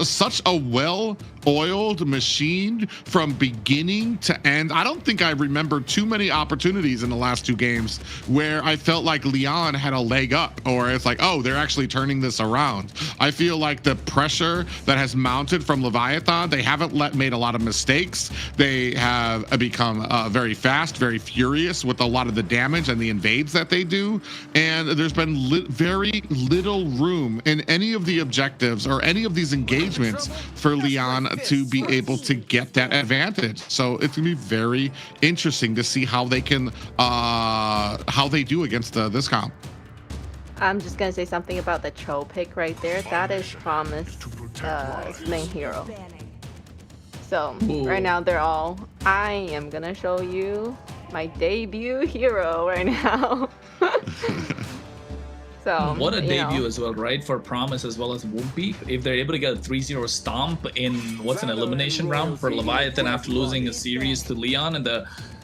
such a well-oiled machine from beginning to end. I don't think I remember too many opportunities in the last two games where I felt like Lyon had a leg up, or it's like, oh, they're actually turning this around. I feel like the pressure that has mounted from Leviathan, they haven't made a lot of mistakes. They have become very fast, very furious with a lot of the damage and the invades that they do. And there's been very little room in any of the objectives or any of these engagements for Lyon to be able to get that advantage. So it's gonna be very interesting to see how they can, how they do against this comp. I'm just gonna say something about the Cho pick right there. That is Promise main hero. So right now they're all. I am gonna show you my debut hero right now. So what a debut as well, right? For Promise as well as Whoopi. If they're able to get a 3-0 stomp in what's an elimination round for Leviathan after losing a series to Lyon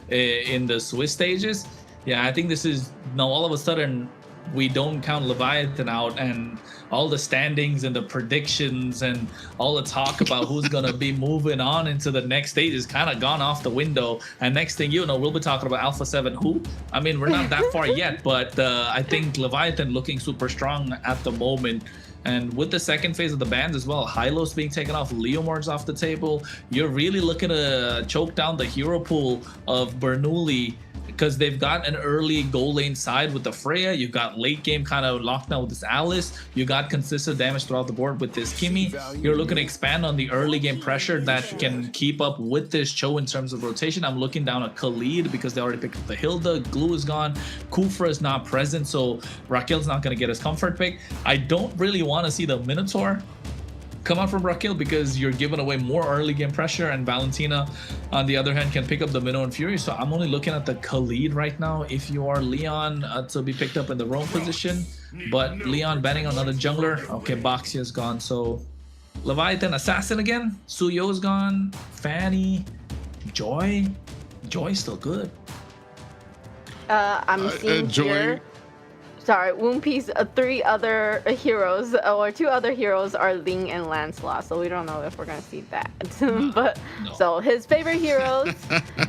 in the Swiss stages, yeah, I think this is now all of a sudden we don't count Leviathan out, and all the standings and the predictions and all the talk about who's gonna be moving on into the next stage is kind of gone off the window. And next thing you know, we'll be talking about Alpha 7 who? I mean, we're not that far yet, but I think Leviathan looking super strong at the moment. And with the second phase of the bans as well, Hylos being taken off, Leomord's off the table, you're really looking to choke down the hero pool of Bernoulli, because they've got an early goal lane side with the Freya. You've got late game kind of locked down with this Alice. You got consistent damage throughout the board with this Kimi. You're looking to expand on the early game pressure that can keep up with this Cho in terms of rotation. I'm looking down at Khalid because they already picked up the Hilda. Glue is gone. Kufra is not present, so Raquel's not going to get his comfort pick. I don't really want to see the Minotaur come out from Raquel because you're giving away more early game pressure, and Valentina on the other hand can pick up the Minnow and Fury. So I'm only looking at the Khalid right now if you are Leon to be picked up in the roam position, but Leon banning another jungler. Okay, Baxia's gone, so Leviathan Assassin again, Suyo's gone, Fanny, Joy's still good. I'm seeing Joy. here. Sorry, Woompi's 3 other heroes, or 2 other heroes are Ling and Lancelot, so we don't know if we're gonna see that. But no. So his favorite heroes,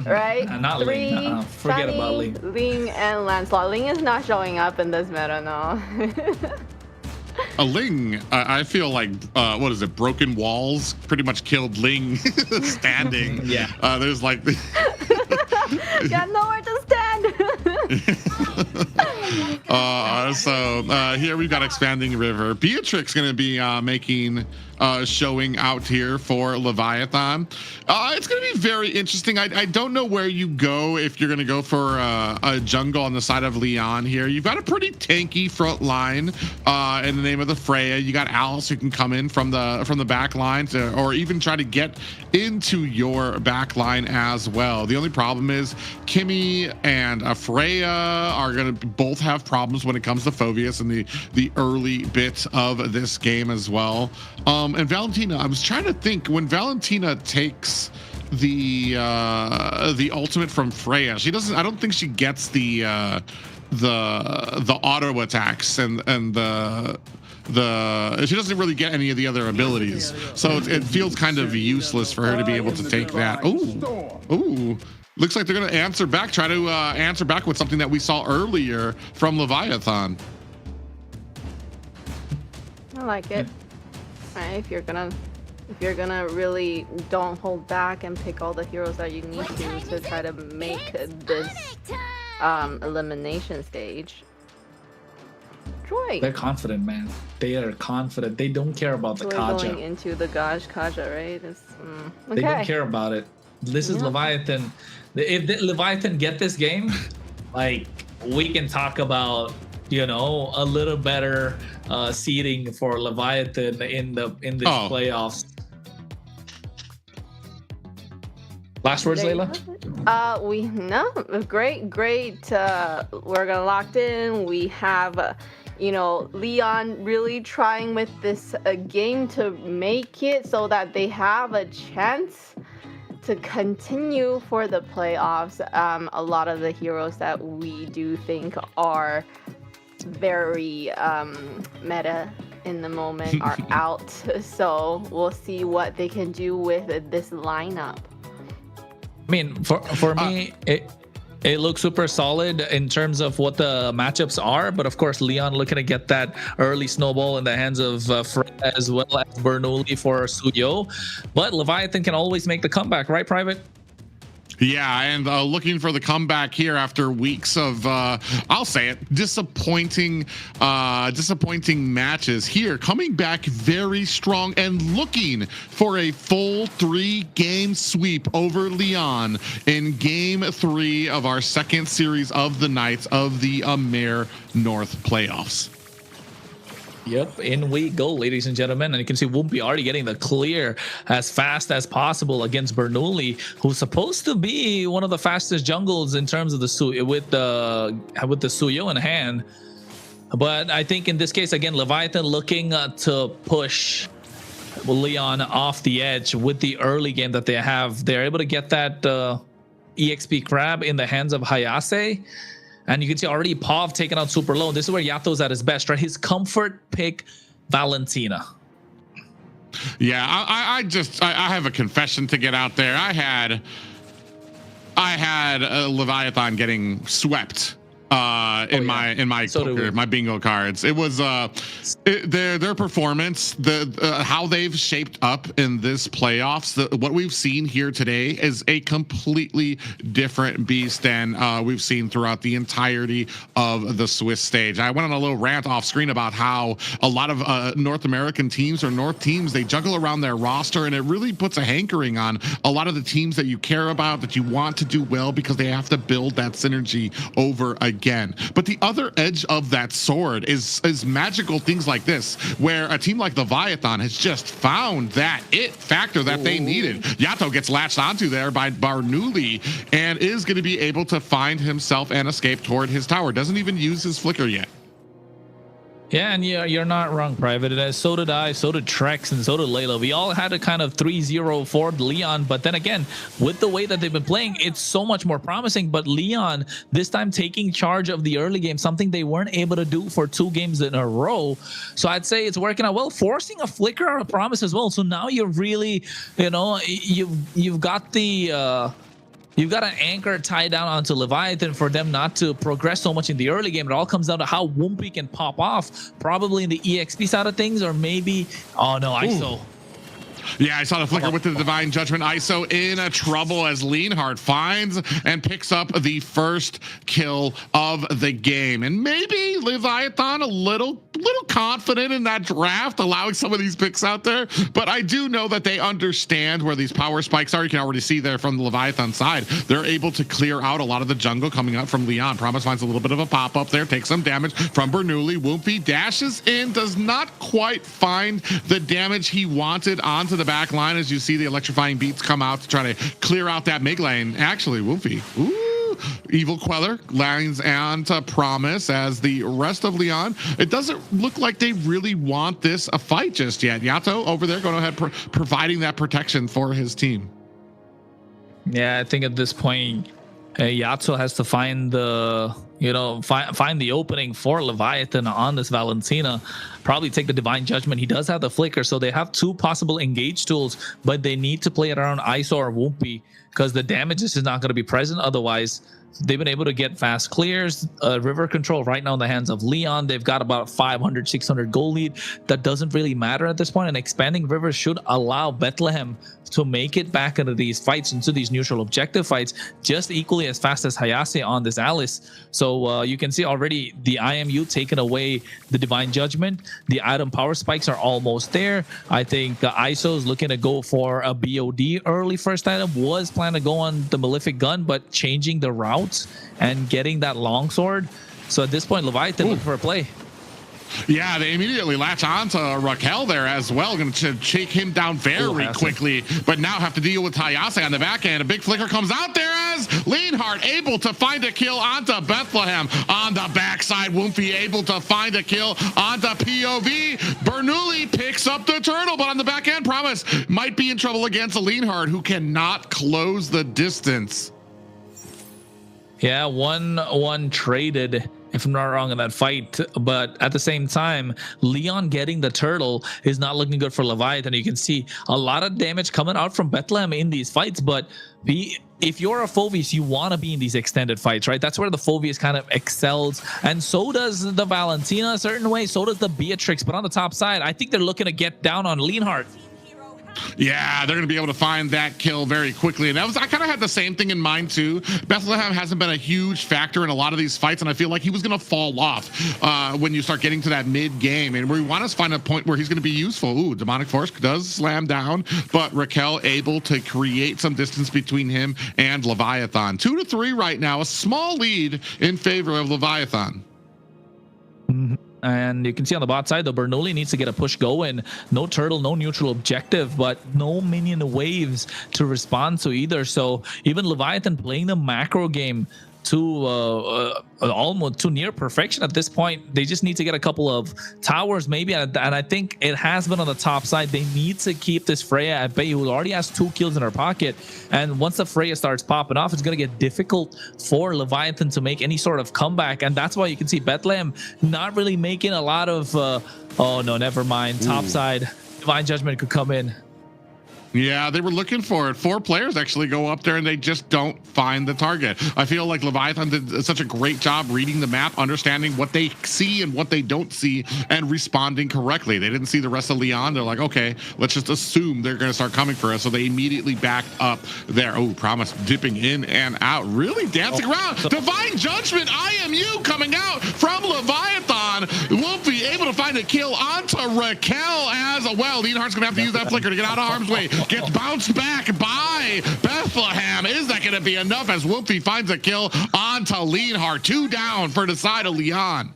right? Not 3, Ling. Forget Fanny, about Ling. Ling and Lancelot. Ling is not showing up in this meta, no. A Ling, I feel like, what is it? Broken Walls pretty much killed Ling standing. Yeah. There's like. Got nowhere to stand. So here we've got Expanding River. Beatrix going to be making showing out here for Leviathan. It's going to be very interesting. I don't know where you go if you're going to go for a jungle on the side of Lyon here. You've got a pretty tanky front line in the name of the Freya. You got Alice who can come in from the back line or even try to get into your back line as well. The only problem is Kimmy and Freya are going to both have problems when it comes to Phoveus in the early bit of this game as well. And Valentina, I was trying to think when Valentina takes the ultimate from Freya, she doesn't. I don't think she gets the auto attacks and she doesn't really get any of the other abilities, so it feels kind of useless for her to be able to take that. Ooh. Looks like they're going to answer back, try to answer back with something that we saw earlier from Leviathan. I like it. Alright, if you're gonna really don't hold back and pick all the heroes that you need to try to make this elimination stage. Joy. They're confident, man. They are confident. They don't care about the Joy Kaja. going into the Kaja, right? Okay. They don't care about it. This is Leviathan. If the Leviathan get this game, like, we can talk about, you know, a little better seeding for Leviathan in this playoffs. Last words, Layla? Great. We're gonna locked in. We have, Leon really trying with this game to make it so that they have a chance to continue for the playoffs. A lot of the heroes that we do think are very meta in the moment are out, so we'll see what they can do with this lineup. I mean, for me, it looks super solid in terms of what the matchups are, but of course Leon looking to get that early snowball in the hands of Fred as well as Bernoulli for Suyo, but Leviathan can always make the comeback, right, Private? Yeah, and looking for the comeback here after weeks of, I'll say it, disappointing matches here, coming back very strong and looking for a full 3-game sweep over Lyon in Game 3 of our second series of the night of the AMER North playoffs. Yep, in we go, ladies and gentlemen. And you can see Wumpy already getting the clear as fast as possible against Bernoulli, who's supposed to be one of the fastest jungles in terms of the with the Suyo in hand. But I think in this case, again, Leviatan looking to push Lyon off the edge with the early game that they have. They're able to get that EXP crab in the hands of Hayase. And you can see already Pav taken out super low. This is where Yato's at his best, right? His comfort pick, Valentina. Yeah, I have a confession to get out there. I had Leviathan getting swept in my poker, my bingo cards. It was their performance, how they've shaped up in this playoffs. What we've seen here today is a completely different beast than we've seen throughout the entirety of the Swiss stage. I went on a little rant off screen about how a lot of North American teams or North teams, they juggle around their roster, and it really puts a hankering on a lot of the teams that you care about, that you want to do well, because they have to build that synergy over again. But the other edge of that sword is magical things like this, where a team like Leviathan has just found that it factor that they needed. Yato gets latched onto there by Bernoulli and is going to be able to find himself and escape toward his tower. Doesn't even use his flicker yet. Yeah, and you're not wrong, Private. So did I, so did Trex, and so did Layla. We all had a kind of 3-0 for Leon, but then again, with the way that they've been playing, it's so much more promising. But Leon, this time taking charge of the early game, something they weren't able to do for 2 games in a row. So I'd say it's working out well, forcing a flicker out of promise as well. So now you're really, you've got the... You've got an anchor tied down onto Leviathan for them not to progress so much in the early game. It all comes down to how Wumpy can pop off, probably in the EXP side of things, or maybe... Oh, no, ISO. Yeah, I saw the flicker with the Divine Judgment. ISO in a trouble as Leonhardt finds and picks up the first kill of the game. And maybe Leviathan a little confident in that draft, allowing some of these picks out there. But I do know that they understand where these power spikes are. You can already see there from the Leviathan side. They're able to clear out a lot of the jungle coming up from Lyon. Promise finds a little bit of a pop-up there, takes some damage from Bernoulli. Wumpy dashes in, does not quite find the damage he wanted onto the back line as you see the electrifying beats come out to try to clear out that mid lane. Actually, Wumpy, Evil Queller lands onto Promise as the rest of Lyon. It doesn't look like they really want this a fight just yet. Yato over there going ahead providing that protection for his team. Yeah, I think at this point, Yato has to find the find the opening for Leviathan on this Valentina. Probably take the Divine Judgment. He does have the flicker, so they have 2 possible engage tools, but they need to play it around ISO or Wumpy because the damage is not going to be present otherwise. They've been able to get fast clears. River control right now in the hands of Leon. They've got about 500, 600 goal lead. That doesn't really matter at this point, and expanding rivers should allow Bethlehem to make it back into these fights, into these neutral objective fights, just equally as fast as Hayase on this Alice. So you can see already the IMU taking away the Divine Judgment. The item power spikes are almost there. I think ISO is looking to go for a BOD early first item. Was planning to go on the Malefic Gun, but changing the route and getting that longsword. So at this point, Leviathan looking for a play. Yeah, they immediately latch onto Raquel there as well. Going to shake him down very quickly, but now have to deal with Hayase on the back end. A big flicker comes out there as Leonhardt able to find a kill onto Bethlehem. On the backside, Wumpy able to find a kill onto POV. Bernoulli picks up the turtle, but on the back end, Promise might be in trouble against Leonhardt, who cannot close the distance. Yeah, 1-1 traded, if I'm not wrong, in that fight. But at the same time, Leon getting the turtle is not looking good for Leviathan. You can see a lot of damage coming out from Bethlehem in these fights. But if you're a Phoveus, you want to be in these extended fights, right? That's where the Phoveus kind of excels. And so does the Valentina a certain way. So does the Beatrix. But on the top side, I think they're looking to get down on Leonhardt. Yeah, they're going to be able to find that kill very quickly. And I kind of had the same thing in mind too. Bethlehem hasn't been a huge factor in a lot of these fights, and I feel like he was going to fall off when you start getting to that mid game. And we want to find a point where he's going to be useful. Ooh, Demonic Force does slam down, but Raquel able to create some distance between him and Leviathan. 2-3 right now, a small lead in favor of Leviathan. And you can see on the bot side, though, Bernoulli needs to get a push going. No turtle, no neutral objective, but no minion waves to respond to either. So even Leviatan playing the macro game to almost to near perfection at this point. They just need to get a couple of towers maybe, and I think it has been on the top side. They need to keep this Freya at bay, who already has 2 kills in her pocket, and once the Freya starts popping off, it's going to get difficult for Leviathan to make any sort of comeback. And that's why you can see Bethlehem not really making a lot of oh no, never mind. Top side, Divine Judgment could come in. Yeah, they were looking for it. 4 players actually go up there and they just don't find the target. I feel like Leviathan did such a great job reading the map, understanding what they see and what they don't see, and responding correctly. They didn't see the rest of Lyon. They're like, okay, let's just assume they're going to start coming for us. So they immediately backed up there. Oh, Promise dipping in and out, really dancing around. Divine Judgment, IMU coming out from Leviathan. Won't be able to find a kill onto Raquel as well. Leonhardt's going to have to use that flicker to get out of harm's way. Gets bounced back by Bethlehem. Is that going to be enough as Wolfie finds a kill onto Leonhardt? 2 down for the side of Lyon.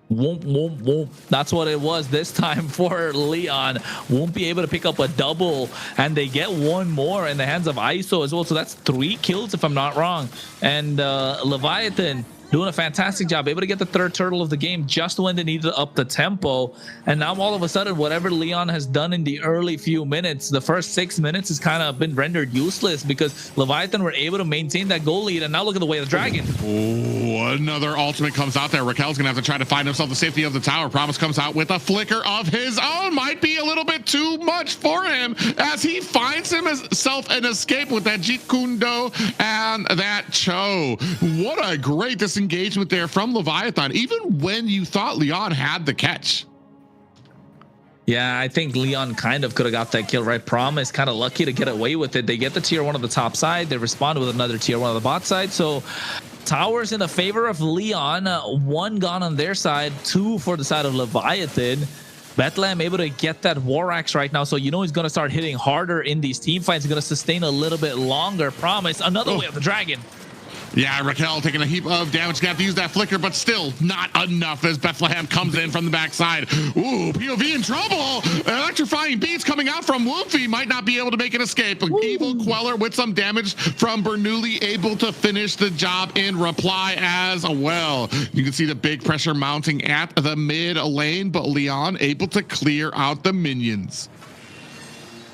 Won't, won't, won't. That's what it was this time for Lyon. Won't be able to pick up a double, and they get 1 more in the hands of ISO as well. So that's 3 kills if I'm not wrong. And Leviathan doing a fantastic job, able to get the 3rd turtle of the game just when they needed to up the tempo. And now all of a sudden, whatever Lyon has done in the early few minutes, the first 6 minutes has kind of been rendered useless because Leviathan were able to maintain that goal lead. And now look at the way of the dragon. Oh, another ultimate comes out there. Raquel's gonna have to try to find himself the safety of the tower. Promise comes out with a flicker of his own. Might be a little bit too much for him as he finds himself an escape with that Jeet Kundo and that Cho. What a great engagement there from Leviathan, even when you thought Lyon had the catch. Yeah, I think Lyon kind of could have got that kill, right? Promise kind of lucky to get away with it. They get the tier 1 on the top side. They respond with another tier 1 on the bot side. So towers in the favor of Lyon, 1 gone on their side, 2 for the side of Leviathan. Bethlehem able to get that War Axe right now, so you know he's going to start hitting harder in these team fights. He's going to sustain a little bit longer. Promise, another way of the dragon. Yeah, Raquel taking a heap of damage. Gonna have to use that flicker, but still not enough as Bethlehem comes in from the backside. Ooh, POV in trouble. Electrifying beats coming out from Wolfie. Might not be able to make an escape. Evil Queller with some damage from Bernoulli, able to finish the job in reply as well. You can see the big pressure mounting at the mid lane, but Lyon able to clear out the minions.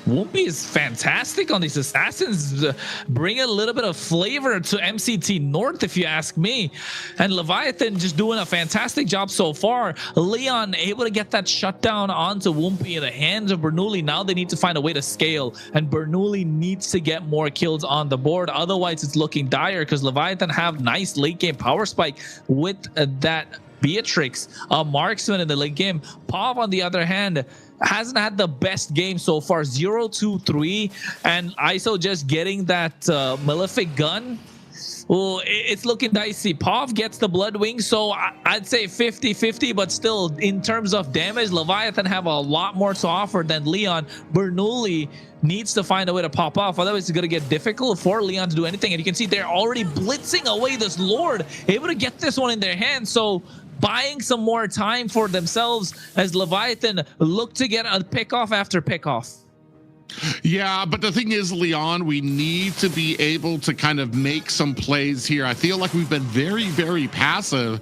Whoopi is fantastic on these assassins, bring a little bit of flavor to MCT North, if you ask me. And Leviathan just doing a fantastic job so far. Lyon able to get that shutdown onto Whoopi in the hands of Bernoulli. Now they need to find a way to scale, and Bernoulli needs to get more kills on the board. Otherwise, it's looking dire because Leviathan have nice late game power spike with that Beatrix, a marksman in the late game. Pav, on the other hand, hasn't had the best game so far. 0-2-3, and ISO just getting that malefic gun. Well, it's looking dicey. Pav gets the blood wing, so I'd say 50-50, but still, in terms of damage, Leviathan have a lot more to offer than Lyon. Bernoulli needs to find a way to pop off, otherwise it's going to get difficult for Lyon to do anything. And you can see they're already blitzing away this Lord, able to get this one in their hands, so buying some more time for themselves as Leviathan look to get a pick-off after pick-off. Yeah, but the thing is, Lyon, we need to be able to kind of make some plays here. I feel like we've been very, very passive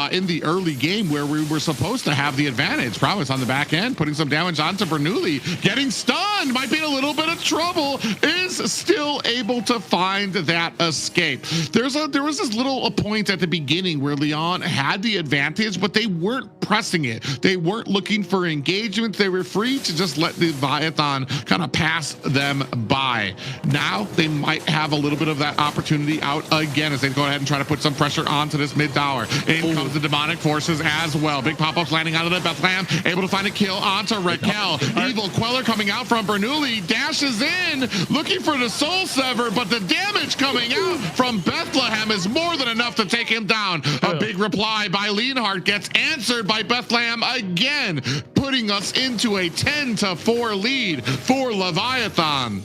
in the early game where we were supposed to have the advantage. Promise on the back end, putting some damage onto Bernoulli, getting stunned, might be in a little bit of trouble, is still able to find that escape. There was this little point at the beginning where Lyon had the advantage, but they weren't pressing it. They weren't looking for engagement. They were free to just let the Leviathan kind of pass them by. Now they might have a little bit of that opportunity out again as they go ahead and try to put some pressure onto this mid tower. In comes the demonic forces as well. Big pop-ups landing out of the Bethlehem, able to find a kill onto Raquel. Evil Queller coming out from Bernoulli, dashes in, looking for the soul sever, but the damage coming out from Bethlehem is more than enough to take him down. A big reply by Leonhardt gets answered by Bethlehem again, putting us into a 10-4 lead for Leviathan.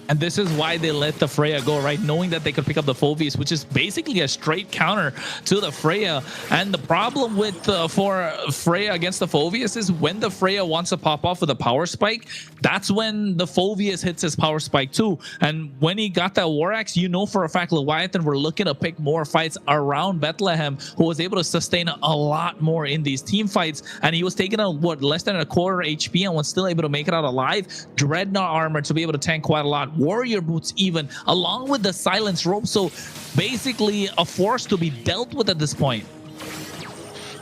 And this is why they let the Freya go, right? Knowing that they could pick up the Phoveus, which is basically a straight counter to the Freya. And the problem with for Freya against the Phoveus is when the Freya wants to pop off with a power spike, that's when the Phoveus hits his power spike too. And when he got that War Axe, you know for a fact Leviatan were looking to pick more fights around Bethlehem, who was able to sustain a lot more in these team fights. And he was taking a less than a quarter HP and was still able to make it out alive. Dreadnought armor to be able to tank quite a lot. Warrior boots even, along with the silence rope. So basically a force to be dealt with at this point.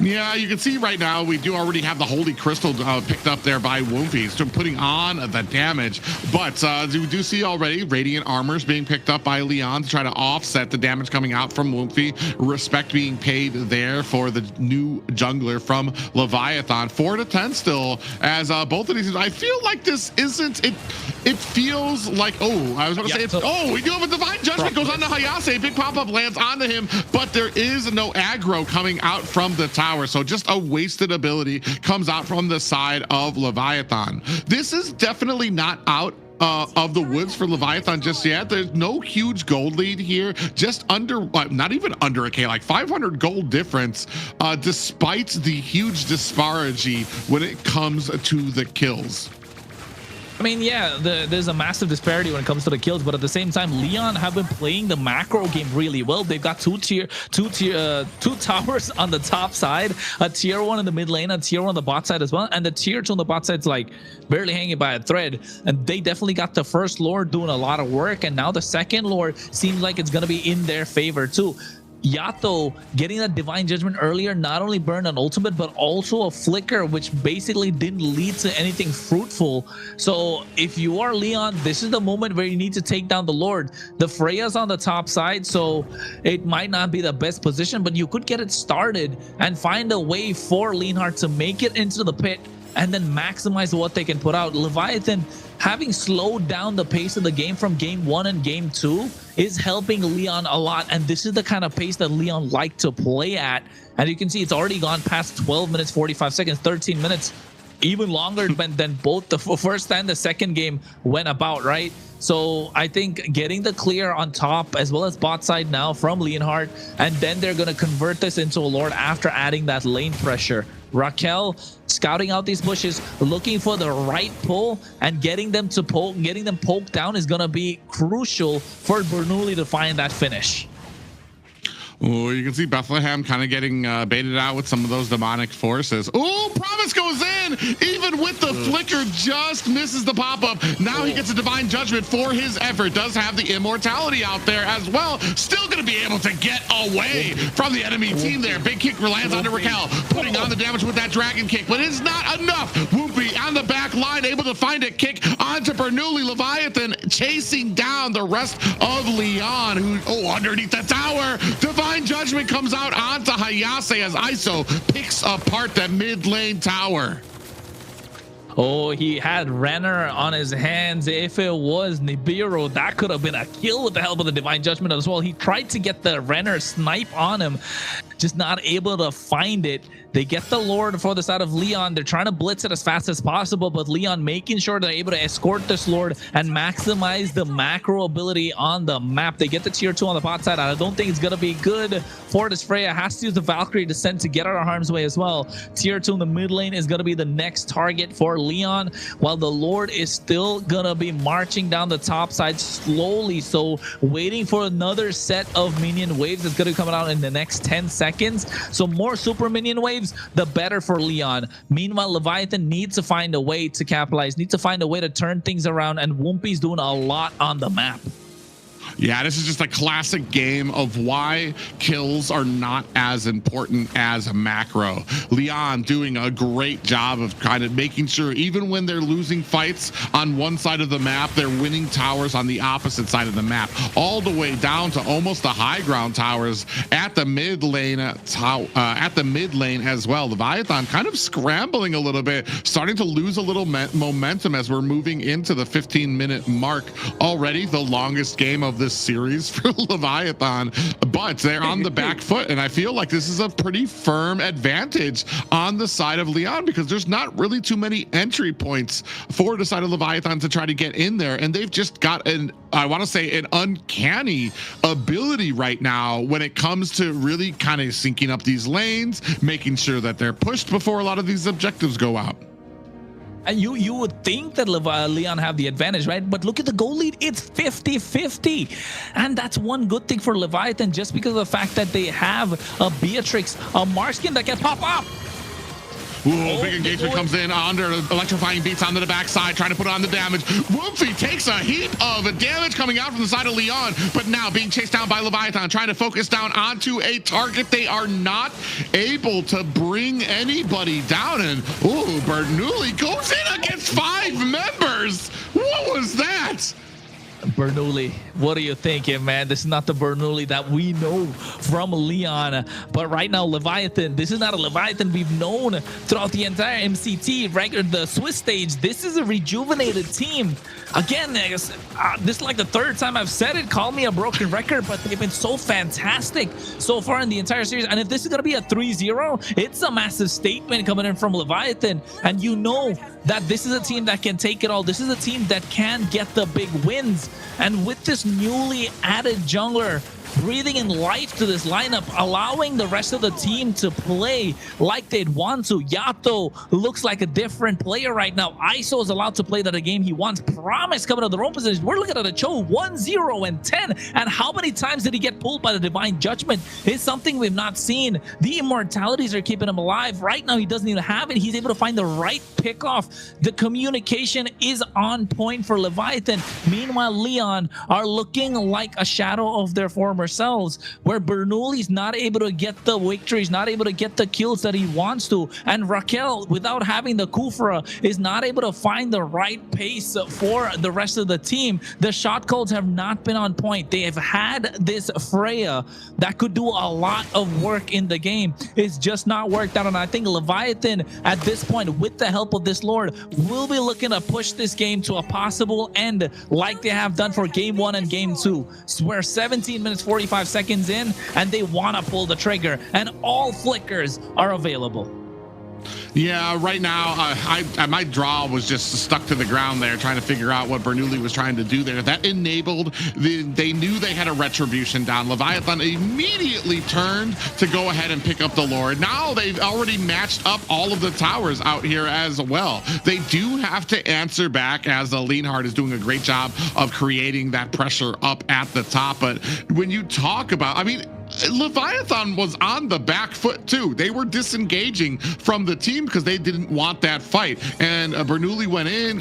Yeah, you can see right now we do already have the Holy Crystal picked up there by Woompy, so putting on the damage. But we do see already Radiant Armors being picked up by Lyon to try to offset the damage coming out from Woompy. Respect being paid there for the new jungler from Leviathan. 4-10 still, as both of these. I feel like this isn't it. It feels like, oh, I was going to say, we do have a Divine Judgment goes on to Hayase. Big pop-up lands onto him, but there is no aggro coming out from the tower. So just a wasted ability comes out from the side of Leviathan. This is definitely not out of the woods for Leviathan just yet. There's no huge gold lead here, just under, not even under a K, like 500 gold difference, despite the huge disparity when it comes to the kills. I mean, yeah, there's a massive disparity when it comes to the kills, but at the same time, Lyon have been playing the macro game really well. They've got two towers on the top side, a tier 1 in the mid lane, a tier 1 on the bot side as well, and the tier 2 on the bot side's like barely hanging by a thread. And they definitely got the first lord doing a lot of work, and now the second lord seems like it's gonna be in their favor too. Yato getting that Divine Judgment earlier not only burned an ultimate but also a flicker, which basically didn't lead to anything fruitful. So if you are Lyon, this is the moment where you need to take down the Lord. The Freya's on the top side, so it might not be the best position, but you could get it started and find a way for Leonhardt to make it into the pit and then maximize what they can put out. Leviathan, having slowed down the pace of the game from game 1 and game 2, is helping Lyon a lot, and this is the kind of pace that Lyon like to play at. And you can see it's already gone past 12 minutes 45 seconds, 13 minutes, even longer than both the first and the second game went about, right? So I think getting the clear on top as well as bot side now from Leonhardt, and then they're going to convert this into a Lord after adding that lane pressure. Raquel scouting out these bushes, looking for the right pull, and getting them poked down is going to be crucial for Bernoulli to find that finish. Oh, you can see Bethlehem kind of getting baited out with some of those demonic forces. Oh, Promise goes in, even with the flicker, just misses the pop-up. Now he gets a Divine Judgment for his effort. Does have the immortality out there as well. Still going to be able to get away from the enemy team there. Big kick lands onto Raquel, putting on the damage with that dragon kick, but it's not enough. Whoopi on the back line, able to find a kick onto Bernoulli. Leviathan chasing down the rest of Lyon, who, underneath the tower. Divine Judgment comes out onto Hayase as ISO picks apart the mid lane tower. Oh, he had Renner on his hands. If it was Nibiru, that could have been a kill with the help of the Divine Judgment as well. He tried to get the Renner snipe on him, just not able to find it. They get the Lord for the side of Lyon. They're trying to blitz it as fast as possible, but Lyon making sure they're able to escort this Lord and maximize the macro ability on the map. They get the tier 2 on the bot side. I don't think it's going to be good for this Freya. Has to use the Valkyrie Descent to get out of harm's way as well. Tier 2 in the mid lane is going to be the next target for Lyon, while the Lord is still going to be marching down the top side slowly. So waiting for another set of minion waves that's going to come out in the next 10 seconds. So more super minion waves, the better for Lyon. Meanwhile, Leviathan needs to find a way to capitalize, needs to find a way to turn things around, and Whoopi's doing a lot on the map. Yeah, this is just a classic game of why kills are not as important as a macro. Lyon doing a great job of kind of making sure even when they're losing fights on one side of the map, they're winning towers on the opposite side of the map, all the way down to almost the high ground towers at the mid lane as well. Leviathan kind of scrambling a little bit, starting to lose a little momentum as we're moving into the 15-minute mark already, the longest game of this series for Leviathan, but they're on the back foot, and I feel like this is a pretty firm advantage on the side of Lyon because there's not really too many entry points for the side of Leviathan to try to get in there, and they've just got I want to say an uncanny ability right now when it comes to really kind of syncing up these lanes, making sure that they're pushed before a lot of these objectives go out. And you would think that Lyon have the advantage, right? But look at the goal lead. It's 50-50. And that's one good thing for Leviathan, just because of the fact that they have a Beatrix, a Marskin that can pop up. Ooh, big engagement comes in under electrifying beats onto the backside, trying to put on the damage. Woofy takes a heap of damage coming out from the side of Lyon, but now being chased down by Leviathan, trying to focus down onto a target. They are not able to bring anybody down, and ooh, Bernoulli goes in against 5 members. What was that? Bernoulli, what are you thinking, man? This is not the Bernoulli that we know from Lyon. But right now, Leviathan, this is not a Leviathan we've known throughout the entire MCT record, the Swiss stage. This is a rejuvenated team. Again, this is like the 3rd time I've said it. Call me a broken record, but they've been so fantastic so far in the entire series. And if this is going to be a 3-0, it's a massive statement coming in from Leviathan. And you know that this is a team that can take it all. This is a team that can get the big wins. And with this newly added jungler breathing in life to this lineup, allowing the rest of the team to play like they'd want to. Yato looks like a different player right now. ISO is allowed to play the game he wants. Promise coming to the roam position. We're looking at a Cho 1-0 and 10. And how many times did he get pulled by the Divine Judgment? It's something we've not seen. The immortalities are keeping him alive. Right now, he doesn't even have it. He's able to find the right pickoff. The communication is on point for Leviathan. Meanwhile, Lyon are looking like a shadow of their former selves, where Bernoulli's not able to get the victories, not able to get the kills that he wants to, and Raquel, without having the Kufra, is not able to find the right pace for the rest of the team. The shot calls have not been on point. They have had this Freya that could do a lot of work in the game. It's just not worked out, and I think Leviathan at this point, with the help of this Lord, will be looking to push this game to a possible end like they have done for game 1 and game 2. We're 17 minutes 45 seconds in, and they want to pull the trigger, and all flickers are available. Yeah, right now, my draw was just stuck to the ground there, trying to figure out what Bernoulli was trying to do there. That enabled, they knew they had a retribution down. Leviathan immediately turned to go ahead and pick up the Lord. Now they've already matched up all of the towers out here as well. They do have to answer back, as the Leonhard is doing a great job of creating that pressure up at the top. But when you talk about, I mean, Leviathan was on the back foot too. They were disengaging from the team because they didn't want that fight. And Bernoulli went in.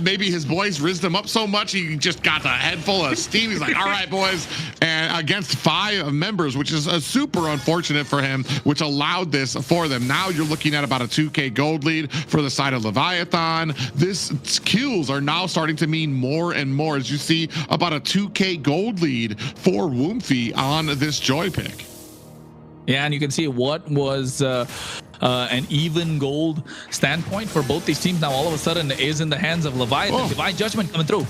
Maybe his boys rizzed him up so much he just got a head full of steam. He's like, "All right, boys," and against 5 members, which is super unfortunate for him, which allowed this for them. Now you're looking at about a 2K gold lead for the side of Leviathan. This kills are now starting to mean more and more, as you see about a 2K gold lead for Woomfy on this joy pick. Yeah, and you can see what was an even gold standpoint for both these teams now all of a sudden is in the hands of Leviathan. Divine Judgment coming through.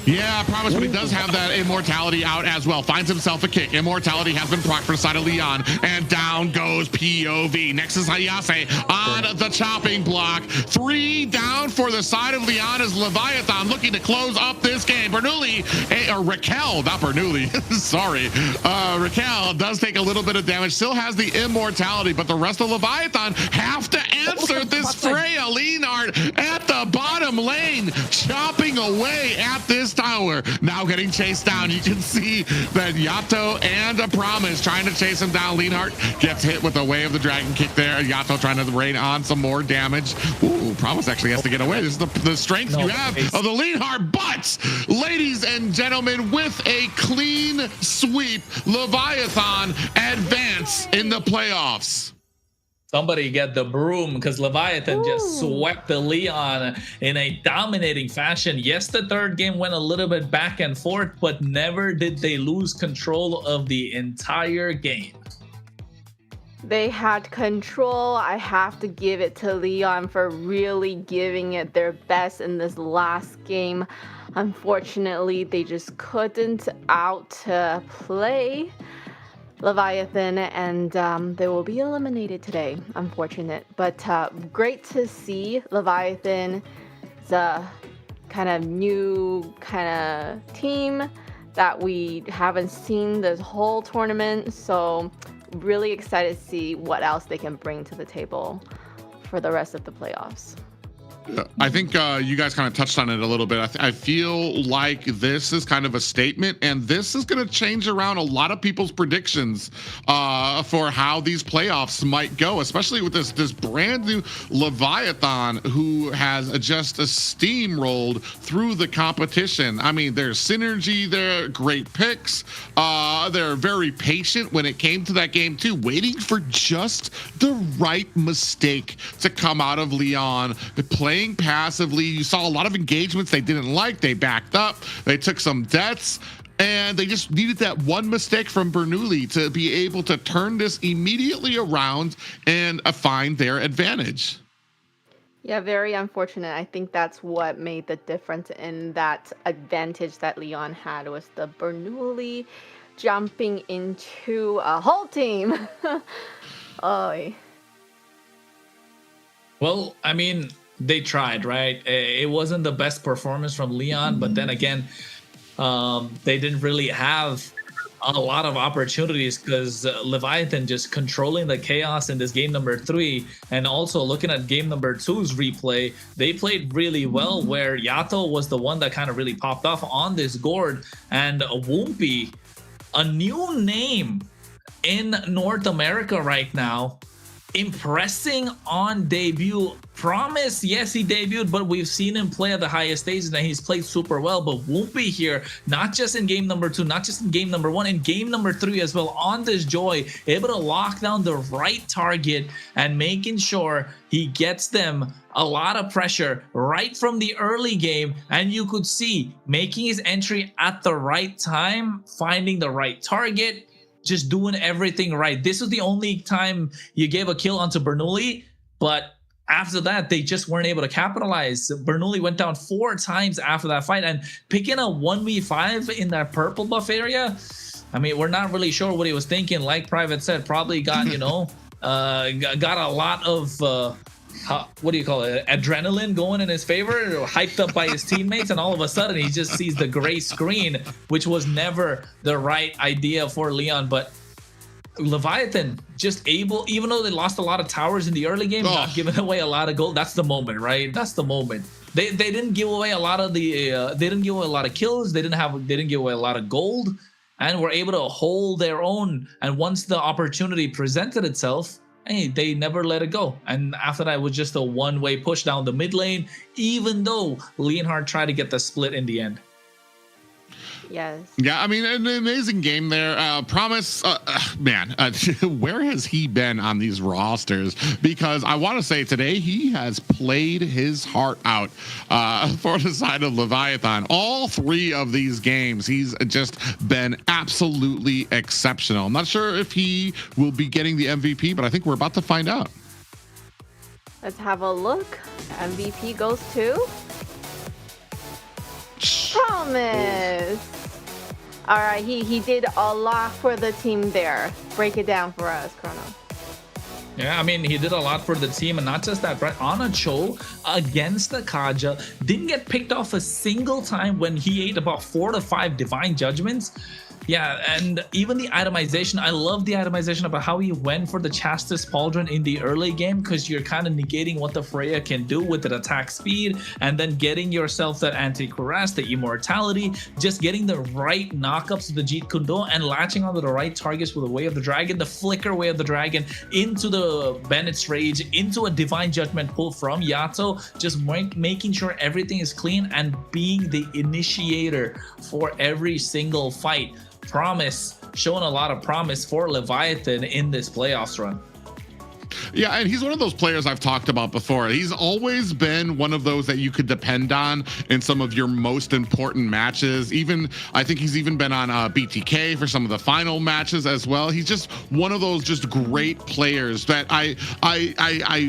Yeah, I promise, but he does have that immortality out as well. Finds himself a kick. Immortality has been procced for the side of Lyon, and down goes POV. Next is Hayase on the chopping block. 3 down for the side of Lyon as Leviathan looking to close up this game. Bernoulli, or Raquel, not Bernoulli, sorry. Raquel does take a little bit of damage, still has the immortality, but the rest of Leviathan have to answer this Freya. Leonhard at the bottom lane, chopping away at this tower, now getting chased down. You can see that Yato and a Promise trying to chase him down. Leonhard gets hit with the Way of the Dragon kick there. Yato trying to rain on some more damage. Ooh, Promise actually has to get away. This is the strength you have of the Leonhard. But, ladies and gentlemen, with a clean sweep, Leviathan advance in the playoffs. Somebody get the broom, because Leviathan just swept the Lyon in a dominating fashion. Yes, the 3rd game went a little bit back and forth, but never did they lose control of the entire game. They had control. I have to give it to Lyon for really giving it their best in this last game. Unfortunately, they just couldn't outplay Leviathan, and they will be eliminated today. Unfortunate, but great to see Leviathan. It's a kind of new kind of team that we haven't seen this whole tournament, so really excited to see what else they can bring to the table for the rest of the playoffs. I think you guys kind of touched on it a little bit. I feel like this is kind of a statement, and this is going to change around a lot of people's predictions for how these playoffs might go, especially with this brand new Leviathan who has just steamrolled through the competition. I mean, there's synergy there, great picks. They're very patient when it came to that game too, waiting for just the right mistake to come out of Lyon. Playing passively, you saw a lot of engagements they didn't like. They backed up, they took some deaths, and they just needed that one mistake from Bernoulli to be able to turn this immediately around and find their advantage. Yeah, very unfortunate. I think that's what made the difference in that advantage that Lyon had, was the Bernoulli jumping into a whole team. Oh. Well, I mean, they tried, right? It wasn't the best performance from Lyon, but then again, they didn't really have a lot of opportunities because Leviathan just controlling the chaos in this game number 3, and also looking at game number 2's replay, they played really well, where Yato was the one that kind of really popped off on this gourd, and Woompy, a new name in North America right now, impressing on debut. Promise, yes, he debuted, but we've seen him play at the highest stages and he's played super well. But Woompy here, not just in game number 2, not just in game number 1, in game number 3 as well, on this Joy, able to lock down the right target and making sure he gets them a lot of pressure right from the early game. And you could see making his entry at the right time, finding the right target, just doing everything right. This was the only time you gave a kill onto Bernoulli, but after that, they just weren't able to capitalize. Bernoulli went down 4 times after that fight, and picking a 1v5 in that purple buff area, I mean, we're not really sure what he was thinking. Like Private said, probably got, you know, got a lot of, what do you call it, adrenaline going in his favor, hyped up by his teammates, and all of a sudden he just sees the gray screen, which was never the right idea for Lyon. But Leviathan just able, even though they lost a lot of towers in the early game, not giving away a lot of gold. That's the moment, right? That's the moment. They didn't give away a lot of the they didn't give away a lot of kills. They didn't give away a lot of gold, and were able to hold their own. And once the opportunity presented itself, hey, they never let it go. And after that, it was just a one-way push down the mid lane, even though Leonhardt tried to get the split in the end. Yes. Yeah, I mean, an amazing game there. Promise, man, where has he been on these rosters? Because I want to say today he has played his heart out for the side of Leviathan. All 3 of these games, he's just been absolutely exceptional. I'm not sure if he will be getting the MVP, but I think we're about to find out. Let's have a look. MVP goes to Promise. All right, he did a lot for the team there. Break it down for us, Chrono. Yeah, I mean, he did a lot for the team, and not just that, right? On a Cho against the Kaja, didn't get picked off a single time when he ate about 4 to 5 divine judgments. Yeah, and even the itemization, I love the itemization about how he went for the Chastis Pauldron in the early game, because you're kind of negating what the Freya can do with the attack speed, and then getting yourself that anti-cuirass, the immortality, just getting the right knockups of the Jeet Kundo and latching onto the right targets with the Way of the Dragon, the Flicker Way of the Dragon, into the Bennett's Rage, into a Divine Judgment pull from Yato, just making sure everything is clean and being the initiator for every single fight. Promise, showing a lot of promise for Leviathan in this playoffs run. Yeah, and he's one of those players I've talked about before. He's always been one of those that you could depend on in some of your most important matches. Even I think he's even been on BTK for some of the final matches as well. He's just one of those just great players that I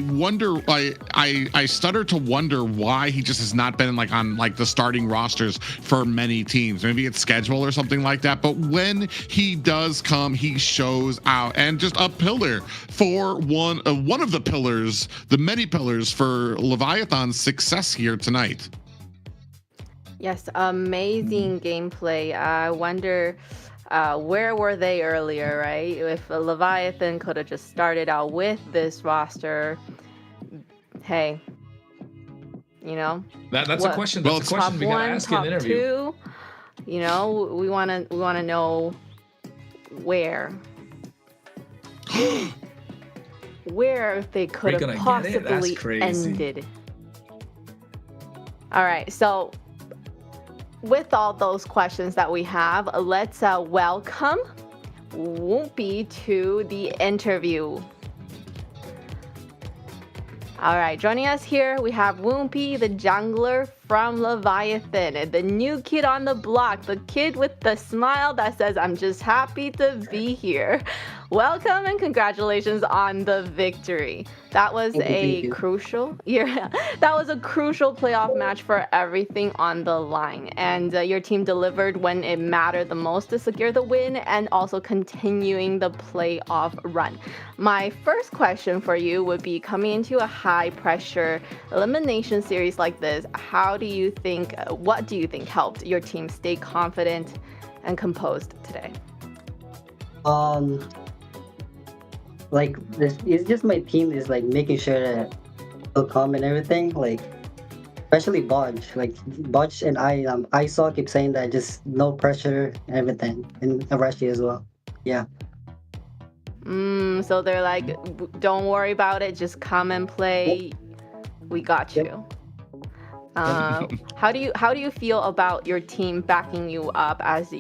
wonder. I stutter to wonder why he just has not been like on like the starting rosters for many teams. Maybe it's schedule or something like that. But when he does come, he shows out, and just a pillar for one of the pillars, the many pillars for Leviathan's success here tonight. Yes, amazing gameplay. I wonder where were they earlier, right? If Leviathan could have just started out with this roster, hey, you know, that's a question. That's a question we gotta ask in an interview. Two, you know, we wanna know where they could have possibly ended. All right, so with all those questions that we have, let's welcome Whoopi to the interview. All right, joining us here, we have Whoopi, the jungler from Leviathan, the new kid on the block, the kid with the smile that says, I'm just happy to be here. Welcome and congratulations on the victory. That was crucial playoff match for everything on the line. And your team delivered when it mattered the most to secure the win and also continuing the playoff run. My first question for you would be, coming into a high pressure elimination series like this, what do you think helped your team stay confident and composed today? Like this, it's just my team is like making sure that they'll come and everything. Like especially Bodge, like Bodge and I saw keep saying that just no pressure and everything, and Arashi as well. Yeah. So they're like, don't worry about it, just come and play. We got you. How do you feel about your team backing you up as a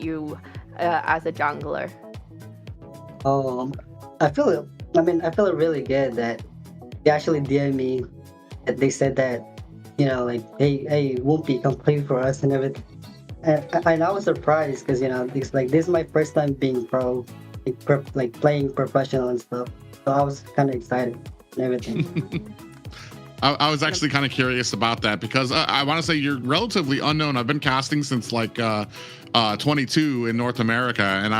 jungler? I feel it really good that they actually DM me, that they said that, you know, like, hey, Whoopi, come play for us and everything. And I was surprised because, you know, it's like, this is my first time being pro, like playing professional and stuff. So I was kind of excited and everything. I was actually kind of curious about that because I want to say you're relatively unknown. I've been casting since like 22 in North America, and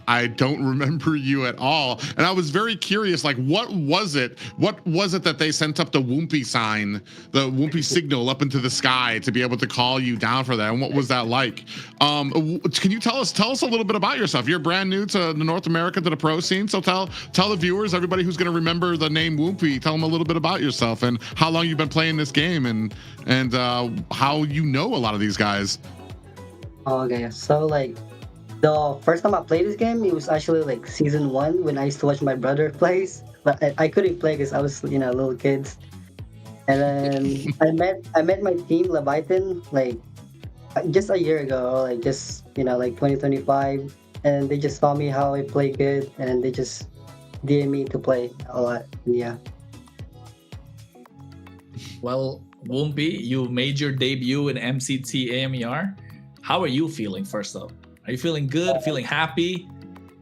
I don't remember you at all. And I was very curious, like, what was it that they sent up the Whoopi sign, the Whoopi signal up into the sky to be able to call you down for that? And what was that like? Can you tell us a little bit about yourself? You're brand new to the North America, to the pro scene. So tell the viewers, everybody who's going to remember the name Whoopi, tell them a little bit about yourself and how long you've been playing this game and how you know a lot of these guys. Okay, so like, the first time I played this game, it was actually like season 1 when I used to watch my brother plays, but I couldn't play because I was, you know, little kids. And then I met my team Leviathan like just a year ago, like just, you know, like 2025, and they just saw me how I play good, and they just DM me to play a lot. Yeah. Well, Whoopi, you made your debut in MCT AMER. How are you feeling, first up? Are you feeling good? Feeling happy?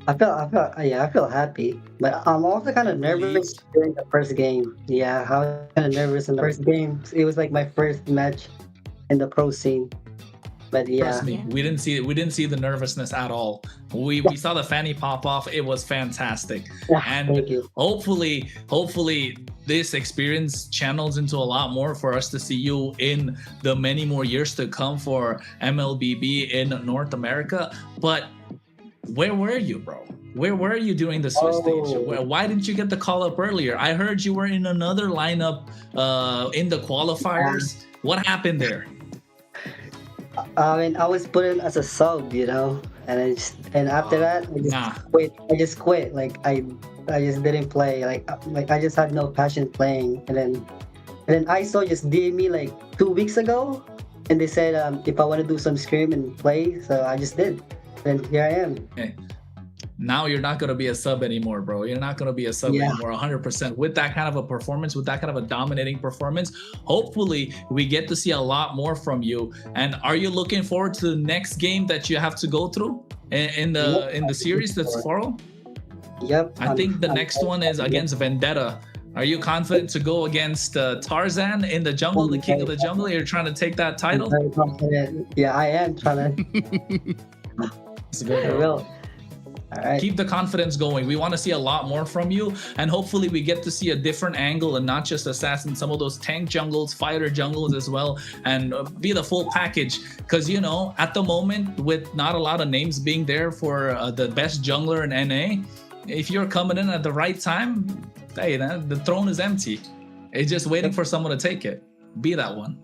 I feel happy, but I'm also kind of nervous during the first game. Yeah, I was kind of nervous in the first game. It was like my first match in the pro scene. But yeah, trust me, we didn't see the nervousness at all. We saw the fanny pop off. It was fantastic, and hopefully this experience channels into a lot more for us to see you in the many more years to come for MLBB in North America. But where were you, bro? Where were you during the Swiss stage? Why didn't you get the call up earlier? I heard you were in another lineup in the qualifiers. What happened there? I mean, I was put in as a sub, you know, and after that, I just quit. Like I just didn't play. Like I just had no passion playing. And then ISO just DM me like 2 weeks ago, and they said if I want to do some scrim and play, so I just did. And here I am. Okay. now you're not going to be a sub anymore, bro. You're not going to be a sub anymore 100%. With that kind of a performance, with that kind of a dominating performance, hopefully we get to see a lot more from you. And are you looking forward to the next game that you have to go through in the series that's tomorrow? Yep. I think the next one is against Vendetta. Are you confident to go against Tarzan in the jungle, the king of the jungle? You're trying to take that title? I'm very confident. Yeah, I am trying to. That's good, I will. All right. Keep the confidence going. We want to see a lot more from you, and hopefully we get to see a different angle and not just assassin, some of those tank jungles, fighter jungles as well, and be the full package. Because, you know, at the moment, with not a lot of names being there for the best jungler in NA, if you're coming in at the right time, hey, the throne is empty. It's just waiting for someone to take it. Be that one.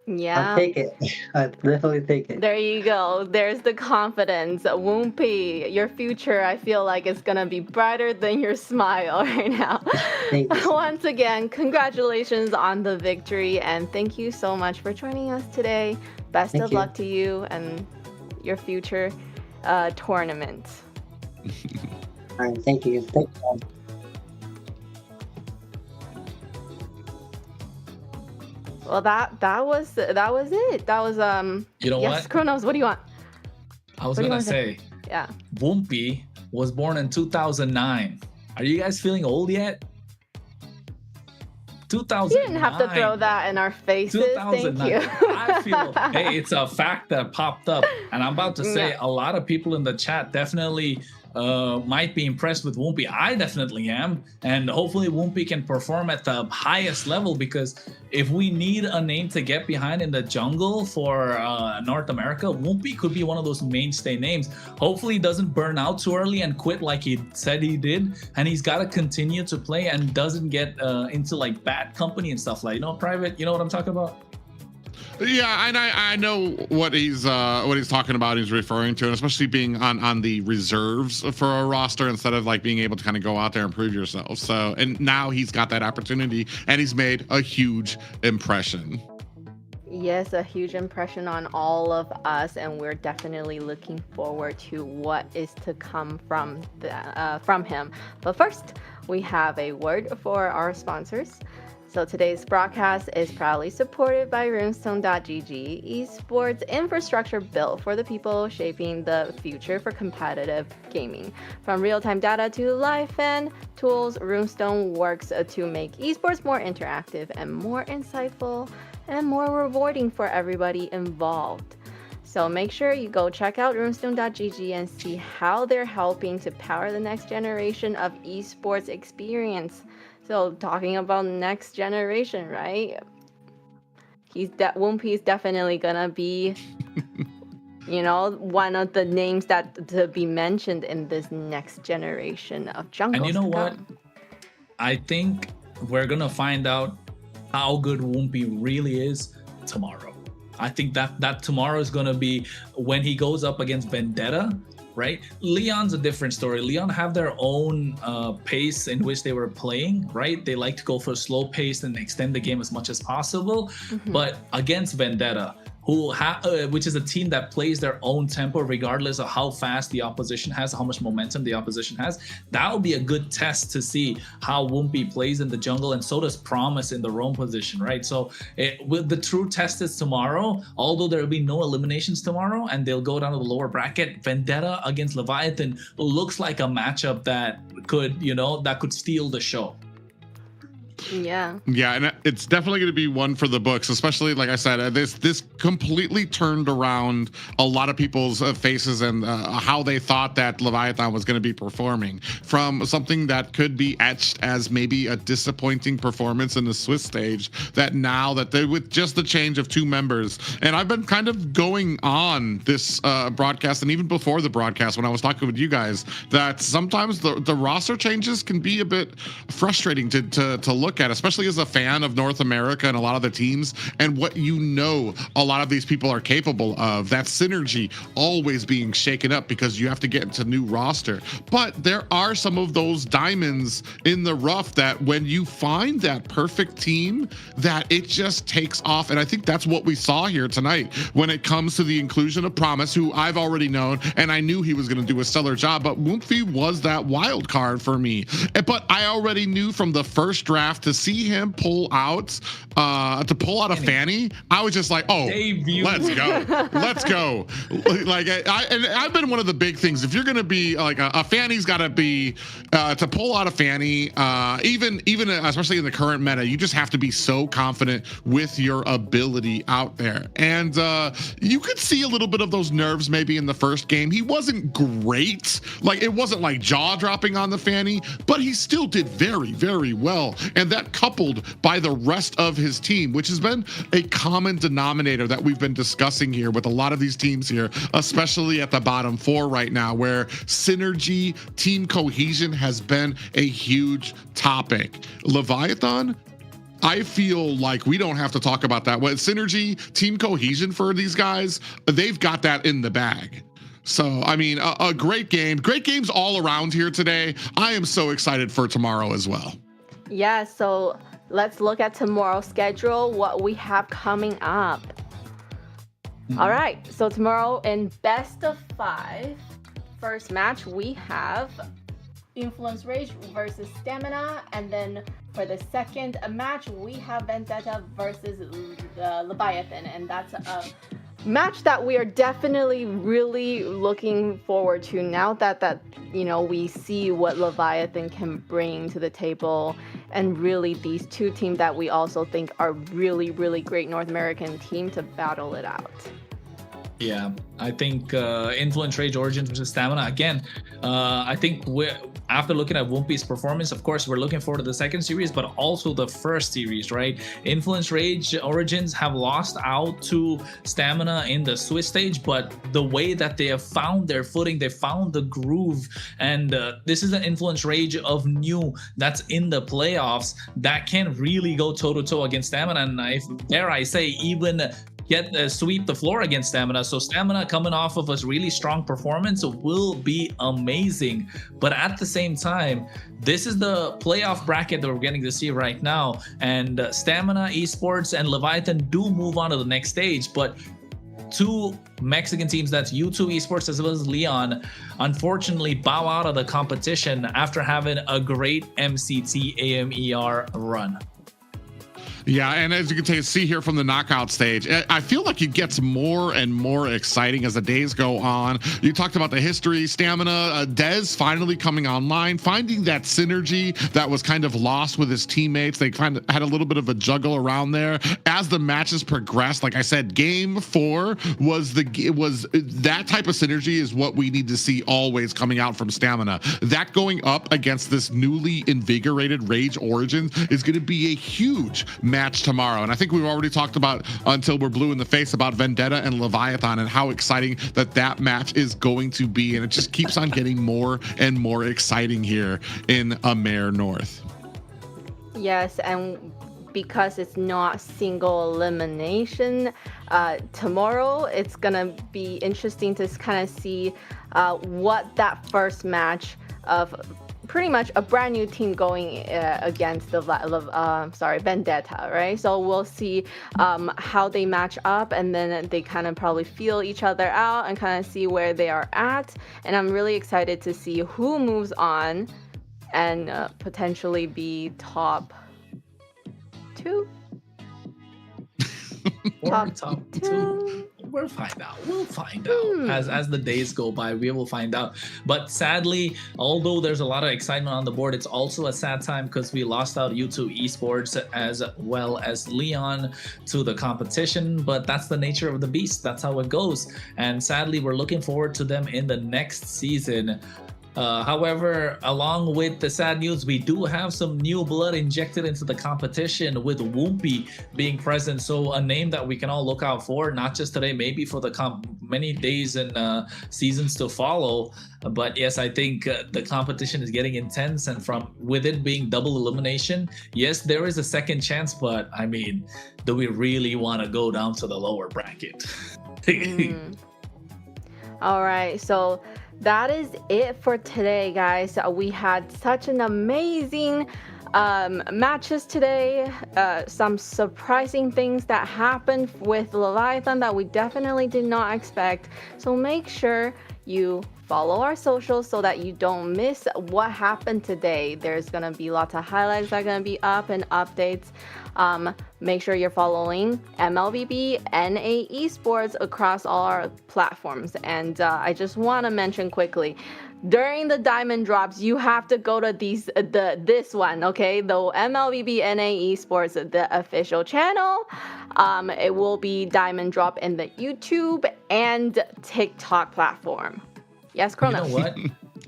Yeah. I'll take it. I'll definitely take it. There you go. There's the confidence. Woompy, your future, I feel like, is going to be brighter than your smile right now. Once again, congratulations on the victory, and thank you so much for joining us today. Best of luck to you and your future tournament. All right, thank you. Thank you. Well, that was it. That was You know yes, what? Kronos, what do you want? I was What do you gonna wanna say, Yeah. Woompy was born in 2009. Are you guys feeling old yet? 2009. You didn't have to throw that in our faces. Thank 2009. you. I feel, hey, it's a fact that popped up, and I'm about to say a lot of people in the chat definitely might be impressed with Woompy. I definitely am, and hopefully Woompy can perform at the highest level, because if we need a name to get behind in the jungle for North America, Woompy could be one of those mainstay names. Hopefully he doesn't burn out too early and quit like he said he did, and he's got to continue to play and doesn't get into like bad company and stuff, like, you know, Private, you know what I'm talking about? Yeah, and I know what he's talking about. He's referring to, and especially being on the reserves for a roster instead of like being able to kind of go out there and prove yourself. So, and now he's got that opportunity, and he's made a huge impression. Yes, a huge impression on all of us, and we're definitely looking forward to what is to come from him. But first, we have a word for our sponsors. So today's broadcast is proudly supported by Runestone.gg, esports infrastructure built for the people, shaping the future for competitive gaming. From real-time data to live fan tools, Runestone works to make esports more interactive and more insightful and more rewarding for everybody involved. So make sure you go check out Runestone.gg and see how they're helping to power the next generation of esports experience. So talking about next generation, right? Woompy is definitely gonna be, you know, one of the names that to be mentioned in this next generation of jungles. And you know what? I think we're gonna find out how good Woompy really is tomorrow. I think that tomorrow is gonna be when he goes up against Vendetta. Right? Lyon's a different story. Lyon have their own pace in which they were playing, right? They like to go for a slow pace and extend the game as much as possible. But against Vendetta, which is a team that plays their own tempo regardless of how fast the opposition has, how much momentum the opposition has, that will be a good test to see how Woompy plays in the jungle, and so does Promise in the roam position, right? So with the true test is tomorrow, although there will be no eliminations tomorrow and they'll go down to the lower bracket. Vendetta against Leviatan looks like a matchup that could, you know, that could steal the show. Yeah, and it's definitely going to be one for the books, especially like I said, this completely turned around a lot of people's faces and how they thought that Leviathan was going to be performing, from something that could be etched as maybe a disappointing performance in the Swiss stage, that now that they, with just the change of 2 members, and I've been kind of going on this broadcast and even before the broadcast when I was talking with you guys, that sometimes the roster changes can be a bit frustrating to look look at, especially as a fan of North America and a lot of the teams, and what a lot of these people are capable of. That synergy always being shaken up because you have to get into new roster. But there are some of those diamonds in the rough that when you find that perfect team, that it just takes off. And I think that's what we saw here tonight when it comes to the inclusion of Promise, who I've already known, and I knew he was going to do a stellar job, but Woomfy was that wild card for me. But I already knew from the first draft to see him pull out a Fanny, I was just like, oh, let's go. Let's go. Like I've been one of the big things. If you're going to be like a Fanny's got to be to pull out a Fanny, even especially in the current meta, you just have to be so confident with your ability out there. And you could see a little bit of those nerves maybe in the first game. He wasn't great. Like it wasn't like jaw dropping on the Fanny, but he still did very, very well. And that coupled by the rest of his team, which has been a common denominator that we've been discussing here with a lot of these teams here, especially at the bottom four right now, where synergy, team cohesion has been a huge topic. Leviathan, I feel like we don't have to talk about that. What synergy, team cohesion for these guys, they've got that in the bag. So, I mean, a great game. Great games all around here today. I am so excited for tomorrow as well. Yeah, so let's look at tomorrow's schedule, what we have coming up. All right, so tomorrow in best of 5, first match, we have Influence Rage versus Stamina, and then for the second match, we have Vendetta versus Leviathan, and that's a match that we are definitely really looking forward to now that we see what Leviathan can bring to the table, and really these two teams that we also think are really, really great North American team to battle it out. Yeah, I think Influence Rage Origins versus Stamina. Again, I think after looking at Woompi's performance, of course, we're looking forward to the second series, but also the first series, right? Influence Rage Origins have lost out to Stamina in the Swiss stage, but the way that they have found their footing, they found the groove, and this is an Influence Rage of new that's in the playoffs that can really go toe-to-toe against Stamina, and if dare I say, even sweep the floor against Stamina. So Stamina coming off of a really strong performance will be amazing. But at the same time, this is the playoff bracket that we're getting to see right now. And Stamina Esports and Leviathan do move on to the next stage. But two Mexican teams, that's U2 Esports as well as Lyon, unfortunately bow out of the competition after having a great MCT AMER run. Yeah, and as you can see here from the knockout stage, I feel like it gets more and more exciting as the days go on. You talked about the history, Stamina, Dez finally coming online, finding that synergy that was kind of lost with his teammates. They kind of had a little bit of a juggle around there as the matches progressed. Like I said, game 4 was that type of synergy is what we need to see always coming out from Stamina. That going up against this newly invigorated Rage Origins is going to be a huge match tomorrow. And I think we've already talked about, until we're blue in the face, about Vendetta and Leviathan and how exciting that match is going to be. And it just keeps on getting more and more exciting here in AMER North. Yes, and because it's not single elimination, tomorrow it's gonna be interesting to kind of see what that first match of pretty much a brand new team going against the Vendetta, right? So we'll see how they match up, and then they kind of probably feel each other out and kind of see where they are at. And I'm really excited to see who moves on and potentially be top 2. Top 2. We'll find out. As the days go by, we will find out. But sadly, although there's a lot of excitement on the board, it's also a sad time because we lost out U2 Esports as well as Lyon to the competition. But that's the nature of the beast. That's how it goes. And sadly, we're looking forward to them in the next season. However, along with the sad news, we do have some new blood injected into the competition with Whoopi being present. So a name that we can all look out for, not just today, maybe for the many days and seasons to follow. But yes, I think the competition is getting intense, and with it being double elimination, yes, there is a second chance. But I mean, do we really want to go down to the lower bracket? All right, so that is it for today, guys. We had such an amazing matches today. Some surprising things that happened with Leviathan that we definitely did not expect. So make sure you follow our socials so that you don't miss what happened today. There's gonna be lots of highlights that are gonna be up and updates. Make sure you're following MLBB Esports across all our platforms. And I just want to mention quickly, during the diamond drops, you have to go to this one, okay? The MLBB Esports, the official channel. It will be diamond drop in the YouTube and TikTok platform. Yes, Chrono. You know what?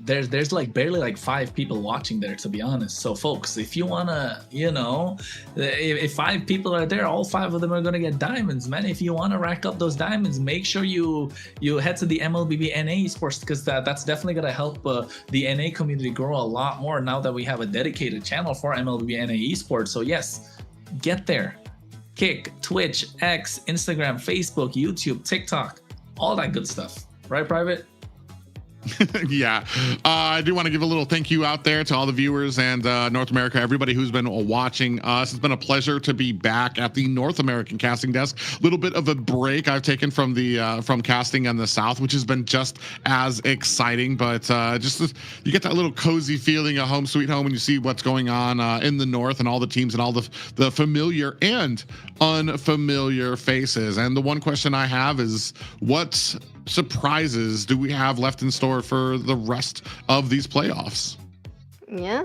There's like barely like 5 people watching there, to be honest. So folks, if you wanna, if 5 people are there, all 5 of them are gonna get diamonds, man. If you wanna rack up those diamonds, make sure you head to the MLBB Esports, because that's definitely gonna help the NA community grow a lot more now that we have a dedicated channel for MLBB Esports. So yes, get there. Kick, Twitch, X, Instagram, Facebook, YouTube, TikTok, all that good stuff. Right, Private? Yeah, I do want to give a little thank you out there to all the viewers and North America, everybody who's been watching us. It's been a pleasure to be back at the North American casting desk. A little bit of a break I've taken from the from casting in the South, which has been just as exciting. But you get that little cozy feeling of home sweet home when you see what's going on in the North and all the teams and all the familiar and unfamiliar faces. And the one question I have is, what surprises do we have left in store for the rest of these playoffs? Yeah.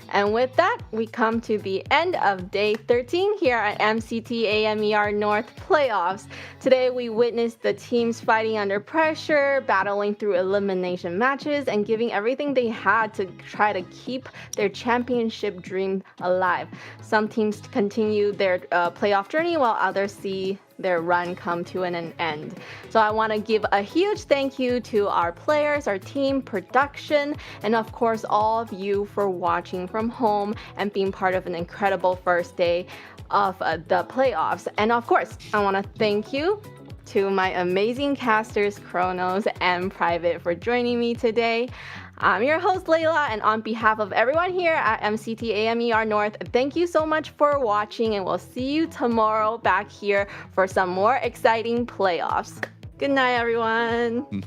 And with that, we come to the end of day 13 here at MCT AMER North playoffs. Today, we witnessed the teams fighting under pressure, battling through elimination matches, and giving everything they had to try to keep their championship dream alive. Some teams continue their playoff journey, while others see their run come to an end. So I want to give a huge thank you to our players, our team, production, and of course all of you for watching from home and being part of an incredible first day of the playoffs. And of course, I want to thank you to my amazing casters, Chronos and Private, for joining me today. I'm your host, Layla, and on behalf of everyone here at MCT AMER North, thank you so much for watching, and we'll see you tomorrow back here for some more exciting playoffs. Good night, everyone.